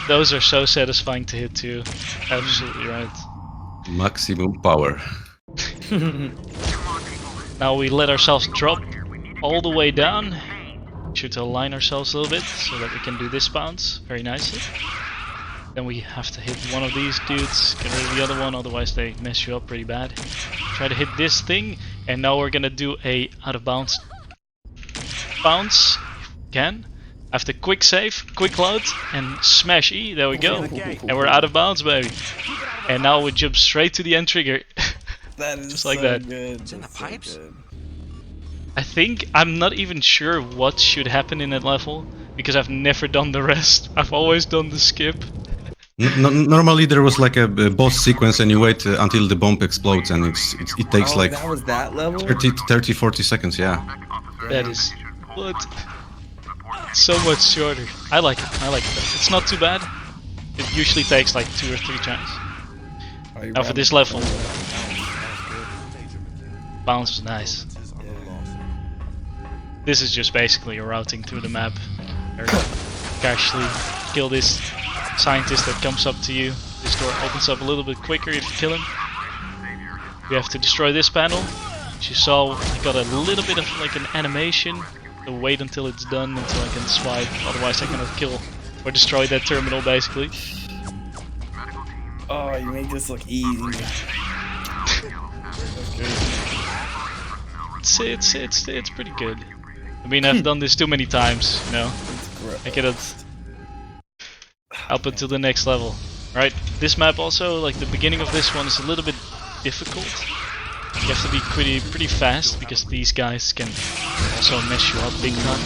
Those are so satisfying to hit too. Absolutely right. Maximum power. Now we let ourselves drop all the way down. Should align ourselves a little bit so that we can do this bounce very nicely. Then we have to hit one of these dudes, get rid of the other one, otherwise they mess you up pretty bad. Try to hit this thing, and now we're gonna do a out of bounds bounce, if we can. After quick save, quick load, and smash E, there we go. And we're out of bounds, baby. And now we jump straight to the end trigger. That is just like so that. Good. It's in the pipes. I think, I'm not even sure what should happen in that level, because I've never done the rest. I've always done the skip. Normally there was like a boss sequence and you wait until the bomb explodes and it takes like that was that level? 30-40 seconds, yeah. That is what? So much shorter. I like it. I like it. It's not too bad. It usually takes like 2 or 3 tries. Now for this level, bounce is nice. This is just basically a routing through the map. You actually kill this scientist that comes up to you. This door opens up a little bit quicker if you kill him. You have to destroy this panel. As you saw, I got a little bit of like an animation. So wait until it's done until I can swipe, otherwise I cannot kill or destroy that terminal basically. Oh, you make this look easy. It's pretty good. I mean, I've done this too many times, you know. I up until the next level. Right, this map also, like the beginning of this one, is a little bit difficult. You have to be pretty fast because these guys can also mess you up big time.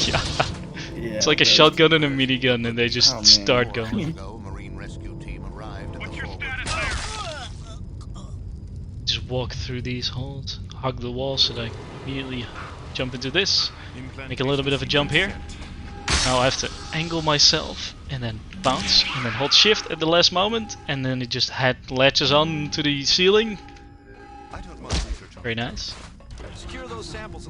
Yeah, it's like a shotgun and a minigun, and they just start going. Just walk through these holes, hug the wall, so that I immediately jump into this. Make a little bit of a jump here. Now I have to angle myself and then bounce and then hold shift at the last moment, and then it just latches on to the ceiling. Very nice.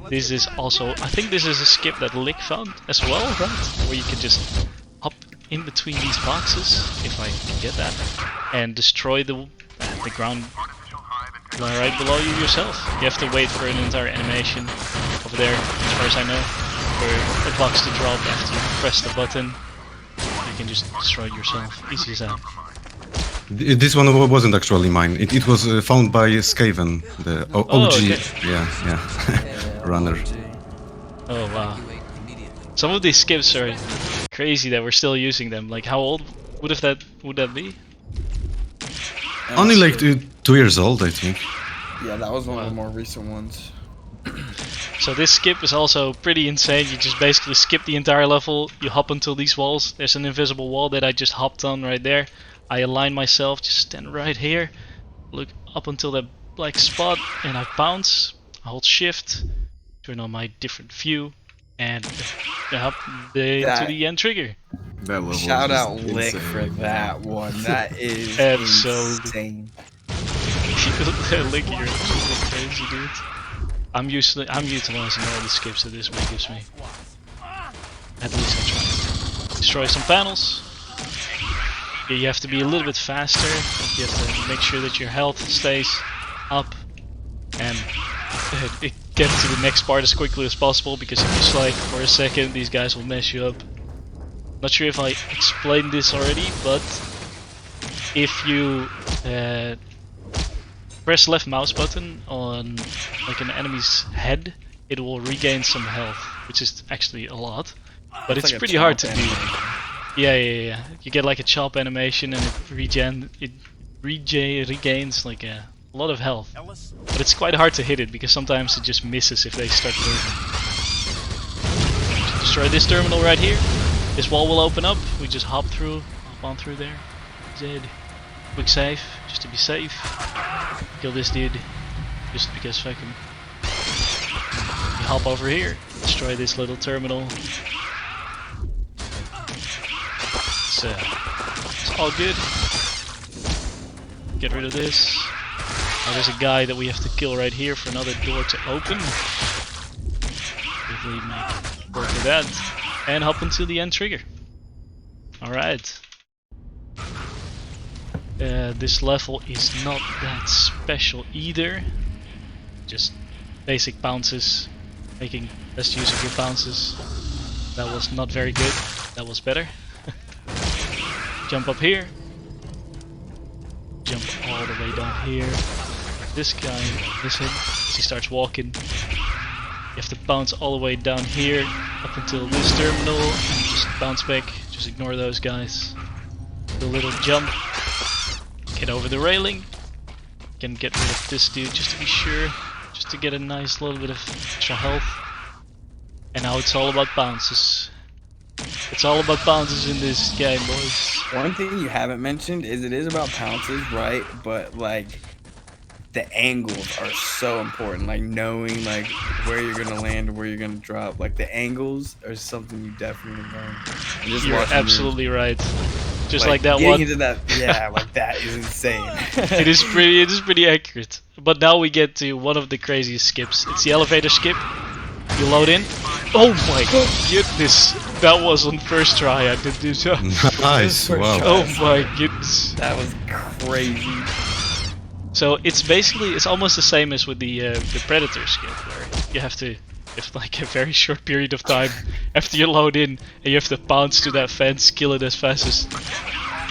This is also, I think this is a skip that Lick found as well, right? Where you can just hop in between these boxes, if I can get that, and destroy the ground right below you yourself. You have to wait for an entire animation over there, as far as I know, for a box to drop after you press the button. You can just destroy it yourself, easy as that. This one wasn't actually mine. It was found by Skaven, the OG. Oh, okay. Yeah. Runner. Oh wow. Some of these skips are crazy that we're still using them. Like, how old would that be? Only like 2 years old, I think. Yeah, that was one of the more recent ones. So this skip is also pretty insane. You just basically skip the entire level, you hop onto these walls. There's an invisible wall that I just hopped on right there. I align myself, just stand right here, look up until that black spot, and I bounce. I hold shift, turn on my different view, and hop to the end trigger. That level Shout is out just Lick insane. for that one. That is absolutely insane. Lick, you're absolutely crazy, dude. I'm utilizing all the skips that this map gives me. At least I try. Destroy some panels. Yeah, you have to be a little bit faster. You have to make sure that your health stays up and get to the next part as quickly as possible, because if you slide for a second, these guys will mess you up. Not sure if I explained this already, but if you press left mouse button on like an enemy's head, it will regain some health, which is actually a lot, but it's like pretty hard to do. Yeah. You get like a chop animation, and it regains like a lot of health, but it's quite hard to hit it because sometimes it just misses if they start moving. Destroy this terminal right here. This wall will open up. We just hop on through there. Z. Quick save, just to be safe. Kill this dude, just because fucking. You hop over here, destroy this little terminal. It's all good. Get rid of this. Now there's a guy that we have to kill right here for another door to open. Quickly make work with that, and hop into the end trigger. Alright. This level is not that special either. Just basic bounces, making best use of your bounces. That was not very good. That was better. Jump up here. Jump all the way down here. This guy, miss him as he starts walking. You have to bounce all the way down here up until this terminal and just bounce back. Just ignore those guys. Do a little jump. Get over the railing. Can get rid of this dude just to be sure. Just to get a nice little bit of extra health. And now it's all about bounces. It's all about bounces in this game, boys. One thing you haven't mentioned is it is about pounces, right? But like the angles are so important. Like knowing like where you're gonna land or where you're gonna drop. Like the angles are something you definitely learn. And just You're watching absolutely right. Just like that getting one. Into that, yeah, like that is insane. It is pretty accurate. But now we get to one of the craziest skips. It's the elevator skip. You load in. Oh my goodness. That was on first try. I did do so. Nice. Wow. Oh my goodness. That was crazy. So it's almost the same as with the Predator skip, where you have to, if like a very short period of time after you load in, and you have to bounce to that fence, kill it as fast as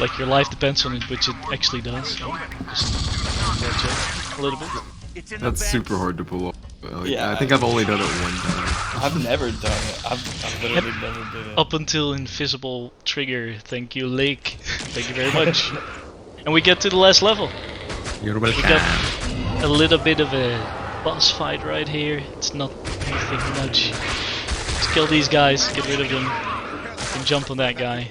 like your life depends on it, which it actually does. So just a little bit. That's super hard to pull off. Like, Yeah. I think I've only done it one time. I've never done it. I've literally never did it. Up until invisible trigger. Thank you, Lake. Thank you very much. And we get to the last level. You're We welcome. got a little bit of a boss fight right here. It's not anything much. Let's kill these guys, get rid of them. Can jump on that guy.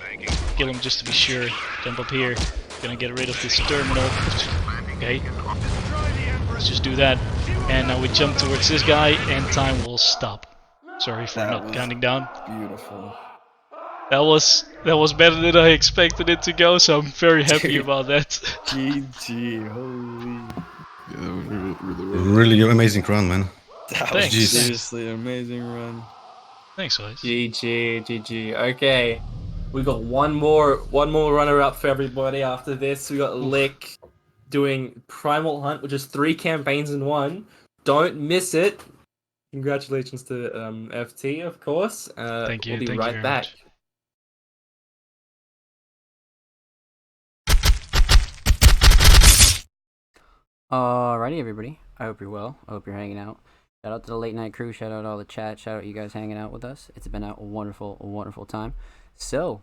Kill him just to be sure. Jump up here. Gonna get rid of this terminal. Okay. Let's just do that. And now we jump towards this guy and time will stop. Sorry for not counting down. Beautiful. That was better than I expected it to go, so I'm very happy about that. GG, holy. Yeah, that was really Really amazing run, man. That was Thanks. seriously an amazing run. Thanks, guys. GG. Okay, we got one more runner-up for everybody. After this, we got Lick doing Primal Hunt, which is 3 campaigns in one. Don't miss it. Congratulations to FT, of course. Thank you. We'll be Thank you right very back. much. Alrighty, everybody. I hope you're well. I hope you're hanging out. Shout out to the late night crew. Shout out all the chat. Shout out you guys hanging out with us. It's been a wonderful time. So,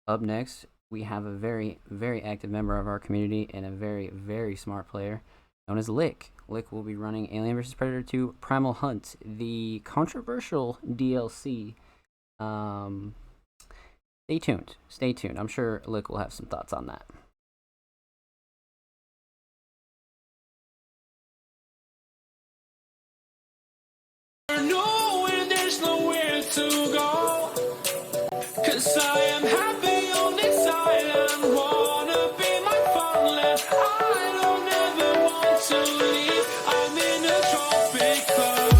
up next, we have a very, very active member of our community and a very, very smart player known as Lick. Lick will be running Alien vs. Predator 2 Primal Hunt, the controversial DLC. Stay tuned. Stay tuned. I'm sure Lick will have some thoughts on that. Knowing there's nowhere to go, 'cause I am happy on this island. Wanna be my farmland. I don't ever want to leave. I'm in a tropic club.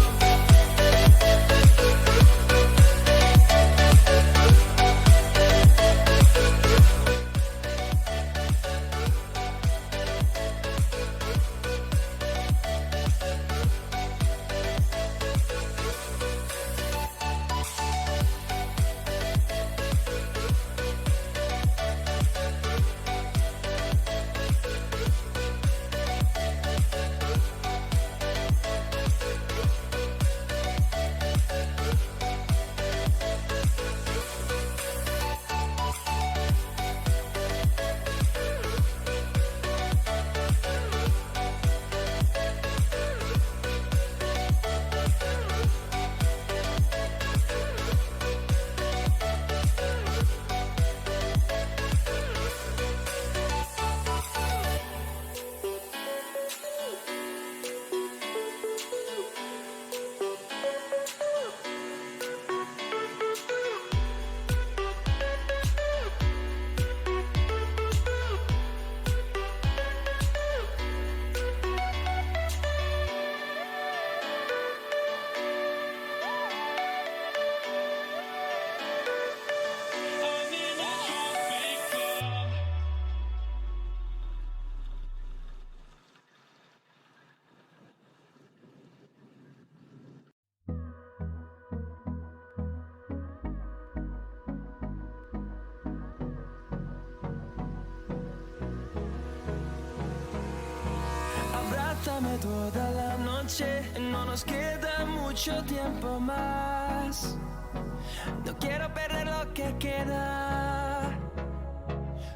Abrázame toda la noche, no nos queda mucho tiempo más. No quiero perder lo que queda.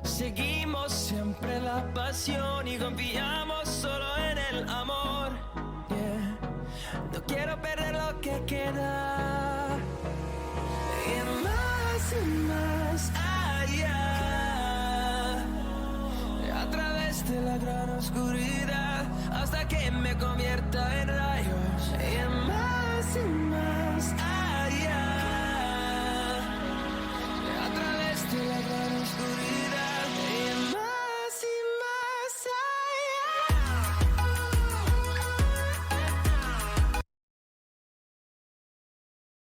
Seguimos siempre la pasión y confiamos solo en el amor. Yeah. No quiero perder lo que queda. Y más allá. A través de la gran oscuridad hasta que me convierta en rayos. Y más allá. A través de la gran oscuridad y más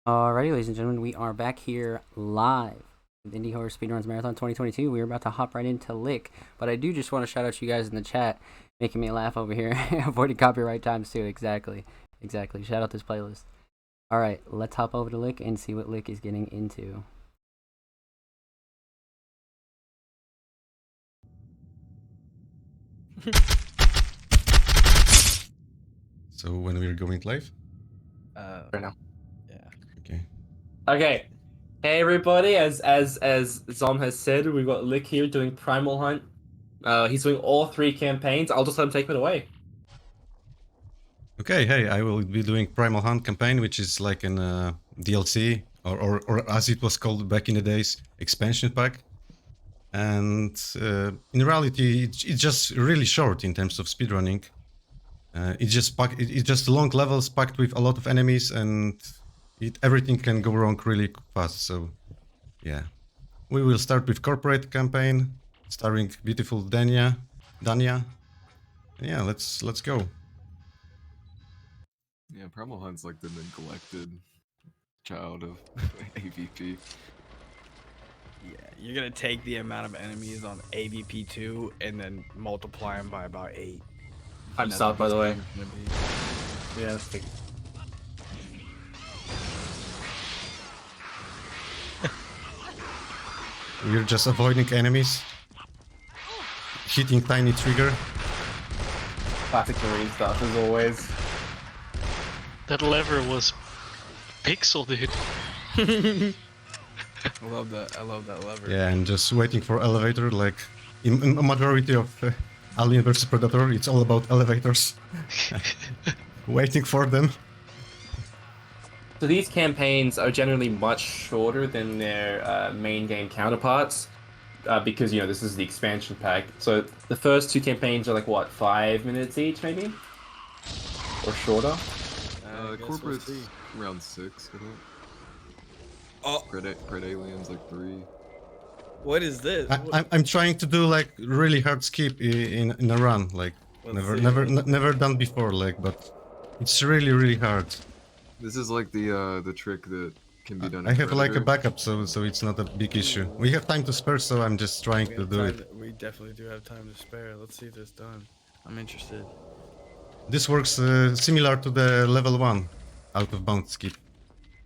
Alrighty, ladies and gentlemen, we are back here live with Indie Horror Speedruns Marathon 2022. We're about to hop right into Lick, but I do just want to shout out you guys in the chat, making me laugh over here, avoiding copyright times too. Exactly. Shout out this playlist. Alright, let's hop over to Lick and see what Lick is getting into. So when we're going live? Right now. Okay. Okay. Hey everybody, as Zom has said, we've got Lick here doing Primal Hunt. He's doing all 3 campaigns. I'll just let him take it away. Okay, hey, I will be doing Primal Hunt campaign, which is like an DLC, or as it was called back in the days, expansion pack. And in reality, it's just really short in terms of speedrunning. It's just long levels packed with a lot of enemies, and everything can go wrong really fast. So, yeah, we will start with corporate campaign, starring beautiful Dania. Yeah, let's go. Yeah, Primal Hunt's like the neglected child of AVP. Yeah, you're gonna take the amount of enemies on AVP 2 and then multiply them by about 8. I'm stopped, by the way. Yeah, that's big. We're just avoiding enemies, hitting tiny trigger. Classic marine stuff, as always. That lever was pixel, dude. I love that lever. Yeah, and just waiting for elevator, like in a majority of Alien vs Predator, it's all about elevators. Waiting for them. So these campaigns are generally much shorter than their main game counterparts, because, you know, this is the expansion pack. So the first 2 campaigns are like, what, 5 minutes each, maybe? Or shorter? Corporate's around 6, I think. Oh. Pred Alien's like 3. What is this? I'm trying to do like really hard skip in a run, like never done before, like, but it's really hard. This is like the trick that can be done. I have like a backup, so it's not a big issue. We have time to spare, so I'm just trying to do it. We definitely do have time to spare. Let's see if it's done. I'm interested. This works similar to the level 1 out of bounds skip,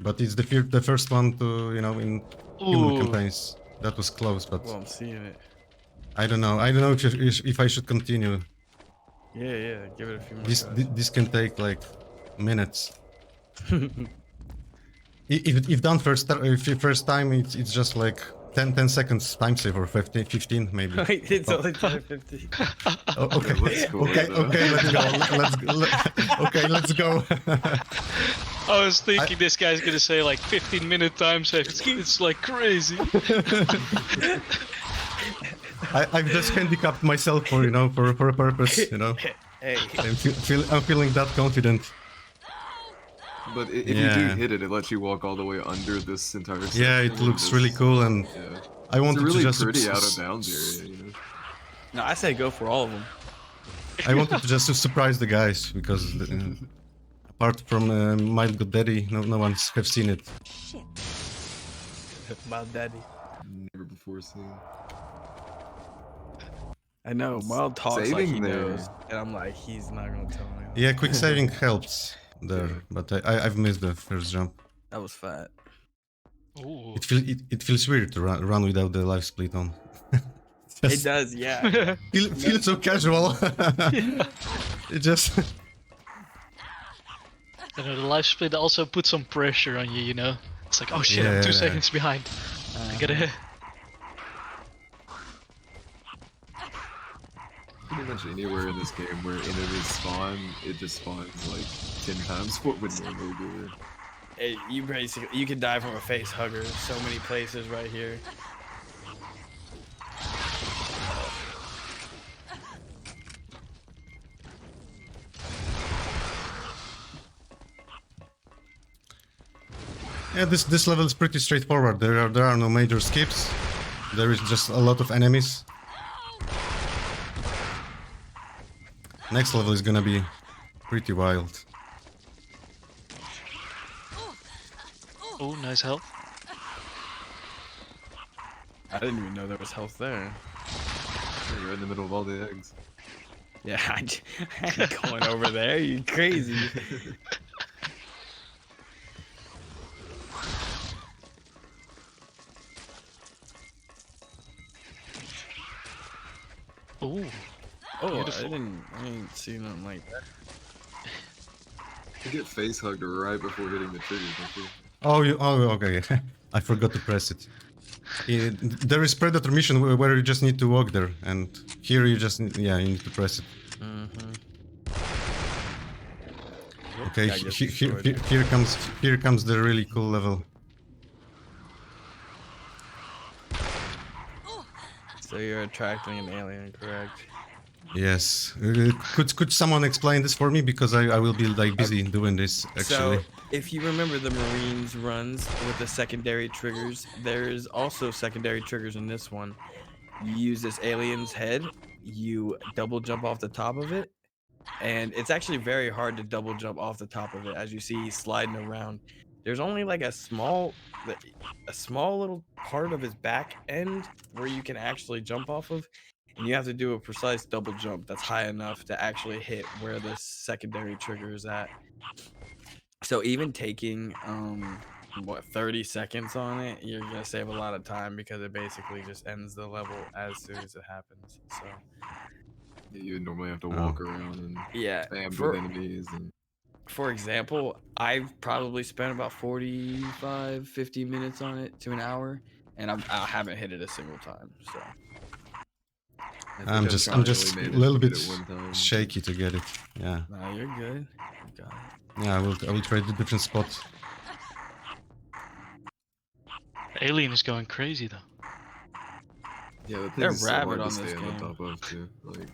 but it's the first one to, you know, in human campaigns. That was close, but Well, I'm seeing it. I don't know if I should continue. Yeah, give it a few more This can take like minutes. If done first time, it's just like 10 seconds time save, or 15 maybe. It's only 10:50. Oh, okay, let's go. I was thinking this guy's gonna say like 15-minute time save. It's like crazy. I've just handicapped myself for a purpose, you know. Hey. I'm feeling that confident. But if you do hit it, it lets you walk all the way under this entire section. Yeah, it looks really cool, and I wanted it's a really to just pretty out of bounds area, you know. No, I say go for all of them. I wanted to just surprise the guys, because apart from Mild God Daddy, no one's have seen it. Shit. Mild Daddy. Never before seen. I know, Mild talks like he there. knows, and I'm like, he's not gonna tell me. Yeah, quick saving helps there, but I've missed the first jump. That was fat. Ooh. It feels weird to run without the life split on. It does, yeah. Feels so casual. It just. You know, the life split also puts some pressure on you, you know? It's like, oh shit, I'm 2 seconds behind. I gotta... Pretty much anywhere in this game where enemies spawn, it just spawns like 10 times what would normally do it. You can die from a face hugger. So many places right here. Yeah, this level is pretty straightforward. There are no major skips. There is just a lot of enemies. Next level is gonna be pretty wild. Oh, nice health. I didn't even know there was health there. You're in the middle of all the eggs. Yeah, I ain't going over there. You crazy. Ooh. Oh, beautiful. I ain't seen nothing like that. You get face hugged right before hitting the trigger, don't you? Oh, okay. I forgot to press it. There is Predator mission where you just need to walk there, and here you just you need to press it. Okay, here comes the really cool level. So you're attracting an alien, correct? Yes. Could someone explain this for me, because I will be like busy doing this actually. So, if you remember the Marines runs with the secondary triggers, there's also secondary triggers in this one. You use this alien's head, you double jump off the top of it, and it's actually very hard to double jump off the top of it. As you see, he's sliding around. There's only like a small little part of his back end where you can actually jump off of, and you have to do a precise double jump that's high enough to actually hit where the secondary trigger is at. So even taking 30 seconds on it, you're gonna save a lot of time, because it basically just ends the level as soon as it happens. So you normally have to walk around and spam with enemies. And for example, I've probably spent about 50 minutes on it to an hour, and I haven't hit it a single time. So I'm just a little bit shaky to get it. Yeah. No, you're good. You got it. Yeah, I will try the different spot. Alien is going crazy though. Yeah, they're so rabid hard on to this stay game. on top of too. Like,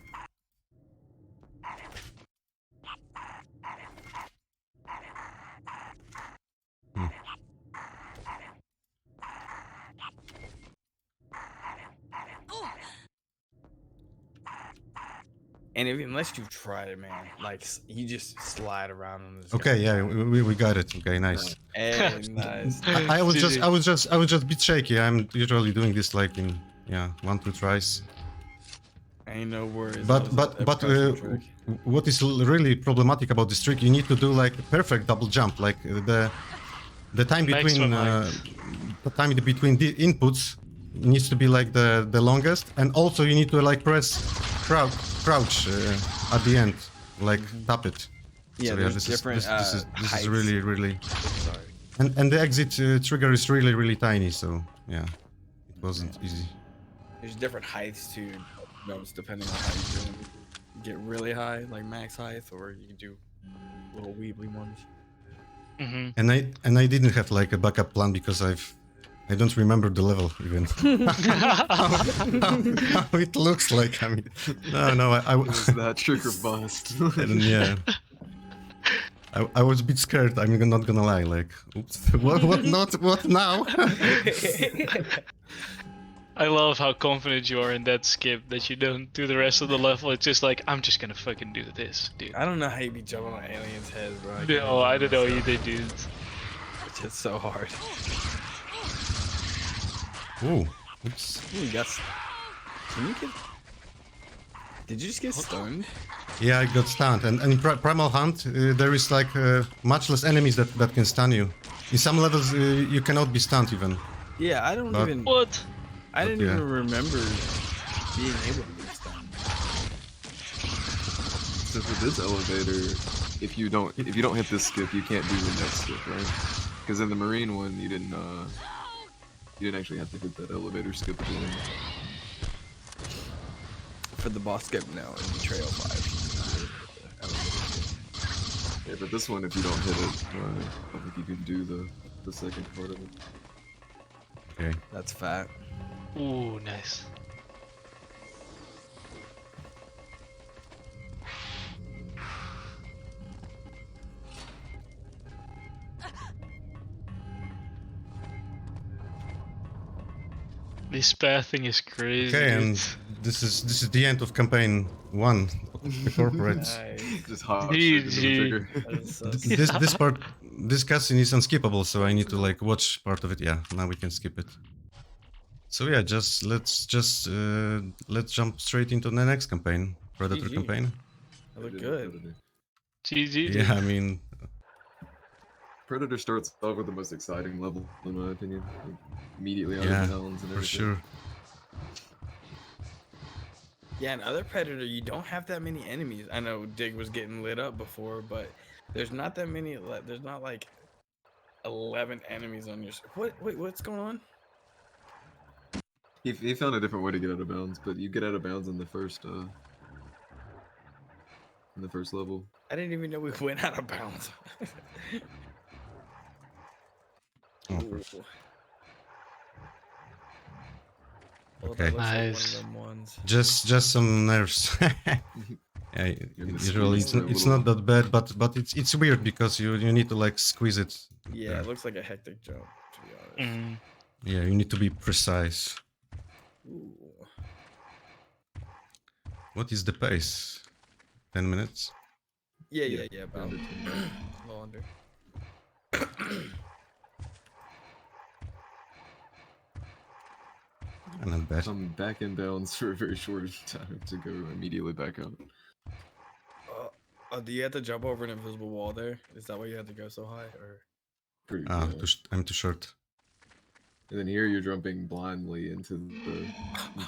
And unless you've tried it, man, like you just slide around on this. Okay, yeah, we got it. Okay, nice. Hey, nice. I was just a bit shaky. I'm usually doing this like in 1-2 tries. Ain't no worries. But what is really problematic about this trick? You need to do like a perfect double jump. Like the time between the inputs needs to be like the longest, and also you need to like press crouch at the end, like tap it. Yeah, so, there's different this heights. is really Sorry. and the exit trigger is really tiny, so yeah, it wasn't easy. There's different heights to notes depending on how you do them. You get really high, like max height, or you can do little weebly ones. And I didn't have like a backup plan, because I don't remember the level even. how it looks like. I mean, no, I was that trigger bust. Yeah. I was a bit scared. I'm not gonna lie. Like, oops, what now? I love how confident you are in that skip that you don't do the rest of the level. It's just like, I'm just gonna fucking do this, dude. I don't know how you be jumping on aliens' heads, bro. No, I don't know either, dude. It's just so hard. Ooh, oops. Ooh, can you get? Did you just get stunned? Yeah, I got stunned. And in Primal Hunt, there is like much less enemies that can stun you. In some levels, you cannot be stunned even. Yeah, I don't even. What? I didn't even remember being able to be stunned. So for this elevator, if you don't hit this skip, you can't do the next skip, right? Because in the Marine one, you didn't actually have to hit that elevator skip again. For the boss skip, no, in Trail 5. Yeah, but this one, if you don't hit it, I think you can do the second part of it. Okay. That's fat. Ooh, nice. This pathing is crazy. Okay, and this is the end of campaign 1 of the corporate. Just hot GG. This cutscene is unskippable, so I need to like watch part of it. Yeah, now we can skip it. So yeah, let's jump straight into the next campaign, Predator GG. campaign. I look good. GG. Yeah, I mean, Predator starts off with the most exciting level, in my opinion. Like, immediately out yeah, of the mountains and for everything. sure. Yeah, in other Predator, you don't have that many enemies. I know Dig was getting lit up before, but there's not that many. There's not like 11 enemies on your. What? Wait, what's going on? He found a different way to get out of bounds, but you get out of bounds in the first level. I didn't even know we went out of bounds. Okay. Nice. Just some nerves. Yeah, usually it's not that bad, but it's weird because you need to like squeeze it. Yeah, there. it looks like a hectic jump, to be honest. Yeah, you need to be precise. Ooh. What is the pace? 10 minutes? Yeah, about a little under. Not bad. I'm back in bounds for a very short time to go immediately back out. Do you have to jump over an invisible wall there? Is that why you had to go so high, or? Pretty Ah, cool. I'm too short. And then here you're jumping blindly into a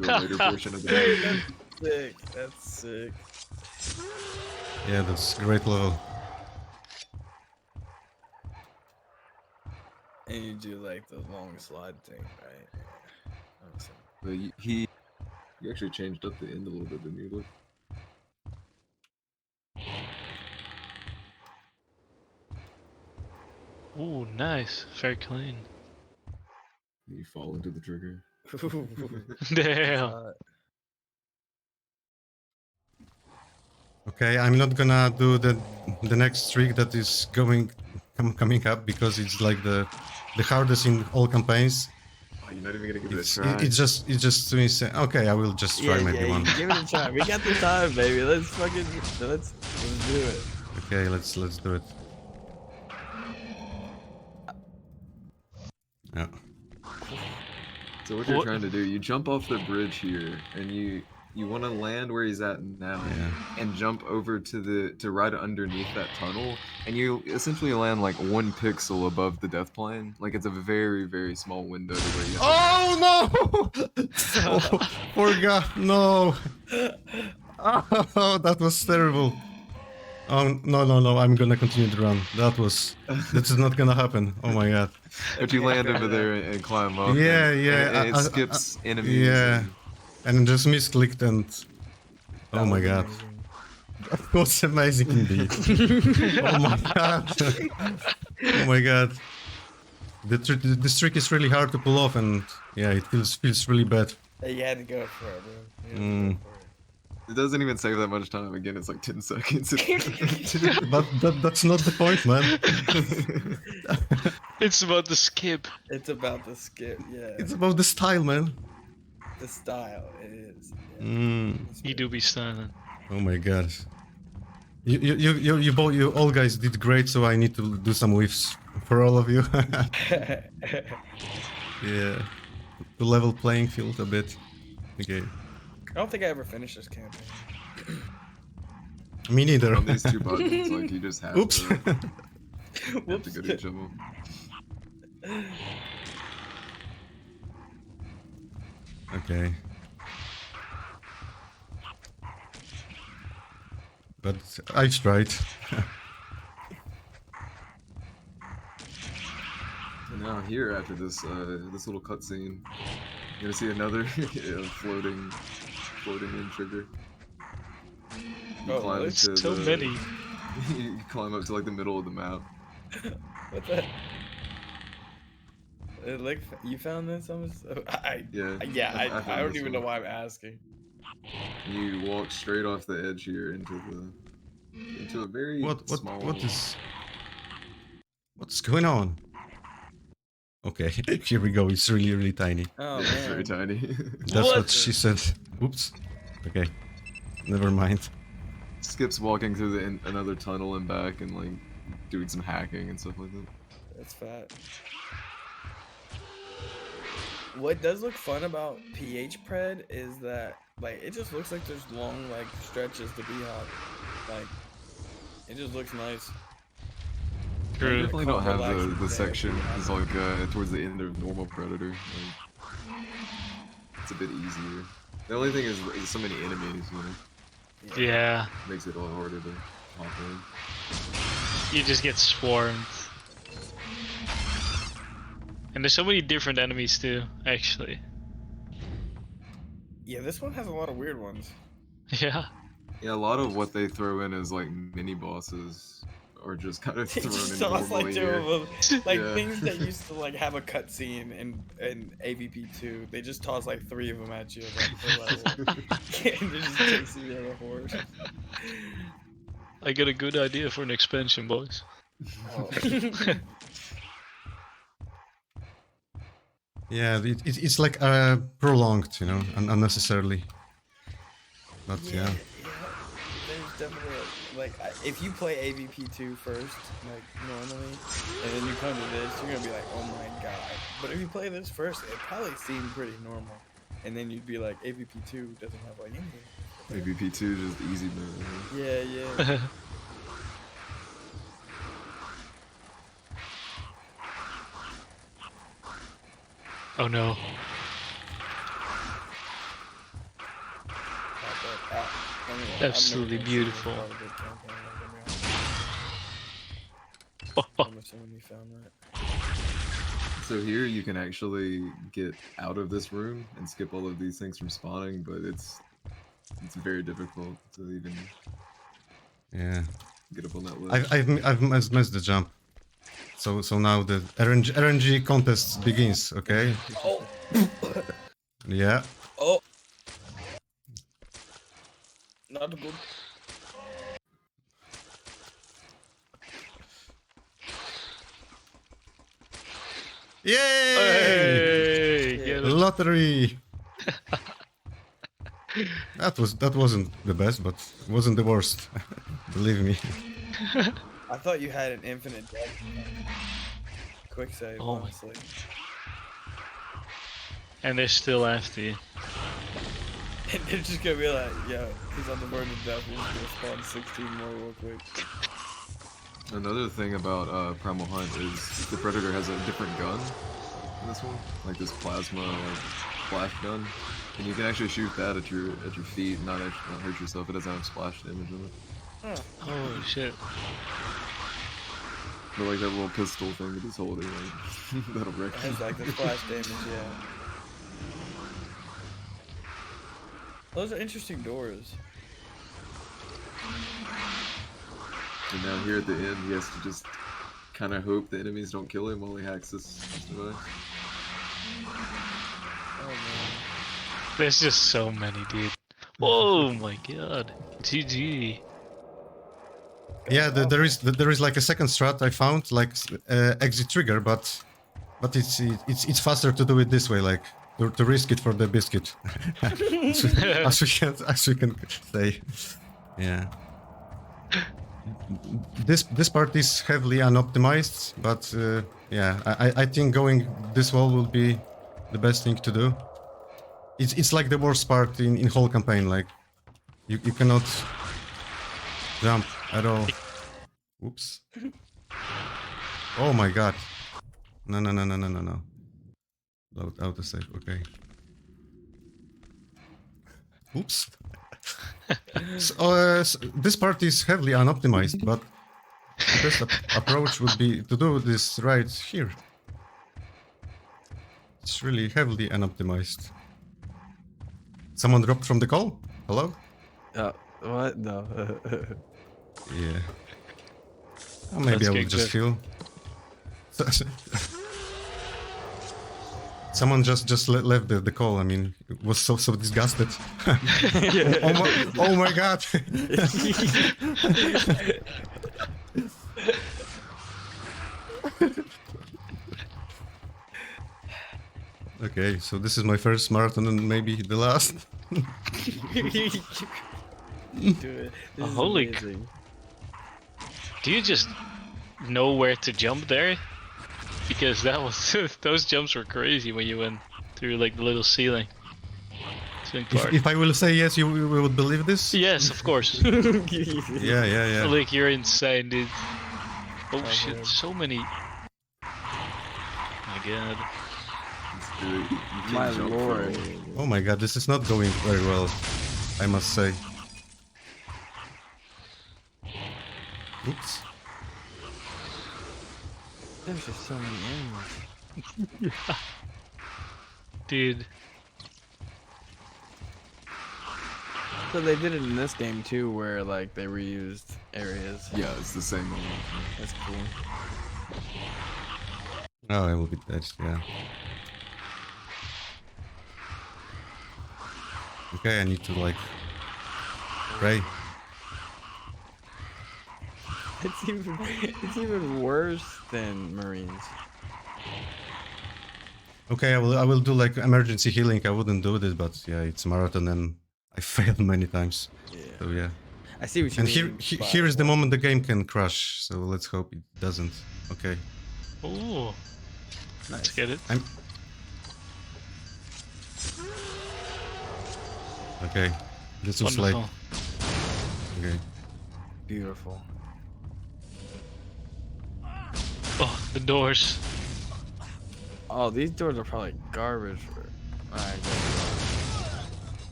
later portion of the game. That's sick. That's sick. Yeah, that's a great level. And you do like the long slide thing, right? Yeah. But he actually changed up the end a little bit, didn't you? Look. Ooh, nice. Very clean. You fall into the trigger. Damn. Okay, I'm not gonna do the next trick that is coming up because it's like the hardest in all campaigns. Oh, you're not even gonna give it a try. It's just to say, okay, I will just try maybe one. Give it a try. We got the time, baby. Let's do it. Okay, let's do it. Yeah. So what you're trying to do, you jump off the bridge here, and you want to land where he's at now, and jump over to right underneath that tunnel, and you essentially land like 1 pixel above the death plane. Like it's a very, very small window to where you. Oh no! Oh, poor guy, no! Oh, that was terrible. Oh no! I'm gonna continue to run. This is not gonna happen. Oh my god! But you land over there and climb up. Yeah, and it skips enemies. Yeah, and just misclicked and. Oh my god! That was amazing indeed. Oh my god! Oh my god! This trick is really hard to pull off, and yeah, it feels really bad. You had to go for it, bro. It doesn't even save that much time. Again, it's like 10 seconds. But that's not the point, man. It's about the skip. It's about the skip, yeah. It's about the style, man. The style, it is. Yeah. You do be styling. Oh my god. You all guys did great, so I need to do some whiffs for all of you. Yeah. To level playing field a bit. Okay. I don't think I ever finished this campaign. Me neither. On these 2 buttons, like you just have Oops. to go to each of them. Okay. But I've tried. And now here, after this this little cutscene, you're gonna see another floating in trigger. You climb there's to so many. You climb up to like the middle of the map. What the? Like you found this? I don't even know why I'm asking. You walk straight off the edge here into a very small. What's going on? Okay, here we go. It's really tiny. Oh, yeah, it's very tiny. That's what she said. Oops. Okay, never mind. Skip's walking through another tunnel and back, and like doing some hacking and stuff like that. That's fat. What does look fun about PH Pred is that like it just looks like there's long like stretches to B-hop. Like it just looks nice. I definitely don't have the section is like towards the end of normal Predator. Like, it's a bit easier. The only thing is so many enemies, you know. Yeah. Makes it a lot harder to hop in. You just get swarmed. And there's so many different enemies too, actually. Yeah, this one has a lot of weird ones. Yeah. Yeah, a lot of what they throw in is like mini bosses, or just kind of They thrown just in toss normally like two here. of them, like Yeah. things that used to like have a cutscene in AVP2. They just toss like 3 of them at you like per level, and they're just chasing you in a horde. I got a good idea for an expansion, boys. Oh. Yeah, it's like prolonged, you know, unnecessarily. But yeah. There's definitely if you play AVP2 first, like normally, and then you come to this, you're gonna be like, oh my god. But if you play this first, it probably seemed pretty normal, and then you'd be like, AVP2 doesn't have like anything. AVP2 just easy mode. Yeah, yeah. Oh no. Absolutely beautiful. I'm assuming you found that. So here you can actually get out of this room and skip all of these things from spawning, but it's very difficult to even get up on that list. I've missed the jump. So now the RNG contest begins. Okay. Oh. Yeah. Oh. Not good. Yay! Hey, get it. Lottery. That wasn't the best, but it wasn't the worst. Believe me. I thought you had an infinite death. Quick save, Oh. honestly. And they're still after you. And they're just gonna be like, yo, he's on the verge of death, we're just gonna spawn 16 more real quick. Another thing about Primal Hunt is the Predator has a different gun in this one, like this plasma flash gun, and you can actually shoot that at your feet, and not hurt yourself. It doesn't have splash damage in it. Holy shit. But like that little pistol thing that he's holding, like, that'll wreck you. It's like the splash damage, yeah. Those are interesting doors. And now here at the end, he has to just kind of hope the enemies don't kill him while he hacks this device. Oh man. There's just so many, dude. Oh my god. GG. Yeah, there is like a second strat I found, like exit trigger, but it's faster to do it this way, like to risk it for the biscuit, as we can say. Yeah. This part is heavily unoptimized, but yeah, I think going this wall will be the best thing to do. It's like the worst part in whole campaign. Like you cannot jump at all. Oops. Oh my god. No. Load out the save. Okay. Oops. So, this part is heavily unoptimized, but the best approach would be to do this right here. It's really heavily unoptimized. Someone dropped from the call? Hello? What? No. Yeah. Or maybe I will just heal. Someone just left the call. I mean, it was so disgusted. Oh my god! Okay, so this is my first marathon and maybe the last. Dude, Holy. Do you just know where to jump there? Because that was those jumps were crazy when you went through like the little ceiling. If I will say yes, you would believe this? Yes, of course. Yeah. Like you're insane, dude. Oh shit, so many. My god. My lord. Oh my god, this is not going very well, I must say. Oops. There's just so many enemies. Dude. So they did it in this game too, where like they reused areas. Yeah, it's the same one. That's cool. Oh, I will be dead. Yeah. Okay, I need to like pray. It's even worse than Marines. Okay, I will do like emergency healing. I wouldn't do this, but yeah, it's marathon and I failed many times. Yeah. So yeah. I see what you and mean. Here is the moment the game can crash. So let's hope it doesn't. Okay. Ooh. Let's get it. Okay. This was like. Wonderful. Okay. Beautiful. Oh, the doors. Oh, these doors are probably garbage.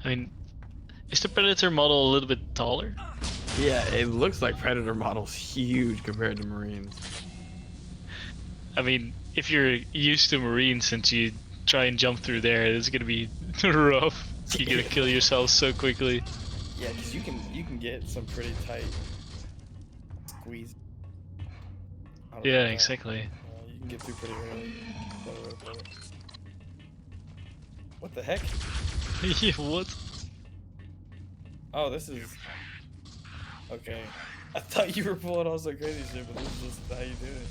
I mean, is the Predator model a little bit taller? Yeah, it looks like Predator model's huge compared to Marines. I mean, if you're used to Marines, since you try and jump through there, it's gonna be rough. You're gonna kill yourself so quickly. Yeah, because you can get some pretty tight squeeze. Yeah, exactly. You can get through pretty early. What the heck? Yeah, what? Oh, this is... Okay. I thought you were pulling all so crazy shit, but this is just how you do it.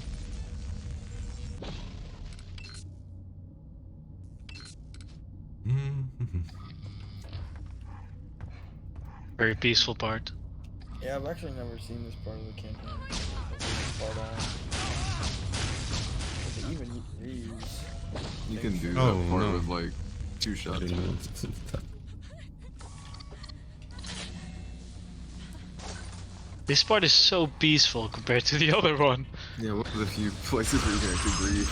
Very peaceful part. Yeah, I've actually never seen this part of the campaign. Part on. But they even reuse. You can do Oh, that part no. with like 2 shots. This part is so peaceful compared to the other one. Yeah, one of the few places where you can actually breathe.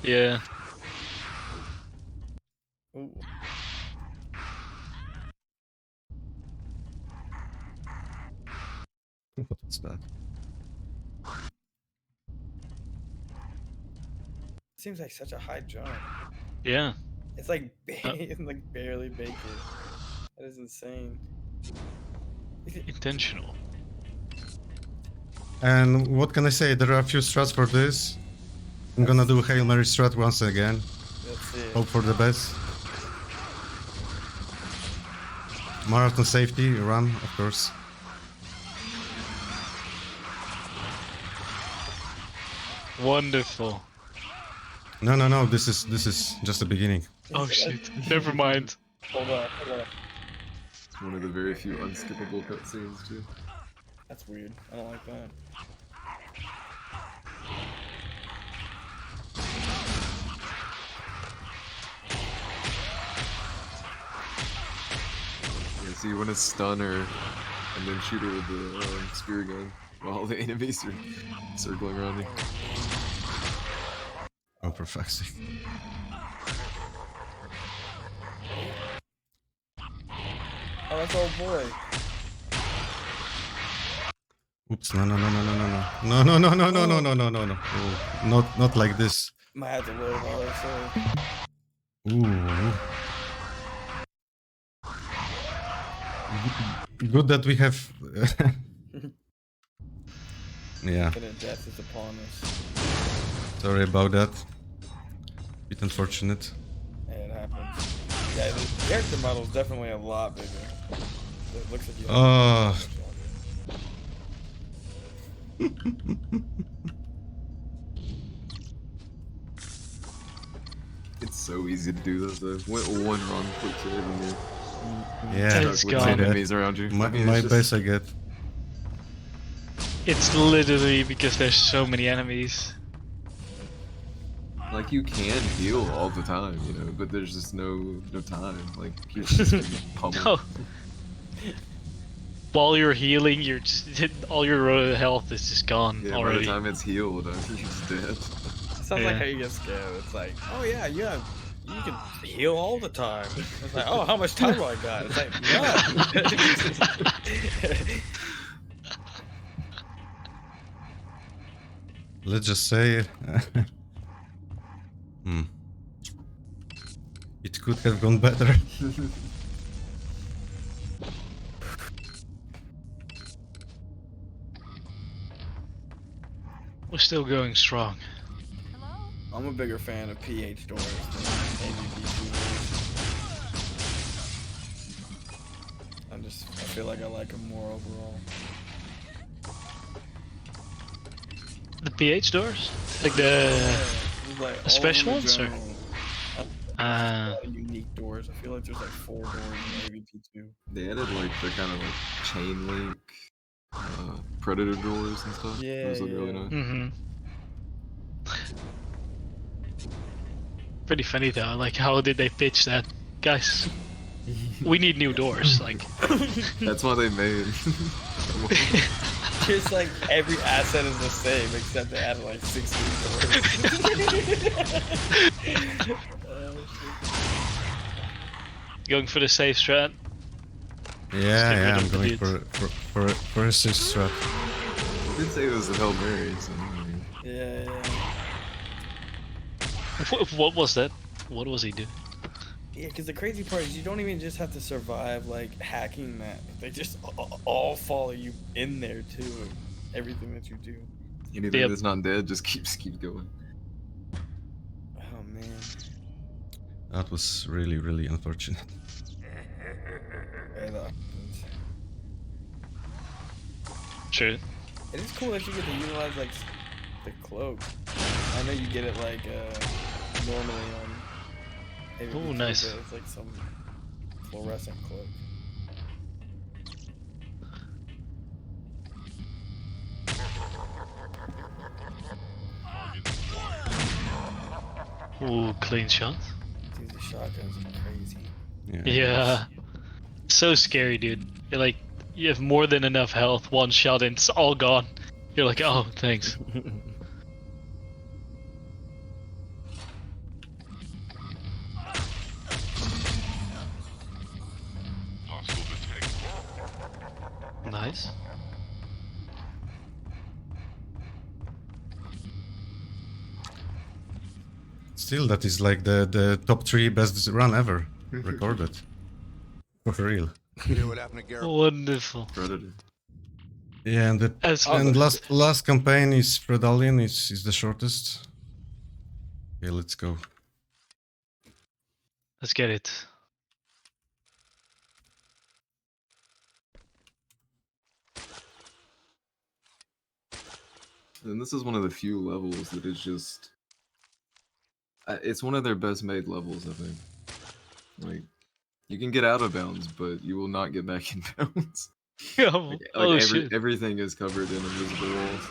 Yeah. Ooh. What's that? Seems like such a high jump. Yeah. It's like it's like barely baked. That is insane. Intentional. And what can I say? There are a few strats for this. I'm gonna do Hail Mary strat once again. That's it. Hope for the best. Marathon safety, run, of course. Wonderful. No, this is just the beginning. Oh shit. Never mind. Hold on. It's one of the very few unskippable cutscenes too. That's weird. I don't like that. Yeah, so you want to stun her and then shoot her with the spear gun while the enemies are circling around you. Oh, for fuck's sake. Oh, that's old boy. Oops, no. Oh, not like this. Might have to load all this. Ooh. Good that we have... yeah. Infinite death is upon us. Sorry about that. Bit unfortunate. And it happens. Yeah, the character model is definitely a lot bigger. It looks like you It's so easy to do this though. One wrong quick save and you're Yeah, stuck with enemies around you. My, I mean, my it's just- best I get. It's literally because there's so many enemies. Like you can heal all the time, you know, but there's just no time. Like you're just getting pummeled. No. While you're healing, you're just all your health is just gone Yeah, by already. the time it's healed, you're just dead. Sounds like how you get scared. It's like, oh yeah, you can heal all the time. It's like, oh, how much time do I got? It's like, none. Let's just say Hmm. It could have gone better. We're still going strong. I'm a bigger fan of PH doors than AVP doors. I feel like I like them more overall. The PH doors? Like the special ones? Or? Unique doors. I feel like there's like 4 doors in AVP2. They added like the kind of like chain link predator doors and stuff. Yeah, Those look really nice. Mm-hmm. Pretty funny though. Like, how did they pitch that, guys? We need new doors. Like, that's why they made. Just like every asset is the same except they added like 16 doors. going for the safe strat. Yeah, I'm going for a 6 strat. I did say it was a Hail Mary, so... Yeah. What was that? What was he doing? Yeah, because the crazy part is you don't even just have to survive like hacking that. They just all follow you in there too. Everything that you do. Anything that's not dead just keeps going. Oh man. That was really, really unfortunate. Sure. It is cool that you get to utilize like the cloak. I know you get it like normally on. Oh, nice. It's like some fluorescent cloak. Ooh, clean shot. Dude, the shotguns are crazy. Yeah. So scary, dude. You're like, you have more than enough health, one shot and it's all gone. You're like, oh, thanks. Nice. Still, that is like the top 3 best run ever recorded. For real. Wonderful. Predator. Yeah, and last campaign is Predallion is the shortest. Okay, let's go. Let's get it. And this is one of the few levels that is just... it's one of their best made levels, I think. Like, you can get out of bounds, but you will not get back in bounds. Shit. Everything is covered in invisible walls.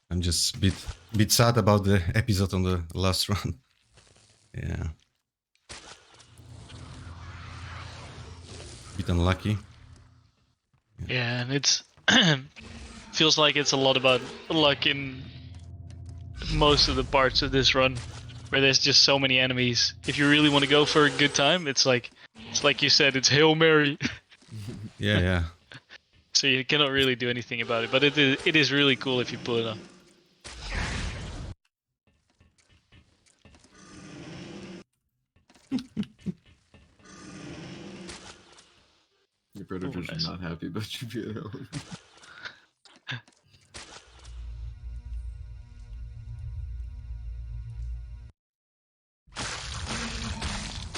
I'm just bit sad about the episode on the last run. Yeah. Bit unlucky. Yeah, and it's feels like it's a lot about luck in most of the parts of this run, where there's just so many enemies. If you really want to go for a good time, it's like you said, it's Hail Mary. Yeah. So you cannot really do anything about it, but it is really cool if you pull it off. Your predators are not happy about you being home.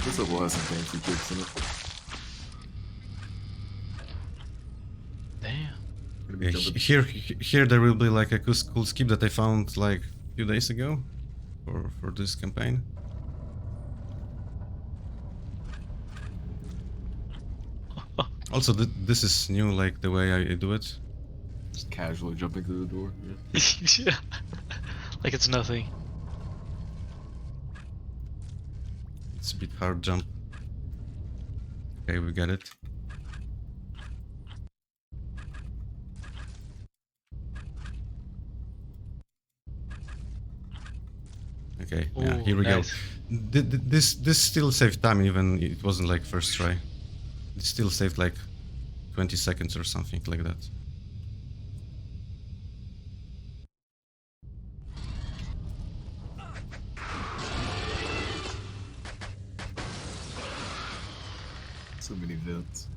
This level has some fancy tricks in it. Damn. Here there will be like a cool skip that I found like a few days ago for this campaign. Also, this is new, like the way I do it. Just casually jumping through the door. Yeah. Like it's nothing. It's a bit hard jump. Okay, we got it. Okay, yeah, here we nice. go. This still saved time, even it wasn't like first try. It still saved like 20 seconds or something like that. So many vents.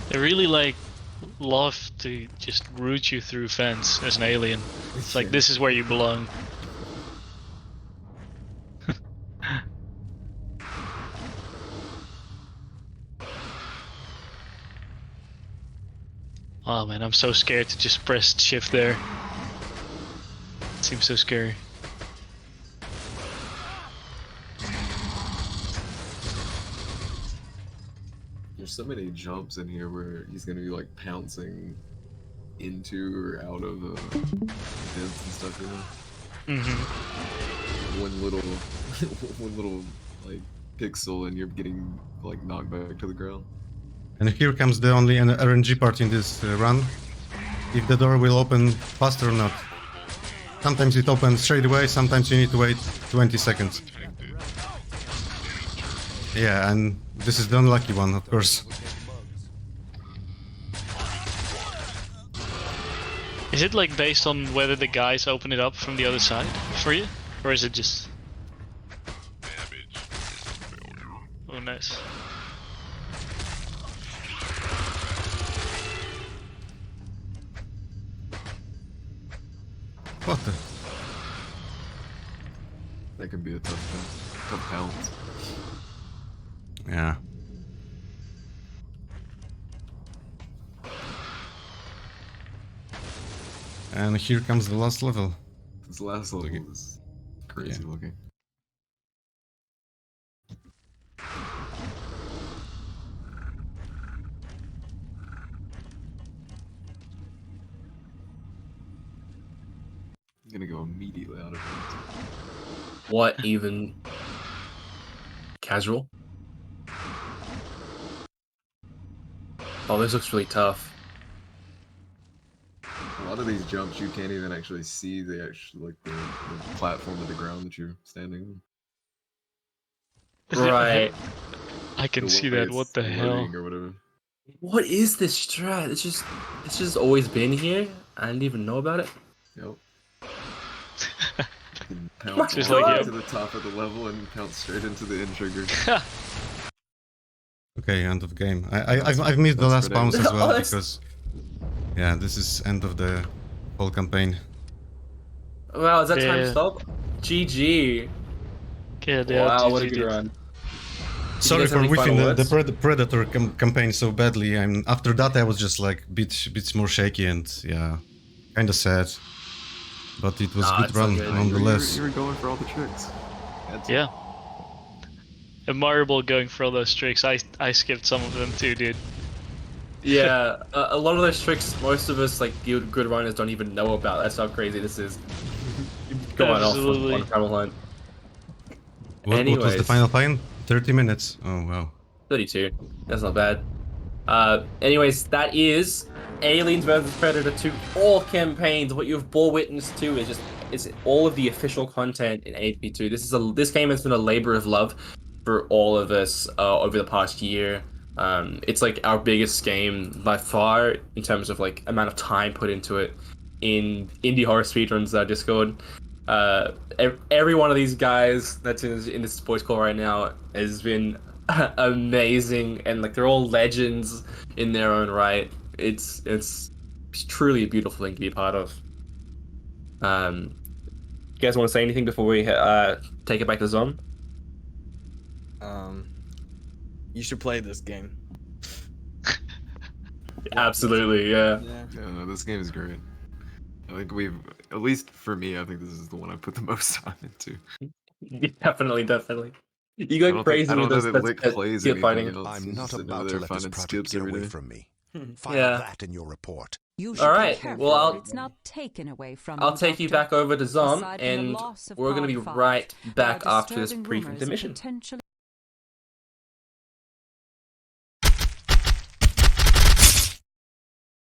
They really like love to just root you through fence as an alien. It's like this is where you belong. Oh man, I'm so scared to just press shift there. It seems so scary. There's so many jumps in here where he's gonna be like pouncing into or out of vents and stuff, you know? Mm-hmm. One little like pixel and you're getting like knocked back to the ground. And here comes the only RNG part in this run. If the door will open faster or not. Sometimes it opens straight away, sometimes you need to wait 20 seconds. Yeah, and this is the unlucky one, of course. Is it like based on whether the guys open it up from the other side for you? Or is it just... Oh, nice. What the? That can be a tough pounce. Yeah. And here comes the last level. This last level is crazy looking. I'm gonna go immediately out of it. What even? Casual? Oh, this looks really tough. A lot of these jumps you can't even actually see the actual the platform of the ground that you're standing on. Right. I can see that. What the hell? Or whatever. What is this strat? It's just always been here. I didn't even know about it. Yep. Pounce Just all like the way you. to the top of the level and pounce straight into the end trigger. Okay, end of game. I've missed the last bounce as well because, yeah, this is end of the whole campaign. Wow, is that time Yeah. stop? GG. Yeah, yeah, Wow, what a GG, good dude. run. Sorry guys for have any whiffing final the words? Predator campaign so badly. And after that, I was just like bit more shaky and yeah, kind of sad. But it was Nah, good it's all run good. nonetheless. You were going for all the tricks. Yeah. Admirable going for all those tricks. I skipped some of them too, dude. Yeah, a lot of those tricks, most of us like good runners don't even know about. That's how crazy this is. Going off Absolutely. on a travel hunt. What was the Anyways. final time? 30 minutes. Oh wow. 32. That's not bad. Anyways, that is Aliens vs Predator 2 all campaigns. What you've bore witness to is all of the official content in AP2. This game has been a labor of love for all of us over the past year. It's like our biggest game by far in terms of like amount of time put into it in Indie Horror Speedruns Discord. Every one of these guys that's in this voice call right now has been amazing, and like they're all legends in their own right. It's truly a beautiful thing to be a part of. You guys want to say anything before we take it back to Zom? You should play this game. Absolutely, yeah. Yeah, no, this game is great. I think at least for me, I think this is the one I put the most time into. Definitely. You I go don't crazy with know this. that Lick plays skill anything fighting. else. I'm He's not just sitting over about there to let this finding project skips get every away day. from me. File Yeah. that in your report. You All right. careful Well, that it's not taken away from I'll you, take you Doctor. back over to Zom, Aside from the and loss of we're going to be Pod 5, right there back are after this disturbing brief rumors of intermission. potentially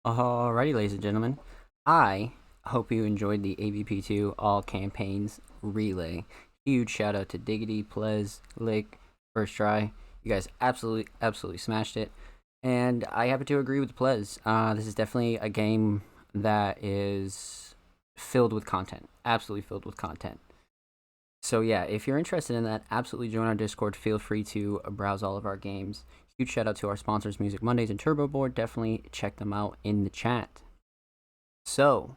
Alrighty, ladies and gentlemen. I hope you enjoyed the AVP2 All Campaigns Relay. Huge shout out to Diggity, Plez, Lick, First Try. You guys absolutely smashed it. And I happen to agree with Plez. This is definitely a game that is filled with content. Absolutely filled with content. So yeah, if you're interested in that, absolutely join our Discord. Feel free to browse all of our games. Huge shout out to our sponsors, Music Mondays and Turbo Board. Definitely check them out in the chat. So,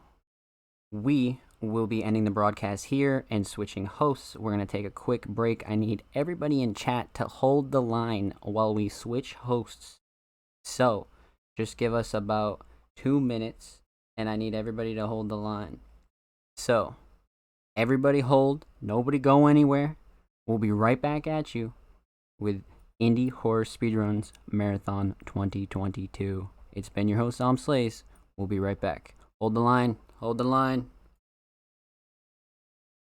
we will be ending the broadcast here and switching hosts. We're going to take a quick break. I need everybody in chat to hold the line while we switch hosts. So, just give us about 2 minutes, and I need everybody to hold the line. So, everybody hold. Nobody go anywhere. We'll be right back at you with Indie Horror Speedruns Marathon 2022. It's been your host, Slays. We'll be right back. Hold the line. Hold the line.